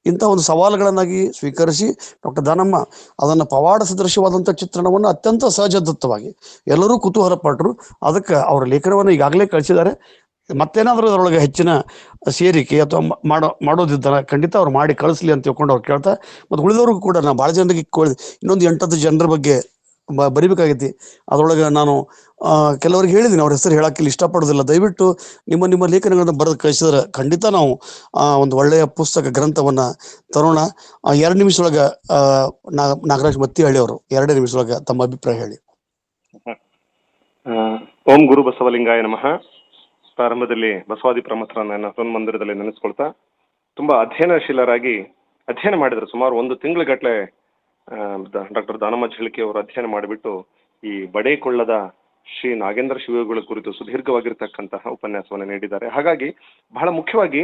ಇಂಥ ಒಂದು ಸವಾಲುಗಳನ್ನಾಗಿ ಸ್ವೀಕರಿಸಿ ಡಾಕ್ಟರ್ ದಾನಮ್ಮ ಅದನ್ನು ಪವಾಡ ಸದೃಶವಾದಂಥ ಚಿತ್ರಣವನ್ನು ಅತ್ಯಂತ ಸಹಜದತ್ತವಾಗಿ ಎಲ್ಲರೂ ಕುತೂಹಲ ಪಟ್ಟರು. ಅದಕ್ಕೆ ಅವರ ಲೇಖನವನ್ನು ಈಗಾಗಲೇ ಕಳಿಸಿದ್ದಾರೆ. ಮತ್ತೇನಾದರೂ ಅದರೊಳಗೆ ಹೆಚ್ಚಿನ ಸೇರಿಕೆ ಅಥವಾ ಮಾಡೋದಿದ್ದಾರೆ ಖಂಡಿತ ಅವ್ರು ಮಾಡಿ ಕಳಿಸ್ಲಿ ಅಂತ ತಿಳ್ಕೊಂಡು ಅವ್ರು ಕೇಳ್ತಾ, ಮತ್ತು ಉಳಿದವ್ರಿಗೂ ಕೂಡ ನಾನು ಭಾಳ ಜನರಿಗೆ ಇನ್ನೊಂದು 8-10 ಜನರ ಬಗ್ಗೆ ಬರಿಬೇಕಾಗೈತಿ. ಅದರೊಳಗೆ ನಾನು ಕೆಲವರಿಗೆ ಹೇಳಿದ್ದೀನಿ, ಅವ್ರ ಹೆಸರು ಹೇಳಕ್ಕಿಲ್ಲ, ಇಷ್ಟಪಡೋದಿಲ್ಲ. ದಯವಿಟ್ಟು ನಿಮ್ಮ ಲೇಖನಗಳನ್ನು ಬರೆದು ಕಳಿಸಿದ್ರೆ ಖಂಡಿತ ನಾವು ಒಂದು ಒಳ್ಳೆಯ ಪುಸ್ತಕ ಗ್ರಂಥವನ್ನ ತರೋಣ. 2 ನಿಮಿಷದೊಳಗೆ ನಾಗರಾಜ್ ಮತ್ತಿಹಳ್ಳಿ ಅವರು 2 ನಿಮಿಷದೊಳಗೆ ತಮ್ಮ ಅಭಿಪ್ರಾಯ ಹೇಳಿ. ಓಂ ಗುರು ಬಸವಲಿಂಗಾಯ ನಮಃ. ಪ್ರಾರಂಭದಲ್ಲಿ ಬಸವಾದಿ ಪ್ರಮಥರನ್ನ ಮಂದಿರದಲ್ಲಿ ನೆನೆಸ್ಕೊಳ್ತಾ ತುಂಬಾ ಅಧ್ಯಯನಶೀಲರಾಗಿ ಅಧ್ಯಯನ ಮಾಡಿದ್ರು. ಸುಮಾರು 1 ತಿಂಗಳ ಡಾಕ್ಟರ್ ದಾನಮ್ಮ ಜಳಕಿ ಅವರು ಅಧ್ಯಯನ ಮಾಡಿಬಿಟ್ಟು ಈ ಬಡೇಕೊಳ್ಳದ ಶ್ರೀ ನಾಗೇಂದ್ರ ಶಿವಯೋಗಿಗಳ ಕುರಿತು ಸುದೀರ್ಘವಾಗಿರ್ತಕ್ಕಂತಹ ಉಪನ್ಯಾಸವನ್ನು ನೀಡಿದ್ದಾರೆ. ಹಾಗಾಗಿ ಬಹಳ ಮುಖ್ಯವಾಗಿ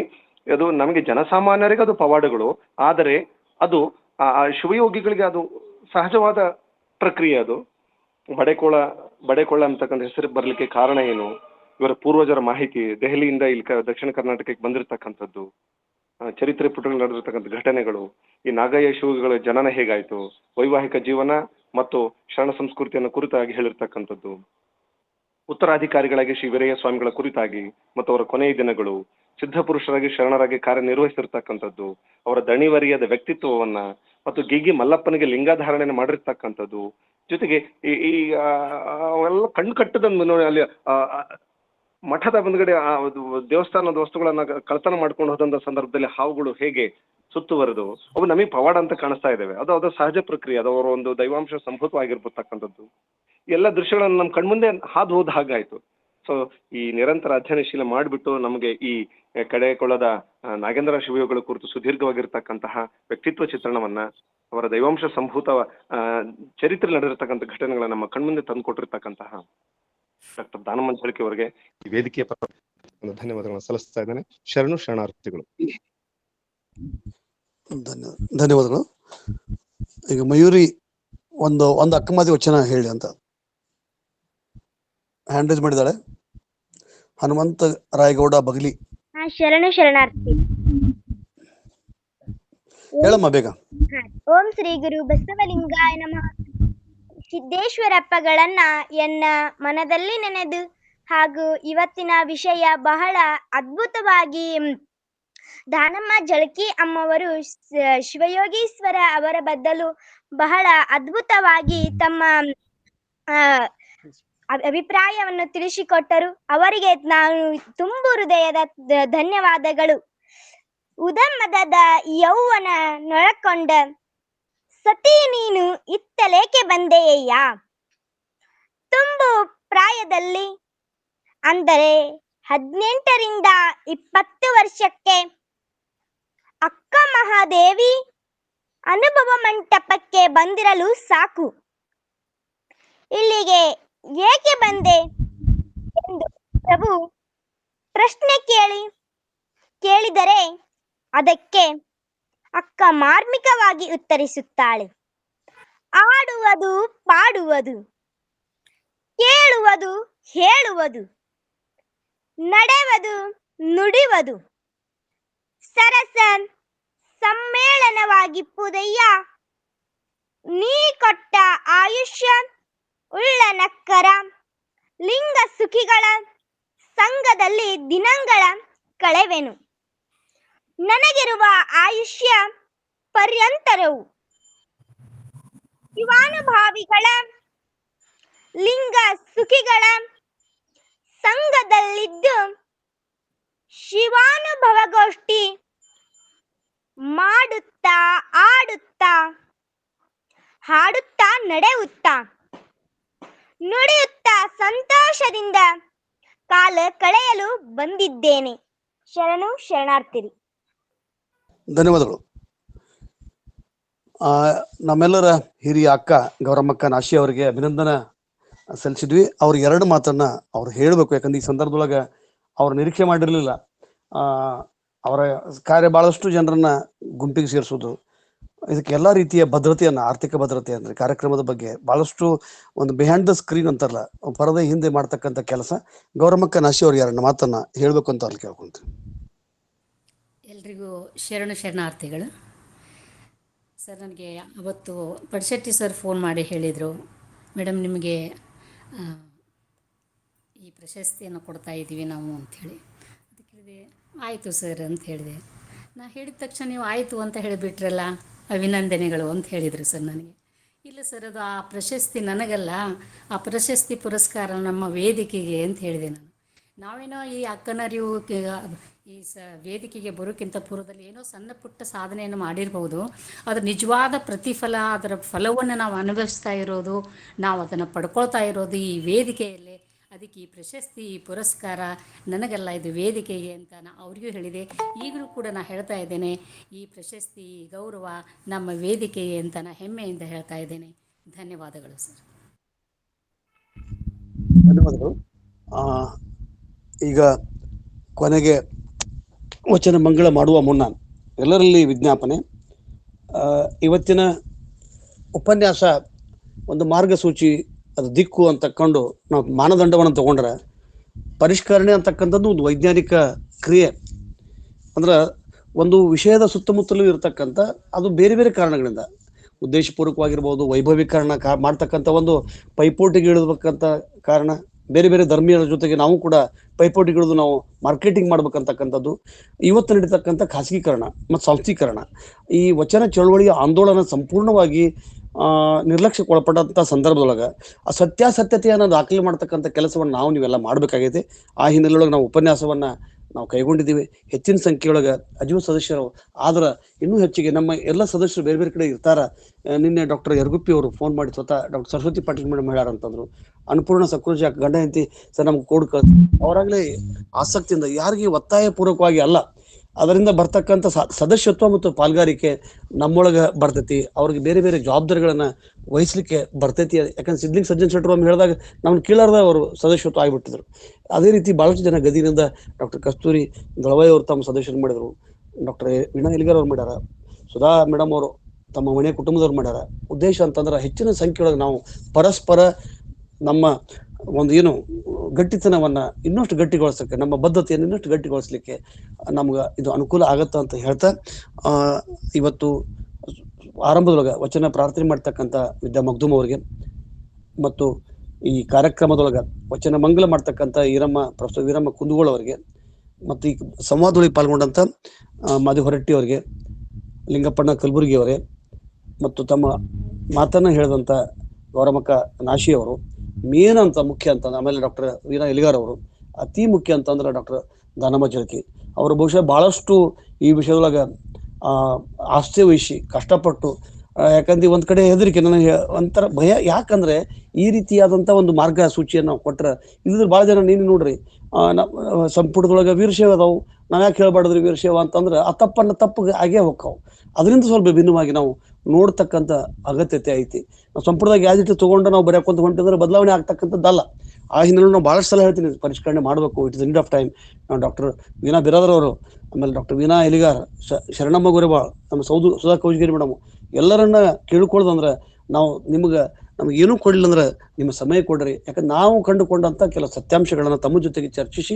ಅದು ನಮಗೆ ಜನಸಾಮಾನ್ಯರಿಗೆ ಅದು ಪವಾಡಗಳು, ಆದರೆ ಅದು ಆ ಶಿವಯೋಗಿಗಳಿಗೆ ಅದು ಸಹಜವಾದ ಪ್ರಕ್ರಿಯೆ. ಅದು ಬಡೇಕೊಳ್ಳ ಅಂತಕ್ಕಂಥ ಹೆಸರು ಬರಲಿಕ್ಕೆ ಕಾರಣ ಏನು, ಇವರ ಪೂರ್ವಜರ ಮಾಹಿತಿ, ದೆಹಲಿಯಿಂದ ಇಲ್ಲಿ ದಕ್ಷಿಣ ಕರ್ನಾಟಕಕ್ಕೆ ಬಂದಿರತಕ್ಕಂಥದ್ದು, ಚರಿತ್ರೆ ಪುಟಗಳು ನಡೆದಿರ್ತಕ್ಕಂಥ ಘಟನೆಗಳು, ಈ ನಾಗಯ್ಯ ಶಿವಗಳ ಜನನ ಹೇಗಾಯ್ತು, ವೈವಾಹಿಕ ಜೀವನ ಮತ್ತು ಶರಣ ಸಂಸ್ಕೃತಿಯನ್ನು ಕುರಿತಾಗಿ ಹೇಳಿರ್ತಕ್ಕಂಥದ್ದು, ಉತ್ತರಾಧಿಕಾರಿಗಳಾಗಿ ಶ್ರೀ ವೀರಯ್ಯ ಸ್ವಾಮಿಗಳ ಕುರಿತಾಗಿ ಮತ್ತು ಅವರ ಕೊನೆಯ ದಿನಗಳು, ಸಿದ್ಧ ಪುರುಷರಾಗಿ ಶರಣರಾಗಿ ಕಾರ್ಯನಿರ್ವಹಿಸಿರ್ತಕ್ಕಂಥದ್ದು, ಅವರ ದಣಿವರಿಯದ ವ್ಯಕ್ತಿತ್ವವನ್ನ ಮತ್ತು ಗಿಗಿ ಮಲ್ಲಪ್ಪನಿಗೆ ಲಿಂಗಧಾರಣೆ ಮಾಡಿರ್ತಕ್ಕಂಥದ್ದು, ಜೊತೆಗೆ ಈ ಅವೆಲ್ಲ ಕಣ್ಣು ಕಟ್ಟದ ನೋಡಿ ಅಲ್ಲಿ ಮಠದ ಮುಂದ್ಗಡೆ ದೇವಸ್ಥಾನದ ವಸ್ತುಗಳನ್ನ ಕಳ್ತನ ಮಾಡ್ಕೊಂಡು ಹೋದಂತ ಸಂದರ್ಭದಲ್ಲಿ ಹಾವುಗಳು ಹೇಗೆ ಸುತ್ತುವರೆದು ಅವು ನಮಗೆ ಪವಾಡ ಅಂತ ಕಾಣಿಸ್ತಾ ಇದ್ದಾವೆ. ಅದು ಸಹಜ ಪ್ರಕ್ರಿಯೆ, ಅದು ಅವರ ಒಂದು ದೈವಾಂಶ ಸಂಭೂತವಾಗಿರ್ಬತಕ್ಕಂಥದ್ದು. ಎಲ್ಲ ದೃಶ್ಯಗಳನ್ನು ನಮ್ಮ ಕಣ್ಮುಂದೆ ಹಾದು ಹೋದ ಹಾಗಾಯ್ತು. ಸೊ ಈ ನಿರಂತರ ಅಧ್ಯಯನಶೀಲ ಮಾಡಿಬಿಟ್ಟು ನಮಗೆ ಈ ಕಡೆಕೊಳದ ನಾಗೇಂದ್ರ ಶಿವಯೋಗಿಗಳ ಕುರಿತು ಸುದೀರ್ಘವಾಗಿರ್ತಕ್ಕಂತಹ ವ್ಯಕ್ತಿತ್ವ ಚಿತ್ರಣವನ್ನ, ಅವರ ದೈವಾಂಶ ಸಂಭೂತ ಚರಿತ್ರೆ ನಡೆದಿರ್ತಕ್ಕಂಥ ಘಟನೆಗಳನ್ನ ನಮ್ಮ ಕಣ್ಮುಂದೆ ತಂದುಕೊಟ್ಟಿರ್ತಕ್ಕಂತಹ ಡಾಕ್ಟರ್ ದಾನಮ್ಮ ಜಳಕಿ ಅವರಿಗೆ ಈ ವೇದಿಕೆಯ ಧನ್ಯವಾದಗಳನ್ನು ಸಲ್ಲಿಸ್ತಾ ಇದ್ದೇನೆ. ಶರಣಾರ್ಥಿಗಳು. ಧನ್ಯವಾದಗಳು. ಈಗ ಮಯೂರಿ ಒಂದು ಅಕ್ಕಮಾದಿ ವಚನ ಹೇಳಿ ಅಂತ ಹ್ಯಾಂಡ್ ರೈಸ್ ಮಾಡಿದಾಳೆ. ಹನುಮಂತ ರಾಯಗೌಡ ಬಗಲಿ. ಶರಣಾರ್ಥಿ. ಹೇಳಮ್ಮ ಬೇಗ. ಓಂ ಶ್ರೀ ಗುರು ಬಸವಲಿಂಗಾಯ ನಮಃ. ಸಿದ್ದೇಶ್ವರಪ್ಪಗಳನ್ನ ಎನ್ನ ಮನದಲ್ಲಿ ನೆನೆದು ಹಾಗೂ ಇವತ್ತಿನ ವಿಷಯ ಬಹಳ ಅದ್ಭುತವಾಗಿ ದಾನಮ್ಮ ಜಳಕಿ ಅಮ್ಮವರು ಶಿವಯೋಗೀಶ್ವರ ಅವರ ಬದಲು ಬಹಳ ಅದ್ಭುತವಾಗಿ ತಮ್ಮ ಅಭಿಪ್ರಾಯವನ್ನು ತಿಳಿಸಿಕೊಟ್ಟರು. ಅವರಿಗೆ ನಾನು ತುಂಬು ಹೃದಯದ ಧನ್ಯವಾದಗಳು. ಉದಮದದ ಯೌವನ ನೊಳಕೊಂಡ ಸತಿ ನೀನು ಇತ್ತಲೇಕೆ ಬಂದೆಯಯ್ಯ. ತುಂಬು ಪ್ರಾಯದಲ್ಲಿ ಅಂದರೆ 18ರಿಂದ 20 ವರ್ಷಕ್ಕೆ ಅಕ್ಕ ಮಹಾದೇವಿ ಅನುಭವ ಮಂಟಪಕ್ಕೆ ಬಂದಿರಲು ಸಾಕು. ಇಲ್ಲಿಗೆ ಏಕೆ ಬಂದೆ ಎಂದು ಪ್ರಭು ಪ್ರಶ್ನೆ ಕೇಳಿದರೆ ಅದಕ್ಕೆ ಅಕ್ಕ ಮಾರ್ಮಿಕವಾಗಿ ಉತ್ತರಿಸುತ್ತಾಳೆ. ಆಡುವುದು ಪಾಡುವುದು, ಕೇಳುವುದು ಹೇಳುವುದು, ನಡೆಯುವುದು ನುಡಿಯುವುದು ಸರಸ ಸಮ್ಮೇಳನವಾಗಿಪ್ಪುದಯ್ಯ. ನೀ ಕೊಟ್ಟ ಆಯುಷ್ಯ ಉಳ್ಳ ನಕ್ಕರ ಲಿಂಗ ಸುಖಿಗಳ ಸಂಘದಲ್ಲಿ ದಿನಗಳ ಕಳೆವೆನು. ನನಗಿರುವ ಆಯುಷ್ಯ ಪರ್ಯಂತರವು ಶಿವಾನುಭಾವಿಗಳ ಲಿಂಗ ಸುಖಿಗಳ ಸಂಘದಲ್ಲಿದ್ದು ಶಿವಾನುಭವಗೋಷ್ಠಿ ಮಾಡುತ್ತಾ ಆಡುತ್ತಾ ಹಾಡುತ್ತಾ ನಡೆಯುತ್ತಾ ನುಡಿಯುತ್ತಾ ಸಂತೋಷದಿಂದ ಕಾಲ ಕಳೆಯಲು ಬಂದಿದ್ದೇನೆ. ಶರಣಾರ್ಥಿರಿ. ಧನ್ಯವಾದಗಳು. ನಮ್ಮೆಲ್ಲರ ಹಿರಿಯ ಅಕ್ಕ ಗೌರಮ್ಮಕ್ಕ ನಾಶಿ ಅವರಿಗೆ ಅಭಿನಂದನೆ ಸಲ್ಲಿಸಿದ್ವಿ. ಅವ್ರಿಗೆ 2 ಮಾತನ್ನ ಅವ್ರು ಹೇಳಬೇಕು. ಯಾಕಂದ್ರೆ ಈ ಸಂದರ್ಭದೊಳಗೆ ಅವ್ರು ನಿರೀಕ್ಷೆ ಮಾಡಿರಲಿಲ್ಲ. ಅವರ ಕಾರ್ಯ ಬಹಳಷ್ಟು ಜನರನ್ನ ಗುಂಪಿಗೆ ಸೇರಿಸೋದು, ಇದಕ್ಕೆ ಎಲ್ಲ ರೀತಿಯ ಭದ್ರತೆಯನ್ನ, ಆರ್ಥಿಕ ಭದ್ರತೆ ಅಂದ್ರೆ ಕಾರ್ಯಕ್ರಮದ ಬಗ್ಗೆ ಬಹಳಷ್ಟು ಒಂದು ಬಿಹೈಂಡ್ ದ ಸ್ಕ್ರೀನ್ ಅಂತಾರಲ್ಲ, ಪರದೆ ಹಿಂದೆ ಮಾಡ್ತಕ್ಕಂಥ ಕೆಲಸ. ಗೌರಮ್ಮಕ್ಕ ನಾಶಿ ಅವ್ರಿಗೆ 2 ಮಾತನ್ನ ಹೇಳ್ಬೇಕು ಅಂತ ಅಲ್ಲಿ ಕೇಳ್ಕೊಂತೀವಿ. ಎಲ್ರಿಗೂ ಶರಣಾರ್ಥಿಗಳು. ಸರ್, ನನಗೆ ಅವತ್ತು ಪಡ್ಶೆಟ್ಟಿ ಸರ್ ಫೋನ್ ಮಾಡಿ ಹೇಳಿದರು, ಮೇಡಮ್ ನಿಮಗೆ ಈ ಪ್ರಶಸ್ತಿಯನ್ನು ಕೊಡ್ತಾ ಇದ್ದೀವಿ ನಾವು ಅಂಥೇಳಿ. ಅದಕ್ಕೆ ಹೇಳಿದೆ ಆಯಿತು ಸರ್ ಅಂತ ಹೇಳಿದೆ. ನಾ ಹೇಳಿದ ತಕ್ಷಣ ನೀವು ಆಯಿತು ಅಂತ ಹೇಳಿಬಿಟ್ರಲ್ಲ, ಅಭಿನಂದನೆಗಳು ಅಂತ ಹೇಳಿದರು ಸರ್ ನನಗೆ. ಇಲ್ಲ ಸರ್, ಅದು ಆ ಪ್ರಶಸ್ತಿ ನನಗಲ್ಲ, ಆ ಪ್ರಶಸ್ತಿ ಪುರಸ್ಕಾರ ನಮ್ಮ ವೇದಿಕೆಗೆ ಅಂತ ಹೇಳಿದೆ ನಾನು. ನಾವೇನೋ ಈ ಅಕ್ಕನರಿವು ಈ ವೇದಿಕೆಗೆ ಬರೋಕ್ಕಿಂತ ಪೂರ್ವದಲ್ಲಿ ಏನೋ ಸಣ್ಣ ಪುಟ್ಟ ಸಾಧನೆಯನ್ನು ಮಾಡಿರ್ಬೋದು. ಅದರ ನಿಜವಾದ ಪ್ರತಿಫಲ, ಅದರ ಫಲವನ್ನು ನಾವು ಅನುಭವಿಸ್ತಾ ಇರೋದು, ನಾವು ಅದನ್ನು ಪಡ್ಕೊಳ್ತಾ ಇರೋದು ಈ ವೇದಿಕೆಯಲ್ಲೇ. ಅದಕ್ಕೆ ಈ ಪ್ರಶಸ್ತಿ, ಈ ಪುರಸ್ಕಾರ ನನಗಲ್ಲ, ಇದು ವೇದಿಕೆಗೆ ಅಂತ ಅವರಿಗೂ ಹೇಳಿದೆ. ಈಗಲೂ ಕೂಡ ನಾನು ಹೇಳ್ತಾ ಇದ್ದೇನೆ, ಈ ಪ್ರಶಸ್ತಿ, ಈ ಗೌರವ ನಮ್ಮ ವೇದಿಕೆಗೆ ಅಂತ ನಾನು ಹೆಮ್ಮೆಯಿಂದ ಹೇಳ್ತಾ ಇದ್ದೇನೆ. ಧನ್ಯವಾದಗಳು ಸರ್. ಧನ್ಯವಾದಗಳು. ಈಗ ಕೊನೆಗೆ ವಚನ ಮಂಗಳ ಮಾಡುವ ಮುನ್ನ ಎಲ್ಲರಲ್ಲಿ ವಿಜ್ಞಾಪನೆ. ಇವತ್ತಿನ ಉಪನ್ಯಾಸ ಒಂದು ಮಾರ್ಗಸೂಚಿ, ಅದು ದಿಕ್ಕು ಅಂತಕೊಂಡು ನಾವು ಮಾನದಂಡವನ್ನು ತಗೊಂಡ್ರೆ, ಪರಿಷ್ಕರಣೆ ಅಂತಕ್ಕಂಥದ್ದು ಒಂದು ವೈಜ್ಞಾನಿಕ ಕ್ರಿಯೆ. ಅಂದ್ರೆ ಒಂದು ವಿಷಯದ ಸುತ್ತಮುತ್ತಲೂ ಇರತಕ್ಕಂಥ, ಅದು ಬೇರೆ ಬೇರೆ ಕಾರಣಗಳಿಂದ ಉದ್ದೇಶಪೂರ್ವಕವಾಗಿರ್ಬೋದು, ವೈಭವೀಕರಣ ಮಾಡ್ತಕ್ಕಂಥ ಒಂದು ಪೈಪೋಟಿಗೆ ಇಳಬೇಕಂತ ಕಾರಣ, ಬೇರೆ ಬೇರೆ ಧರ್ಮೀಯರ ಜೊತೆಗೆ ನಾವು ಕೂಡ ಪೈಪೋಟಿಗಳದ್ದು ನಾವು ಮಾರ್ಕೆಟಿಂಗ್ ಮಾಡ್ಬೇಕಂತಕ್ಕಂಥದ್ದು ಇವತ್ತು ನಡೀತಕ್ಕಂಥ ಖಾಸಗೀಕರಣ ಮತ್ತು ಸಂಸ್ಥೀಕರಣ, ಈ ವಚನ ಚಳವಳಿಯ ಆಂದೋಲನ ಸಂಪೂರ್ಣವಾಗಿ ನಿರ್ಲಕ್ಷ್ಯಕ್ಕೆ ಒಳಪಟ್ಟಂಥ ಸಂದರ್ಭದೊಳಗೆ ಆ ಸತ್ಯಾಸತ್ಯತೆಯನ್ನು ದಾಖಲೆ ಮಾಡ್ತಕ್ಕಂಥ ಕೆಲಸವನ್ನು ನೀವೆಲ್ಲ ಮಾಡಬೇಕಾಗಿದೆ. ಆ ಹಿನ್ನೆಲೆಯೊಳಗೆ ನಾವು ಉಪನ್ಯಾಸವನ್ನು ನಾವು ಕೈಗೊಂಡಿದ್ದೀವಿ. ಹೆಚ್ಚಿನ ಸಂಖ್ಯೆಯೊಳಗೆ ಅಜೀವ ಸದಸ್ಯರು ಆದ್ರೆ ಇನ್ನೂ ಹೆಚ್ಚಿಗೆ ನಮ್ಮ ಎಲ್ಲ ಸದಸ್ಯರು ಬೇರೆ ಬೇರೆ ಕಡೆ ಇರ್ತಾರ. ನಿನ್ನೆ ಡಾಕ್ಟರ್ ಯರಗುಪ್ಪಿ ಅವರು ಫೋನ್ ಮಾಡಿ ಸ್ವತಃ ಡಾಕ್ಟರ್ ಸರಸ್ವತಿ ಪಾಟೀಲ್ ಮೇಡಮ್ ಹೇಳ್ಯಾರ ಅಂತಂದ್ರು. ಅನ್ನಪೂರ್ಣ ಸಕ್ರೋಜ ಗಂಡ ಹೆಂಡತಿ ಸರ್ ನಮ್ಗೆ ಕೋಡ್ ಅವರಾಗಲೇ ಆಸಕ್ತಿಯಿಂದ, ಯಾರಿಗೆ ಒತ್ತಾಯ ಪೂರ್ವಕವಾಗಿ ಅಲ್ಲ, ಅದರಿಂದ ಬರ್ತಕ್ಕಂಥ ಸದಸ್ಯತ್ವ ಮತ್ತು ಪಾಲ್ಗಾರಿಕೆ ನಮ್ಮೊಳಗೆ ಬರ್ತೈತಿ. ಅವ್ರಿಗೆ ಬೇರೆ ಬೇರೆ ಜವಾಬ್ದಾರಿಗಳನ್ನ ವಹಿಸ್ಲಿಕ್ಕೆ ಬರ್ತೈತಿ. ಯಾಕಂದ್ರೆ ಸಿದ್ಲಿಂಗ್ ಸಜ್ಜನ್ ಶೆಟ್ಟರು ಒಮ್ಮೆ ಹೇಳಿದಾಗ ನಮ್ಗೆ ಕೀಳಾರ್ದ ಅವರು ಸದಸ್ಯತ್ವ ಆಗಿಬಿಟ್ಟಿದ್ರು. ಅದೇ ರೀತಿ ಬಹಳಷ್ಟು ಜನ ಗದಿನಿಂದ ಡಾಕ್ಟರ್ ಕಸ್ತೂರಿ ದಳವಾಯಿ ಅವರು ತಮ್ಮ ಸದಸ್ಯರು ಮಾಡಿದ್ರು, ಡಾಕ್ಟರ್ ವೀಣಾ ಎಲಿಗಾರ್ ಅವ್ರು ಮಾಡ್ಯಾರ, ಸುಧಾ ಮೇಡಮ್ ಅವರು ತಮ್ಮ ಮನೆ ಕುಟುಂಬದವ್ರು ಮಾಡ್ಯಾರ. ಉದ್ದೇಶ ಅಂತಂದ್ರೆ ಹೆಚ್ಚಿನ ಸಂಖ್ಯೆಯೊಳಗೆ ನಾವು ಪರಸ್ಪರ ನಮ್ಮ ಒಂದು ಏನು ಗಟ್ಟಿತನವನ್ನ ಇನ್ನಷ್ಟು ಗಟ್ಟಿಗೊಳಿಸಕ್ಕೆ, ನಮ್ಮ ಬದ್ಧತೆಯನ್ನು ಇನ್ನಷ್ಟು ಗಟ್ಟಿಗೊಳಿಸ್ಲಿಕ್ಕೆ ನಮ್ಗೆ ಇದು ಅನುಕೂಲ ಆಗತ್ತ ಅಂತ ಹೇಳ್ತಾ, ಇವತ್ತು ಆರಂಭದೊಳಗೆ ವಚನ ಪ್ರಾರ್ಥನೆ ಮಾಡ್ತಕ್ಕಂಥ ವಿದ್ಯಾ ಮಗ್ದುಮ್ ಅವರಿಗೆ ಮತ್ತು ಈ ಕಾರ್ಯಕ್ರಮದೊಳಗೆ ವಚನ ಮಂಗಲ ಮಾಡ್ತಕ್ಕಂಥ ಪ್ರೊಫೆಸರ್ ವೀರಮ್ಮ ಕುಂದಗೋಳ ಅವರಿಗೆ ಮತ್ತು ಈ ಸಂವಾದದೊಳಗೆ ಪಾಲ್ಗೊಂಡಂತ ಮಾದಿ ಹೊರಟ್ಟಿ ಅವರಿಗೆ, ಲಿಂಗಪ್ಪಣ್ಣ ಕಲಬುರ್ಗಿ ಅವರೇ ಮತ್ತು ತಮ್ಮ ಮಾತನ್ನ ಹೇಳಿದಂತ ಗೌರಮಕ್ಕ ನಾಶಿ ಅವರು, ಮೇನ್ ಅಂತ ಮುಖ್ಯ ಅಂತಂದ್ರೆ ಆಮೇಲೆ ಡಾಕ್ಟರ್ ವೀಣಾ ಎಲಿಗಾರ್ ಅವರು, ಅತಿ ಮುಖ್ಯ ಅಂತಂದ್ರೆ ಡಾಕ್ಟರ್ ದಾನಮ್ಮ ಜಳಕಿ ಅವರು ಬಹುಶಃ ಬಹಳಷ್ಟು ಈ ವಿಷಯದೊಳಗೆ ಆಸ್ತಿ ವಹಿಸಿ ಕಷ್ಟಪಟ್ಟು, ಯಾಕಂದ್ರೆ ಒಂದ್ ಕಡೆ ಹೆದರಿಕೆ, ನನಗೆ ಒಂಥರ ಭಯ. ಯಾಕಂದ್ರೆ ಈ ರೀತಿಯಾದಂತ ಒಂದು ಮಾರ್ಗಸೂಚಿಯನ್ನು ನಾವು ಕೊಟ್ರೆ ಇದ್ರ ಬಹಳ ಜನ ನೀನು ನೋಡ್ರಿ ಸಂಪುಟದೊಳಗೆ ವೀರಶೈವ ಅದಾವು, ನಾವ್ ಯಾಕೆ ಹೇಳ್ಬಾರ್ದ್ರಿ ವೀರಶೈವ ಅಂತಂದ್ರೆ ಆ ತಪ್ಪು ಆಗೇ ಹೋಗ್ತಾವ್. ಅದರಿಂದ ಸ್ವಲ್ಪ ಭಿನ್ನವಾಗಿ ನಾವು ನೋಡ್ತಕ್ಕಂಥ ಅಗತ್ಯತೆ ಐತಿ. ನಾವು ಸಂಪುಟದಾಗ ಯಾವ್ದಿಟ್ಟು ತಗೊಂಡು ನಾವು ಬರೆಯಕೊಂತ ಹೊಂಟಿದ್ರೆ ಬದಲಾವಣೆ ಆಗ್ತಕ್ಕಂಥದ್ದಲ್ಲ. ಆ ಹಿನ್ನೆಲೆ ನಾವು ಬಹಳಷ್ಟು ಸಲ ಹೇಳ್ತೀನಿ, ಪರಿಷ್ಕರಣೆ ಮಾಡಬೇಕು, it is need of time. ನಾವು ಡಾಕ್ಟರ್ ವೀಣಾ ಬಿರಾದರ್ ಅವರು, ಆಮೇಲೆ ಡಾಕ್ಟರ್ ವೀಣಾ ಎಲಿಗಾರ್, ಶರಣಮ್ಮ ಗೊರೆಬಾಳ್, ನಮ್ಮ ಸುಧಾ ಕೌಜಗಿರಿ ಮೇಡಮ್ ಎಲ್ಲರನ್ನ ಕೇಳ್ಕೊಳ್ಳೋದಂದ್ರೆ ನಾವು ನಮ್ಗೆ ಏನೂ ಕೊಡ್ಲಿಲ್ಲ ಅಂದ್ರೆ ನಿಮ್ಮ ಸಮಯ ಕೊಡ್ರಿ. ಯಾಕಂದ್ರೆ ನಾವು ಕಂಡುಕೊಂಡಂತ ಕೆಲವು ಸತ್ಯಾಂಶಗಳನ್ನ ತಮ್ಮ ಜೊತೆಗೆ ಚರ್ಚಿಸಿ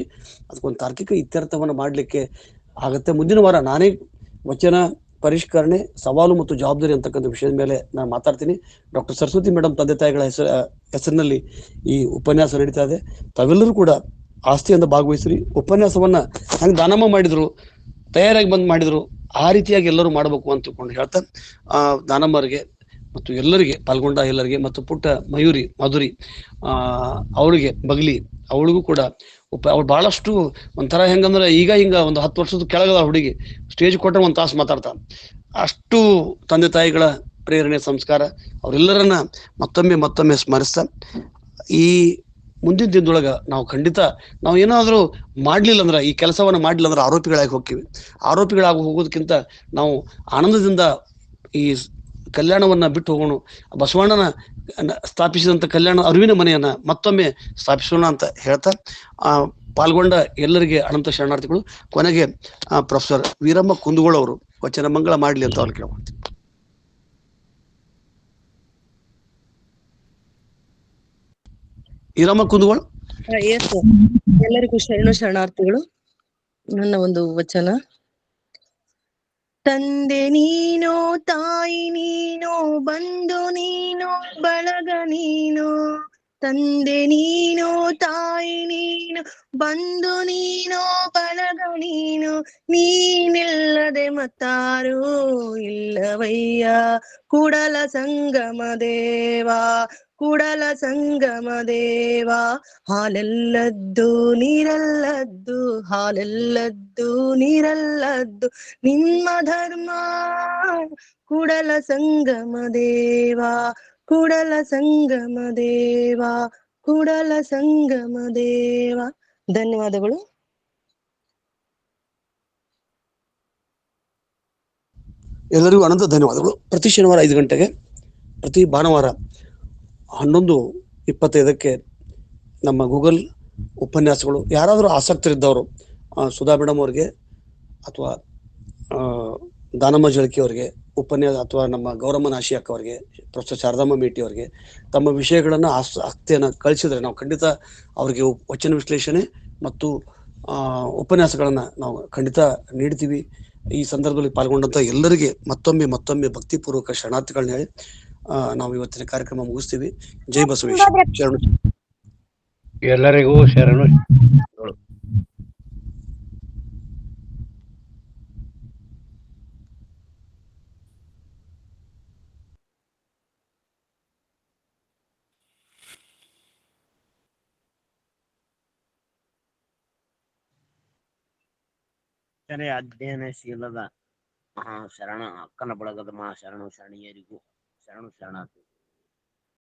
ಅದಕ್ಕೊಂದು ತಾರ್ಕಿಕ ಇತ್ಯರ್ಥವನ್ನು ಮಾಡ್ಲಿಕ್ಕೆ ಆಗತ್ತೆ. ಮುಂದಿನ ವಾರ ನಾನೇ ವಚನ ಪರಿಷ್ಕರಣೆ ಸವಾಲು ಮತ್ತು ಜವಾಬ್ದಾರಿ ಅಂತಕ್ಕಂಥ ವಿಷಯದ ಮೇಲೆ ನಾನು ಮಾತಾಡ್ತೀನಿ. ಡಾಕ್ಟರ್ ಸರಸ್ವತಿ ಮೇಡಮ್ ತಂದೆ ತಾಯಿಗಳ ಹೆಸರಿನಲ್ಲಿ ಈ ಉಪನ್ಯಾಸ ನಡೀತಾ ಇದೆ. ತಾವೆಲ್ಲರೂ ಕೂಡ ಆಸ್ತಿಯಿಂದ ಭಾಗವಹಿಸ್ರಿ. ಉಪನ್ಯಾಸವನ್ನ ಹಂಗೆ ದಾನಮ್ಮ ಮಾಡಿದ್ರು, ತಯಾರಾಗಿ ಬಂದ್ ಮಾಡಿದ್ರು, ಆ ರೀತಿಯಾಗಿ ಎಲ್ಲರೂ ಮಾಡಬೇಕು ಅಂತ ತಿಳ್ಕೊಂಡು ಹೇಳ್ತಾ, ದಾನಮ್ಮರಿಗೆ ಮತ್ತು ಎಲ್ಲರಿಗೆ ಪಾಲ್ಗೊಂಡ ಎಲ್ಲರಿಗೆ ಮತ್ತು ಪುಟ್ಟ ಮಯೂರಿ ಮಾಧುರಿ ಅವಳಿಗೆ ಬಗ್ಲಿ ಅವಳಿಗೂ ಕೂಡ ಅವಳು ಬಹಳಷ್ಟು ಒಂಥರ ಹೆಂಗಂದ್ರೆ ಈಗ ಒಂದು 10 ವರ್ಷದ ಕೆಳಗದ ಹುಡುಗಿ ಸ್ಟೇಜ್ ಕೊಟ್ಟರೆ 1 ತಾಸು ಮಾತಾಡ್ತಾ, ಅಷ್ಟು ತಂದೆ ತಾಯಿಗಳ ಪ್ರೇರಣೆ ಸಂಸ್ಕಾರ ಅವರೆಲ್ಲರನ್ನ ಮತ್ತೊಮ್ಮೆ ಸ್ಮರಿಸ್ತಾ, ಈ ಮುಂದಿನ ದಿನದೊಳಗ ನಾವು ಖಂಡಿತ ನಾವು ಏನಾದ್ರೂ ಮಾಡ್ಲಿಲ್ಲ ಅಂದ್ರೆ, ಈ ಕೆಲಸವನ್ನ ಮಾಡ್ಲಿಲ್ಲ ಅಂದ್ರೆ ಆರೋಪಿಗಳಾಗಿ ಹೋಗ್ತೀವಿ. ಆರೋಪಿಗಳಾಗಿ ಹೋಗೋದಕ್ಕಿಂತ ನಾವು ಆನಂದದಿಂದ ಈ ಕಲ್ಯಾಣವನ್ನ ಬಿಟ್ಟು ಹೋಗೋಣ. ಬಸವಣ್ಣನ ಸ್ಥಾಪಿಸಿದಂತ ಕಲ್ಯಾಣ ಅರಿವಿನ ಮನೆಯನ್ನ ಮತ್ತೊಮ್ಮೆ ಸ್ಥಾಪಿಸೋಣ ಅಂತ ಹೇಳ್ತಾ, ಪಾಲ್ಗೊಂಡ ಎಲ್ಲರಿಗೆ ಅನಂತ ಶರಣಾರ್ಥಿಗಳು. ಕೊನೆಗೆ ಪ್ರೊಫೆಸರ್ ವೀರಮ್ಮ ಕುಂದಗೋಳ ಅವರು ವಚನ ಮಂಗಳ ಮಾಡ್ಲಿ ಅಂತ ಅವ್ರು ಕೇಳ್ಕೊಳ್ತೀವಿ. ವೀರಮ್ಮ ಕುಂದಗೋಳ. ಎಲ್ಲರಿಗೂ ಶರಣಾರ್ಥಿಗಳು. ನನ್ನ ಒಂದು ವಚನ: ತಂದೆ ನೀನೋ, ತಾಯಿ ನೀನೋ, ಬಂಧು ನೀನೋ, ಬಳಗ ನೀನೋ. ತಂದೆ ನೀನೋ, ತಾಯಿ ನೀನೋ, ಬಂಧು ನೀನೋ, ಬಳಗ ನೀನೋ. ನೀನಿಲ್ಲದೆ ಮತ್ತಾರೂ ಇಲ್ಲವಯ್ಯ ಕೂಡಲ ಸಂಗಮ ದೇವಾ, ಕೂಡಲ ಸಂಗಮ ದೇವಾ. ಹಾಲೆಲ್ಲದ್ದು ನೀರಲ್ಲದ್ದು, ಹಾಲೆಲ್ಲದ್ದು ನೀರಲ್ಲದ್ದು ನಿಮ್ಮ ಧರ್ಮ. ಕೂಡಲ ಸಂಗಮ ದೇವಾ, ಕೂಡಲ ಸಂಗಮ ದೇವಾ, ಕೂಡಲ ಸಂಗಮ ದೇವಾ. ಧನ್ಯವಾದಗಳು. ಎಲ್ಲರಿಗೂ ಅನಂತ ಧನ್ಯವಾದಗಳು. ಪ್ರತಿ ಶನಿವಾರ 5 ಗಂಟೆಗೆ, ಪ್ರತಿ ಭಾನುವಾರ 11:25 ನಮ್ಮ ಗೂಗಲ್ ಉಪನ್ಯಾಸಗಳು. ಯಾರಾದರೂ ಆಸಕ್ತರಿದ್ದವರು ಸುಧಾ ಮೇಡಮ್ ಅವ್ರಿಗೆ ಅಥವಾ ದಾನಮ್ಮ ಜಳಕಿ ಅವರಿಗೆ ಉಪನ್ಯಾಸ, ಅಥವಾ ನಮ್ಮ ಗೌರಮ್ಮ ನಾಶಿ ಅಕ್ಕ ಅವರಿಗೆ, ಪ್ರೊಫೆಸರ್ ಶಾರದಮ್ಮ ಮೇಟಿ ಅವರಿಗೆ ತಮ್ಮ ವಿಷಯಗಳನ್ನ ಆಸಕ್ತಿಯನ್ನು ಕಳಿಸಿದ್ರೆ ನಾವು ಖಂಡಿತ ಅವರಿಗೆ ವಚನ ವಿಶ್ಲೇಷಣೆ ಮತ್ತು ಉಪನ್ಯಾಸಗಳನ್ನ ನಾವು ಖಂಡಿತ ನೀಡ್ತೀವಿ. ಈ ಸಂದರ್ಭದಲ್ಲಿ ಪಾಲ್ಗೊಂಡಂತ ಎಲ್ಲರಿಗೆ ಮತ್ತೊಮ್ಮೆ ಭಕ್ತಿಪೂರ್ವಕ ಶರಣಾರ್ಥಿಗಳನ್ನ ಹೇಳಿ ನಾವು ಇವತ್ತಿನ ಕಾರ್ಯಕ್ರಮ ಮುಗಿಸ್ತೀವಿ. ಜೈ ಬಸವೇಶ್ವರ. ಎಲ್ಲರಿಗೂ ಶರಣು. ಅಧ್ಯಯನಶೀಲದ ಮಹಾ ಶರಣ ಅಕ್ಕನ ಬಳಗದ ಮಹಾ ಶರಣು ಶರಣೀಯರಿಗೂ ಶರಣು ಶರಣಾರ್ಥಿ.